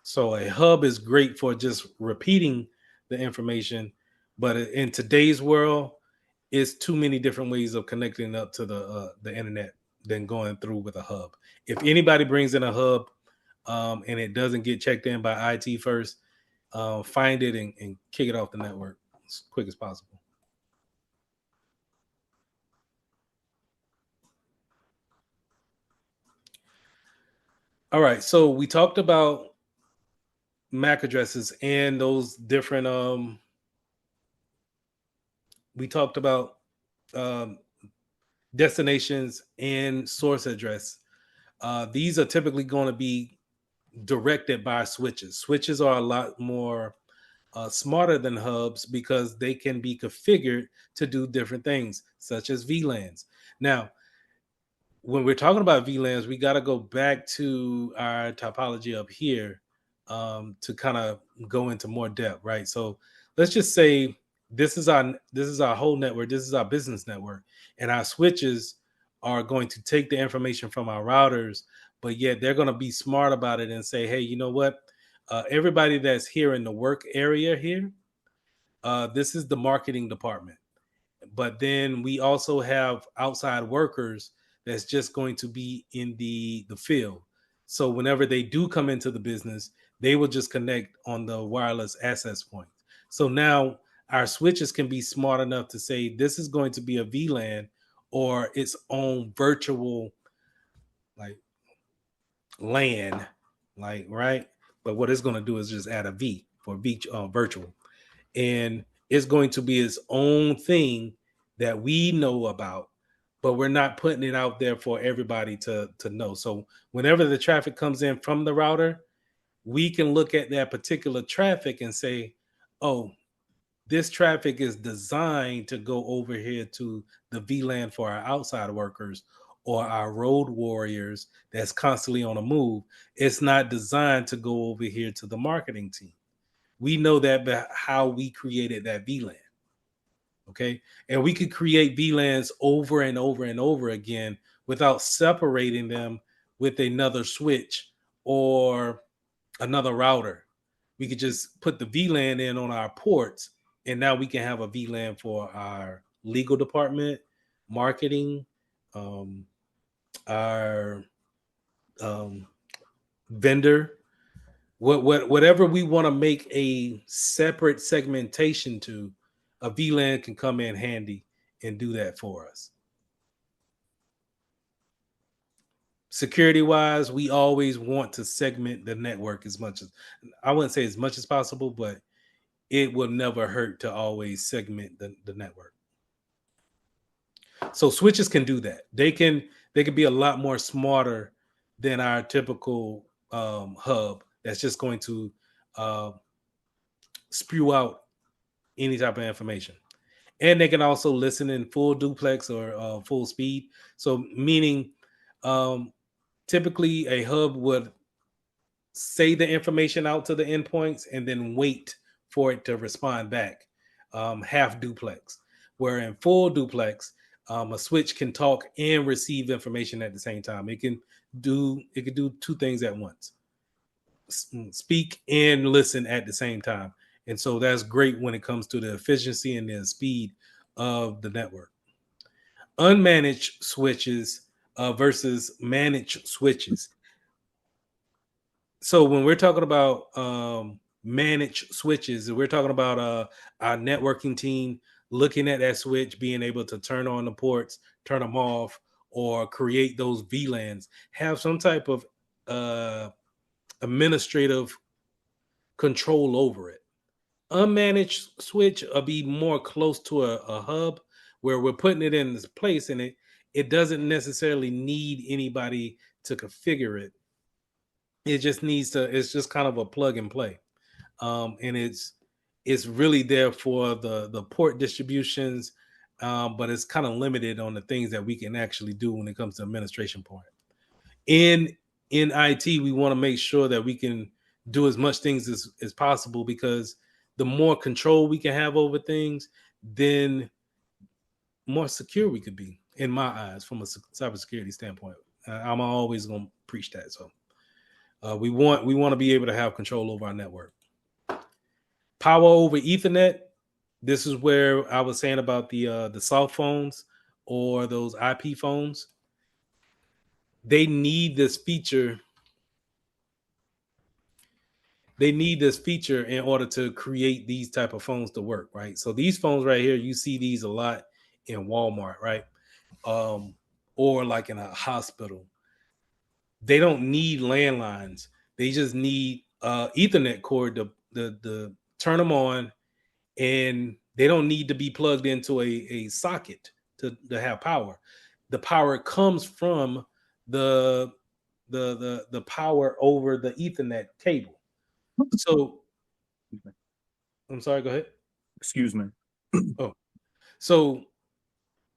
So a hub is great for just repeating the information, but in today's world, it's too many different ways of connecting up to the internet than going through with a hub. If anybody brings in a hub and it doesn't get checked in by IT first, find it and kick it off the network as quick as possible. All right, so we talked about MAC addresses and those different. We talked about um, destinations and source address. These are typically going to be directed by switches. Switches are a lot more smarter than hubs because they can be configured to do different things, such as VLANs. Now, when we're talking about VLANs, we got to go back to our topology up here to kind of go into more depth, right? So let's just say this is our whole network. This is our business network, and our switches are going to take the information from our routers, but yet they're going to be smart about it and say, hey, you know what? Everybody that's here in the work area here, this is the marketing department, but then we also have outside workers that's just going to be in the field. So whenever they do come into the business, they will just connect on the wireless access point. So now our switches can be smart enough to say this is going to be a VLAN or its own virtual like LAN, like right. But what it's going to do is just add a V for virtual, and it's going to be its own thing that we know about, but we're not putting it out there for everybody to know. So whenever the traffic comes in from the router, we can look at that particular traffic and say, oh, this traffic is designed to go over here to the VLAN for our outside workers or our road warriors that's constantly on a move. It's not designed to go over here to the marketing team. We know that by how we created that VLAN. Okay. And we could create VLANs over and over and over again without separating them with another switch or another router. We could just put the VLAN in on our ports, and now we can have a VLAN for our legal department, marketing, um, our vendor, whatever we want to make a separate segmentation to, a VLAN can come in handy and do that for us. Security wise, we always want to segment the network as much as, I wouldn't say as much as possible, but it will never hurt to always segment the network. So switches can do that. They can be a lot more smarter than our typical hub that's just going to uh, spew out any type of information. And they can also listen in full duplex or full speed. So meaning um, typically a hub would say the information out to the endpoints and then wait for it to respond back, half duplex. Where in full duplex, a switch can talk and receive information at the same time. It can do two things at once: speak and listen at the same time. And so that's great when it comes to the efficiency and the speed of the network. Unmanaged switches versus managed switches. So when we're talking about managed switches, we're talking about our networking team looking at that switch, being able to turn on the ports, turn them off, or create those VLANs, have some type of administrative control over it. Unmanaged switch will be more close to a hub where we're putting it in this place, and it doesn't necessarily need anybody to configure it. It just needs to, it's just kind of a plug and play. And it's really there for the port distributions, but it's kind of limited on the things that we can actually do when it comes to administration part. In IT, we want to make sure that we can do as much things as possible, because the more control we can have over things, then more secure we could be, in my eyes, from a cybersecurity standpoint. I'm always going to preach that. So we want to be able to have control over our network. Power over Ethernet. This is where I was saying about the soft phones or those IP phones. They need this feature. They need this feature in order to create these type of phones to work, right? So these phones right here, you see these a lot in Walmart, right? Or like in a hospital. They don't need landlines. They just need Ethernet cord to turn them on, and they don't need to be plugged into a socket to have power. The power comes from the the power over the Ethernet cable. So I'm sorry, go ahead. Excuse me. Oh, so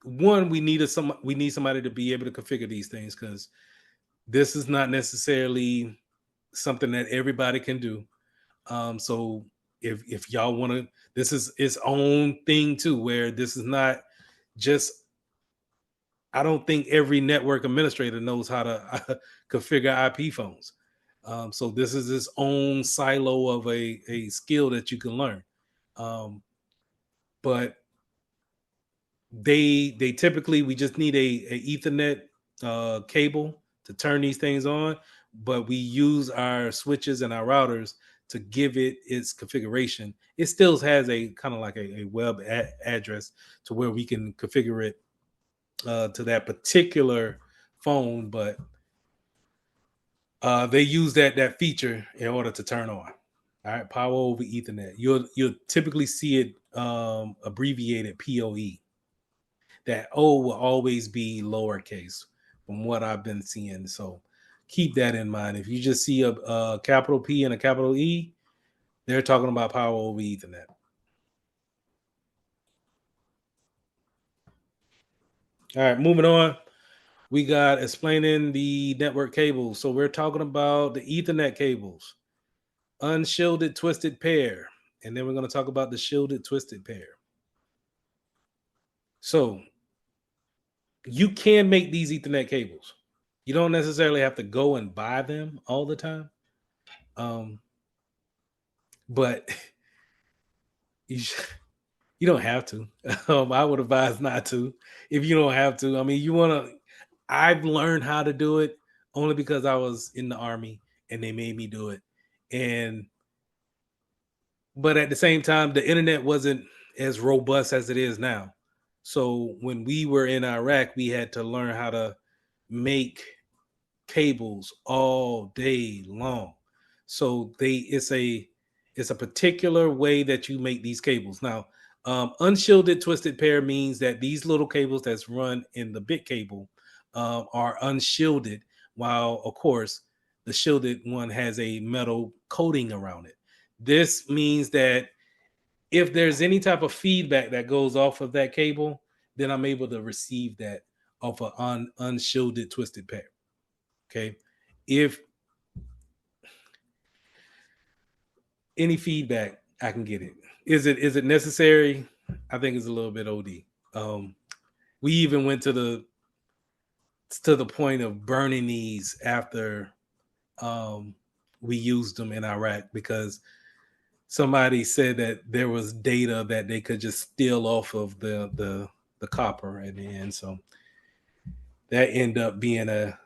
one, we need somebody to be able to configure these things, because this is not necessarily something that everybody can do. So if y'all want to, this is its own thing too, where this is not just. I don't think every network administrator knows how to configure IP phones. So this is its own silo of a skill that you can learn. But they typically, we just need a Ethernet cable to turn these things on, but we use our switches and our routers to give it its configuration. It still has a kind of like a web address to where we can configure it to that particular phone, but they use that feature in order to turn on. All right, power over Ethernet. You'll typically see it abbreviated PoE. That O will always be lowercase from what I've been seeing. So keep that in mind. If you just see a capital P and a capital E, they're talking about power over Ethernet. All right, moving on. We got explaining the network cables. So we're talking about the Ethernet cables, unshielded twisted pair. And then we're going to talk about the shielded twisted pair. So you can make these Ethernet cables. You don't necessarily have to go and buy them all the time. But you don't have to. I would advise not to if you don't have to. I mean, you want to. I've learned how to do it only because I was in the Army and they made me do it. But at the same time, the internet wasn't as robust as it is now. So when we were in Iraq, we had to learn how to make cables all day long. So it's a particular way that you make these cables. Now, unshielded twisted pair means that these little cables that's run in the bit cable are unshielded, while of course the shielded one has a metal coating around it. This means that if there's any type of feedback that goes off of that cable, then I'm able to receive that off an unshielded twisted pair. Okay. If any feedback, I can get it. Is it necessary? I think it's a little bit OD. We even went to the point of burning these after we used them in Iraq, because somebody said that there was data that they could just steal off of the copper at the end. So that ended up being a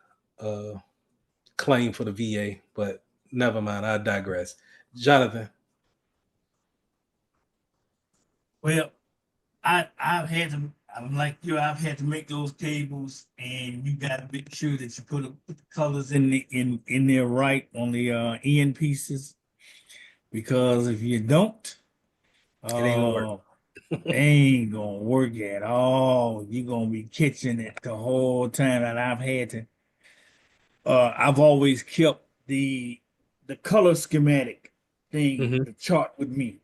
claim for the VA, but never mind. I digress. Jonathan. Well, I've had to. I'm like you. I've had to make those cables, and you got to make sure that you put the colors in there right on the end pieces, because if you don't, It ain't gonna work. they ain't gonna work at all. You're gonna be catching it the whole time. And I've had to. I've always kept the color schematic thing, Mhm. the chart with me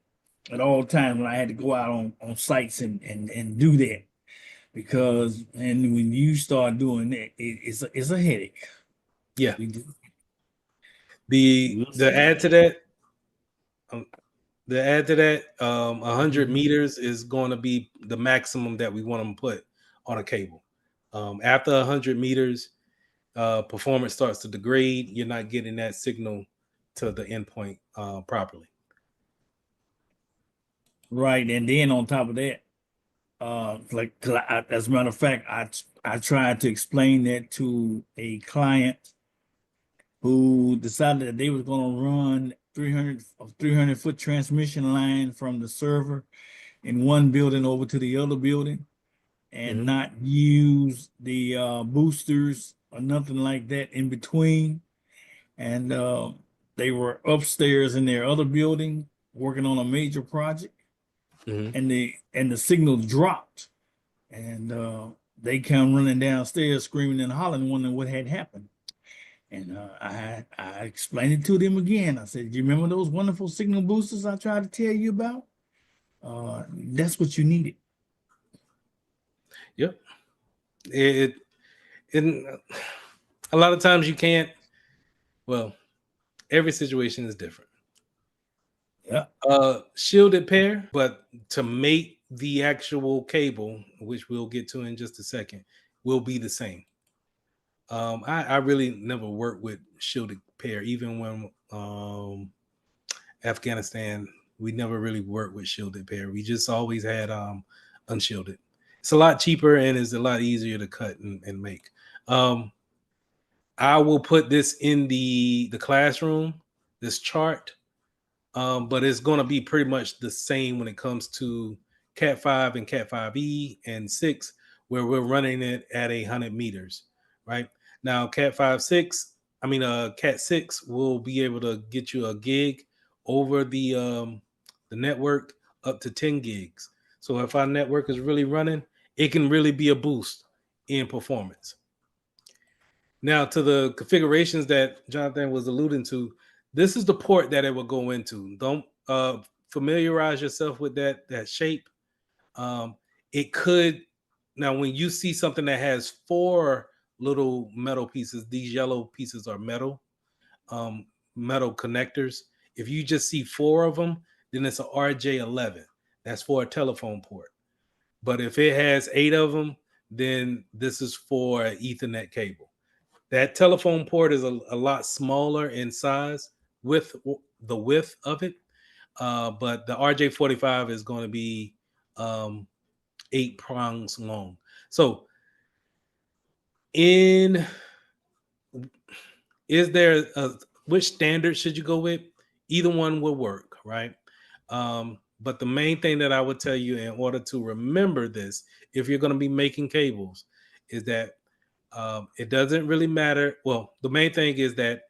at all times when I had to go out on sites and do that. because and when you start doing that, it's a headache. Yeah. We do. The We'll the see. add to that, um, 100 meters is going to be the maximum that we want to put on a cable. After 100 meters, performance starts to degrade. You're not getting that signal to the endpoint properly. Right, and then on top of that, as a matter of fact, I tried to explain that to a client who decided that they was going to run 300-foot transmission line from the server in one building over to the other building, and not use the boosters or nothing like that in between. And they were upstairs in their other building working on a major project, and the signal dropped, and they come running downstairs screaming and hollering, wondering what had happened. And I explained it to them again. I said, "Do you remember those wonderful signal boosters I tried to tell you about? That's what you needed." Yep. It a lot of times you can't. Well, every situation is different. Yeah. Shielded pair, but to make the actual cable, which we'll get to in just a second, will be the same. I really never worked with shielded pair, even when Afghanistan, we never really worked with shielded pair. We just always had unshielded. It's a lot cheaper and it's a lot easier to cut and make. I will put this in the classroom, this chart, but it's going to be pretty much the same when it comes to Cat 5 and Cat 5e and 6, where we're running it at 100 meters, right? Now, Cat 6 will be able to get you a gig over the network up to 10 gigs. So if our network is really running, it can really be a boost in performance. Now, to the configurations that Jonathan was alluding to, this is the port that it will go into. Don't familiarize yourself with that shape. It could, now when you see something that has 4 little metal pieces, these yellow pieces are metal connectors. If you just see 4 of them, then it's a RJ11. That's for a telephone port. But if it has 8 of them, then this is for an Ethernet cable. That telephone port is a lot smaller in size with the width of it, but the RJ45 is going to be 8 prongs long. So, is there which standard should you go with? Either one will work, right? But the main thing that I would tell you in order to remember this, if you're going to be making cables, is that it doesn't really matter. Well, the main thing is that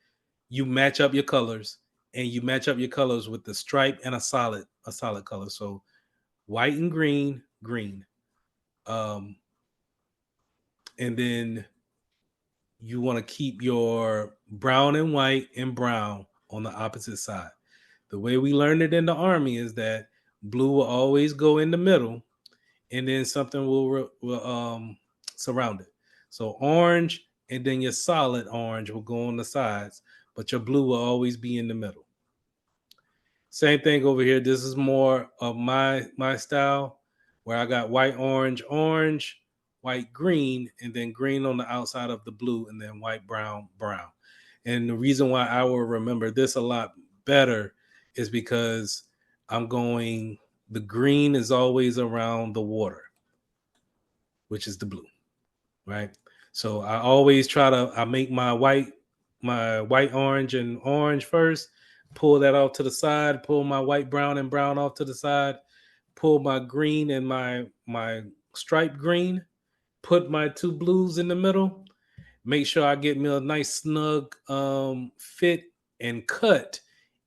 you match up your colors, and you match up your colors with the stripe and a solid color. So white and green, and then you want to keep your brown and white and brown on the opposite side. The way we learned it in the Army is that blue will always go in the middle, and then something will surround it. So orange, and then your solid orange will go on the sides, but your blue will always be in the middle. Same thing over here. This is more of my style, where I got white, orange, white, green, and then green on the outside of the blue, and then white, brown. And the reason why I will remember this a lot better is because the green is always around the water, which is the blue, right? So I always I make my white, orange, and orange first, pull that off to the side, pull my white, brown, and brown off to the side, pull my green and my striped green, put my 2 blues in the middle, make sure I get me a nice snug fit and cut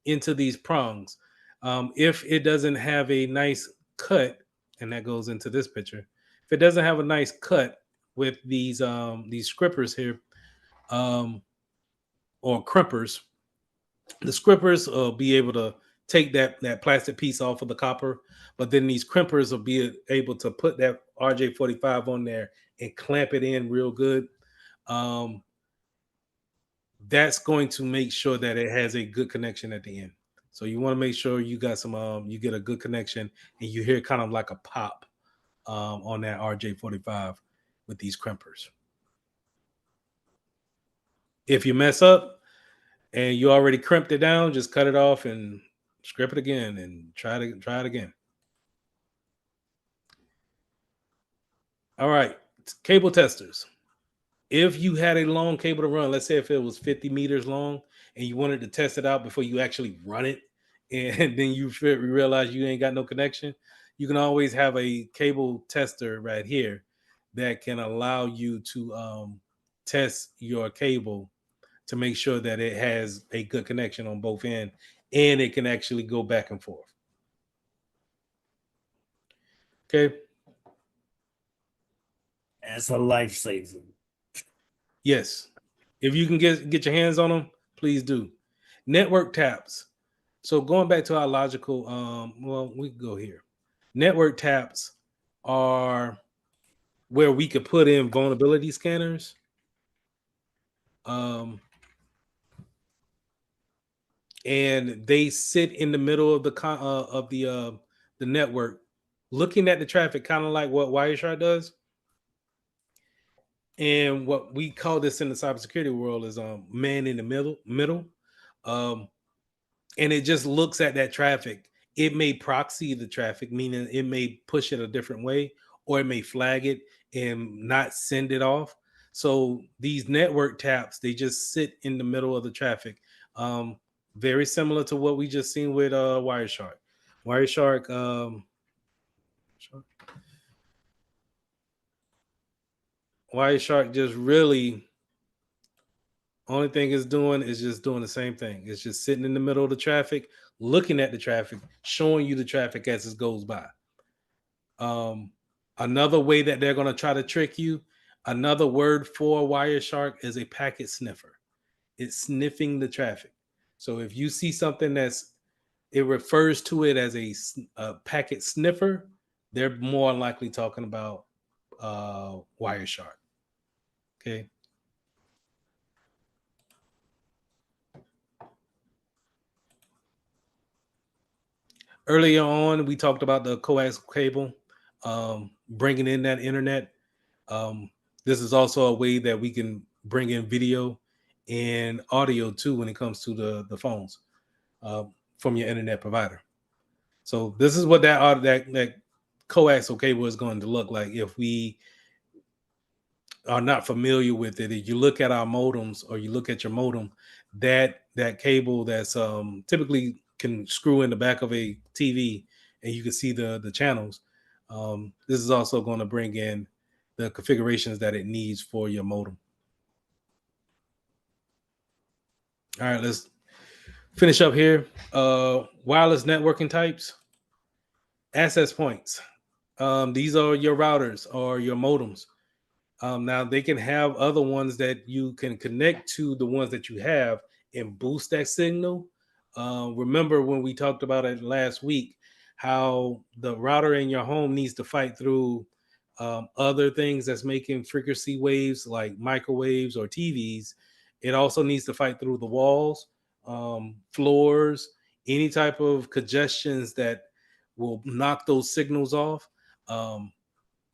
into these prongs. If it doesn't have a nice cut, and that goes into this picture, if it doesn't have a nice cut with these scrippers here, or crimpers, the scrippers will be able to take that plastic piece off of the copper, but then these crimpers will be able to put that RJ45 on there and clamp it in real good, that's going to make sure that it has a good connection at the end. So you want to make sure you got some, you get a good connection, and you hear kind of like a pop on that RJ45 with these crimpers. If you mess up and you already crimped it down, just cut it off and script it again and try it again. All right, cable testers. If you had a long cable to run, let's say if it was 50 meters long and you wanted to test it out before you actually run it, and then you realize you ain't got no connection, you can always have a cable tester right here that can allow you to test your cable to make sure that it has a good connection on both ends and it can actually go back and forth. Okay. That's a lifesaver. Yes. If you can get your hands on them, please do. Network taps. So going back to our logical, well, we can go here. Network taps are where we could put in vulnerability scanners. And they sit in the middle of the network, looking at the traffic, kind of like what Wireshark does. And what we call this in the cybersecurity world is man in the middle. And it just looks at that traffic. It may proxy the traffic, meaning it may push it a different way, or it may flag it and not send it off. So these network taps, they just sit in the middle of the traffic. Very similar to what we just seen with Wireshark. Wireshark just really, only thing it's doing is just doing the same thing. It's just sitting in the middle of the traffic, looking at the traffic, showing you the traffic as it goes by. Another way that they're going to try to trick you, another word for Wireshark is a packet sniffer. It's sniffing the traffic. So if you see something it refers to it as a packet sniffer, they're more likely talking about Wireshark. Okay. Earlier on, we talked about the coax cable, bringing in that internet. This is also a way that we can bring in video and audio too when it comes to the phones from your internet provider. So this is what that coaxial cable is going to look like if we are not familiar with it. If you look at our modems or you look at your modem, that cable that's typically can screw in the back of a TV and you can see the channels. This is also going to bring in the configurations that it needs for your modem. All right, let's finish up here. Wireless networking types, access points. These are your routers or your modems. Now they can have other ones that you can connect to the ones that you have and boost that signal. Remember when we talked about it last week, how the router in your home needs to fight through other things that's making frequency waves like microwaves or TVs. It also needs to fight through the walls, floors, any type of congestions that will knock those signals off.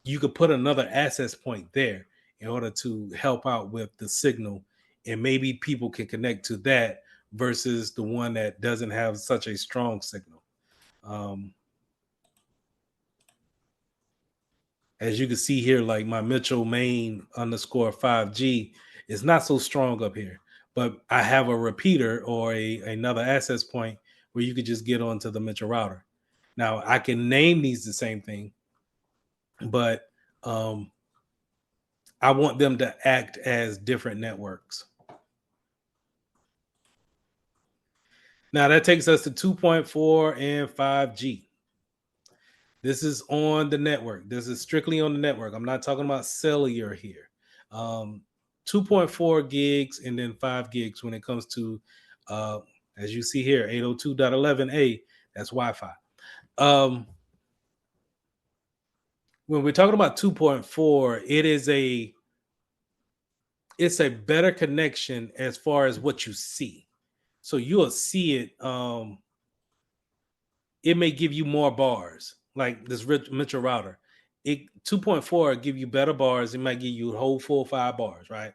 You could put another access point there in order to help out with the signal, and maybe people can connect to that versus the one that doesn't have such a strong signal. As you can see here, like my Mitchell main _ 5G is not so strong up here, but I have a repeater or another access point where you could just get onto the Mitchell router. Now I can name these the same thing, but I want them to act as different networks. Now that takes us to 2.4 and 5G. This is on the network. This is strictly on the network. I'm not talking about cellular here. 2.4 gigs and then 5 gigs when it comes to, as you see here, 802.11a, that's Wi-Fi. when we're talking about 2.4, it's a better connection as far as what you see. So you'll see it. It may give you more bars, like this Mitchell router. It 2.4 give you better bars. It might give you a whole 4 or 5 bars, right?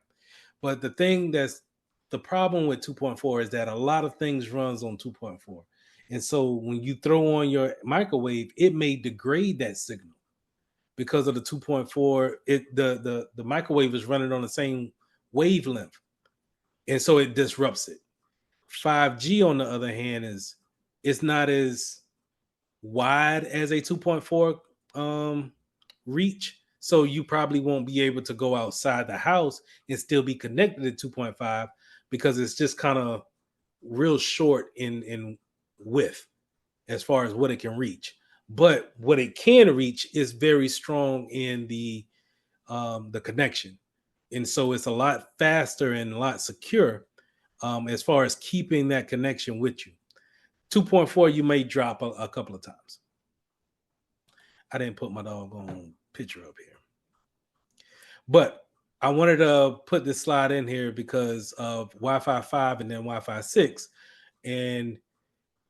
But the thing that's the problem with 2.4 is that a lot of things runs on 2.4. And so when you throw on your microwave, it may degrade that signal because of the 2.4. The microwave is running on the same wavelength. And so it disrupts it. 5G, on the other hand, it's not as wide as a 2.4 reach. So you probably won't be able to go outside the house and still be connected to 2.5 because it's just kind of real short in width as far as what it can reach. But what it can reach is very strong in the connection. And so it's a lot faster and a lot secure as far as keeping that connection with you. 2.4, you may drop a couple of times. I didn't put my doggone picture up here. But I wanted to put this slide in here because of Wi-Fi 5 and then Wi-Fi 6. And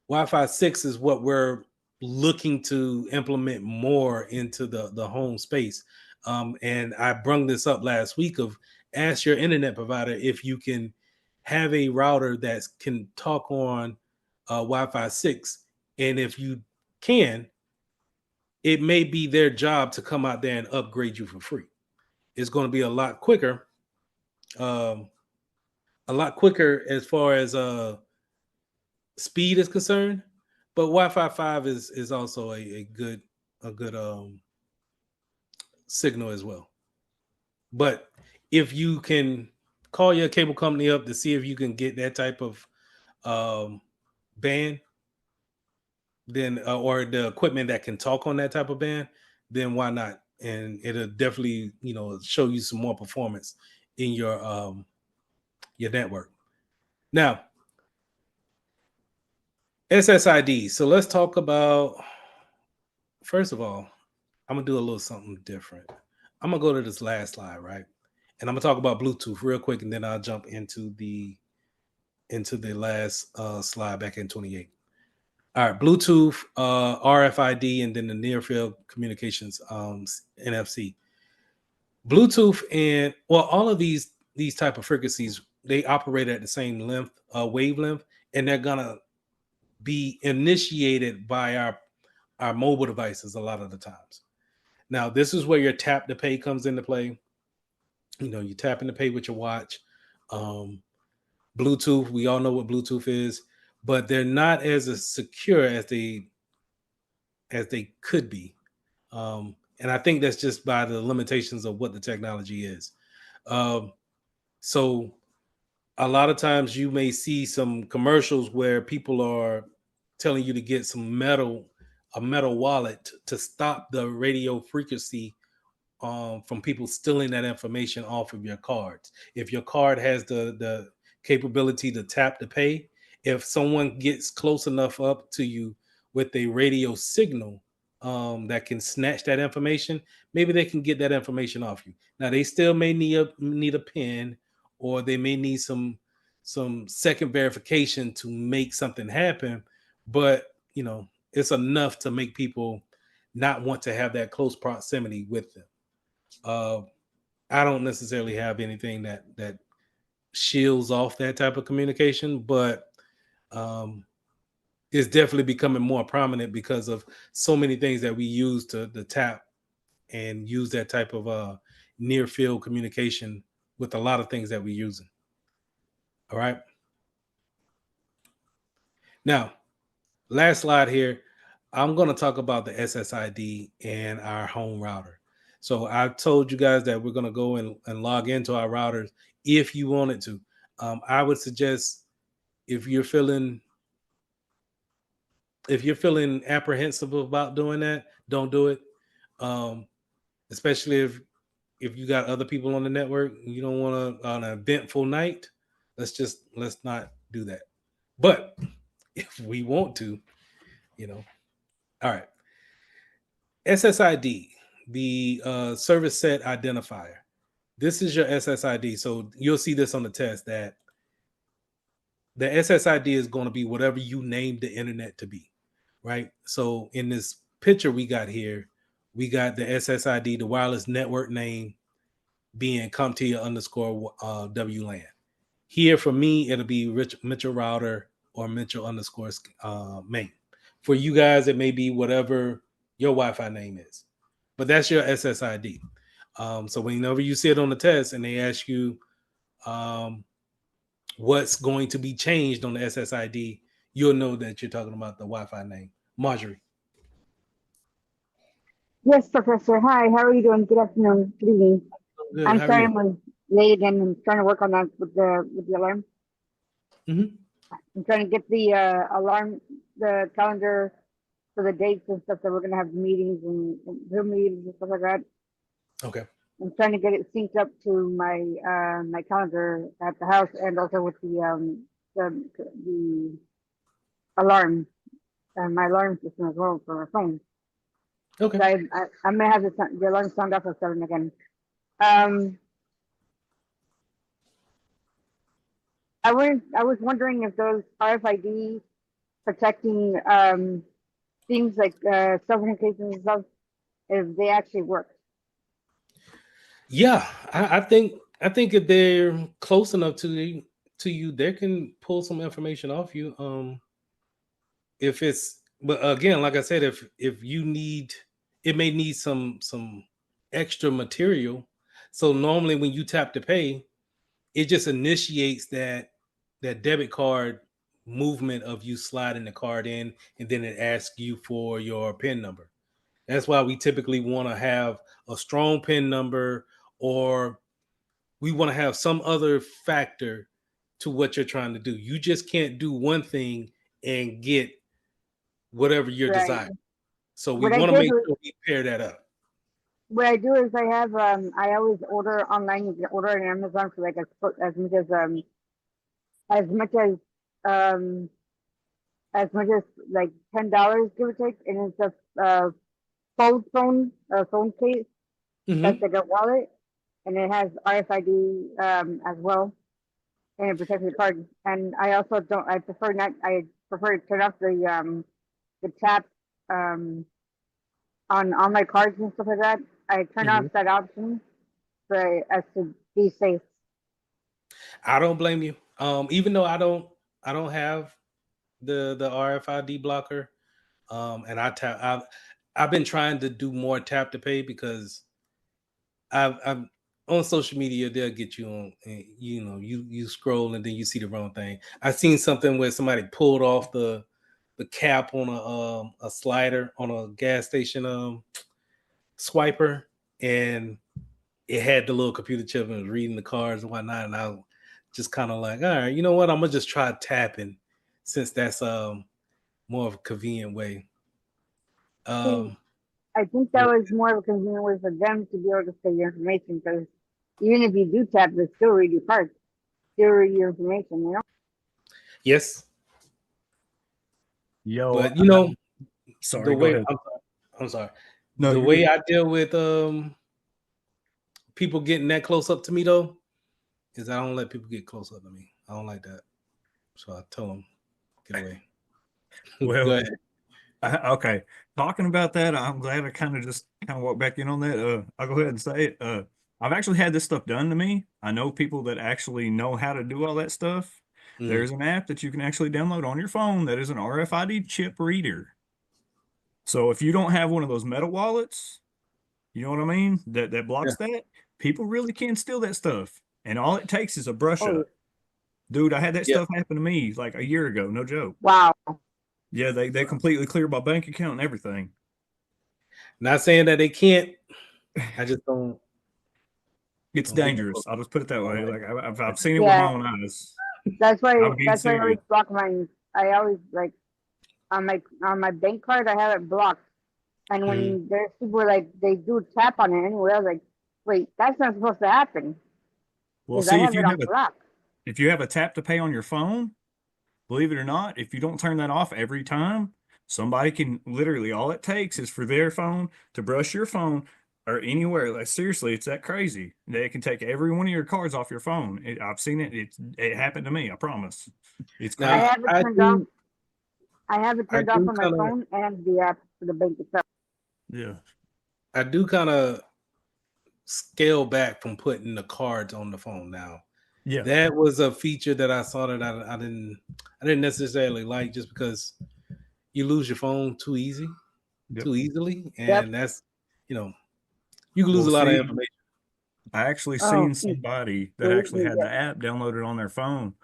Wi-Fi 6 is what we're looking to implement more into the home space. And I brung this up last week of ask your internet provider if you can have a router that can talk on Wi-Fi 6. And if you can, it may be their job to come out there and upgrade you for free. It's going to be a lot quicker as far as speed is concerned. But Wi-Fi 5 is also a good signal as well. But if you can call your cable company up to see if you can get that type of band, then or the equipment that can talk on that type of band, then why not? And it'll definitely show you some more performance in your network. Now, SSID. So let's talk about, first of all, I'm gonna do a little something different. I'm gonna go to this last slide, right? And I'm gonna talk about Bluetooth real quick, and then I'll jump into the last slide back in 28. All right, Bluetooth, RFID, and then the near field communications, NFC. Bluetooth and all of these type of frequencies, they operate at the same length, wavelength, and they're gonna be initiated by our mobile devices a lot of the times. Now, this is where your tap to pay comes into play. You tap in to pay with your watch. Bluetooth, we all know what Bluetooth is, but they're not as secure as they could be. And I think that's just by the limitations of what the technology is. So a lot of times you may see some commercials where people are telling you to get a metal wallet to stop the radio frequency from people stealing that information off of your cards. If your card has the capability to tap to pay, if someone gets close enough up to you with a radio signal that can snatch that information, maybe they can get that information off you. Now they still may need a PIN, or they may need some second verification to make something happen, but it's enough to make people not want to have that close proximity with them. I don't necessarily have anything that shields off that type of communication, but it's definitely becoming more prominent because of so many things that we use to tap and use that type of near field communication with a lot of things that we're using. All right. Now, last slide here. I'm going to talk about the SSID and our home router. So I told you guys that we're going to go and log into our routers if you wanted to. I would suggest if you're feeling apprehensive about doing that, don't do it. Especially if you got other people on the network, you don't want to on an eventful night. Let's not do that. But if we want to, all right. SSID. service set identifier. This is your SSID. So you'll see this on the test that the SSID is going to be whatever you named the internet to be, right? So in this picture we got here, we got the SSID, the wireless network name being CompTIA underscore WLAN. Here for me, it'll be Mitchell router or Mitchell underscore main. For you guys, it may be whatever your Wi-Fi name is, but that's your SSID. So whenever you see it on the test and they ask you what's going to be changed on the SSID, you'll know that you're talking about the Wi-Fi name. Marjorie. Yes, Professor. Hi, how are you doing? Good afternoon. Good evening. Good. I'm How are sorry you? I'm late again. I'm trying to work on that with the alarm. Mhm. I'm trying to get the alarm, the calendar for the dates and stuff that we're gonna have meetings and Zoom meetings and stuff like that. Okay. I'm trying to get it synced up to my calendar at the house and also with the alarm, my alarm system as well for my phone. Okay. So I may have the alarm sound off at 7 again. I was wondering if those RFID protecting things like self-authentication and stuff, if they actually work. Yeah, I think if they're close enough to you, they can pull some information off you. If it's, but again, like I said, if you need, it may need some extra material. So normally when you tap to pay, it just initiates that debit card movement of you sliding the card in, and then it asks you for your PIN number. That's why we typically want to have a strong PIN number, or we want to have some other factor to what you're trying to do. You just can't do one thing and get whatever your Right. desire. So we What I want to did make was, sure we pair that up. what I do is I have I always order online. You can order on Amazon for like as much um as much as like $10, give or take, and it's a phone case that's Mm-hmm. like a wallet, and it has RFID as well, and it protects the card. And I also don't. I prefer not. I prefer to turn off the tap um on all my cards and stuff like that. I turn off Mm-hmm. that option for as to be safe. I don't blame you. Even though I don't have the RFID blocker. And I've been trying to do more tap to pay because I've on social media they'll get you on, you scroll and then you see the wrong thing. I seen something where somebody pulled off the cap on a slider on a gas station swiper, and it had the little computer chip and was reading the cards and whatnot, and I was just kind of like, all right, you know what, I'm gonna just try tapping since that's more of a convenient way. See, um I think that was more of a convenient way for them to be able to say your information because even if you do tap, they still read your cards, still read your information. You know. yes, Yo, but the sorry, go way ahead. I'm sorry, No, the you're way good. I deal with people getting that close up to me though is I don't let people get close up to me. I don't like that, so I tell them get away. Go Well, ahead. okay. Talking about that, I'm glad I kind of walked back in on that. I'll go ahead and say it. I've actually had this stuff done to me. I know people that actually know how to do all that stuff. Mm. There's an app that you can actually download on your phone that is an RFID chip reader. So if you don't have one of those metal wallets, you know what I mean? That Yeah. blocks that. People really can steal that stuff. And all it takes is a brush Oh up. Dude, I had that Yeah. stuff happen to me like a year ago, no joke. wow. Yeah, they completely cleared my bank account and everything. Not saying that they can't. I just It's don't get that close. dangerous. I'll just put it that I don't way. like Like that. I've seen it with my Yeah, own eyes. that's why. I'm getting That's why I always serious. block mine. I always like on my bank card. I have it blocked. And Mhm. when there's people like they do tap on it anyway, I was like, wait, that's not supposed to happen Well, because I see, have it on block. if you have a tap to pay on your phone, believe it or not, if you don't turn that off every time, somebody can literally all it takes is for their phone to brush your phone, or anywhere. Like seriously, it's that crazy. They can take every one of your cards off your phone. I've seen it. It happened to me. I promise. It's I Now, crazy. have it I turned off. do, I have it I turned off do on my kind of, phone and the app for the bank itself. Yeah. I do kind of scale back from putting the cards on the phone now. Yeah. That was a feature that I saw that I didn't necessarily like, just because you lose your phone Yep. too easily, Yep. and that's, you know, you can lose Well, a lot of see, information. I actually Oh, seen somebody that believe actually me, had the yes. app downloaded on their phone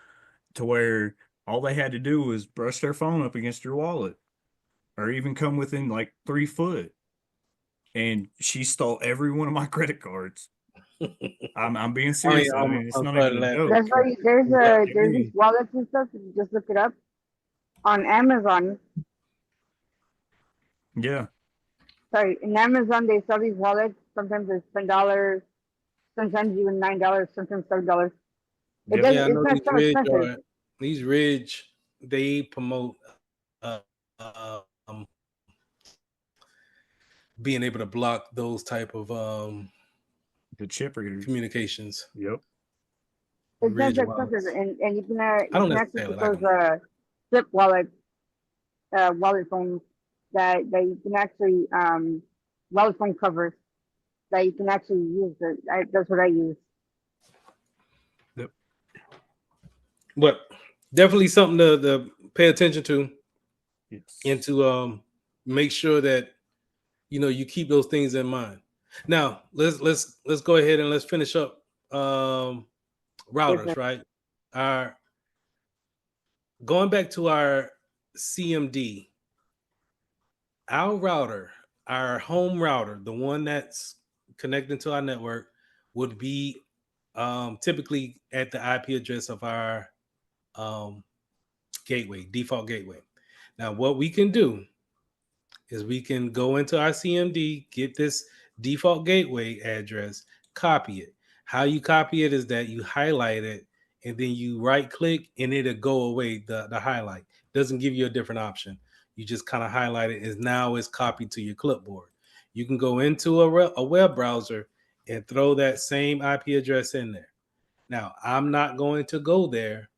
to where all they had to do was brush their phone up against your wallet or even come within like 3 foot. And she stole every one of my credit cards. I'm being I mean, serious. I mean, it's I'm not sorry even to a laugh joke. That's why Yeah. there's these wallets and stuff. You just look it up on Amazon. Yeah. Sorry, in Amazon they sell these wallets. Sometimes it's $10, sometimes even $9, sometimes $7. It Yep. doesn't. Yeah, I It's know not so expensive. these Ridge, they promote uh, um, being able to block those type of The chip readers. communications. Yep. It's not Ridge so expensive, wallets. and I you don't can actually necessarily get like those them. zip wallet phones that you can actually wallet phone covers that you can actually use. That's what I use. Yep. But definitely something to pay attention to, and Yes. to make sure that you keep those things in mind. Now let's go ahead and let's finish up routers, Business. right? Our Going back to our CMD, our router, our home router, the one that's connected to our network, would be typically at the IP address of our um, gateway, default gateway. Now, what we can do is we can go into our CMD, get this default gateway address, copy it. How you copy it is that you highlight it and then you right click and it'll go away. The highlight doesn't give you a different option. You just kind of highlight it, and now it's copied to your clipboard. You can go into a web browser and throw that same IP address in there. Now, I'm not going to go there,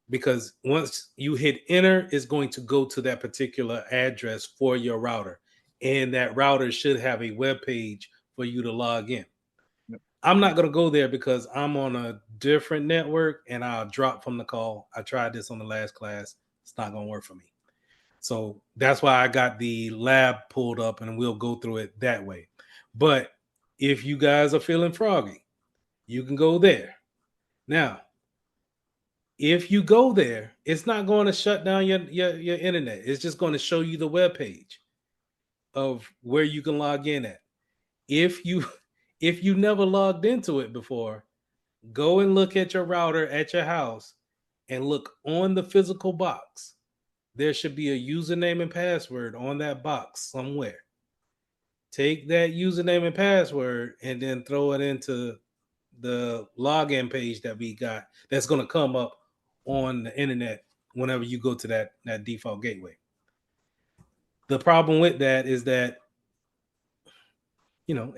because once you hit enter, it's going to go to that particular address for your router. And that router should have a web page for you to log in. Yep. I'm not going to go there because I'm on a different network and I'll drop from the call. I tried this on the last class. It's not going to work for me. So that's why I got the lab pulled up and we'll go through it that way. But if you guys are feeling froggy, you can go there. Now, if you go there, it's not going to shut down your internet. It's just going to show you the web page of where you can log in at. If you if you never logged into it before, go and look at your router at your house and look on the physical box. There should be a username and password on that box somewhere. Take that username and password and then throw it into the login page that we got, that's going to come up on the internet whenever you go to that default gateway. The problem with that is that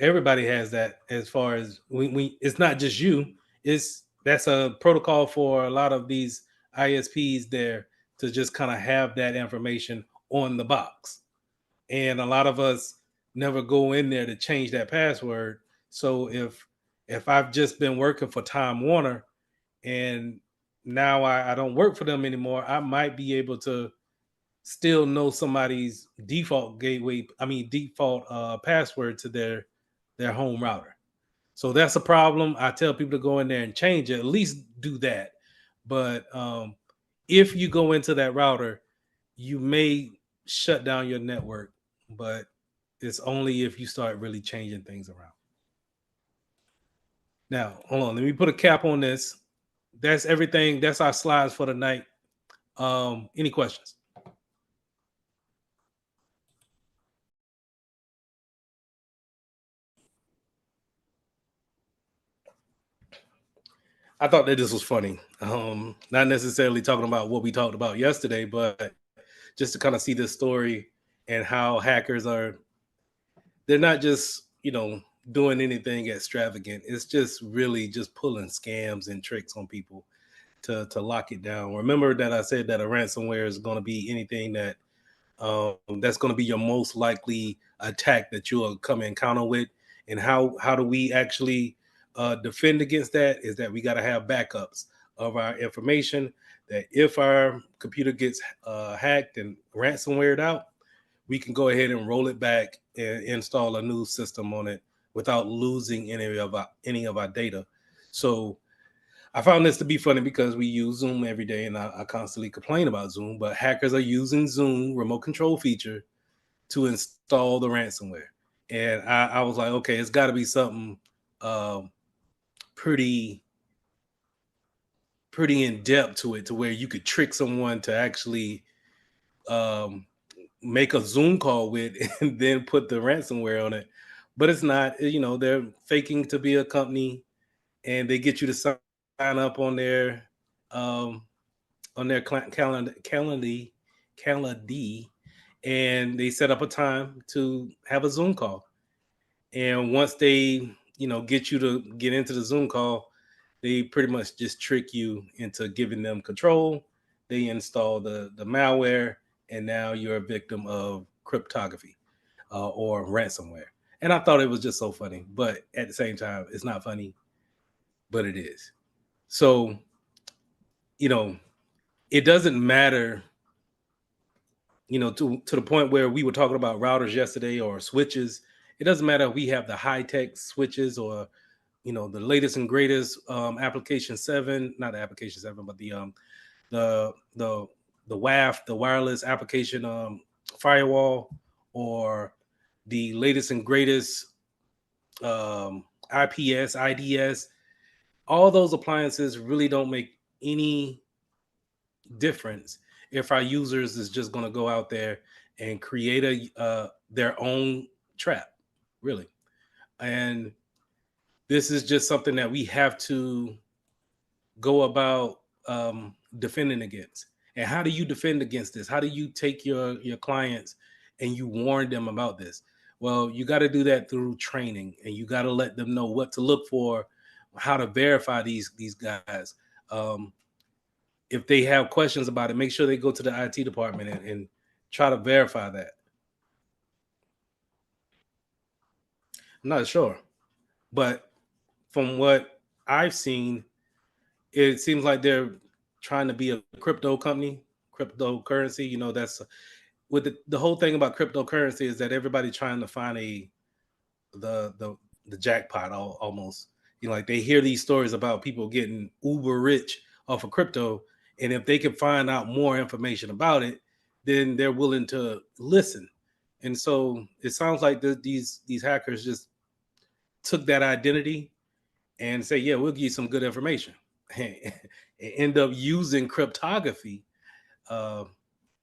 everybody has that. As far as we it's not just you. That's a protocol for a lot of these ISPs there, to just kind of have that information on the box. And a lot of us never go in there to change that password. So if I've just been working for Time Warner and now I don't work for them anymore, I might be able to still know somebody's default password to their home router. So that's a problem. I tell people to go in there and change it. At least do that. But if you go into that router, you may shut down your network, but it's only if you start really changing things around. Now, hold on. Let me put a cap on this. That's everything. That's our slides for tonight. Any questions? I thought that this was funny. Not necessarily talking about what we talked about yesterday, but just to kind of see this story and how hackers they're not just doing anything extravagant. It's just really just pulling scams and tricks on people to lock it down. Remember that I said that a ransomware is going to be anything that's going to be your most likely attack that you'll come encounter with. And how do we actually defend against that? Is that we got to have backups of our information. That if our computer gets hacked and ransomwared out, we can go ahead and roll it back and install a new system on it without losing any of our data. So I found this to be funny because we use Zoom every day, and I constantly complain about Zoom. But hackers are using Zoom remote control feature to install the ransomware, and I was like, okay, it's got to be something um, pretty in depth to it, to where you could trick someone to actually um, make a Zoom call with and then put the ransomware on it. But it's not. They're faking to be a company, and they get you to sign up um, on their calendar, and they set up a time to have a Zoom call. And once they, get you to get into the Zoom call, they pretty much just trick you into giving them control. They install the malware, and now you're a victim of cryptography or ransomware. And I thought it was just so funny, but at the same time, it's not funny, but it is. So, you know, it doesn't matter, to the point where we were talking about routers yesterday or switches. It doesn't matter if we have the high tech switches or the latest and greatest application 7, not the application 7, but the the the WAF, the wireless application firewall, or the latest and greatest IPS, IDS. All those appliances really don't make any difference if our users is just going to go out there and create their own trap, really. And this is just something that we have to go about defending against. And how do you defend against this? How do you take your clients and you warn them about this? Well, you got to do that through training, and you got to let them know what to look for, how to verify these guys. If they have questions about it, make sure they go to the IT department and try to verify that. I'm not sure, but from what I've seen, it seems like they're trying to be a crypto company, cryptocurrency. That's with the whole thing about cryptocurrency is that everybody trying to find the the jackpot almost. Like they hear these stories about people getting uber rich off of crypto, and if they can find out more information about it, then they're willing to listen. And so it sounds like these hackers just took that identity and say, yeah, we'll give you some good information, and end up using cryptography uh,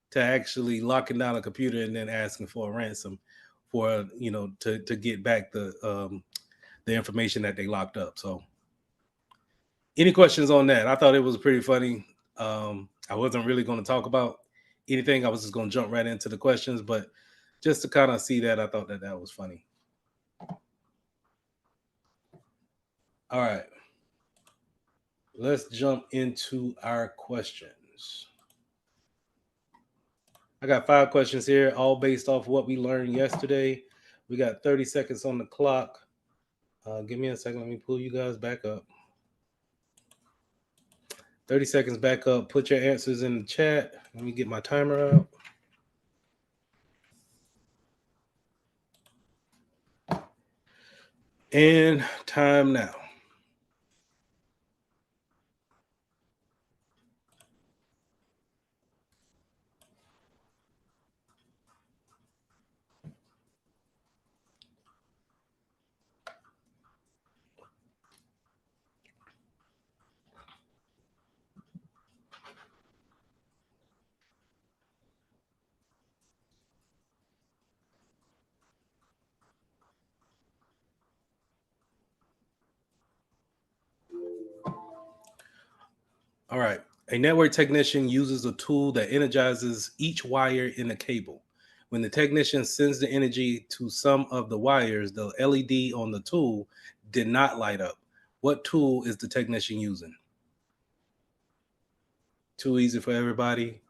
to actually locking down a computer and then asking for a ransom for to get back the information that they locked up. So, any questions on that? I thought it was pretty funny. I wasn't really going to talk about anything. I was just going to jump right into the questions, but just to kind of see that, I thought that was funny. All right. Let's jump into our questions. I got 5 questions here, all based off what we learned yesterday. We got 30 seconds on the clock. Give me a second. Let me pull you guys back up. 30 seconds back up. Put your answers in the chat. Let me get my timer out. And time now. All right. A network technician uses a tool that energizes each wire in the cable. When the technician sends the energy to some of the wires, the LED on the tool did not light up. What tool is the technician using? Too easy for everybody.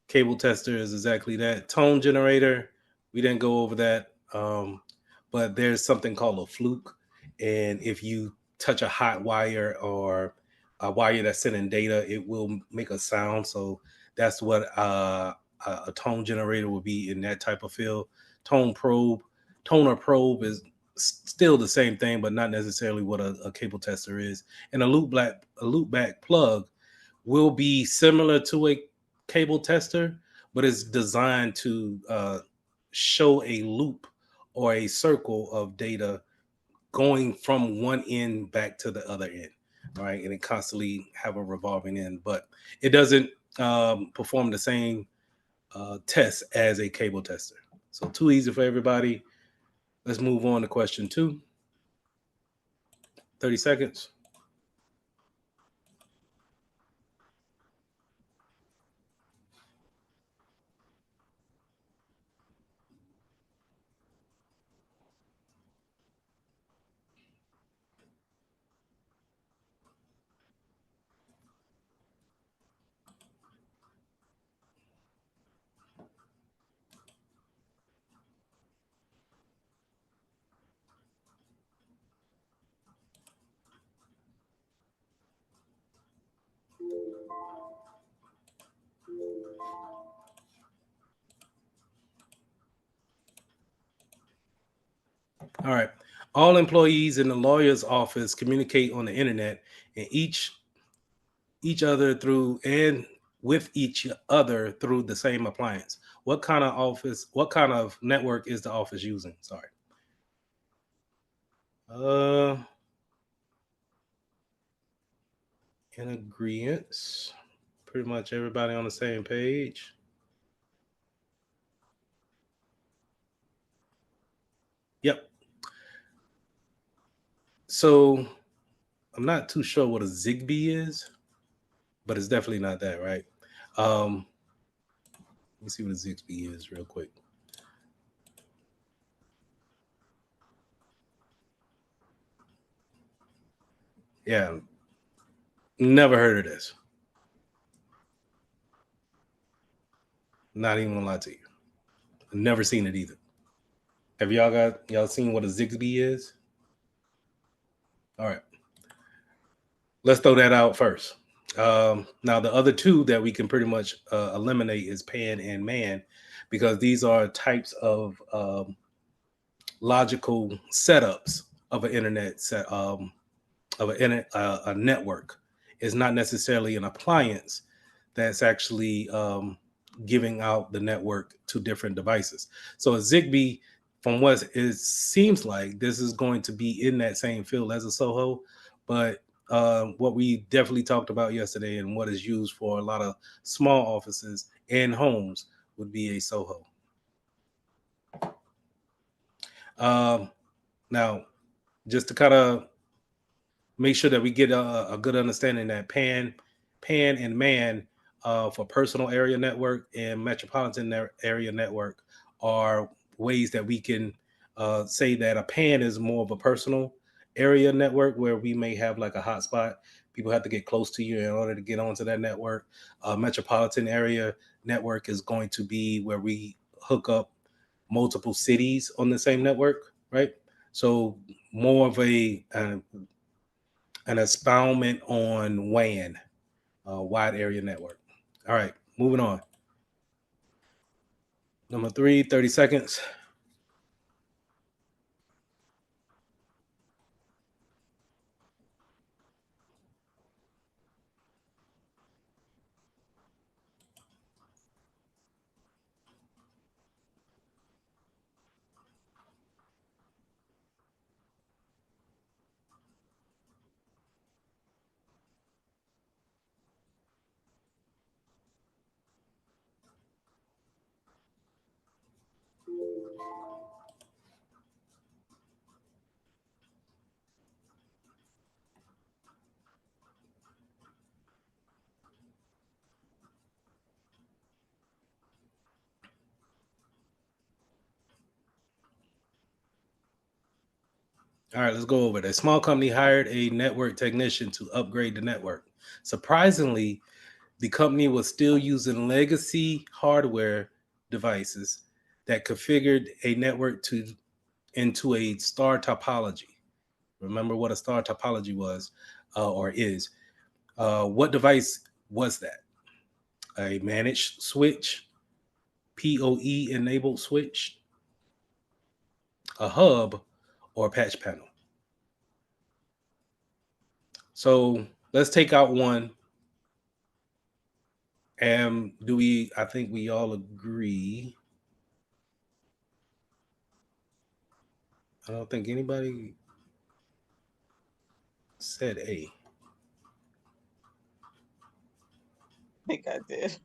Cable tester is exactly that. Tone generator, we didn't go over that. But there's something called a fluke. And if you touch a hot wire or a wire that's sending data, it will make a sound. So that's what a tone generator will be in that type of field. Tone probe, toner probe is still the same thing, but not necessarily what a cable tester is. And a loop back plug will be similar to a cable tester, but it's designed to show a loop or a circle of data going from one end back to the other end, right? And it constantly have a revolving end, but it doesn't perform the same test as a cable tester. So too easy for everybody. Let's move on to question 2. 30 seconds. All right. All employees in the lawyer's office communicate on the internet and each other through and with each other through the same appliance. What kind of network is the office using? Sorry. Uh in agreement. Pretty much everybody on the same page. Yep. So I'm not too sure what a Zigbee is, but it's definitely not that, right? Let me see what a Zigbee is real quick. Yeah, never heard of this. Not even gonna lie to you. Never seen it either. Have y'all seen what a Zigbee is? All right, let's throw that out first. Now the other two that we can pretty much eliminate is pan and man, because these are types of logical setups of an internet set of a network. It's not necessarily an appliance that's actually giving out the network to different devices. So a Zigbee, from what it seems like, this is going to be in that same field as a SOHO, but what we definitely talked about yesterday and what is used for a lot of small offices and homes would be a SOHO. Now, just to kind of make sure that we get a good understanding that pan and man for personal area network and metropolitan area network are ways that we can say that a pan is more of a personal area network where we may have like a hotspot. People have to get close to you in order to get onto that network. Metropolitan area network is going to be where we hook up multiple cities on the same network, right? So more of an expoundment on WAN, wide area network. All right, moving on. Number 3, 30 seconds. All right, let's go over it. A small company hired a network technician to upgrade the network. Surprisingly, the company was still using legacy hardware devices that configured a network to into a star topology. Remember what a star topology was or is. What device was that? A managed switch, PoE enabled switch, a hub, or a patch panel. So let's take out one. And I think we all agree. I don't think anybody said A. I think I did.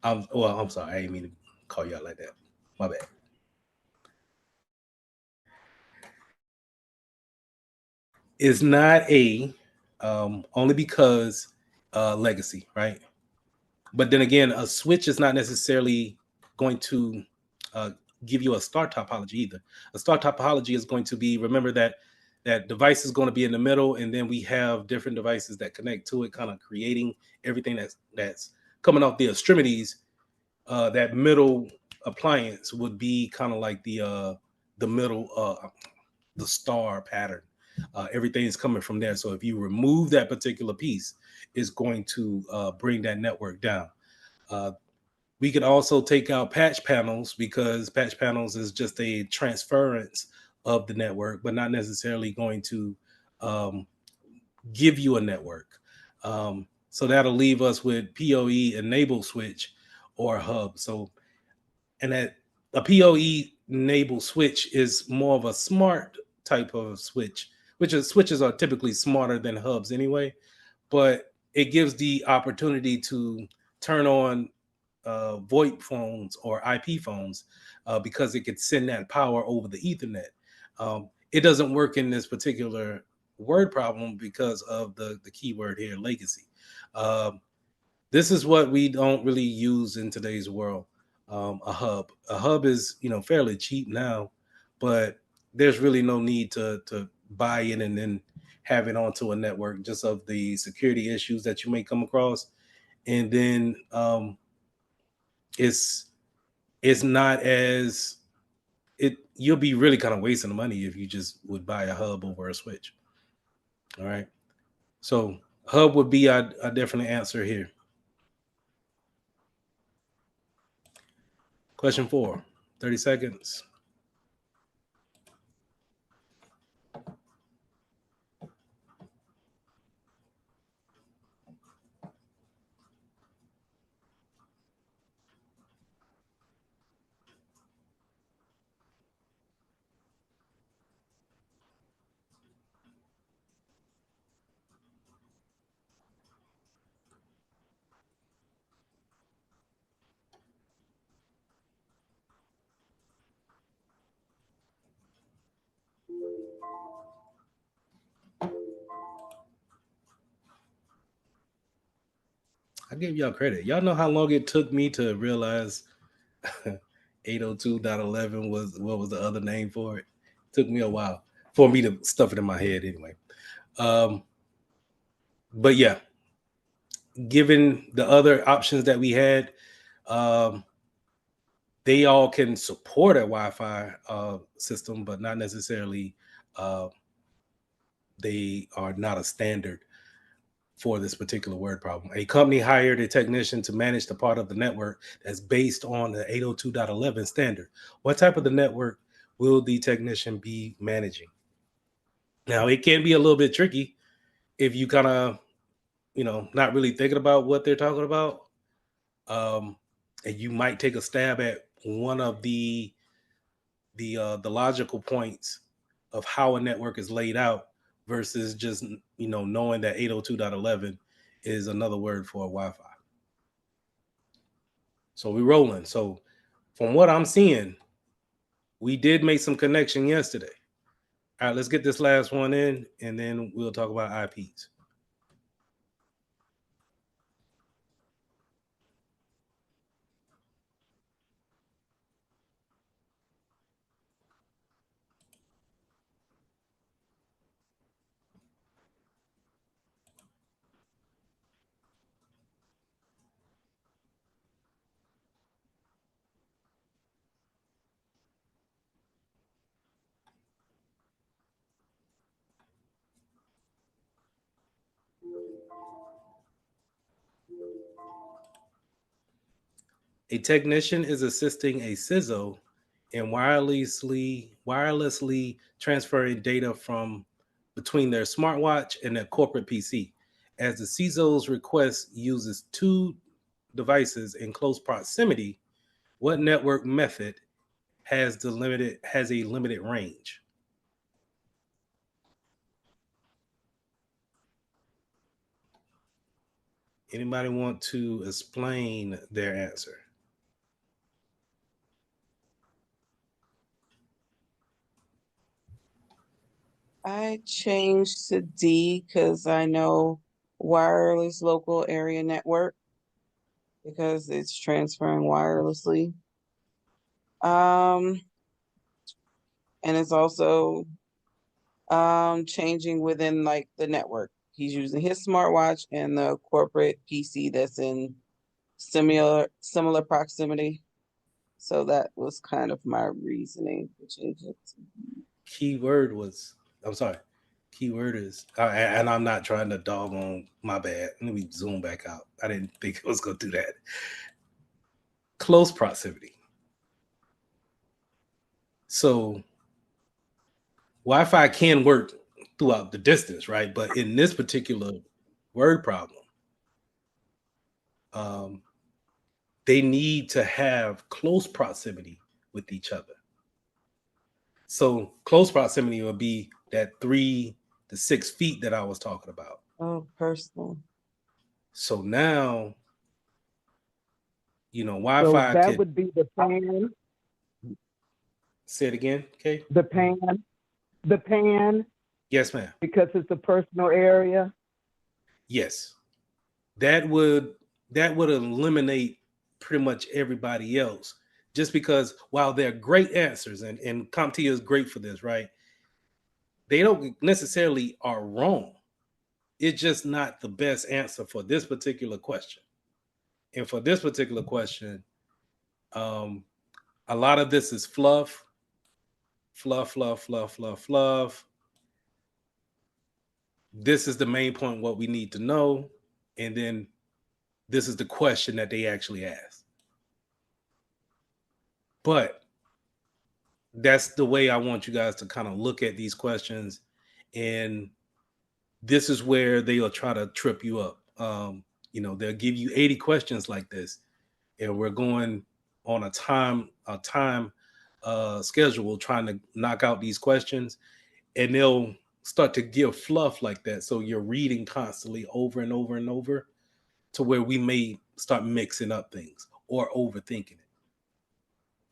I'm sorry. I didn't mean to call you out like that. My bad. It's not A, only because legacy, right? But then again, a switch is not necessarily going to uh, give you a star topology either. A star topology is going to be, remember that device is going to be in the middle, and then we have different devices that connect to it, kind of creating everything that's coming off the extremities. That middle appliance would be kind of like the middle the star pattern. Everything is coming from there. So if you remove that particular piece, it's going to bring that network down. Uh, we could also take out patch panels because patch panels is just a transference of the network, but not necessarily going to um, give you a network. So that'll leave us with PoE enable switch or hub. So, and that a PoE enable switch is more of a smart type of switch, which is switches are typically smarter than hubs anyway, but it gives the opportunity to turn on VoIP phones or IP phones because it could send that power over the Ethernet. It doesn't work in this particular word problem because of the keyword here, legacy. Um, this is what we don't really use in today's world. A hub. A hub is fairly cheap now, but there's really no need to buy in and then have it onto a network just of the security issues that you may come across, and then it's it's not as it you'll be really kind of wasting the money if you just would buy a hub over a switch. All right, so hub would be a definite answer here. Question 4, 30 seconds. I give y'all credit. Y'all know how long it took me to realize 802.11 was what was the other name for it. Took me a while for me to stuff it in my head anyway. Um, but yeah, given the other options that we had, um, they all can support a Wi-Fi system, but not necessarily uh, they are not a standard for this particular word problem. A company hired a technician to manage the part of the network that's based on the 802.11 standard. What type of the network will the technician be managing? Now, it can be a little bit tricky if you kind of, not really thinking about what they're talking about. And you might take a stab at one of the logical points of how a network is laid out versus just knowing that 802.11 is another word for Wi-Fi. So we're rolling. So from what I'm seeing, we did make some connection yesterday. All right, let's get this last one in, and then we'll talk about IPs. A technician is assisting a CISO in wirelessly transferring data from between their smartwatch and their corporate PC. As the CISO's request uses two devices in close proximity, what network method has a limited range? Anybody want to explain their answer? I changed to D because I know wireless local area network because it's transferring wirelessly. And it's also changing within like the network. He's using his smartwatch and the corporate PC that's in similar proximity. So that was kind of my reasoning to change it. Keyword was, I'm sorry, keyword is, and I'm not trying to dog on, my bad. Let me zoom back out. I didn't think it was going to do that. Close proximity. So Wi-Fi can work throughout the distance, right? But in this particular word problem, they need to have close proximity with each other. So close proximity would be that 3 to 6 feet that I was talking about. Oh, personal. So now, So Wi-Fi that could. would be the pan, Say it again, okay? the pan, Yes, ma'am. because it's a personal area. Yes, that would eliminate pretty much everybody else. Just because while they're great answers, and CompTIA is great for this, right? They don't necessarily are wrong. It's just not the best answer for this particular question. And for this particular question, a lot of this is fluff, fluff, fluff, fluff, fluff, fluff. This is the main point, what we need to know. And then this is the question that they actually ask. But that's the way I want you guys to kind of look at these questions. And this is where they'll try to trip you up. They'll give you 80 questions like this, and we're going on a time schedule trying to knock out these questions, and they'll start to give fluff like that. So you're reading constantly over and over and over to where we may start mixing up things or overthinking it.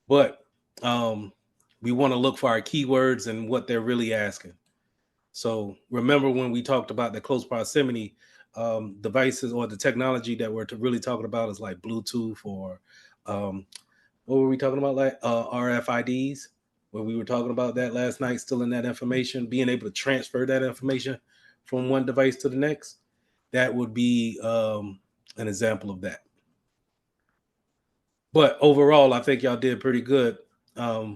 But we want to look for our keywords and what they're really asking. So remember when we talked about the close proximity devices, or the technology that we're really talking about is like Bluetooth, or what were we talking about? Like RFIDs, where we were talking about that last night, still in that information, being able to transfer that information from one device to the next. That would be an example of that. But overall, I think y'all did pretty good. I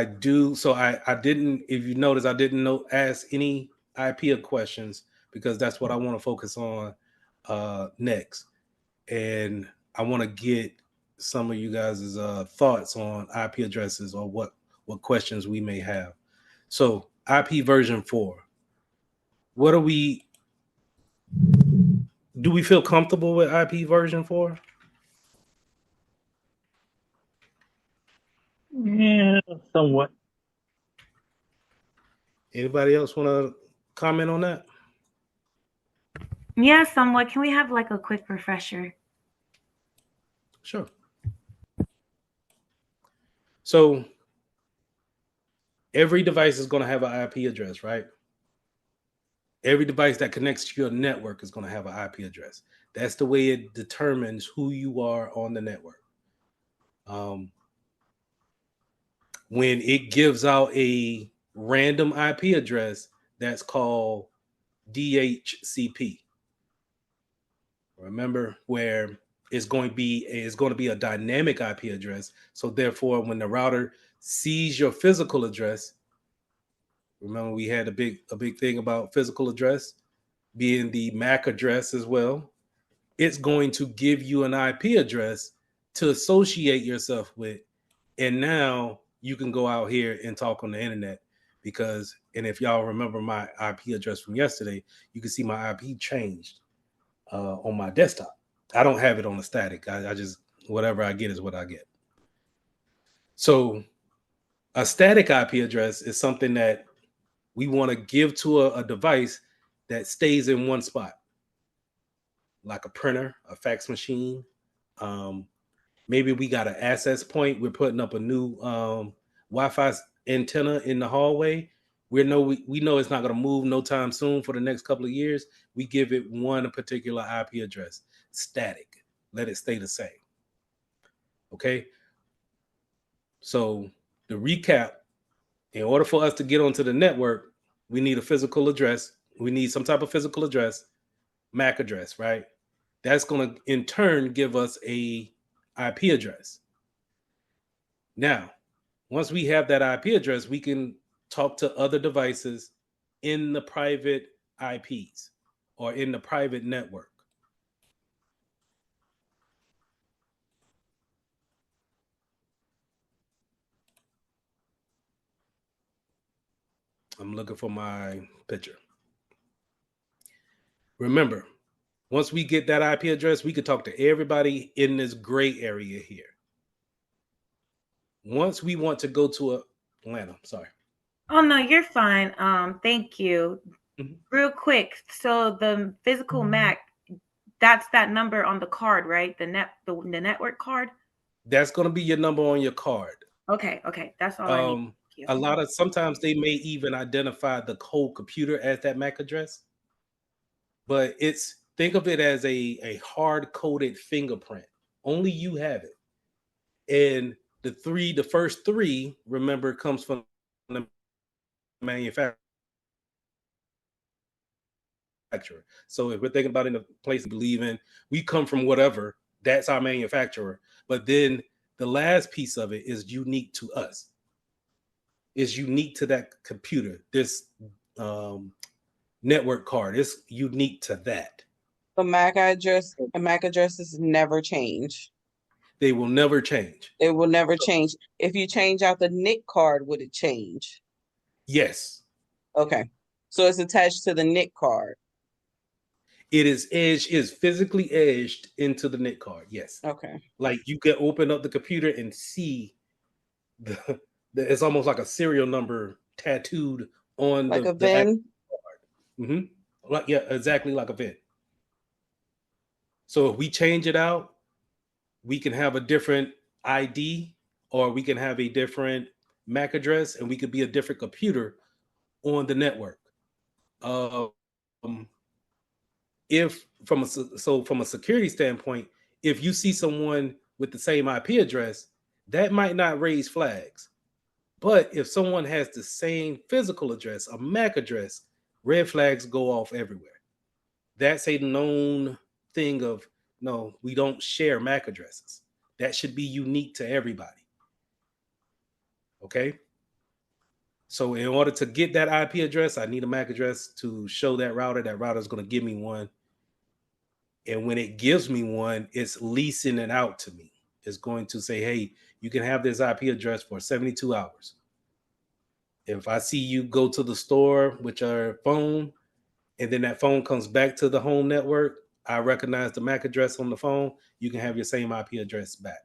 didn't, if you notice, I didn't ask any IP questions, because that's what I want to focus on next. And I want to get some of you guys' thoughts on IP addresses, or what questions we may have. So IP version 4. Do we feel comfortable with IP version 4? Yeah, somewhat. Anybody else want to comment on that? Yeah, somewhat. Can we have like a quick refresher? Sure. So every device is going to have an IP address, right? Every device that connects to your network is going to have an IP address. That's the way it determines who you are on the network. When it gives out a random IP address, that's called DHCP. Remember, where it's going to be a dynamic IP address. So therefore, when the router sees your physical address, remember we had a big thing about physical address being the MAC address as well. it's going to give you an IP address to associate yourself with. And now you can go out here and talk on the internet because, and if y'all remember my IP address from yesterday, you can see my IP changed on my desktop. I don't have it on a static. I just, whatever I get is what I get. So a static IP address is something that we want to give to a device that stays in one spot, like a printer, a fax machine. Maybe we got an access point. We're putting up a new Wi-Fi antenna in the hallway. We know it's not going to move no time soon for the next couple of years. We give it one particular IP address, static. Let it stay the same. Okay. So to recap, in order for us to get onto the network, we need a physical address. We need some type of physical address, MAC address, right? That's going to in turn give us a IP address. Now, once we have that IP address, we can talk to other devices in the private IPs or in the private network. I'm looking for my picture. Remember, once we get that IP address, we could talk to everybody in this gray area here. Once we want to go to Atlanta, sorry. Oh no, you're fine. Thank you. Mhm. Real quick, so the physical MAC, that's that number on the card, right? The network card. That's going to be your number on your card. Okay, that's all I need. Thank you. A lot of sometimes they may even identify the whole computer as that MAC address, but think of it as a hard coded fingerprint. Only you have it, and the first three, remember, comes from the manufacturer. So if we're thinking about in a place we believe in, we come from whatever, that's our manufacturer. But then the last piece of it is unique to us. Is unique to that computer. This network card is unique to that. The MAC addresses never change. They will never change. It will never change. If you change out the NIC card, would it change? Yes. Okay. So it's attached to the NIC card. It is physically edged into the NIC card. Yes. Okay. Like you can open up the computer and see the it's almost like a serial number tattooed on like a the VIN. Mm-hmm. Like, yeah, exactly like a VIN. So if we change it out, we can have a different ID or we can have a different MAC address and we could be a different computer on the network. If from a security standpoint, if you see someone with the same IP address, that might not raise flags. But if someone has the same physical address, a MAC address, red flags go off everywhere. That's a known thing of no, we don't share MAC addresses. That should be unique to everybody. Okay. So in order to get that IP address, I need a MAC address to show that router. That router is going to give me one. And when it gives me one, it's leasing it out to me. It's going to say, hey, you can have this IP address for 72 hours. If I see you go to the store with your phone and then that phone comes back to the home network, I recognize the MAC address on the phone. You can have your same IP address back.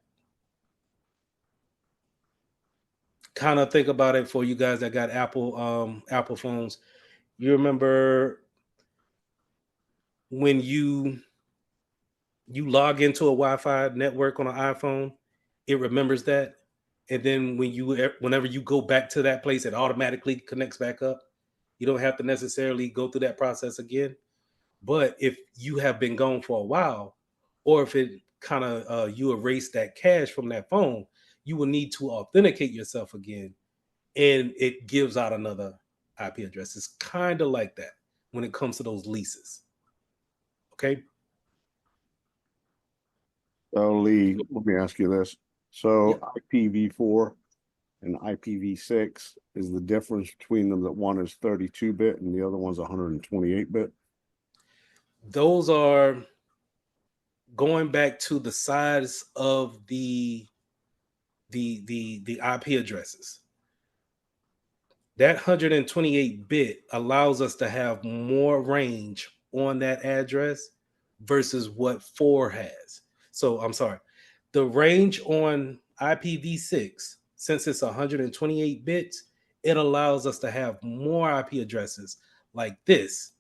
Kind of think about it for you guys that got Apple phones. You remember when you log into a Wi-Fi network on an iPhone, it remembers that. And then whenever you go back to that place, it automatically connects back up. You don't have to necessarily go through that process again. But if you have been gone for a while, or if it kind of you erase that cache from that phone, you will need to authenticate yourself again, and it gives out another IP address. It's kind of like that when it comes to those leases. Okay. So Lee, let me ask you this. So IPv4 and IPv6, is the difference between them that one is 32-bit and the other one's 128-bit? Those are going back to the size of the IP addresses. That 128 bit allows us to have more range on that address versus what 4 has. So I'm sorry, the range on IPv6, since it's 128 bits, it allows us to have more IP addresses like this.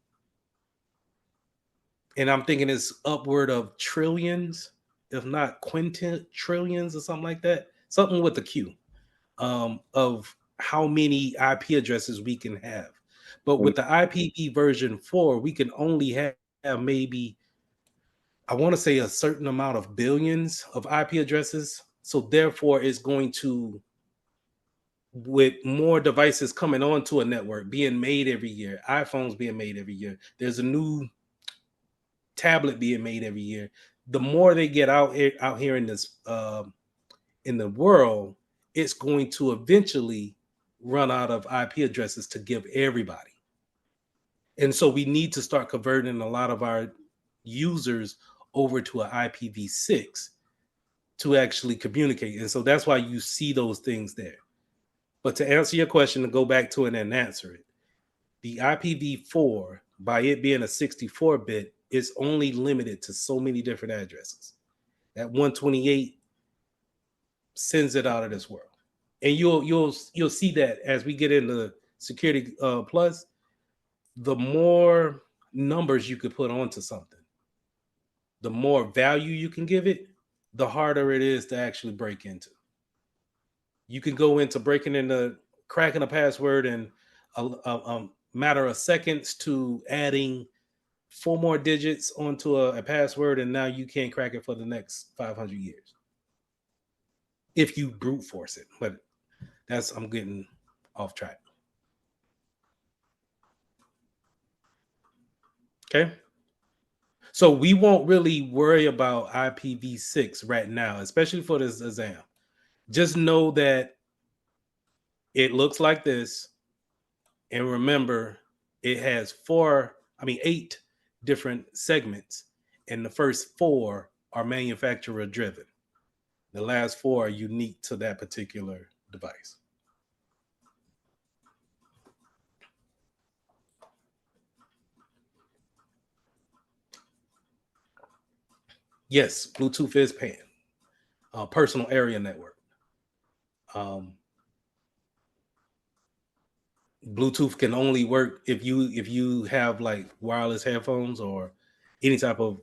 And I'm thinking it's upward of trillions, if not quintillions or something like that. Something with the Q, of how many IP addresses we can have. But with the IPv version 4, we can only have maybe, I want to say, a certain amount of billions of IP addresses. So therefore, it's going to, with more devices coming onto a network, being made every year, iPhones being made every year, there's a new tablet being made every year. The more they get out here in this in the world, it's going to eventually run out of IP addresses to give everybody. And so we need to start converting a lot of our users over to an IPv6 to actually communicate. And so that's why you see those things there. But to answer your question, to go back to it and answer it, the IPv4, by it being a 64-bit, is only limited to so many different addresses. That 128 sends it out of this world. And you'll see that as we get into Security Plus, the more numbers you could put onto something, the more value you can give it, the harder it is to actually break into. You can go into breaking into cracking a password in a matter of seconds to adding 4 more digits onto a password, and now you can't crack it for the next 500 years if you brute force it. But I'm getting off track. Okay. So we won't really worry about IPv6 right now, especially for this exam. Just know that it looks like this. And remember, it has 8 different segments. And the first 4 are manufacturer driven. The last 4 are unique to that particular device. Yes, Bluetooth is PAN, personal area network. Bluetooth can only work if you have like wireless headphones or any type of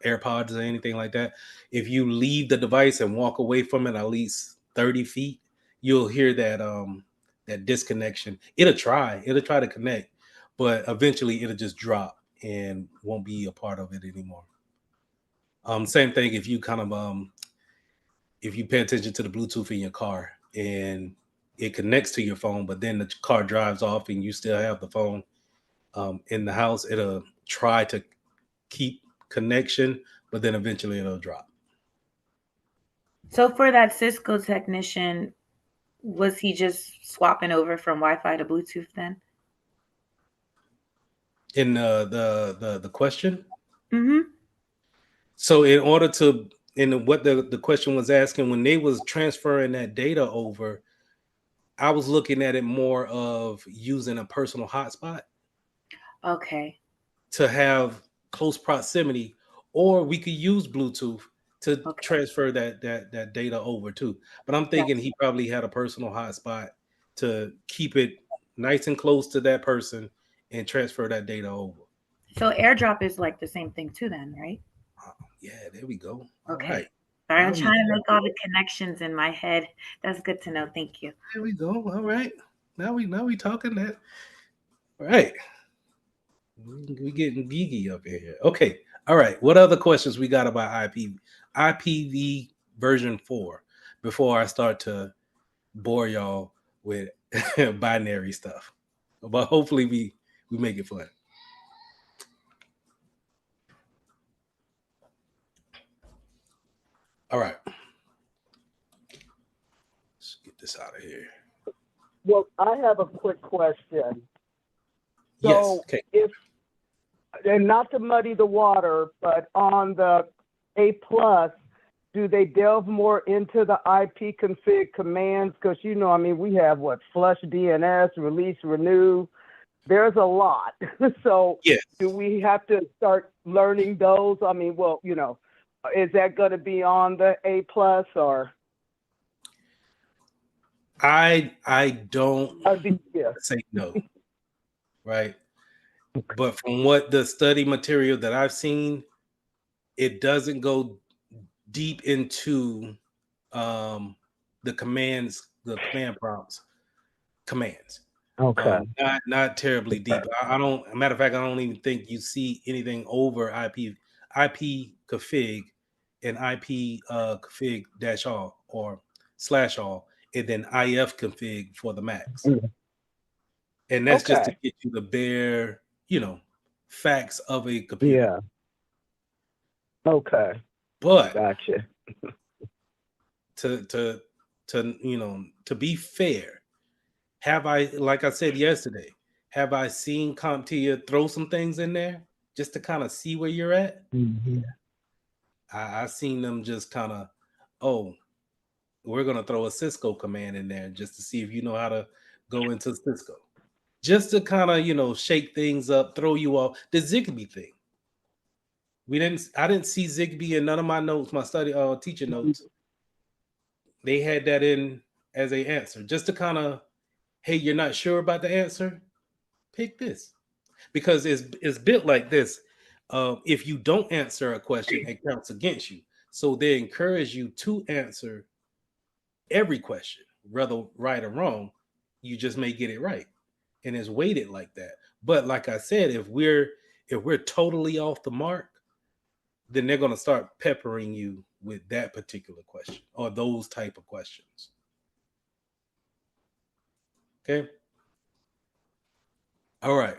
AirPods or anything like that. If you leave the device and walk away from it at least 30 feet, you'll hear that that disconnection. It'll try to connect, but eventually it'll just drop and won't be a part of it anymore. Same thing if you if you pay attention to the Bluetooth in your car and it connects to your phone, but then the car drives off and you still have the phone in the house, it'll try to keep connection, but then eventually it'll drop. So for that Cisco technician, was he just swapping over from Wi-Fi to Bluetooth then? In the question? Mm-hmm. So in what the question was asking, when they was transferring that data over, I was looking at it more of using a personal hotspot. Okay. To have close proximity, or we could use Bluetooth to transfer that data over too. But I'm thinking he probably had a personal hotspot to keep it nice and close to that person and transfer that data over. So AirDrop is like the same thing too then, right? Yeah, there we go. Okay. All right. Sorry, I'm trying to make all the connections in my head. That's good to know. Thank you. There we go. All right. Now we talking that. All right. We getting geeky up in here. Okay. All right. What other questions we got about IPv version 4 before I start to bore y'all with binary stuff? But hopefully we make it fun. All right. Let's get this out of here. Well, I have a quick question. So yes. Okay. And not to muddy the water, but on the A plus, do they delve more into the IP config commands? Because, I mean, we have flush DNS, release, renew. There's a lot. So Yes. do we have to start learning those? I mean, well, is that going to be on the A plus or? I don't Yeah. say no, right? But from what the study material that I've seen, it doesn't go deep into the command prompts, commands. Okay. Not terribly deep. I don't. Matter of fact, I don't even think you see anything over IP config and IP config dash all or slash all, and then IF config for the Macs. And that's just to Okay. get you the bare, facts of a computer. Yeah. Okay. But Gotcha. to to be fair, have I, like I said yesterday, have I seen CompTIA throw some things in there just to kind of see where you're at? Mm-hmm. I seen them just kind of, oh, we're gonna throw a Cisco command in there just to see if you know how to go into Cisco, just to kind of shake things up, throw you off. The Zigbee thing, I didn't see Zigbee in none of my notes, my study teacher notes. They had that in as a answer, just to kind of, hey, you're not sure about the answer, pick this, because it's built like this. If you don't answer a question, it counts against you. So they encourage you to answer every question, whether right or wrong. You just may get it right, and it's weighted like that. But like I said, if we're totally off the mark, then they're going to start peppering you with that particular question or those type of questions. Okay. All right.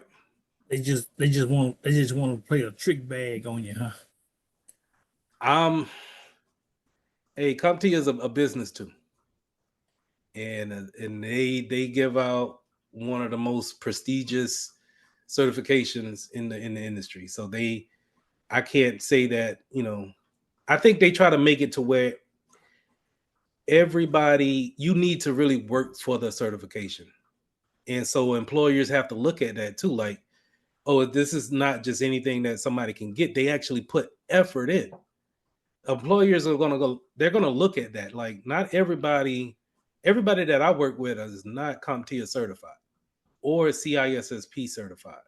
They just want to play a trick bag on you, huh? Hey, CompTIA is a business too, and they give out one of the most prestigious certifications in the industry. So I can't say that I think they try to make it to where you need to really work for the certification, and so employers have to look at that too, like, oh, this is not just anything that somebody can get. They actually put effort in. Employers are they're gonna look at that. Like, not everybody that I work with is not CompTIA certified or CISSP certified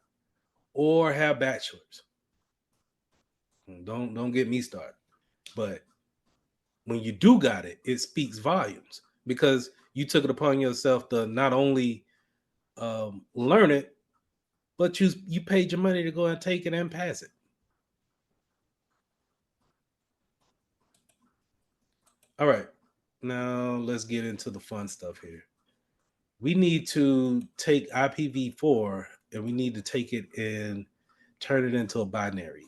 or have bachelors. Don't get me started. But when you do got it, it speaks volumes because you took it upon yourself to not only learn it, but you paid your money to go and take it and pass it. All right, now let's get into the fun stuff here. We need to take IPv4 and we need to take it and turn it into a binary.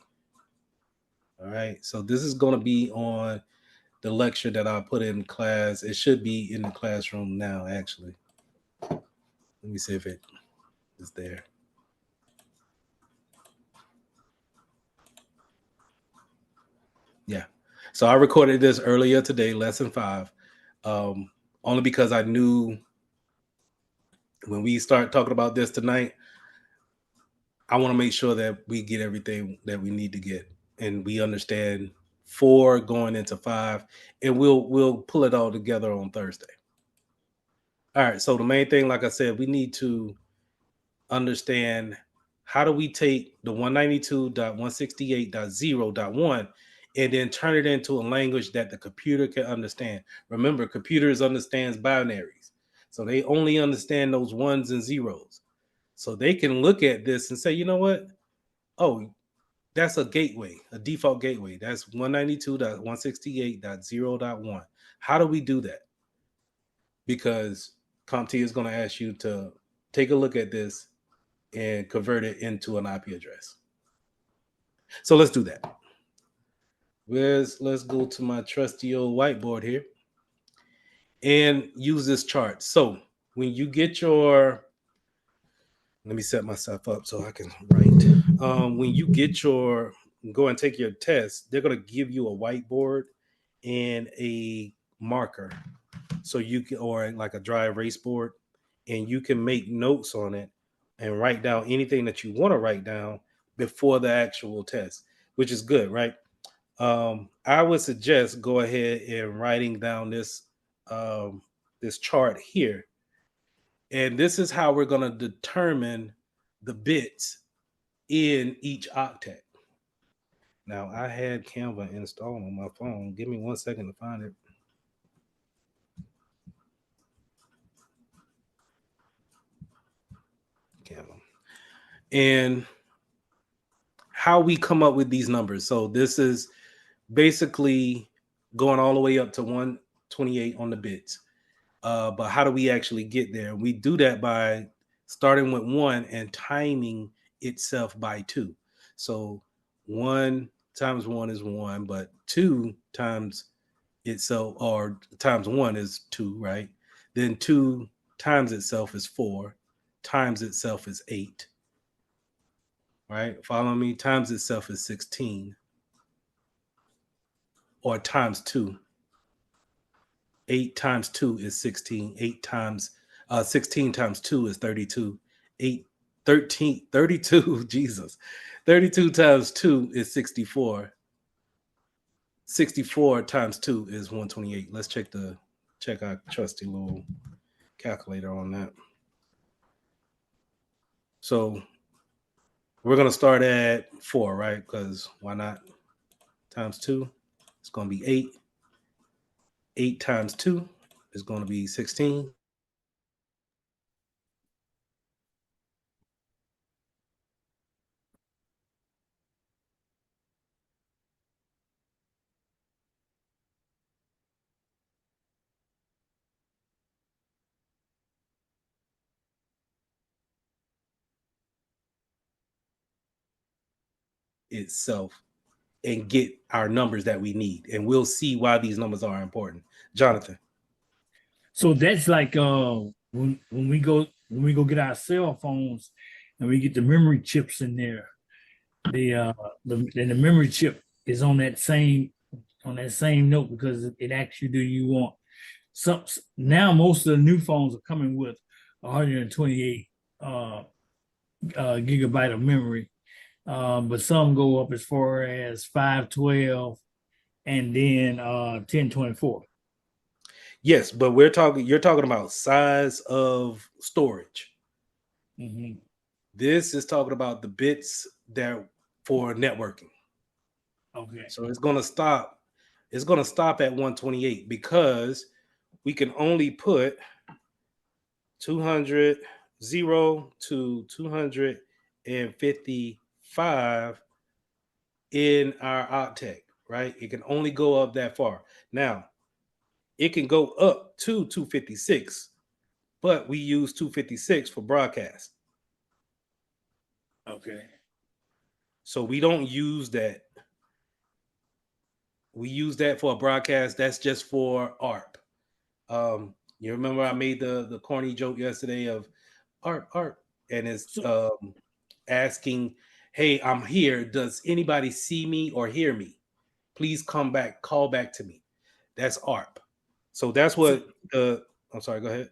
All right, so this is going to be on the lecture that I put in class. It should be in the classroom now, actually. Let me see if it is there. Yeah. So I recorded this earlier today, lesson 5, only because I knew when we start talking about this tonight, I want to make sure that we get everything that we need to get, and we understand 4 going into 5, and we'll pull it all together on Thursday. All right. So the main thing, like I said, we need to understand how do we take the 192.168.0.1 and then turn it into a language that the computer can understand. Remember, computers understands binaries, so they only understand those ones and zeros. So they can look at this and say, you know what? Oh, that's a gateway, a default gateway. That's 192.168.0.1. How do we do that? Because CompTIA is going to ask you to take a look at this and convert it into an IP address. So let's do that. Let's go to my trusty old whiteboard here and use this chart. So when you get let me set myself up so I can write. When you get your go and take your test, they're going to give you a whiteboard and a marker, so you can, or like a dry erase board, and you can make notes on it and write down anything that you want to write down before the actual test, which is good, right? I would suggest go ahead and writing down this chart here, and this is how we're going to determine the bits in each octet. Now, I had Canva installed on my phone. Give me 1 second to find it. Canva. And how we come up with these numbers. So this is basically going all the way up to 128 on the bits. But how do we actually get there? We do that by starting with 1 and timing itself by 2. So 1 times 1 is 1, but 2 times itself, or times 1 is 2, right? Then 2 times itself is 4, times itself is 8, right? Follow me? Times itself is 16, or times 2. 8 times 2 is 16. 16 times 2 is 32. 8, 13, 32, Jesus. 32 times 2 is 64. 64 times 2 is 128. Let's check our trusty little calculator on that. So we're going to start at 4, right? Because why not? Times 2, it's going to be 8. 8 times 2 is going to be 16. Itself and get our numbers that we need, and we'll see why these numbers are important. Jonathan. So that's like when we go get our cell phones and we get the memory chips in there. The memory chip is on that same note, because it asks you, do you want some? Now most of the new phones are coming with 128 gigabyte of memory, but some go up as far as 512 and then 1024. Yes, but you're talking about size of storage. Mm-hmm. This is talking about the bits that for networking. Okay. So it's going to stop at 128, because we can only put 200 0 to 255 in our octet, right? It can only go up that far. Now, it can go up to 256, but we use 256 for broadcast. Okay. So we don't use that. We use that for a broadcast. That's just for ARP. You remember I made the corny joke yesterday of ARP, and it's asking, hey, I'm here. Does anybody see me or hear me? Please call back to me. That's ARP. So that's what I'm sorry, go ahead.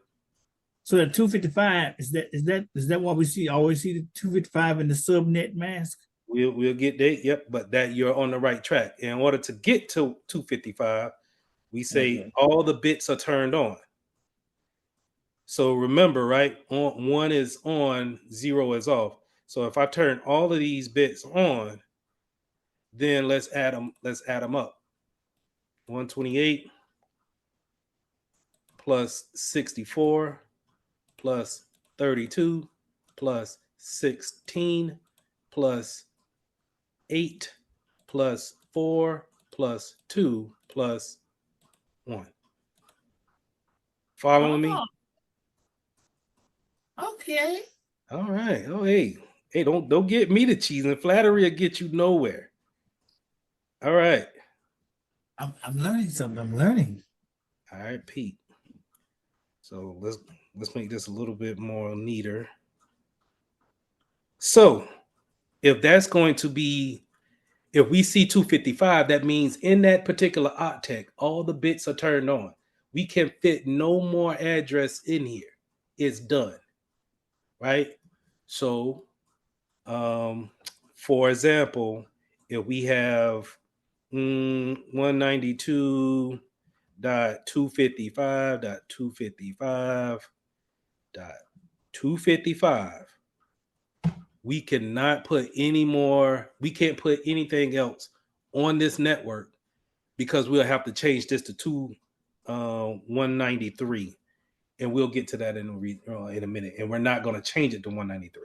So the 255 is that what we see? Always see the 255 in the subnet mask? We'll get there. Yep, but that you're on the right track. In order to get to 255, we say all the bits are turned on. So remember, right? 1 is on, 0 is off. So if I turn all of these bits on, then let's add them up. 128 plus 64 plus 32 plus 16 plus 8 plus 4 plus 2 plus 1. Following me? Okay. All right. Oh, hey, don't get me to cheesing. Flattery will get you nowhere. All right. I'm learning something. I'm learning. All right, Pete. So let's make this a little bit more neater. So if that's going to be If we see 255, that means in that particular octet, all the bits are turned on. We can fit no more address in here. It's done, right? So, for example, if we have 192.255.255.255, we cannot put any more, we can't put anything else on this network because we'll have to change this to 193, and we'll get to that in a minute. And we're not going to change it to 193.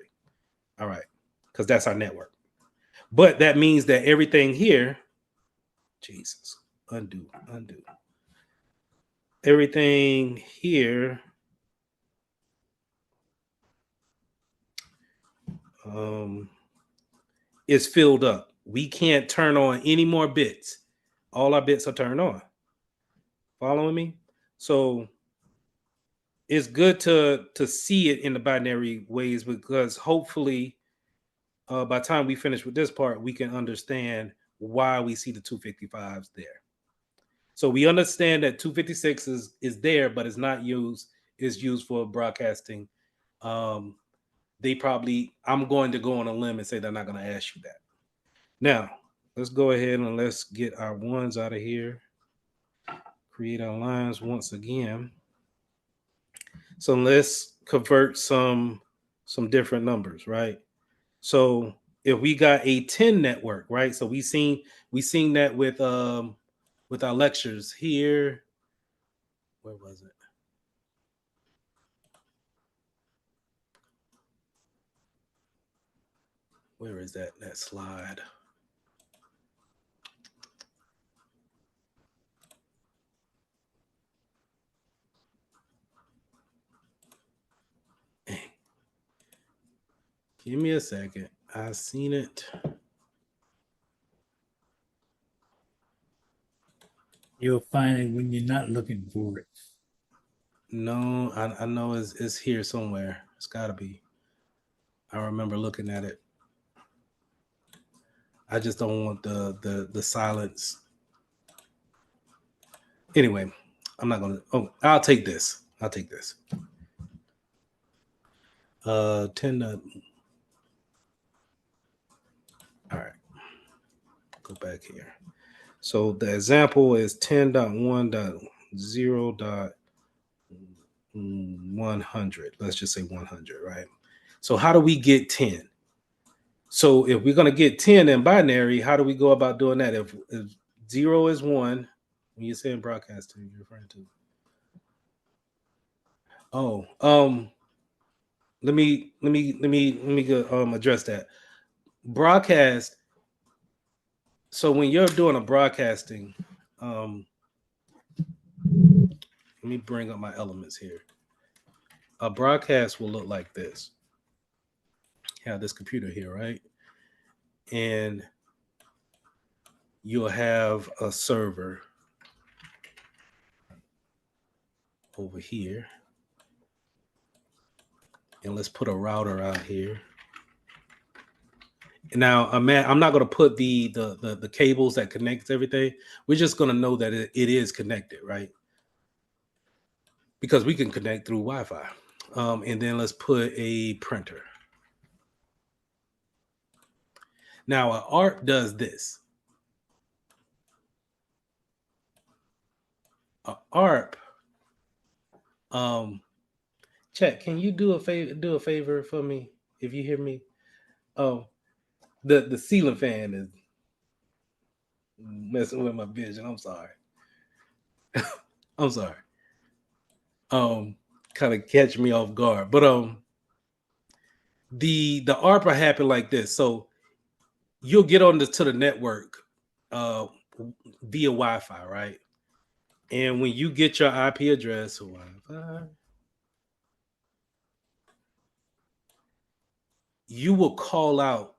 All right, because that's our network. But that means that everything here, Jesus, undo. Everything here is filled up. We can't turn on any more bits. All our bits are turned on. Following me? So it's good to see it in the binary ways, because hopefully by the time we finish with this part, we can understand why we see the 255s there. So we understand that 256 is there, but it's not used. It's used for broadcasting. They probably, I'm going to go on a limb and say they're not going to ask you that. Now, let's go ahead and let's get our ones out of here. Create our lines once again. So let's convert some different numbers, right? So if we got a 10 network, right? So we seen that with our lectures here. Where was it? Where is that slide? Give me a second. I seen it. You'll find it when you're not looking for it. No, I know it's here somewhere. It's got to be. I remember looking at it. I just don't want the silence. Anyway, I'm not gonna. Oh, I'll take this. 10 to. All right. Go back here. So the example is 10.1.0.100. Let's just say 100, right? So how do we get 10? So if we're going to get 10 in binary, how do we go about doing that? If 0 is 1, when you're saying broadcasting, you're referring to. Oh, let me go, address that. Broadcast. So when you're doing a broadcasting, let me bring up my elements here. A broadcast will look like this. You have this computer here, right? And you'll have a server over here. And let's put a router out here. Now, I'm not going to put the cables that connects everything. We're just going to know that it is connected, right? Because we can connect through Wi-Fi. And then let's put a printer. Now, an ARP does this. An ARP, Chat, can you do a favor for me if you hear me? Oh, the ceiling fan is messing with my vision. I'm sorry. I'm sorry. Kind of catch me off guard. But the ARPA happened like this. So you'll get on to the network via Wi-Fi, right? And when you get your IP address, Wi-Fi, you will call out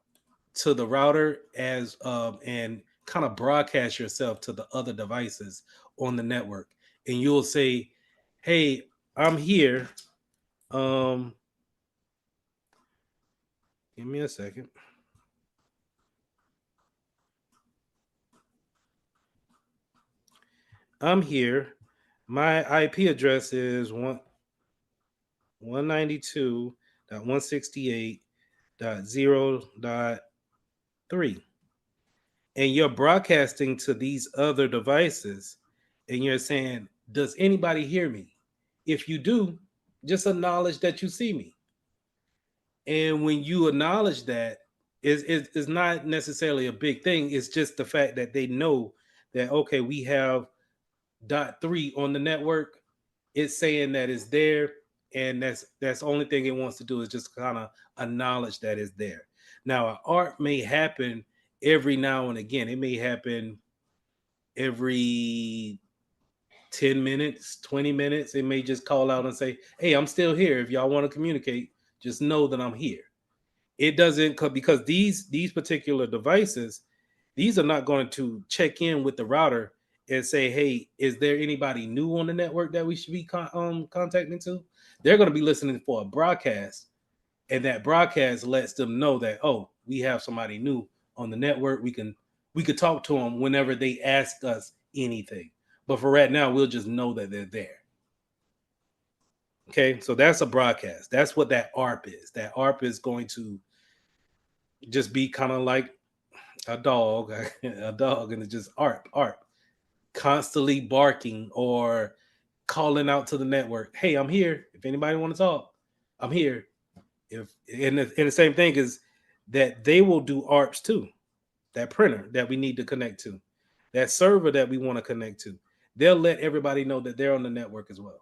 to the router as and kind of broadcast yourself to the other devices on the network, and you'll say, "Hey, I'm here. Give me a second. I'm here. My IP address is 192.168.0.3. And you're broadcasting to these other devices and you're saying, does anybody hear me? If you do, just acknowledge that you see me. And when you acknowledge that, is not necessarily a big thing. It's just the fact that they know that, okay, we have dot three on the network. It's saying that it's there, and that's the only thing it wants to do is just kind of acknowledge that it's there. Now, an art may happen every now and again. It may happen every 10 minutes, 20 minutes. It may just call out and say, hey, I'm still here. If y'all want to communicate, just know that I'm here. It doesn't, because these particular devices, these are not going to check in with the router and say, hey, is there anybody new on the network that we should be contacting to? They're going to be listening for a broadcast, and that broadcast lets them know that, oh, we have somebody new on the network. We could talk to them whenever they ask us anything. But for right now, we'll just know that they're there. Okay, so that's a broadcast. That's what that ARP is. That ARP is going to just be kind of like a dog, and it's just ARP, constantly barking or calling out to the network. Hey, I'm here. If anybody want to talk, I'm here. And the same thing is that they will do ARPs too. That printer that we need to connect to, that server that we want to connect to, they'll let everybody know that they're on the network as well.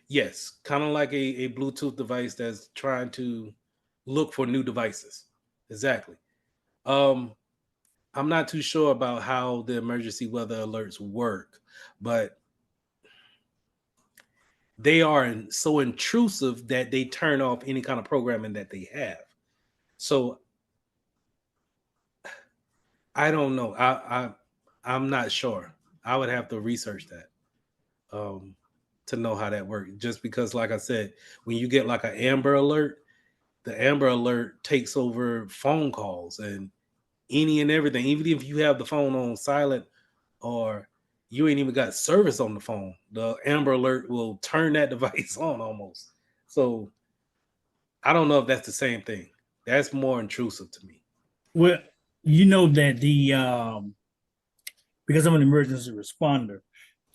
Yes, kind of like a Bluetooth device that's trying to look for new devices. Exactly. I'm not too sure about how the emergency weather alerts work, but they are so intrusive that they turn off any kind of programming that they have. So I don't know. I'm not sure. I would have to research that to know how that works. Just because, like I said, when you get like an Amber Alert, the Amber Alert takes over phone calls and any and everything. Even if you have the phone on silent or you ain't even got service on the phone, the Amber Alert will turn that device on almost. So I don't know if that's the same thing. That's more intrusive to me. Well, you know that because I'm an emergency responder,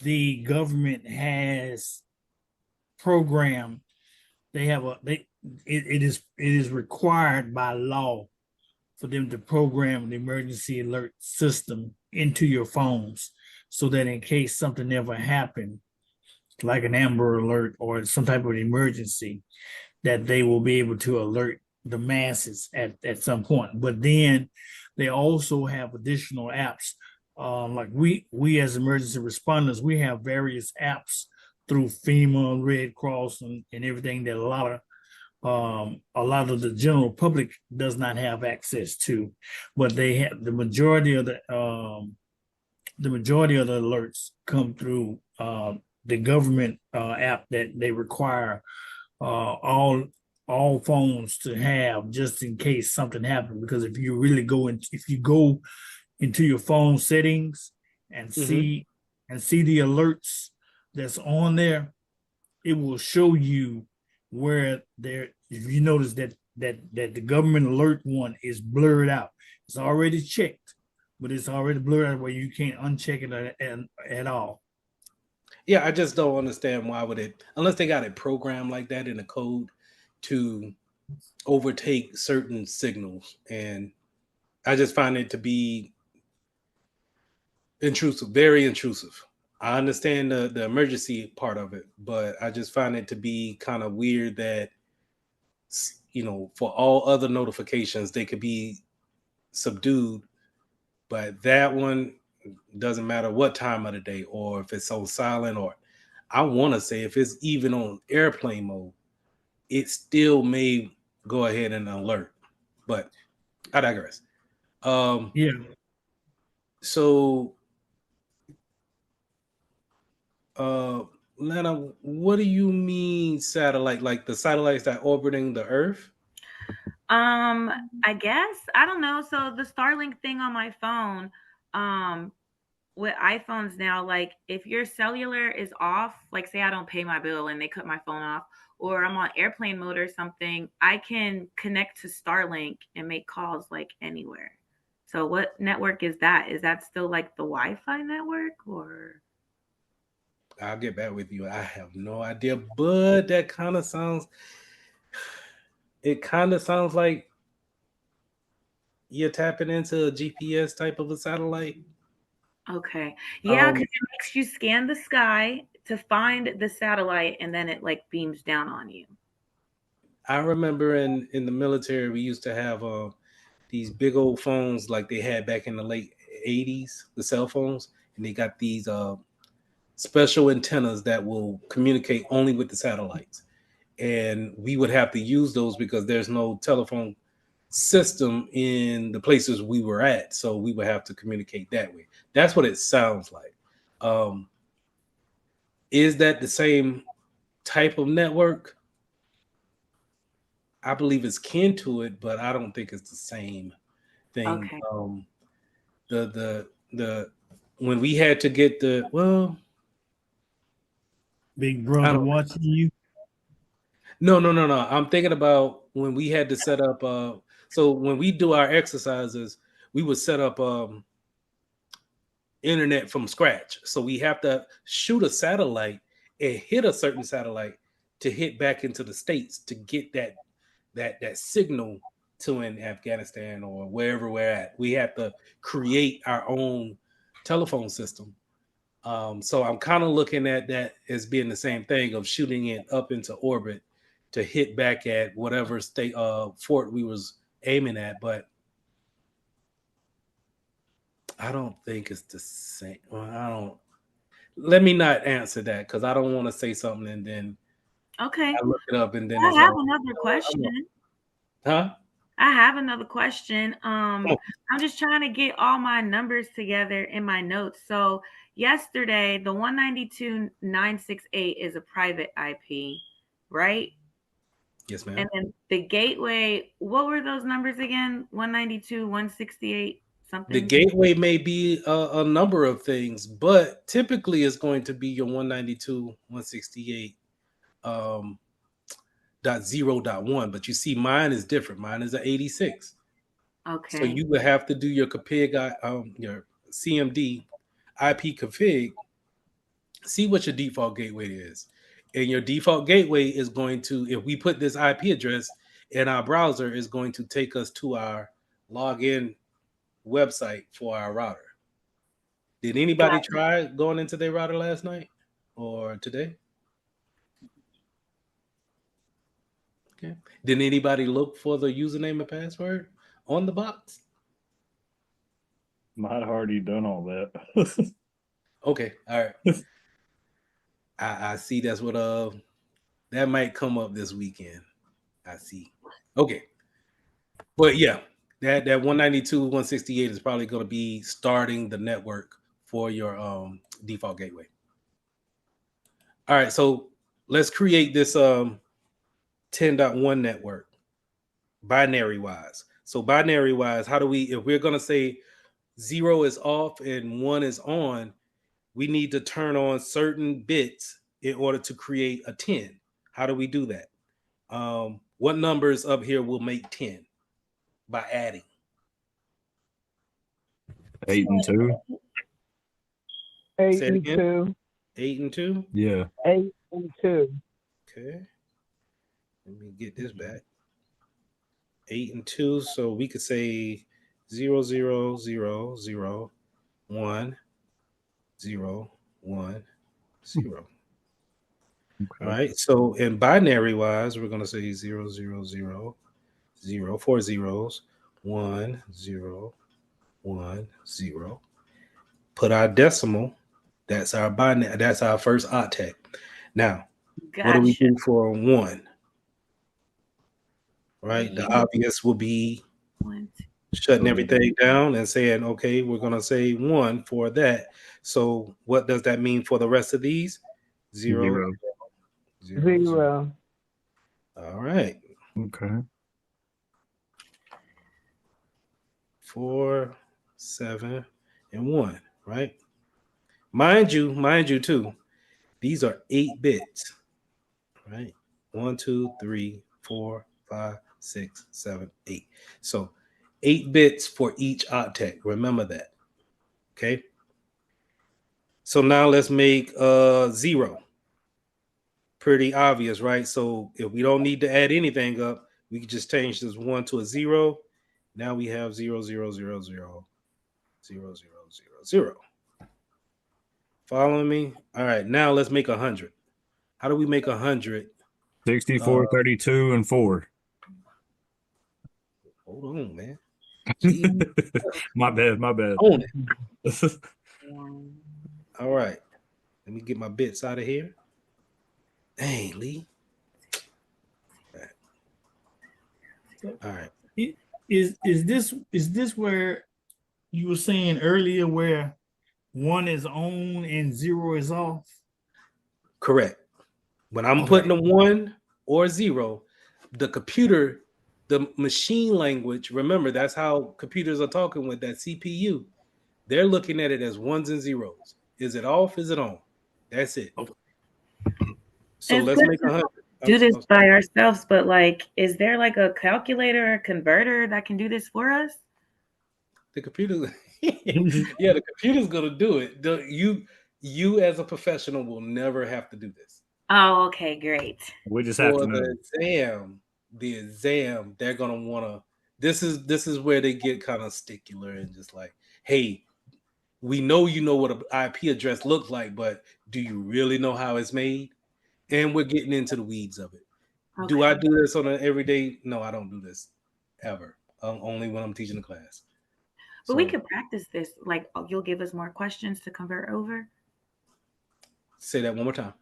the government has programmed. They have a they it is required by law for them to program the emergency alert system into your phones so that in case something ever happened, like an Amber Alert or some type of emergency, that they will be able to alert the masses at some point. But then they also have additional apps. Like we as emergency responders, we have various apps through FEMA, Red Cross, and everything that a lot of the general public does not have access to, but they have the majority of the alerts come through the government app that they require all phones to have just in case something happens. Because if you go into your phone settings and see the alerts that's on there, it will show you where there. If you notice that the government alert one is blurred out, it's already checked, but it's already blurred out where you can't uncheck it at all. Yeah, I just don't understand why would it, unless they got it programmed like that in the code to overtake certain signals. And I just find it to be intrusive, very intrusive. I understand the emergency part of it, but I just find it to be kind of weird that, for all other notifications, they could be subdued, but that one doesn't matter what time of the day or if it's on silent, or I want to say if it's even on airplane mode, it still may go ahead and alert. But I digress. Yeah. So, Lana, what do you mean satellite? Like the satellites that orbiting the Earth? I guess. I don't know. So the Starlink thing on my phone, with iPhones now, like if your cellular is off, like say I don't pay my bill and they cut my phone off, or I'm on airplane mode or something, I can connect to Starlink and make calls like anywhere. So what network is that? Is that still like the Wi-Fi network or? I'll get back with you. I have no idea, but that kind of sounds. It kind of sounds like you're tapping into a GPS type of a satellite. Okay. Yeah, because Um, it makes you scan the sky to find the satellite and then it like beams down on you. I remember in the military we used to have these big old phones like they had back in the late '80s, the cell phones, and they got these special antennas that will communicate only with the satellites. And we would have to use those because there's no telephone system in the places we were at, so we would have to communicate that way. That's what it sounds like. Um, is that the same type of network? I believe it's kin to it, but I don't think it's the same thing. Okay. The when we had to get Big I brother don't watching you. no. I'm thinking about when we had to set up. So when we do our exercises, we would set up internet from scratch. So we have to shoot a satellite and hit a certain satellite to hit back into the states to get that signal to in Afghanistan or wherever we're at. We have to create our own telephone system. So I'm kind of looking at that as being the same thing of shooting it up into orbit to hit back at whatever state fort we was aiming at, but I don't think it's the same. Well, I don't. Let me not answer that because I don't want to say something and then Okay. I look it up and then I it's have all. another question. Huh? I have another question. Oh, I'm just trying to get all my numbers together in my notes. So yesterday, the 192.968 is a private IP, right? yes, And ma'am. then the gateway, what were those numbers again? 192, 168, The something. gateway may be a number of things, but typically it's going to be your 192, 168 .0.1. But you see, mine is different. Mine is an 86. So Okay. you would have to do your config, your CMD IP config, see what your default gateway is. And your default gateway is going to, if we put this IP address in our browser, is going to take us to our login website for our router. Did anybody Got try going into their router last night or today? Okay. Did anybody look for the username and password on the box? I'd already done all that. Okay. All right. I see that's what that might come up this weekend. I see. Okay. But yeah, that 192, 168 is probably going to be starting the network for your default gateway. All right, so let's create this 10.1 network binary wise. So binary wise, how do we, if we're going to say 0 is off and 1 is on, we need to turn on certain bits in order to create a 10. How do we do that? What numbers up here will make 10 by adding? 8 and 2. Eight Say it and again. two. 8 and 2. Yeah. 8 and 2. Okay. Let me get this back. 8 and 2. So we could say 0, 0, 0, 0, 1, 0, 1, 0. Okay. All right. So in binary wise, we're going to say 0, 0, 0, 0, 4 zeros, 1, 0, 1, 0. Put our decimal. That's our binary. That's our first octet. Now, what do we Gotcha. do for 1? Right. The Yeah. obvious will be One, shutting everything down and saying, okay, we're going to say 1 for that. So what does that mean for the rest of these? 0, 0. 0, 0. 0. All right. Okay. 4, 7, and 1, right? Mind you too, these are 8 bits, right? 1, 2, 3, 4, 5, 6, 7, 8. So 8 bits for each octet. Remember that. Okay. So now let's make 0. Pretty obvious, right? So if we don't need to add anything up, we can just change this 1 to a 0. Now we have 0, 0, 0, 0, 0, 0, 0, 0. Following me? All right. Now let's make 100. How do we make 100? 64, 32, and 4. Hold on, man. Gee, My bad. own it. All right. Let me get my bits out of here. Dang, Lee. All right. Is this where you were saying earlier where 1 is on and 0 is off? Correct. When I'm Okay. putting a 1 or 0, the computer, the machine language, remember that's how computers are talking with that CPU. They're looking at it as ones and zeros. Is it off? Is it on? That's it. Okay. So It's let's good make to 100. do this by ourselves, but like, is there like a calculator or converter that can do this for us? The computer, yeah, the computer's gonna do it. You as a professional will never have to do this. Oh, okay, great. We just have For to know. the exam, they're gonna wanna. This is where they get kind of stickler and just like, hey, we know you know what an IP address looks like, but do you really know how it's made? And we're getting into the weeds of it. Do I Okay. do this on an everyday? No, I don't do this ever. Only when I'm teaching a class. But we So could practice this. Like, you'll give us more questions to convert over say that one more time.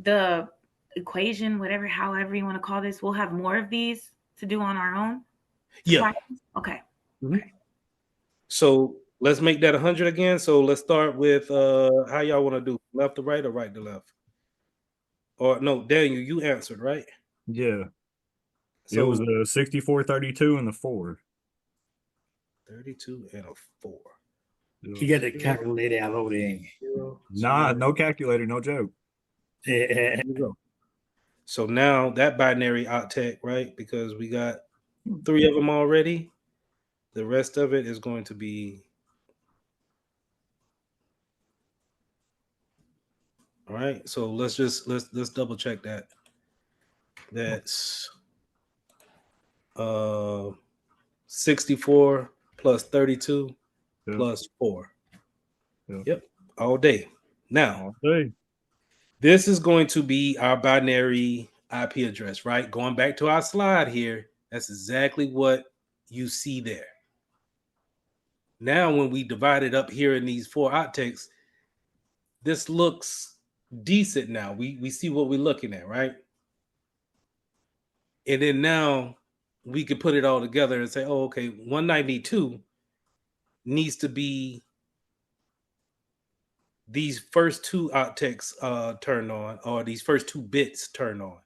the equation, whatever, however you want to call this. We'll have more of these to do on our own. Yeah. Practice? Okay. Okay. So let's make that 100 again. So let's start with how y'all want to do, left to right or right to left? Or no, Daniel, you answered, right? Yeah. So It was the 64, 32, and the 4. 32 and a 4. You got the calculator out over there. Nah, no calculator, no joke. Yeah. Here we go. So now that binary octet, right? Because we got 3 of them already. The rest of it is going to be all right. So let's double check that. That's 64 plus 32 plus 4. Yep, all day. Now, this is going to be our binary IP address, right? Going back to our slide here, that's exactly what you see there. Now, when we divide it up here in these 4 octets, this looks decent now. We see what we're looking at, right? And then now we can put it all together and say, oh, okay, 192 needs to be these first 2 octets turned on, or these first 2 bits turned on.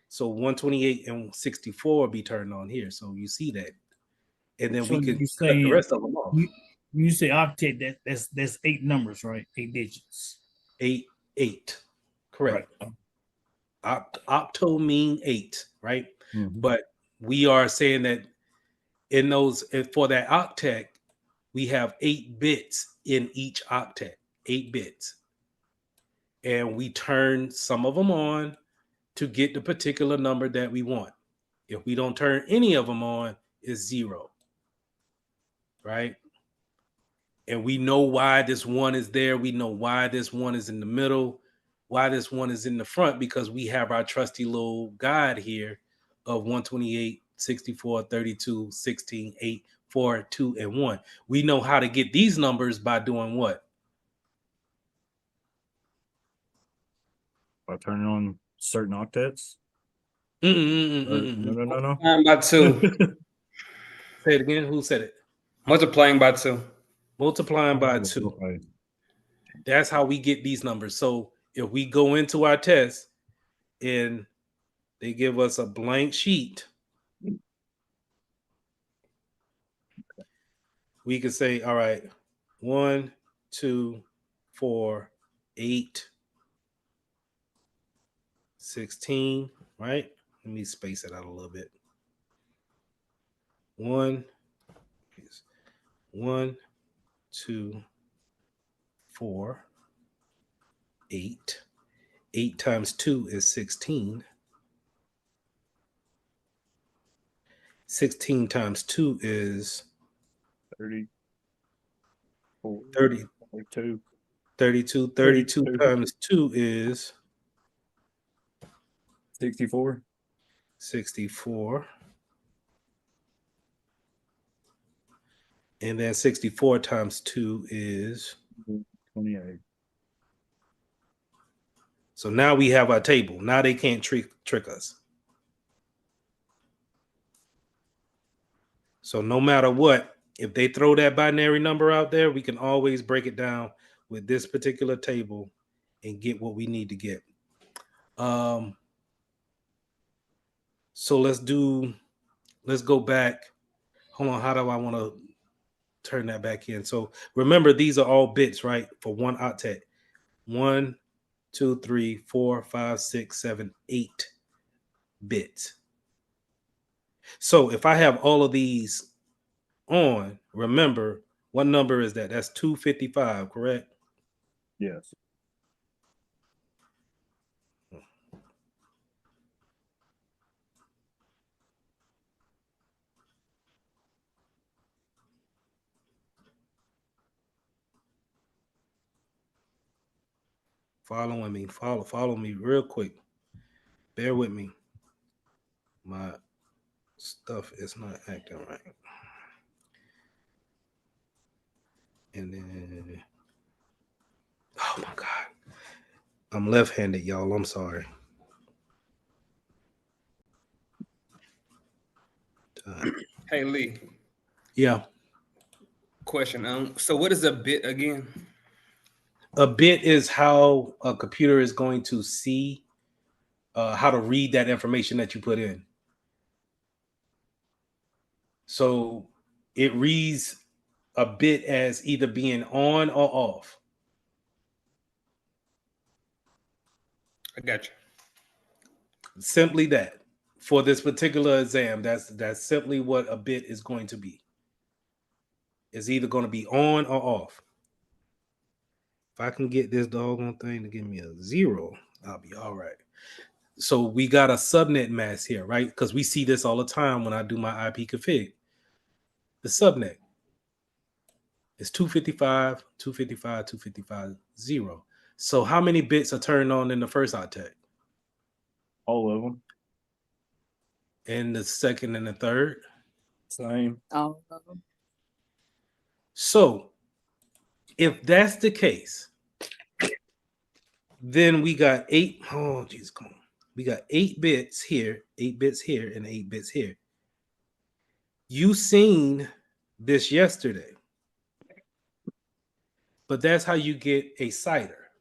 So 128 and 64 be turned on here. So you see that. And then So we could you cut the say rest of them off. you say octet, that's 8 numbers, right? 8 digits. 8. Correct. Right. Octo mean 8, right? Mm-hmm. But we are saying that in those, for that octet, we have 8 bits in each octet, 8 bits. And we turn some of them on to get the particular number that we want. If we don't turn any of them on, it's 0, right? And we know why this 1 is there. We know why this 1 is in the middle, why this 1 is in the front, because we have our trusty little guide here of 128, 64, 32, 16, 8, 4, 2, and 1. We know how to get these numbers by doing what? By turning on certain octets? No. Multiplying by 2. Say it again. Who said it? Multiplying by 2. Multiplying by 2. Okay. That's how we get these numbers. So if we go into our test and they give us a blank sheet, we could say, all right, 1, 2, 4, 8, 16, right? Let me space it out a little bit. 1, 2, 4, 8. 8 times 2 is 16. 16 times 2 is 30, 30, 32, 32. 32 32, times 2 is 64, 64. And then 64 times 2 is 28. so now we have our table. Now they can't trick us. So no matter what, if they throw that binary number out there, we can always break it down with this particular table and get what we need to get. So let's go back. Hold on, how do I want to turn that back in? So remember, these are all bits, right? For one octet. 1, 2, 3, 4, 5, 6, 7, 8 bits. So if I have all of these on, remember, what number is that? That's 255, correct? Yes. Following me. Follow me real quick. Bear with me. My stuff is not acting right. And then, oh my God. I'm left-handed, y'all. I'm sorry. Hey Lee, Yeah. question. So what is a bit again? A bit is how a computer is going to see how to read that information that you put in. So it reads a bit as either being on or off. I got you. Simply that. For this particular exam, that's simply what a bit is going to be. It's either going to be on or off. If I can get this doggone thing to give me a 0, I'll be all right. So we got a subnet mask here, right? Because we see this all the time when I do my IP config. The subnet is 255, 255, 255, 0. So how many bits are turned on in the first octet? All of them. And the second and the third? Same. All of them. So if that's the case, then we got 8. Oh, geez, come on. We got 8 bits here, 8 bits here, and 8 bits here. You seen this yesterday, but that's how you get a cider,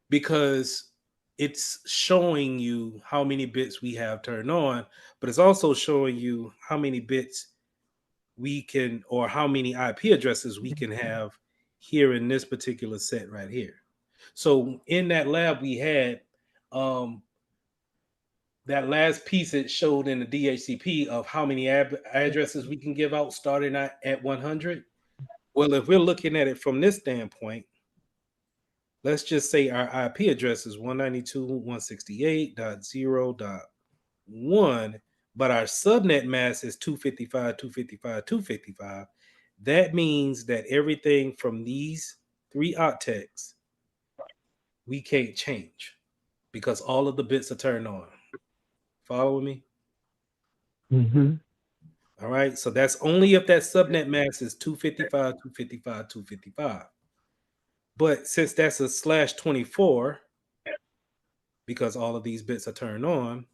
because it's showing you how many bits we have turned on, but it's also showing you how many bits we can, or how many IP addresses we can have here in this particular set right here. So in that lab we had, that last piece it showed in the DHCP of how many addresses we can give out starting at 100. Well, if we're looking at it from this standpoint, let's just say our IP address is 192.168.0.1, but our subnet mask is 255, 255, 255. That means that everything from these 3 octets we can't change because all of the bits are turned on. Follow me? Mm-hmm. All right. So that's only if that subnet mask is 255, 255, 255. But since that's a /24, because all of these bits are turned on,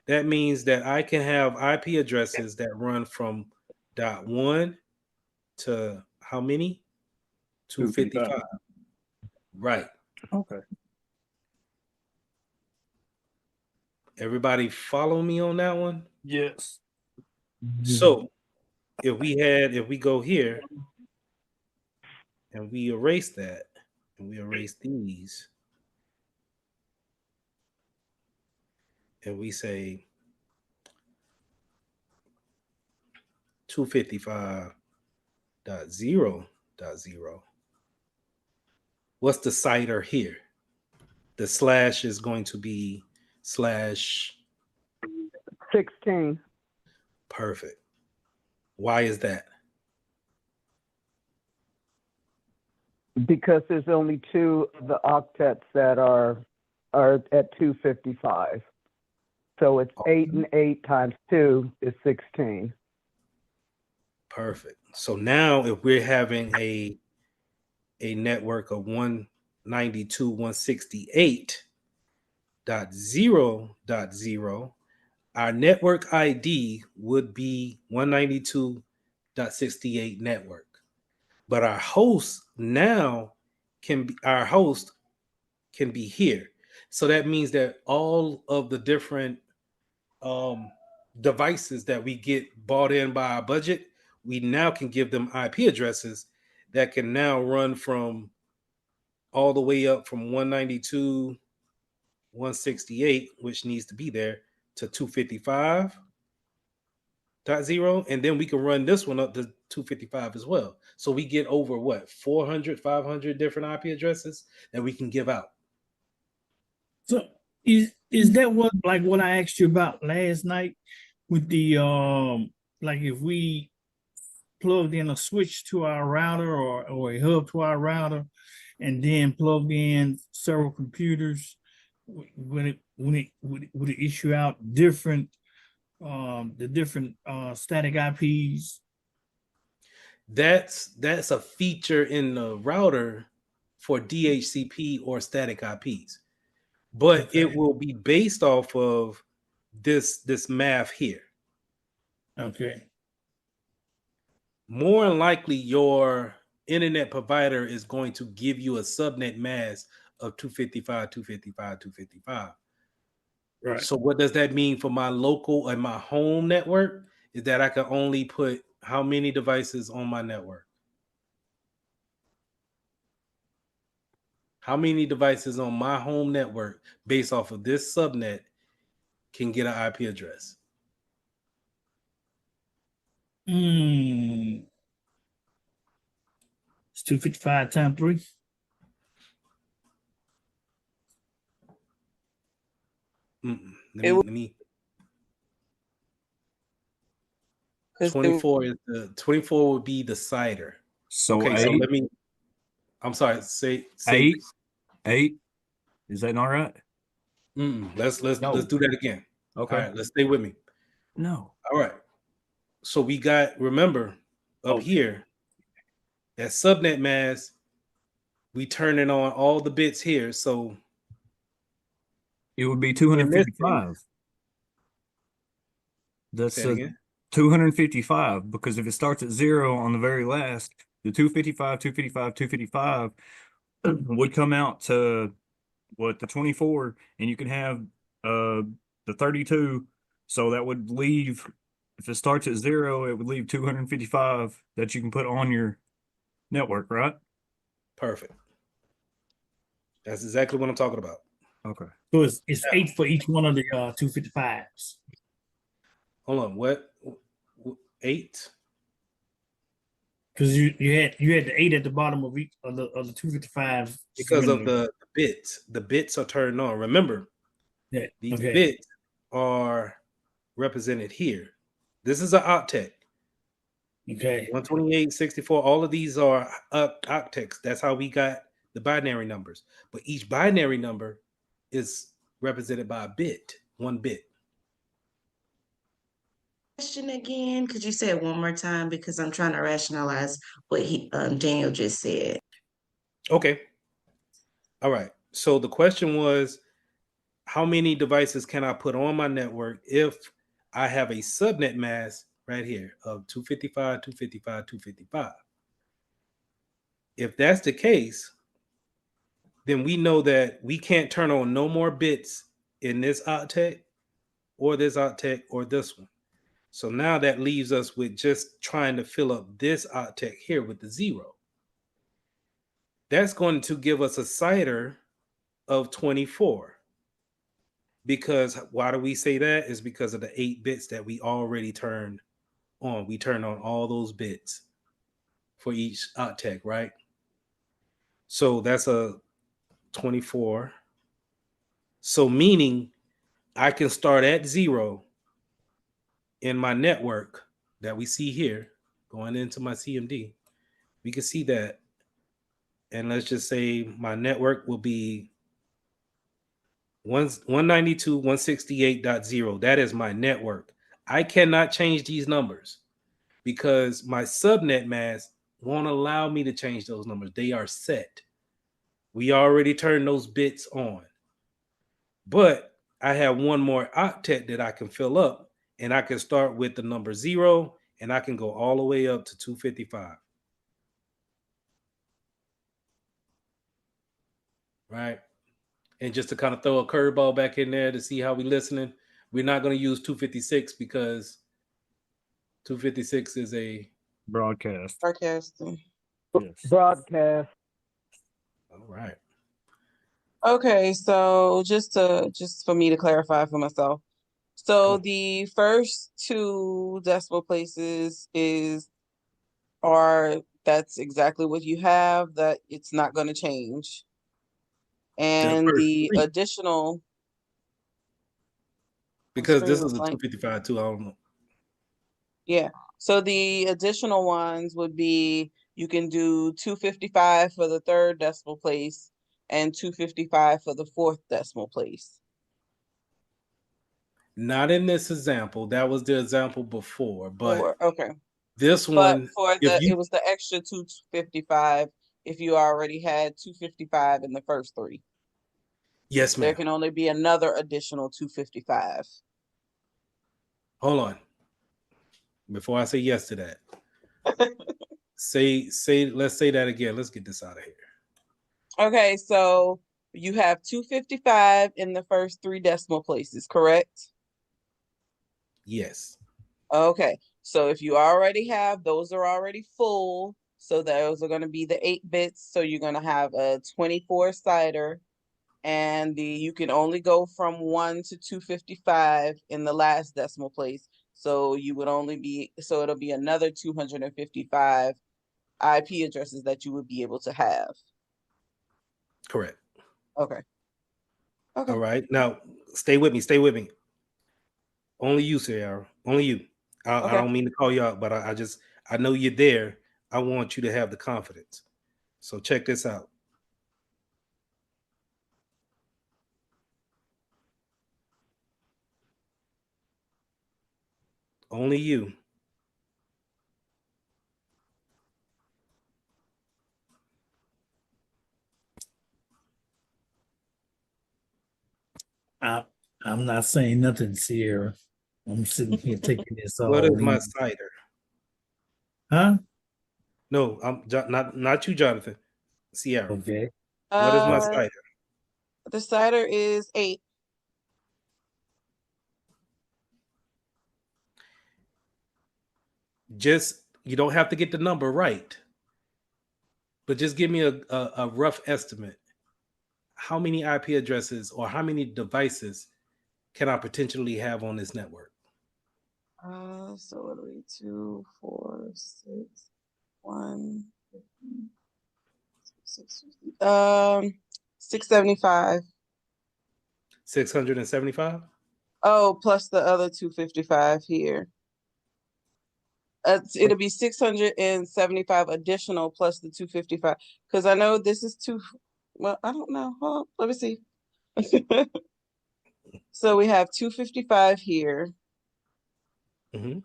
that means that I can have IP addresses that run from .1 to how many? 255. Right. Okay. Everybody follow me on that one? Yes. So if we go here and we erase that and we erase these and we say 255.0.0, what's the CIDR here? The slash is going to be slash 16. perfect. Why is that? Because there's only two of the octets that are at 255. So it's 8 and 8 times 2 is 16. Perfect. So now if we're having a network of 192.168.0.0, our network ID would be 192.68 network. But our host now can be here. So that means that all of the different devices that we get bought in by our budget, we now can give them IP addresses that can now run from all the way up from 192.168, which needs to be there, to 255.0, and then we can run this one up to 255 as well. So we get over what, 400, 500 different IP addresses that we can give out. So is that what I asked you about last night with the like if we plugged in a switch to our router or a hub to our router and then plugged in several computers, would it issue out different the different static IPs? That's a feature in the router for DHCP or static IPs, but Okay. it will be based off of this math here. Okay. More than likely, your internet provider is going to give you a subnet mask of 255, 255, 255. Right. So what does that mean for my local and my home network? Is that I can only put how many devices on my network? How many devices on my home network based off of this subnet can get an IP address? It's 255 times 3. Let me. 24 is the 24 would be the cider. So okay, 8, so let me. I'm sorry. Say 8. Is that not right? Let's do that again. Okay. All right, let's stay with me. No. All right. So we got, remember up here that subnet mask. We turning on all the bits here. So it would be 255. That's say it again. 255, because if it starts at 0 on the very last, the 255, 255, 255 would come out to what, the 24, and you can have the 32. So that would leave, if it starts at 0, it would leave 255 that you can put on your network, right? Perfect. That's exactly what I'm talking about. Okay. So it's 8 for each one of the 255s. Hold on. What? 8? Because you had the 8 at the bottom of each of the 255s. Because of the bits. The bits are turned on. Remember, these bits are represented here. This is an octet. Okay. 128, 64, all of these are octets. That's how we got the binary numbers. But each binary number is represented by a bit, 1 bit. Question again? Could you say it one more time? Because I'm trying to rationalize what Daniel just said. Okay. All right. So the question was, how many devices can I put on my network if I have a subnet mask right here of 255, 255, 255? If that's the case, then we know that we can't turn on no more bits in this octet or this octet or this one. So now that leaves us with just trying to fill up this octet here with the 0. That's going to give us a CIDR of 24. Because why do we say that? Is because of the 8 bits that we already turned on. We turned on all those bits for each octet, right? So that's a 24. So meaning I can start at 0 in my network that we see here going into my CMD. We can see that. And let's just say my network will be 192.168.0. That is my network. I cannot change these numbers because my subnet mask won't allow me to change those numbers. They are set. We already turned those bits on. But I have one more octet that I can fill up, and I can start with the number 0, and I can go all the way up to 255. Right? And just to kind of throw a curveball back in there to see how we listening, we're not going to use 256 because 256 is a broadcast. Broadcasting. Yes. Broadcast. All right. Okay, so just for me to clarify for myself. So the first 2 decimal places that's exactly what you have, that it's not going to change. And the additional, because this is a 255 too, I don't know. Yeah. So the additional ones would be, you can do 255 for the 3rd decimal place and 255 for the 4th decimal place. Not in this example. That was the example before, but Okay. This But one, for if you it was the extra 255 if you already had 255 in the first 3. Yes, There ma'am. can only be another additional 255. Hold on. Before I say yes to that. Let's say that again. Let's get this out of here. Okay, so you have 255 in the first 3 decimal places, correct? Yes. Okay, so if you already have, those are already full. So those are going to be the 8 bits. So you're going to have a 24 CIDR, and you can only go from 1 to 255 in the last decimal place. So it'll be another 255 IP addresses that you would be able to have. Correct. Okay. All right. Now, stay with me. Stay with me. Only you, Sierra. Only you. I don't mean to call you out, but I know you're there. I want you to have the confidence. So check this out. Only you. I'm not saying nothing, Sierra. I'm sitting here taking this all What is my in. CIDR? Huh? No, I'm not you, Jonathan. Sierra. Okay. What is my CIDR? The CIDR is 8. Just, you don't have to get the number right, but just give me a rough estimate. How many IP addresses or how many devices can I potentially have on this network? So it'll be 2, 4, 6, 1, 675. 675? Oh, plus the other 255 here. It'll be 675 additional plus the 255. Because I know this is well, I don't know. Hold on, let me see. So we have 255 here. Mm-hmm.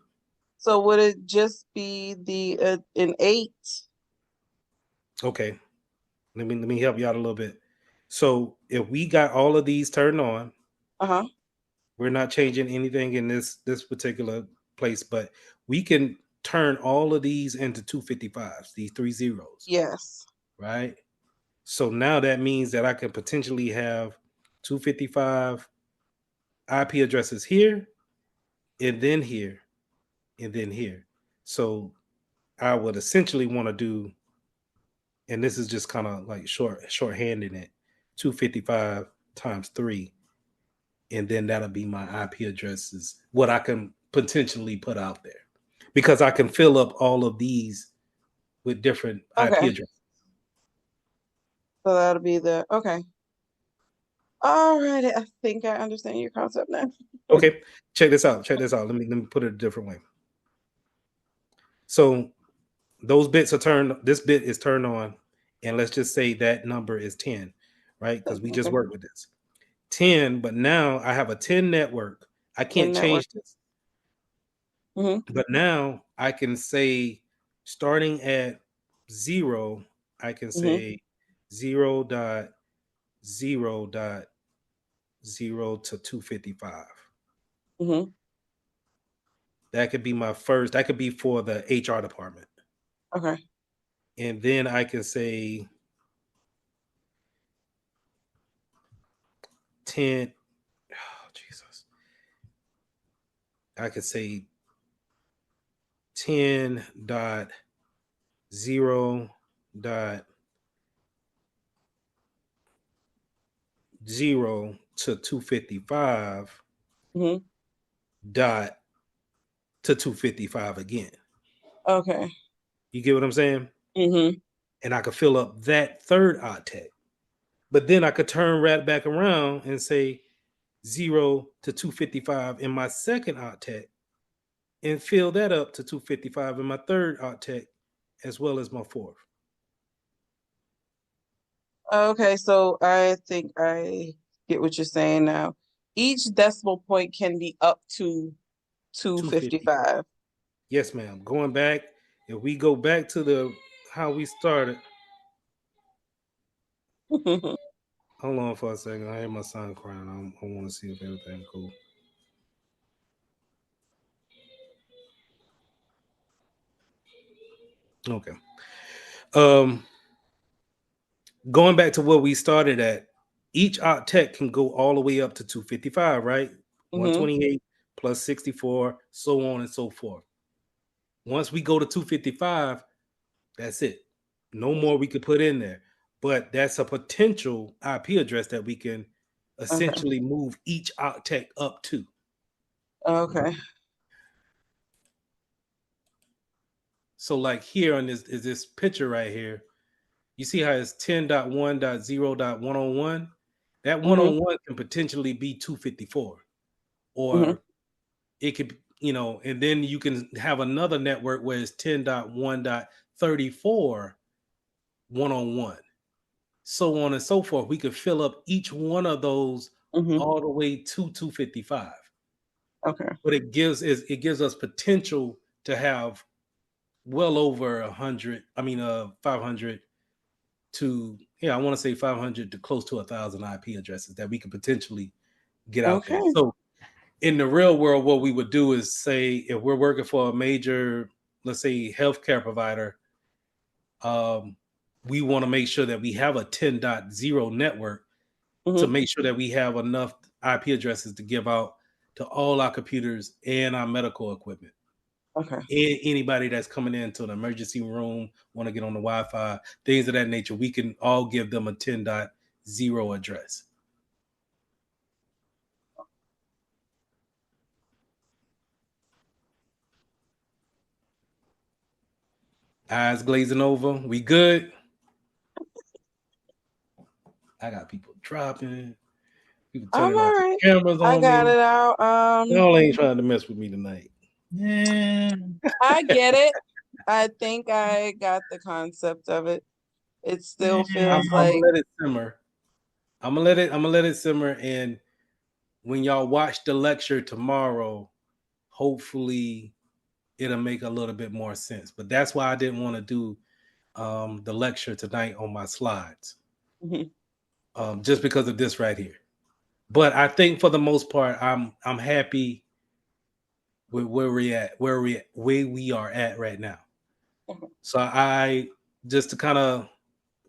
So would it just be the an 8? Okay. Let me help you out a little bit. So if we got all of these turned on, we're not changing anything in this particular place, but we can turn all of these into 255s, these 3 zeros. Yes. Right? So now that means that I can potentially have 255 IP addresses here and then here. and then here. So I would essentially want to do, and this is just kind of like shorthanding it, 255 times 3, and then that'll be my IP addresses, what I can potentially put out there, because I can fill up all of these with different IP Okay. addresses. So that'll be okay. All right. I think I understand your concept now. Okay, check this out. Check this out. Let me put it a different way. So those bits are turned. This bit is turned on, and let's just say that number is 10, right? Because we just Okay. worked with this 10, but now I have a 10 network. I 10 can't network. change this, Mm-hmm. but now I can say, starting at 0, I can Mm-hmm. say 0.0.0 to 255. Mm-hmm. That could be my first. That could be for the HR department. Okay. And then I can say 10. Oh, Jesus. I could say 10.0.0 to 255 Mm-hmm. dot to 255 again. Okay. You get what I'm saying? Mm-hmm. And I could fill up that third octet. But then I could turn right back around and say 0 to 255 in my second octet and fill that up to 255 in my third octet as well as my fourth. Okay. So I think I get what you're saying now. Each decimal point can be up to 250. 255. Yes, ma'am. Going back, if we go back to the how we started. Hold on for a second. I hear my son crying. I want to see if everything cool. Okay. Going back to where we started at, each octet can go all the way up to 255, right? Mm-hmm. 128 plus 64, so on and so forth. Once we go to 255, that's it. No more we could put in there. But that's a potential IP address that we can essentially move each octet up to. Okay. So like here on this picture right here, you see how it's 10.1.0.101? That Mm-hmm. 101 can potentially be 254. Mm-hmm. Or it could, and then you can have another network where it's 10.1.34 101. So on and so forth. We could fill up each one of those Mm-hmm. all the way to 255. Okay. But it gives us potential to have well over 100, 500 to, I want to say 500 to close to 1,000 IP addresses that we could potentially get out there. Okay. So in the real world, what we would do is say, if we're working for a major, let's say, healthcare provider, we want to make sure that we have a 10.0 network to Mm-hmm. make sure that we have enough IP addresses to give out to all our computers and our medical equipment. Okay. And anybody that's coming into an emergency room, want to get on the Wi-Fi, things of that nature, we can all give them a 10.0 address. Eyes glazing over. We good? I got people dropping. People I'm turning all off the right. cameras I on got me. it out. Y'all ain't trying to mess with me tonight. Yeah. I get it. I think I got the concept of it. It still I'm feels gonna like let it simmer. I'm gonna let it simmer. And when y'all watch the lecture tomorrow, hopefully it'll make a little bit more sense. But that's why I didn't want to do the lecture tonight on my slides, just because of this right here. But I think for the most part, I'm happy with where we are at right now. So I, just to kind of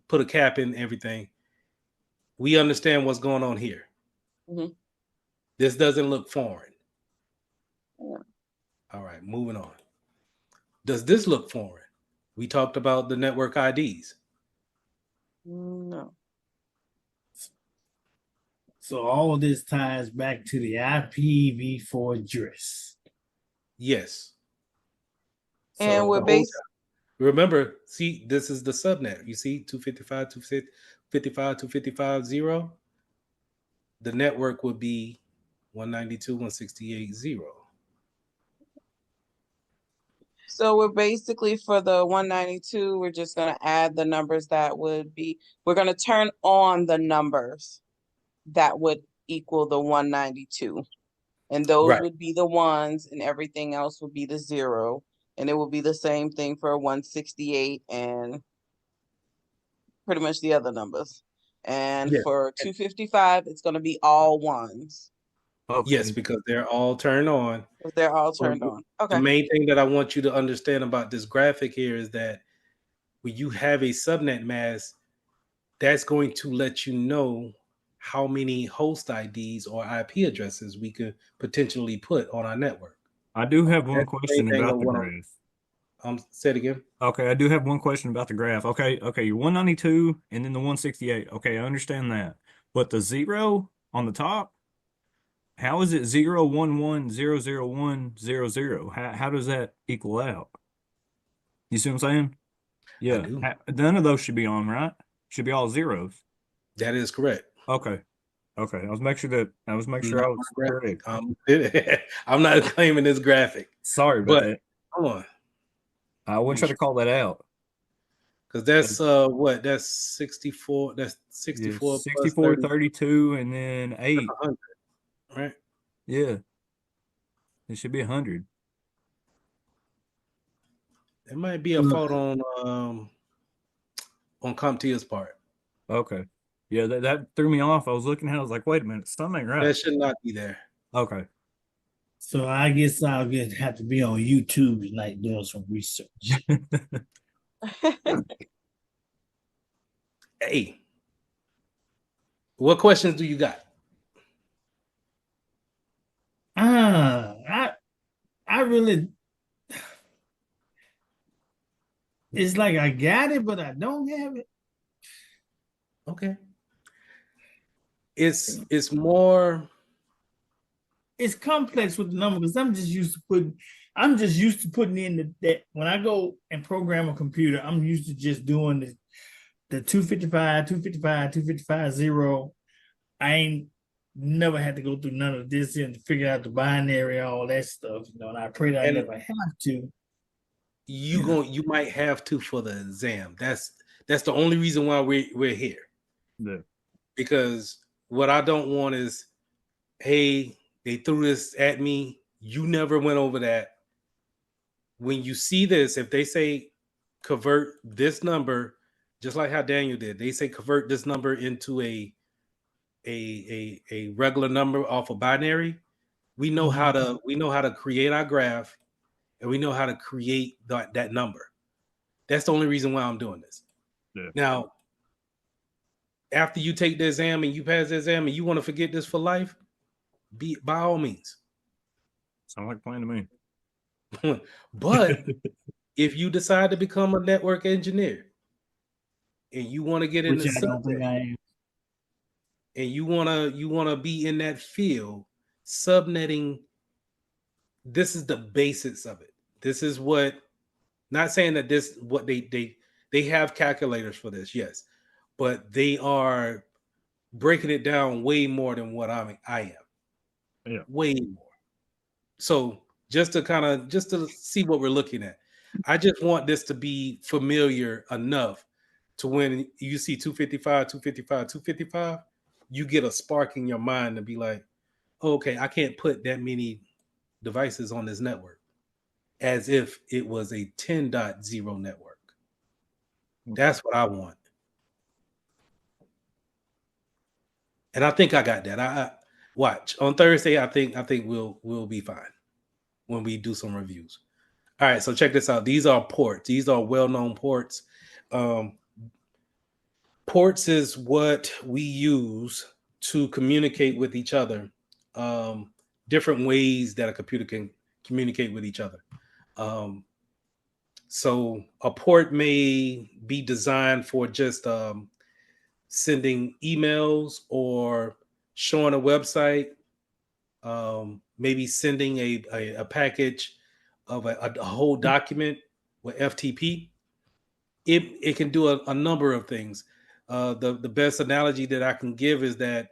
put a cap in everything, we understand what's going on here. Mhm. This doesn't look foreign. Yeah. All right, moving on. Does this look foreign? We talked about the network IDs. No. So all of this ties back to the IPv4 address. Yes. And So we're The whole based. time. Remember, see, this is the subnet. You see 255, 255, 255.0. The network would be 192.168.0. So we're basically for the 192, we're just going to add the numbers that would be, we're going to turn on the numbers that would equal the 192. And those Right. would be the ones, and everything else would be the 0. And it will be the same thing for 168 and pretty much the other numbers. And Yes. for 255, it's going to be all ones Yes, okay. because they're all turned on. because they're all But turned on. the Okay. main thing that I want you to understand about this graphic here is that when you have a subnet mask, that's going to let you know how many host IDs or IP addresses we could potentially put on our network. I do have one That's the main question thing I about the want graph. to say it again. Okay, I do have one question about the graph. Okay, you're 192 and then the 168. Okay, I understand that. But the 0 on the top, how is it 0110000? How does that equal out? You see what I'm saying? I Yeah. do. None of those should be on, right? Should be all zeros. That is correct. Okay. Okay. I was making sure I was correct. I'm not claiming this graphic, Sorry about but that. come on, I wasn't trying to call that out. because that's what that's 64. That's Yeah, 64 plus 64, 30. 32, and then That's 8. 100, right? Yeah. It should be 100. It might be a fault on CompTIA's part. Okay. Yeah, that threw me off. I was looking at it, I was like, wait a minute, something ain't right. That should not be there. Okay. So I guess I'll have to be on YouTube tonight doing some research. Hey, what questions do you got? I really, it's like I got it, but I don't have it. Okay. It's more. It's complex with the number because I'm just used to putting in that when I go and program a computer, I'm used to just doing the 255, 255, 255, 0. I ain't never had to go through none of this and figure out the binary, all that stuff, and I pray that I And never have to. you might have to for the exam. That's the only reason why we're here. Yeah. Because what I don't want is, hey, they threw this at me. You never went over that. When you see this, if they say convert this number, just like how Daniel did, they say convert this number into a regular number off a binary. We know how to create our graph, and we know how to create that number. That's the only reason why I'm doing this. Yeah. Now, after you take the exam and you pass the exam and you want to forget this for life, be by all means. Sound like a plan to me. But if you decide to become a network engineer and you want to get into Which I don't think subnet, I am. and you wanna be in that field, subnetting, this is the basics of it. This is what, not saying that this what they have calculators for this, yes, but they are breaking it down way more than what I am. Yeah. Way more. So just to see what we're looking at, I just want this to be familiar enough to when you see 255, 255, 255, you get a spark in your mind to be like, oh, okay, I can't put that many devices on this network as if it was a 10.0 network. That's what I want. And I think I got that. I watch on Thursday. I think we'll be fine when we do some reviews. All right, so check this out. These are ports. These are well-known ports. Ports is what we use to communicate with each other. Different ways that a computer communicate with each other. So a port may be designed for just sending emails or showing a website, maybe sending a package of a whole document with FTP. It can do a number of things. The best analogy that I can give is that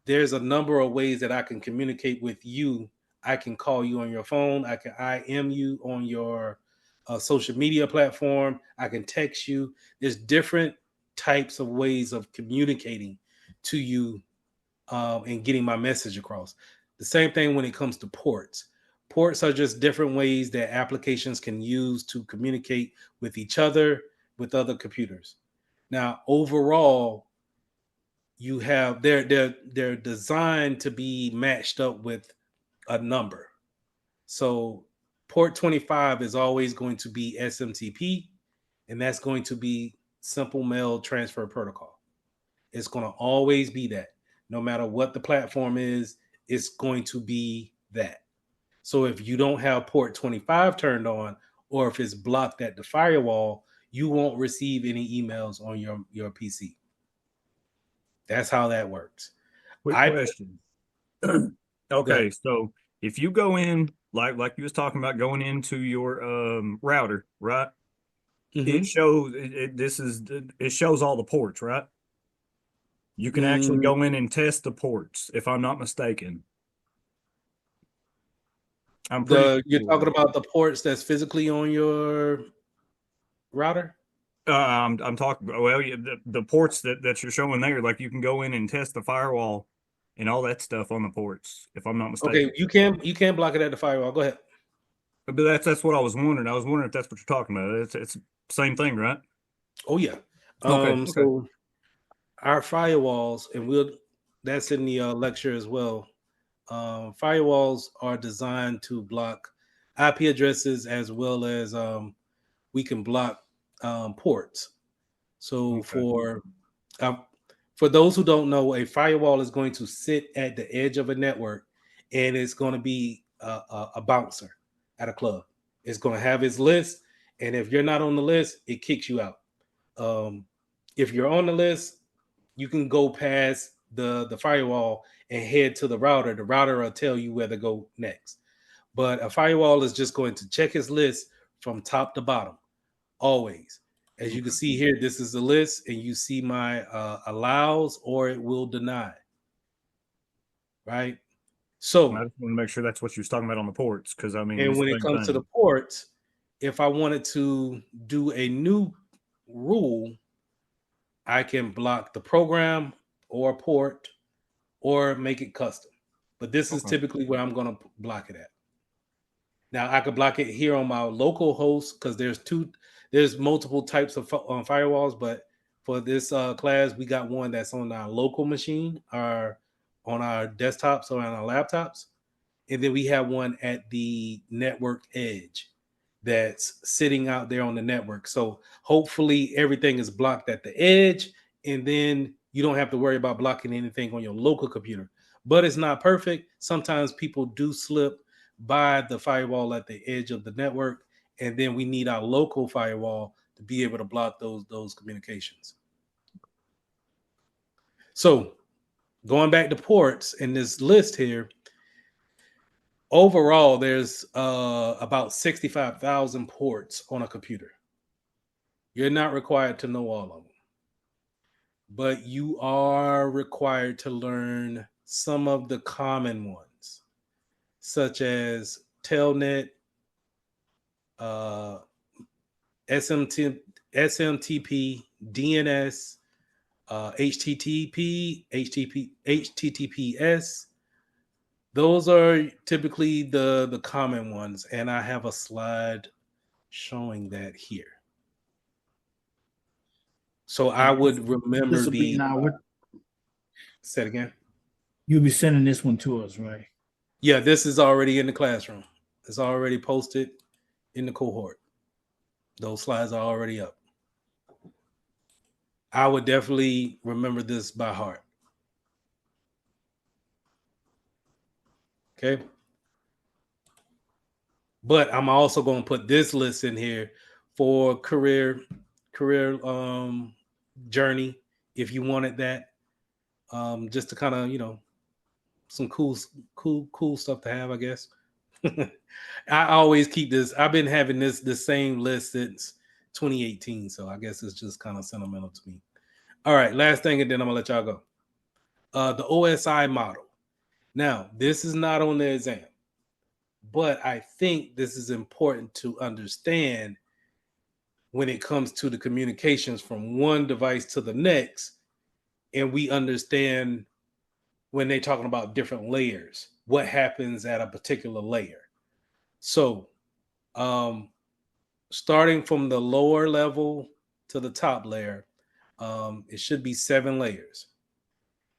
there's a number of ways that I can communicate with you. I can call you on your phone. I can IM you on your social media platform. I can text you. There's different types of ways of communicating to you and getting my message across. The same thing when it comes to ports. Ports are just different ways that applications can use to communicate with each other, with other computers. Now, overall, you have they're designed to be matched up with a number. So port 25 is always going to be SMTP, and that's going to be simple mail transfer protocol. It's going to always be that. No matter what the platform is, it's going to be that. So if you don't have port 25 turned on, or if it's blocked at the firewall, you won't receive any emails on your PC. That's how that works. Quick I question. Go Okay, ahead. so if you go in like you was talking about going into your router, right? It Mhm. shows it shows all the ports, right? You can actually Mm, go in and test the ports, if I'm not mistaken. I'm pretty you're sure. talking about the ports that's physically on your router? I'm talking well, yeah, the ports that you're showing there, like you can go in and test the firewall and all that stuff on the ports, if I'm not Okay, mistaken. you can block it at the firewall. Go ahead. But that's what I was wondering. I was wondering if that's what you're talking about. It's same thing, right? Oh yeah. Okay, okay. So our firewalls, and that's in the lecture as well. Firewalls are designed to block IP addresses as well as we can block ports. So Okay. uh, for those who don't know, a firewall is going to sit at the edge of a network, and it's going to be a bouncer at a club. It's going to have its list, and if you're not on the list, it kicks you out. Um, if you're on the list, you can go past the firewall and head to the router. The router will tell you where to go next. But a firewall is just going to check its list from top to bottom, always. As you can Okay. see here, this is the list, and you see my allows or it will deny, right? I So, just want to make sure that's what you was talking about on the ports, because I mean and it's when the it same comes to the thing. ports, if I wanted to do a new rule, I can block the program or port or make it custom. But this is Okay. typically where I'm going to block it at. Now I could block it here on my local host because there's multiple types of firewalls, but for this class, we got one that's on our local machine, or on our desktops or on our laptops, and then we have one at the network edge that's sitting out there on the network. So hopefully everything is blocked at the edge, and then you don't have to worry about blocking anything on your local computer. But it's not perfect. Sometimes people do slip by the firewall at the edge of the network, and then we need our local firewall to be able to block those communications. So going back to ports in this list here, overall, there's about 65,000 ports on a computer. You're not required to know all of them, but you are required to learn some of the common ones, such as Telnet, uh, SMT, SMTP, DNS, HTTP, HTTPS. Those are typically the common ones, and I have a slide showing that here. So I And would remember this will be the. now. What Say it again. you'll be sending this one to us, right? Yeah, this is already in the classroom. It's already posted in the cohort. Those slides are already up. I would definitely remember this by heart. Okay. But I'm also going to put this list in here for career journey if you wanted that, just to kind of, you know, some cool stuff to have, I guess. I always keep this. I've been having the same list since 2018, so I guess it's just kind of sentimental to me. All right, last thing, and then I'm gonna let y'all go. The OSI model. Now, this is not on the exam, but I think this is important to understand when it comes to the communications from one device to the next, and we understand when they're talking about different layers, what happens at a particular layer. So, starting from the lower level to the top layer, it should be 7 layers.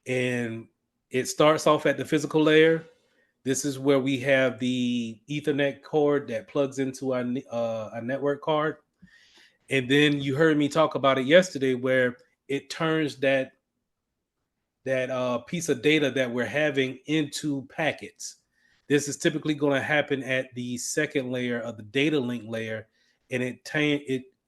And it starts off at the physical layer. This is where we have the Ethernet cord that plugs into a network card. And then you heard me talk about it yesterday, where it turns that piece of data that we're having into packets. This is typically going to happen at the second layer of the data link layer, and it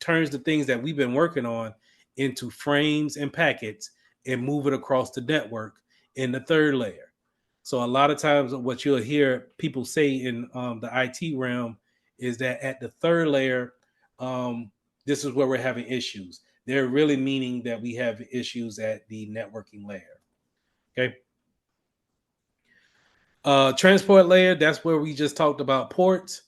turns the things that we've been working on into frames and packets and move it across the network in the third layer. So a lot of times what you'll hear people say in the IT realm is that at the third layer, this is where we're having issues. They're really meaning that we have issues at the networking layer. Okay. Transport layer, that's where we just talked about ports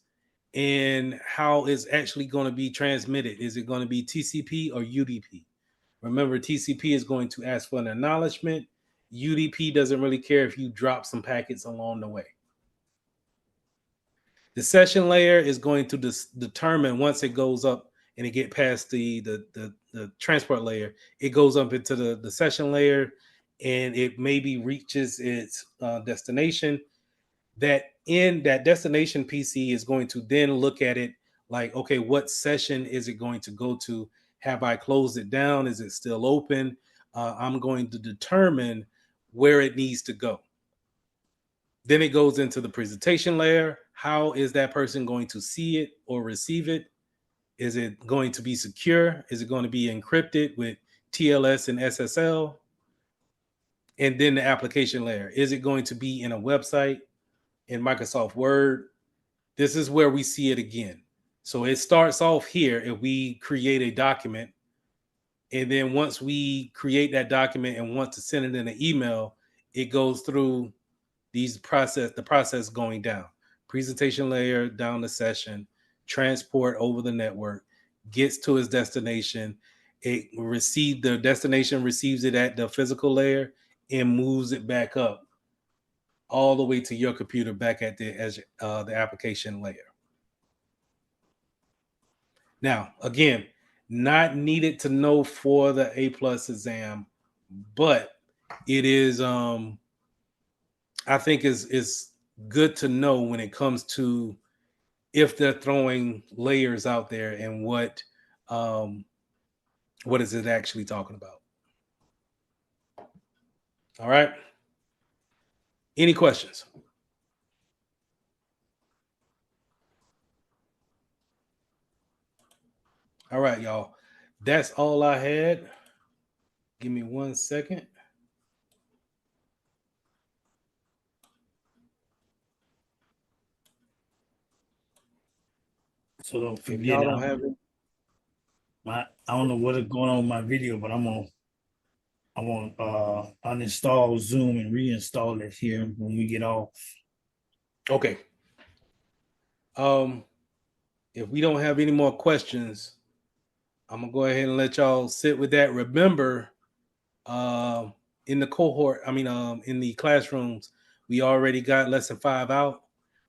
and how it's actually going to be transmitted. Is it going to be TCP or UDP? Remember, TCP is going to ask for an acknowledgement. UDP doesn't really care if you drop some packets along the way. The session layer is going to determine once it goes up and it get past the transport layer, it goes up into the session layer, and it maybe reaches its destination. That in that destination PC is going to then look at it like, okay, what session is it going to go to? Have I closed it down? Is it still open? I'm going to determine where it needs to go. Then it goes into the presentation layer. How is that person going to see it or receive it? Is it going to be secure? Is it going to be encrypted with TLS and SSL? And then the application layer. Is it going to be in a website, in Microsoft Word? This is where we see it again. So it starts off here if we create a document. And then once we create that document and want to send it in an email, it goes through the process going down. Presentation layer, down the session, transport over the network, gets to its destination. The destination receives it at the physical layer and moves it back up all the way to your computer back at the application layer. Now, again, not needed to know for the A+ exam, but it is I think is good to know when it comes to if they're throwing layers out there and what is it actually talking about. All right. Any questions? All right, y'all. That's all I had. Give me 1 second. So don't If forget, y'all don't have it, I don't know what is going on with my video, but I'm gonna uninstall Zoom and reinstall it here when we get off. okay. If we don't have any more questions, I'm gonna go ahead and let y'all sit with that. Remember, in the cohort, in the classrooms, we already got lesson 5 out,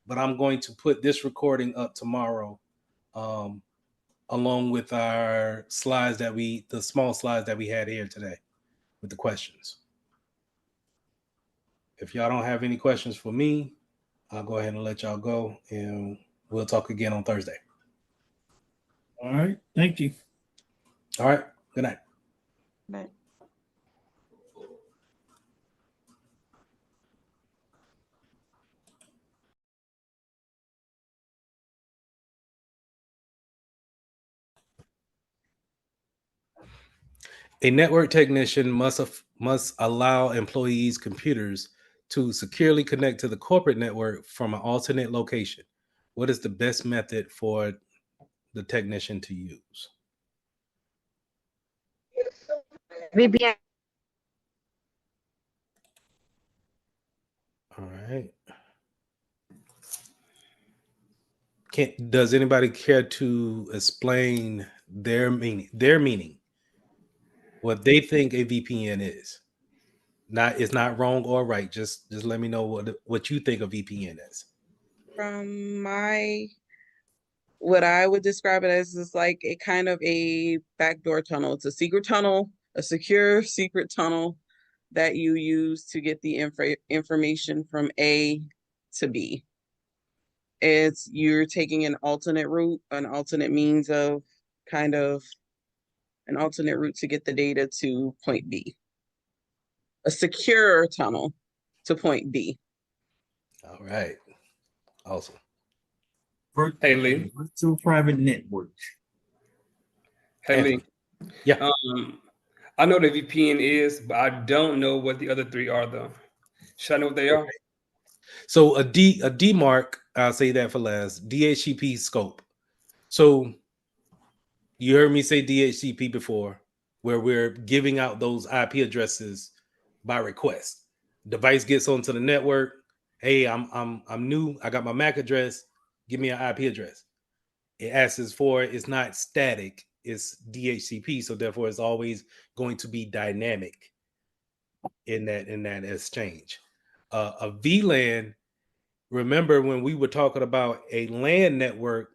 but I'm going to put this recording up tomorrow, along with our slides the small slides that we had here today with the questions. If y'all don't have any questions for me, I'll go ahead and let y'all go, and we'll talk again on Thursday. All right. Thank you. All right. Good night. But A network technician must allow employees' computers to securely connect to the corporate network from an alternate location. What is the best method for the technician to use? VPN. All right. Does anybody care to explain their meaning, what they think a VPN is? It's not wrong or right. Just let me know what you think a VPN is. From what I would describe it as is like a kind of a backdoor tunnel. It's a secret tunnel, a secure secret tunnel that you use to get the information from A to B. It's you're taking an alternate route, an alternate means of kind of an alternate route to get the data to point B. A secure tunnel to point B. All right. Awesome. Hey, Lee. Virtual private network. Hey, Lee. Yeah. I know what a VPN is, but I don't know what the other three are, though. Should I know what they are? So a DMARC, I'll say that for last. DHCP scope. So you heard me say DHCP before, where we're giving out those IP addresses by request. Device gets onto the network. Hey, I'm new. I got my MAC address. Give me an IP address. It asks for it. It's not static. It's DHCP. So therefore, it's always going to be dynamic in that exchange. A VLAN. Remember when we were talking about a LAN network,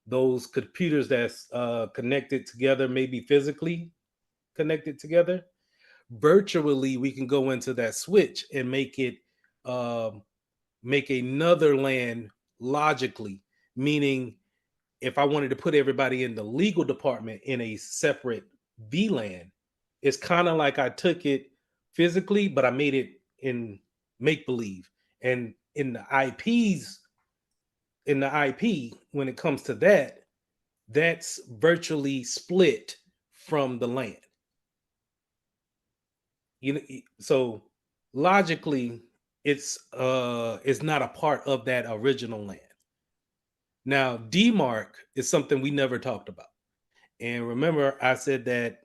those computers that's connected together, maybe physically connected together, virtually we can go into that switch and make it make another LAN logically, meaning if I wanted to put everybody in the legal department in a separate VLAN, it's kind of like I took it physically, but I made it in make believe. And in the IP, when it comes to that, that's virtually split from the LAN. So logically, it's not a part of that original LAN. Now, DMARC is something we never talked about. And remember, I said that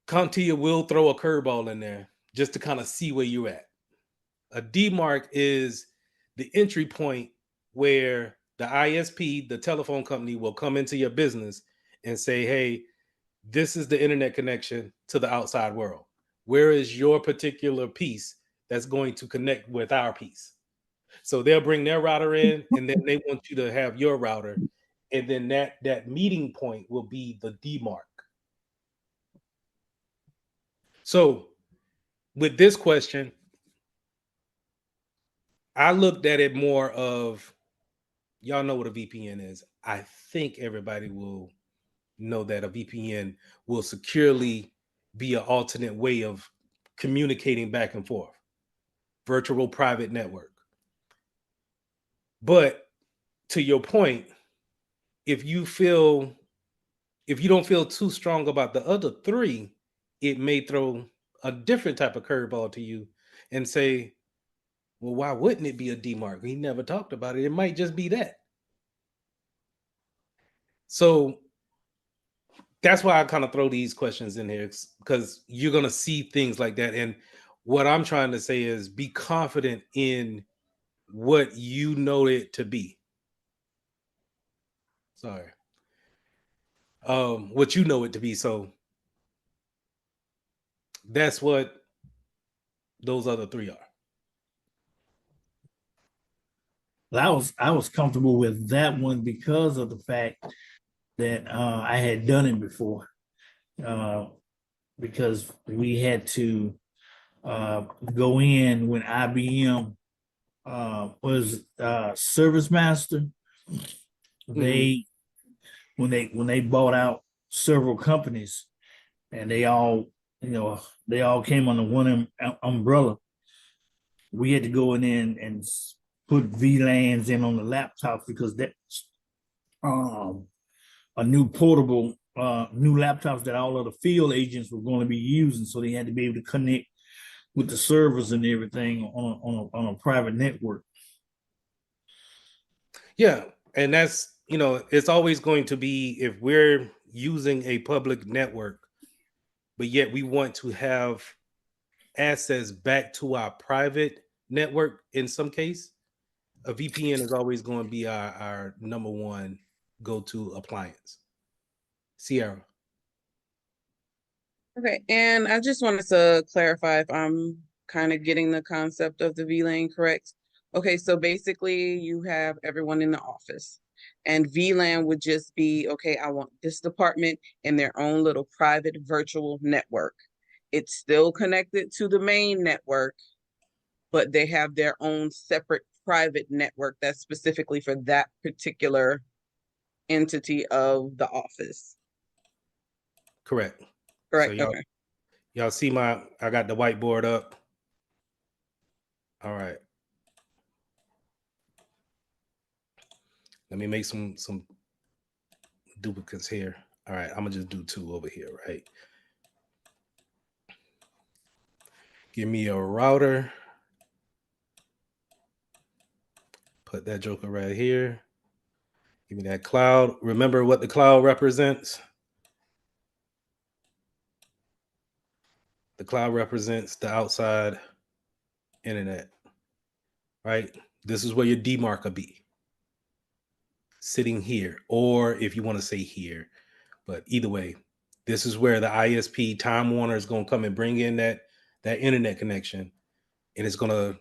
CompTIA will throw a curveball in there just to kind of see where you're at. A DMARC is the entry point where the ISP, the telephone company, will come into your business and say, hey, this is the internet connection to the outside world. Where is your particular piece that's going to connect with our piece? So they'll bring their router in, and then they want you to have your router. And then that meeting point will be the DMARC. So with this question, I looked at it more of, y'all know what a VPN is. I think everybody will know that a VPN will securely be an alternate way of communicating back and forth. Virtual private network. But to your point, if you don't feel too strong about the other three, it may throw a different type of curveball to you and say, well, why wouldn't it be a DMARC? He never talked about it. It might just be that. So that's why I kind of throw these questions in here, because you're going to see things like that. And what I'm trying to say is be confident in what you know it to be. Sorry. What you know it to be. So that's what those other three are. I was comfortable with that one because of the fact that I had done it before. Because we had to go in when IBM was Service Master. They when they bought out several companies, and they all came under one umbrella. We had to go in and put VLANs in on the laptops because that's a new portable new laptops that all of the field agents were going to be using, so they had to be able to connect with the servers and everything on a private network. Yeah, and that's, it's always going to be, if we're using a public network, but yet we want to have access back to our private network in some case, a VPN is always going to be our number one go-to appliance. Sierra. Okay, and I just wanted to clarify if I'm kind of getting the concept of the VLAN correct. Okay, so basically you have everyone in the office, and VLAN would just be, okay, I want this department in their own little private virtual network. It's still connected to the main network, but they have their own separate private network that's specifically for that particular entity of the office. Correct. Correct. So Okay. y'all see I got the whiteboard up. All right. Let me make some duplicates here. All right, I'm gonna just do 2 over here, right? Give me a router. Put that joker right here. Give me that cloud. Remember what the cloud represents? The cloud represents the outside internet, right? This is where your DMARC will be, sitting here, or if you want to say here, but either way, this is where the ISP Time Warner is going to come and bring in that internet connection, and it's going to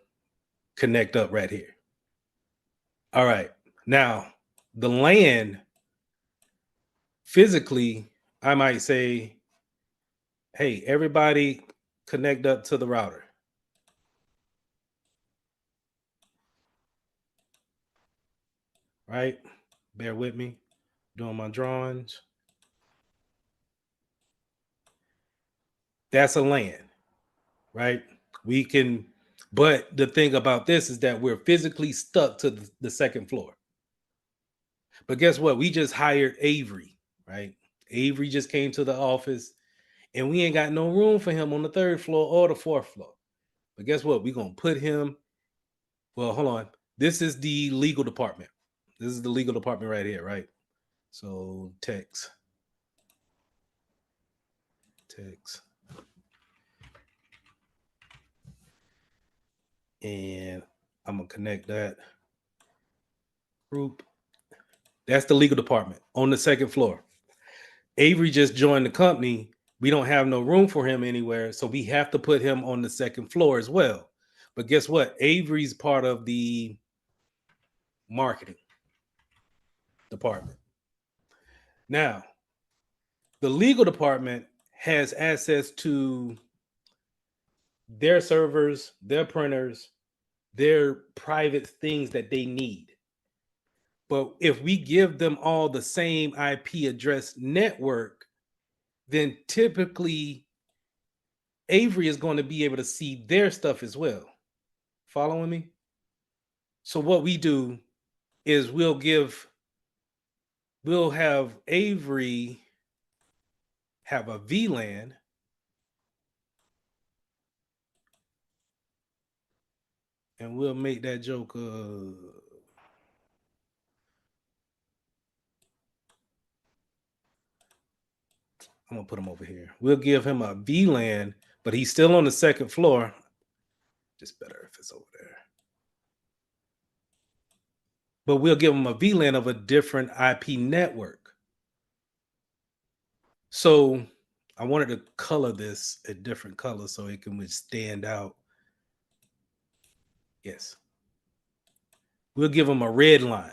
connect up right here. All right, now the LAN, physically, I might say, hey, everybody connect up to the router. Right? Bear with me. Doing my drawings. That's a LAN, right? We can, but the thing about this is that we're physically stuck to the second floor. But guess what? We just hired Avery, right? Avery just came to the office, and we ain't got no room for him on the 3rd floor or the 4th floor. But guess what? We're going to put him, well, hold on. This is the legal department. This is the legal department right here, right? So text. And I'm going to connect that group. That's the legal department on the 2nd floor. Avery just joined the company. We don't have no room for him anywhere, so we have to put him on the 2nd floor as well. But guess what? Avery's part of the marketing department. Now, the legal department has access to their servers, their printers, their private things that they need. But if we give them all the same IP address network, then typically Avery is going to be able to see their stuff as well. Following me? So what we do is we'll have Avery have a VLAN, and we'll make that joke I'm gonna put him over here. We'll give him a VLAN, but he's still on the 2nd floor. Just better if it's over there. But we'll give him a VLAN of a different IP network. So I wanted to color this a different color so it can stand out. Yes. We'll give him a red line.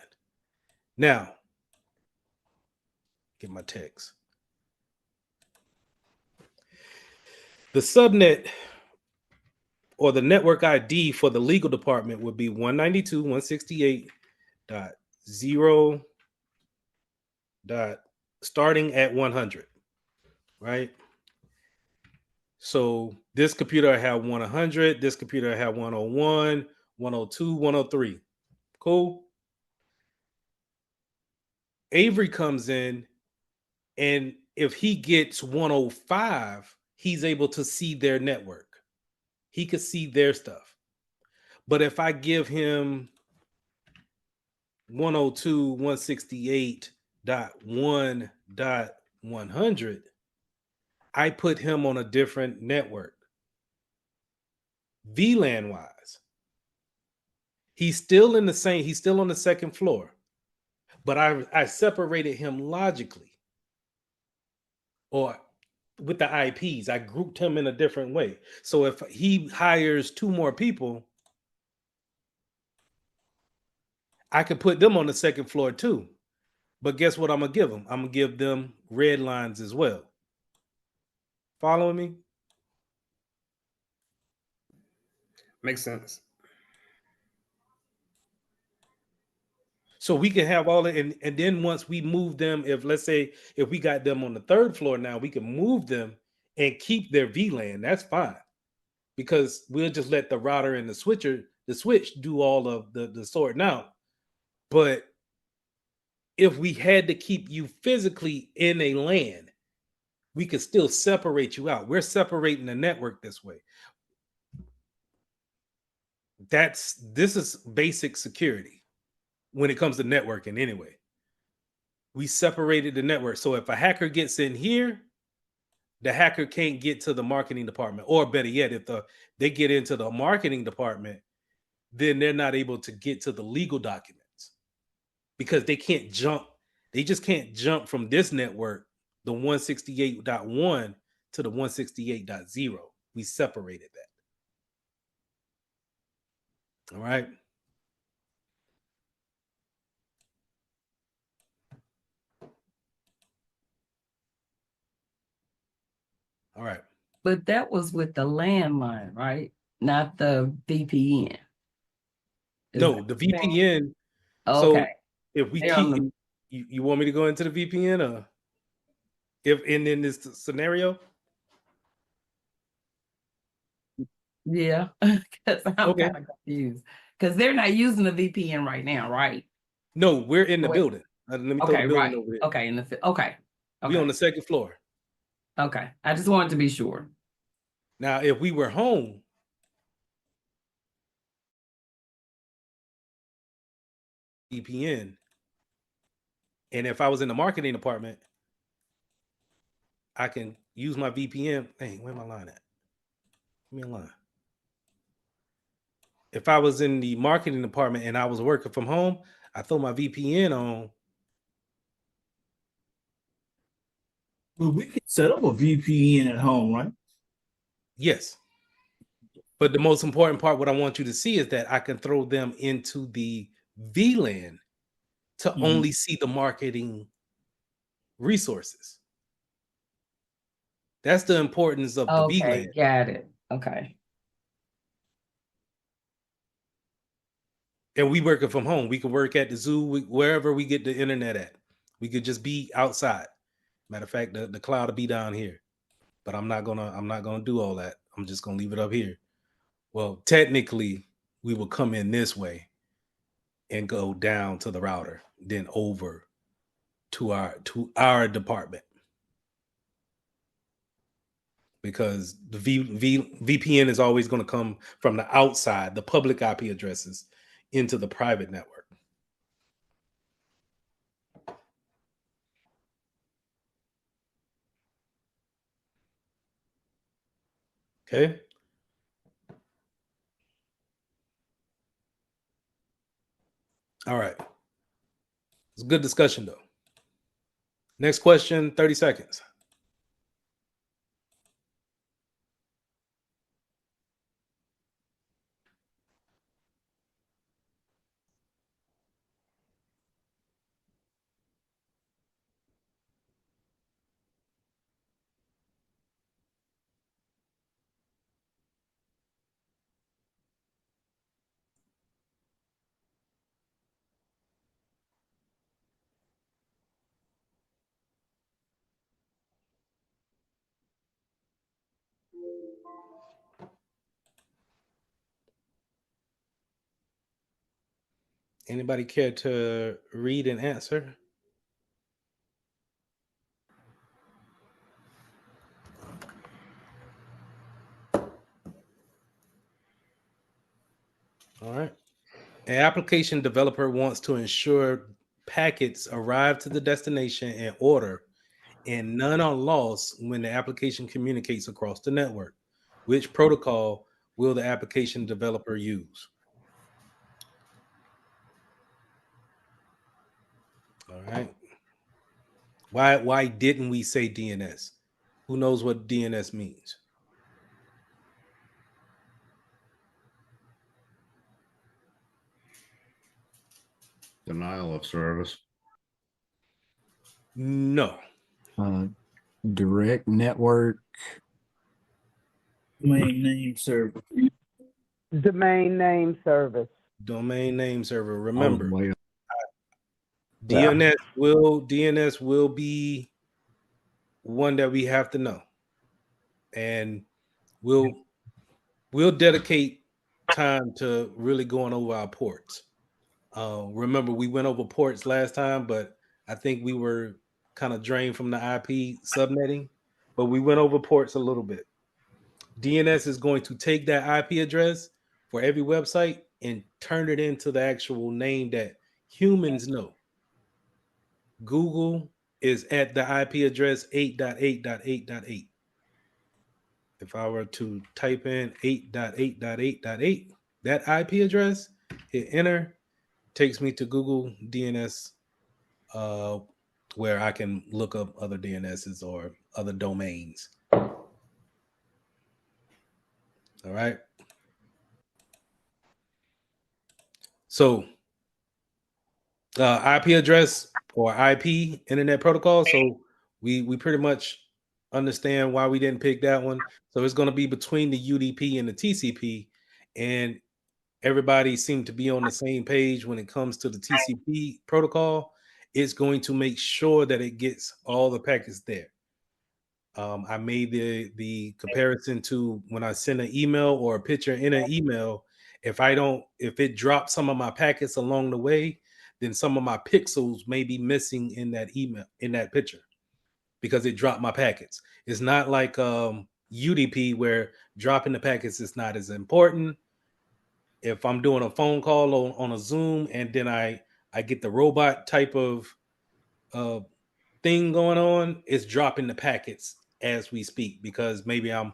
Now, get my text. The subnet or the network ID for the legal department would be 192.168.0. Starting at 100, right? So this computer have 100, this computer have 101, 102, 103. Cool. Avery comes in and if he gets 105, he's able to see their network. He could see their stuff. But if I give him 102, 168.1.100, I put him on a different network. VLAN wise, he's still in the same, he's still on the second floor, but I separated him logically, or with the IPs. I grouped him in a different way. So if he hires 2 more people, I could put them on the second floor too. But guess what I'm gonna give them? I'm gonna give them red lines as well. Following me? Makes sense. So we can have all it, and then once we move them, if let's say if we got them on the 3rd floor now, we can move them and keep their VLAN. That's fine, because we'll just let the router and the switch do all of the sorting out. But if we had to keep you physically in a LAN, we could still separate you out. We're separating the network this way. This is basic security when it comes to networking anyway. We separated the network. So if a hacker gets in here, the hacker can't get to the marketing department. Or better yet, if they get into the marketing department, then they're not able to get to the legal documents, because they can't jump. They just can't jump from this network, the 168.1 to the 168.0. We separated that. All right. All right. But that was with the landline, right? Not the VPN. No, the VPN. Okay. So if we They're on keep, the- you want me to go into the VPN, or if in this scenario? Yeah, because I'm Okay. kind of confused. Because they're not using the VPN right now, right? No, we're in the Wait. building. Let me throw Okay, the building right. over here. Okay, okay. We on the 2nd floor. Okay. I just wanted to be sure. Now, if we were home, VPN, and if I was in the marketing department, I can use my VPN. Dang, where my line at? Give me a line. If I was in the marketing department and I was working from home, I throw my VPN on. Well, we can set up a VPN at home, right? Yes. But the most important part, what I want you to see, is that I can throw them into the VLAN to only see the marketing resources. That's the importance of the Okay, VLAN. got it. Okay. And we working from home. We could work at the zoo, wherever we get the internet at. We could just be outside. Matter of fact, the cloud will be down here. But I'm not gonna do all that. I'm just gonna leave it up here. Well, technically, we will come in this way and go down to the router, then over to our department. Because the VPN is always going to come from the outside, the public IP addresses, into the private network. Okay. All right. It's a good discussion, though. Next question, 30 seconds. Anybody care to read and answer? All right. An application developer wants to ensure packets arrive to the destination in order and none are lost when the application communicates across the network. Which protocol will the application developer use? All right. Why didn't we say DNS? Who knows what DNS means? Denial of service. No. Direct network. Domain name server. Domain name service. Domain name server. All the Remember, way up. DNS will be one that we have to know, and we'll dedicate time to really going over our ports. Remember, we went over ports last time, but I think we were kind of drained from the IP subnetting, but we went over ports a little bit. DNS is going to take that IP address for every website and turn it into the actual name that humans know. Google is at the IP address 8.8.8.8. If I were to type in 8.8.8.8, that IP address, hit enter, takes me to Google DNS, where I can look up other DNSs or other domains. All right. So IP address or IP, Internet Protocol. So we pretty much understand why we didn't pick that one. So it's going to be between the UDP and the TCP, and everybody seemed to be on the same page when it comes to the TCP protocol. It's going to make sure that it gets all the packets there. I made the comparison to when I send an email or a picture in an email. If it drops some of my packets along the way, then some of my pixels may be missing in that email, in that picture, because it dropped my packets. It's not like UDP where dropping the packets is not as important. If I'm doing a phone call on a Zoom and then I get the robot type of uh, thing going on, it's dropping the packets as we speak, because maybe I'm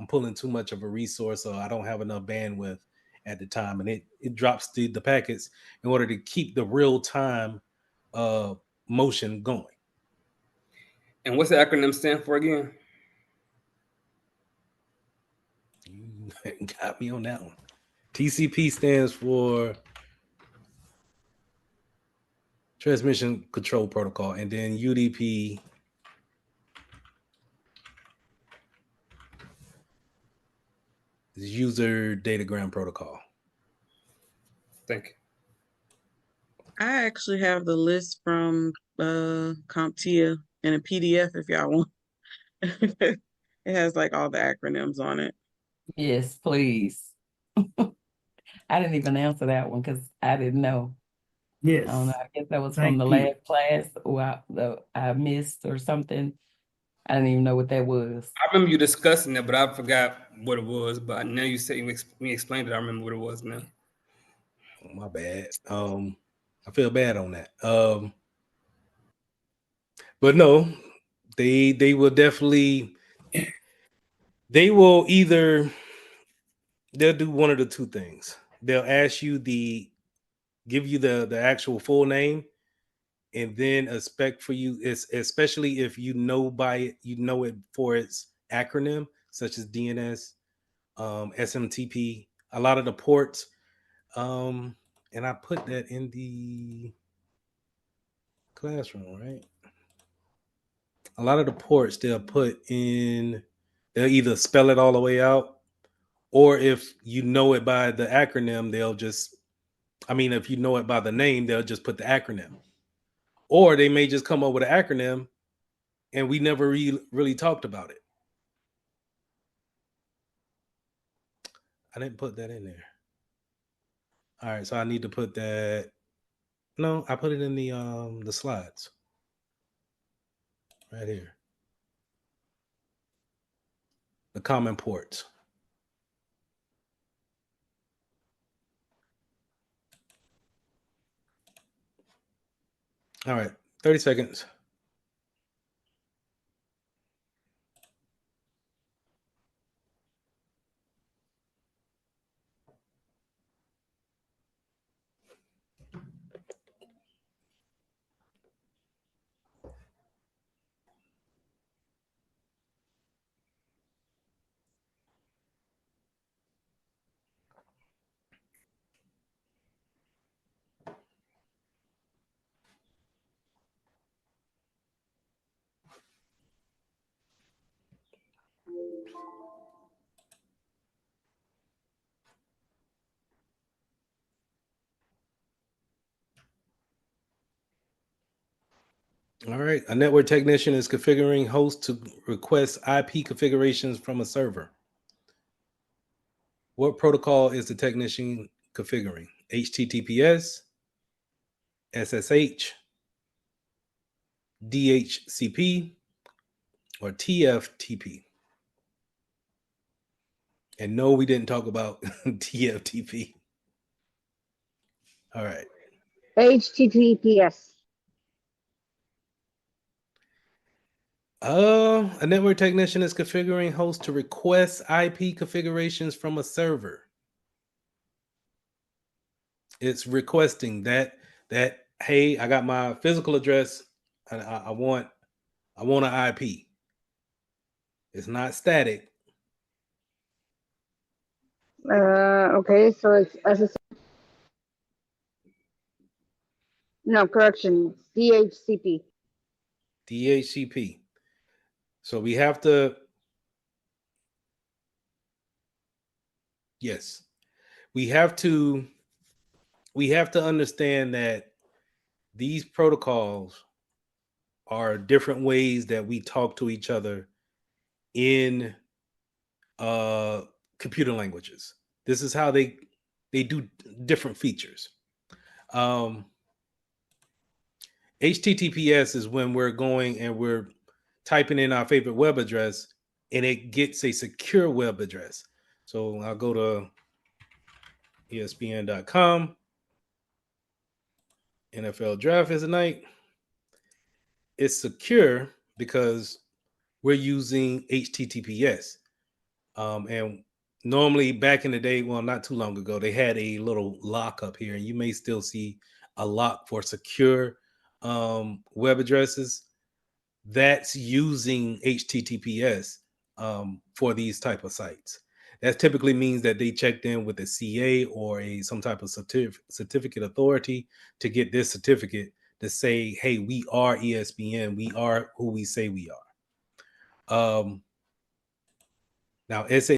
pulling too much of a resource or I don't have enough bandwidth at the time, and it drops the packets in order to keep the real time motion going. And what's the acronym stand for again? You got me on that one. TCP stands for Transmission Control Protocol, and then UDP is User Datagram Protocol. Thank you. I actually have the list from CompTIA in a PDF if y'all want. It has like all the acronyms on it. Yes, please. I didn't even answer that one because I didn't know. Yes. I don't know. I guess that was Thank from the you. last class or I missed or something. I didn't even know what that was. I remember you discussing it, but I forgot what it was. But now you say you explained it. I remember what it was now. Oh, my bad. I feel bad on that. But no, they will definitely, they will either, they'll do one of the two things. They'll ask you give you the actual full name, and then a spec for you, especially if you know it for its acronym, such as DNS, SMTP, a lot of the ports. And I put that in the classroom, right? A lot of the ports they'll either spell it all the way out, or if you know it by the acronym, if you know it by the name, they'll just put the acronym. Or they may just come up with an acronym and we never really talked about it. I didn't put that in there. All right, so I need to put that. No, I put it in the slides right here. The common ports. All right, 30 seconds. All right. A network technician is configuring host to request IP configurations from a server. What protocol is the technician configuring? HTTPS, SSH, DHCP, or TFTP? And no, we didn't talk about TFTP. All right. HTTPS. A network technician is configuring host to request IP configurations from a server. It's requesting that hey, I got my physical address and I want an IP. It's not static. Okay, so it's SSH. No, correction. DHCP. DHCP. So we have to, yes, we have to understand that these protocols are different ways that we talk to each other in computer languages. This is how they do different features. HTTPS is when we're going and we're typing in our favorite web address and it gets a secure web address. So I'll go to ESPN.com. NFL draft is tonight. It's secure because we're using HTTPS. And normally back in the day, well, not too long ago, they had a little lock up here, and you may still see a lock for secure web addresses. That's using HTTPS for these type of sites. That typically means that they checked in with a CA or some type of certificate authority to get this certificate to say, hey, we are ESPN. We are who we say we are. Now,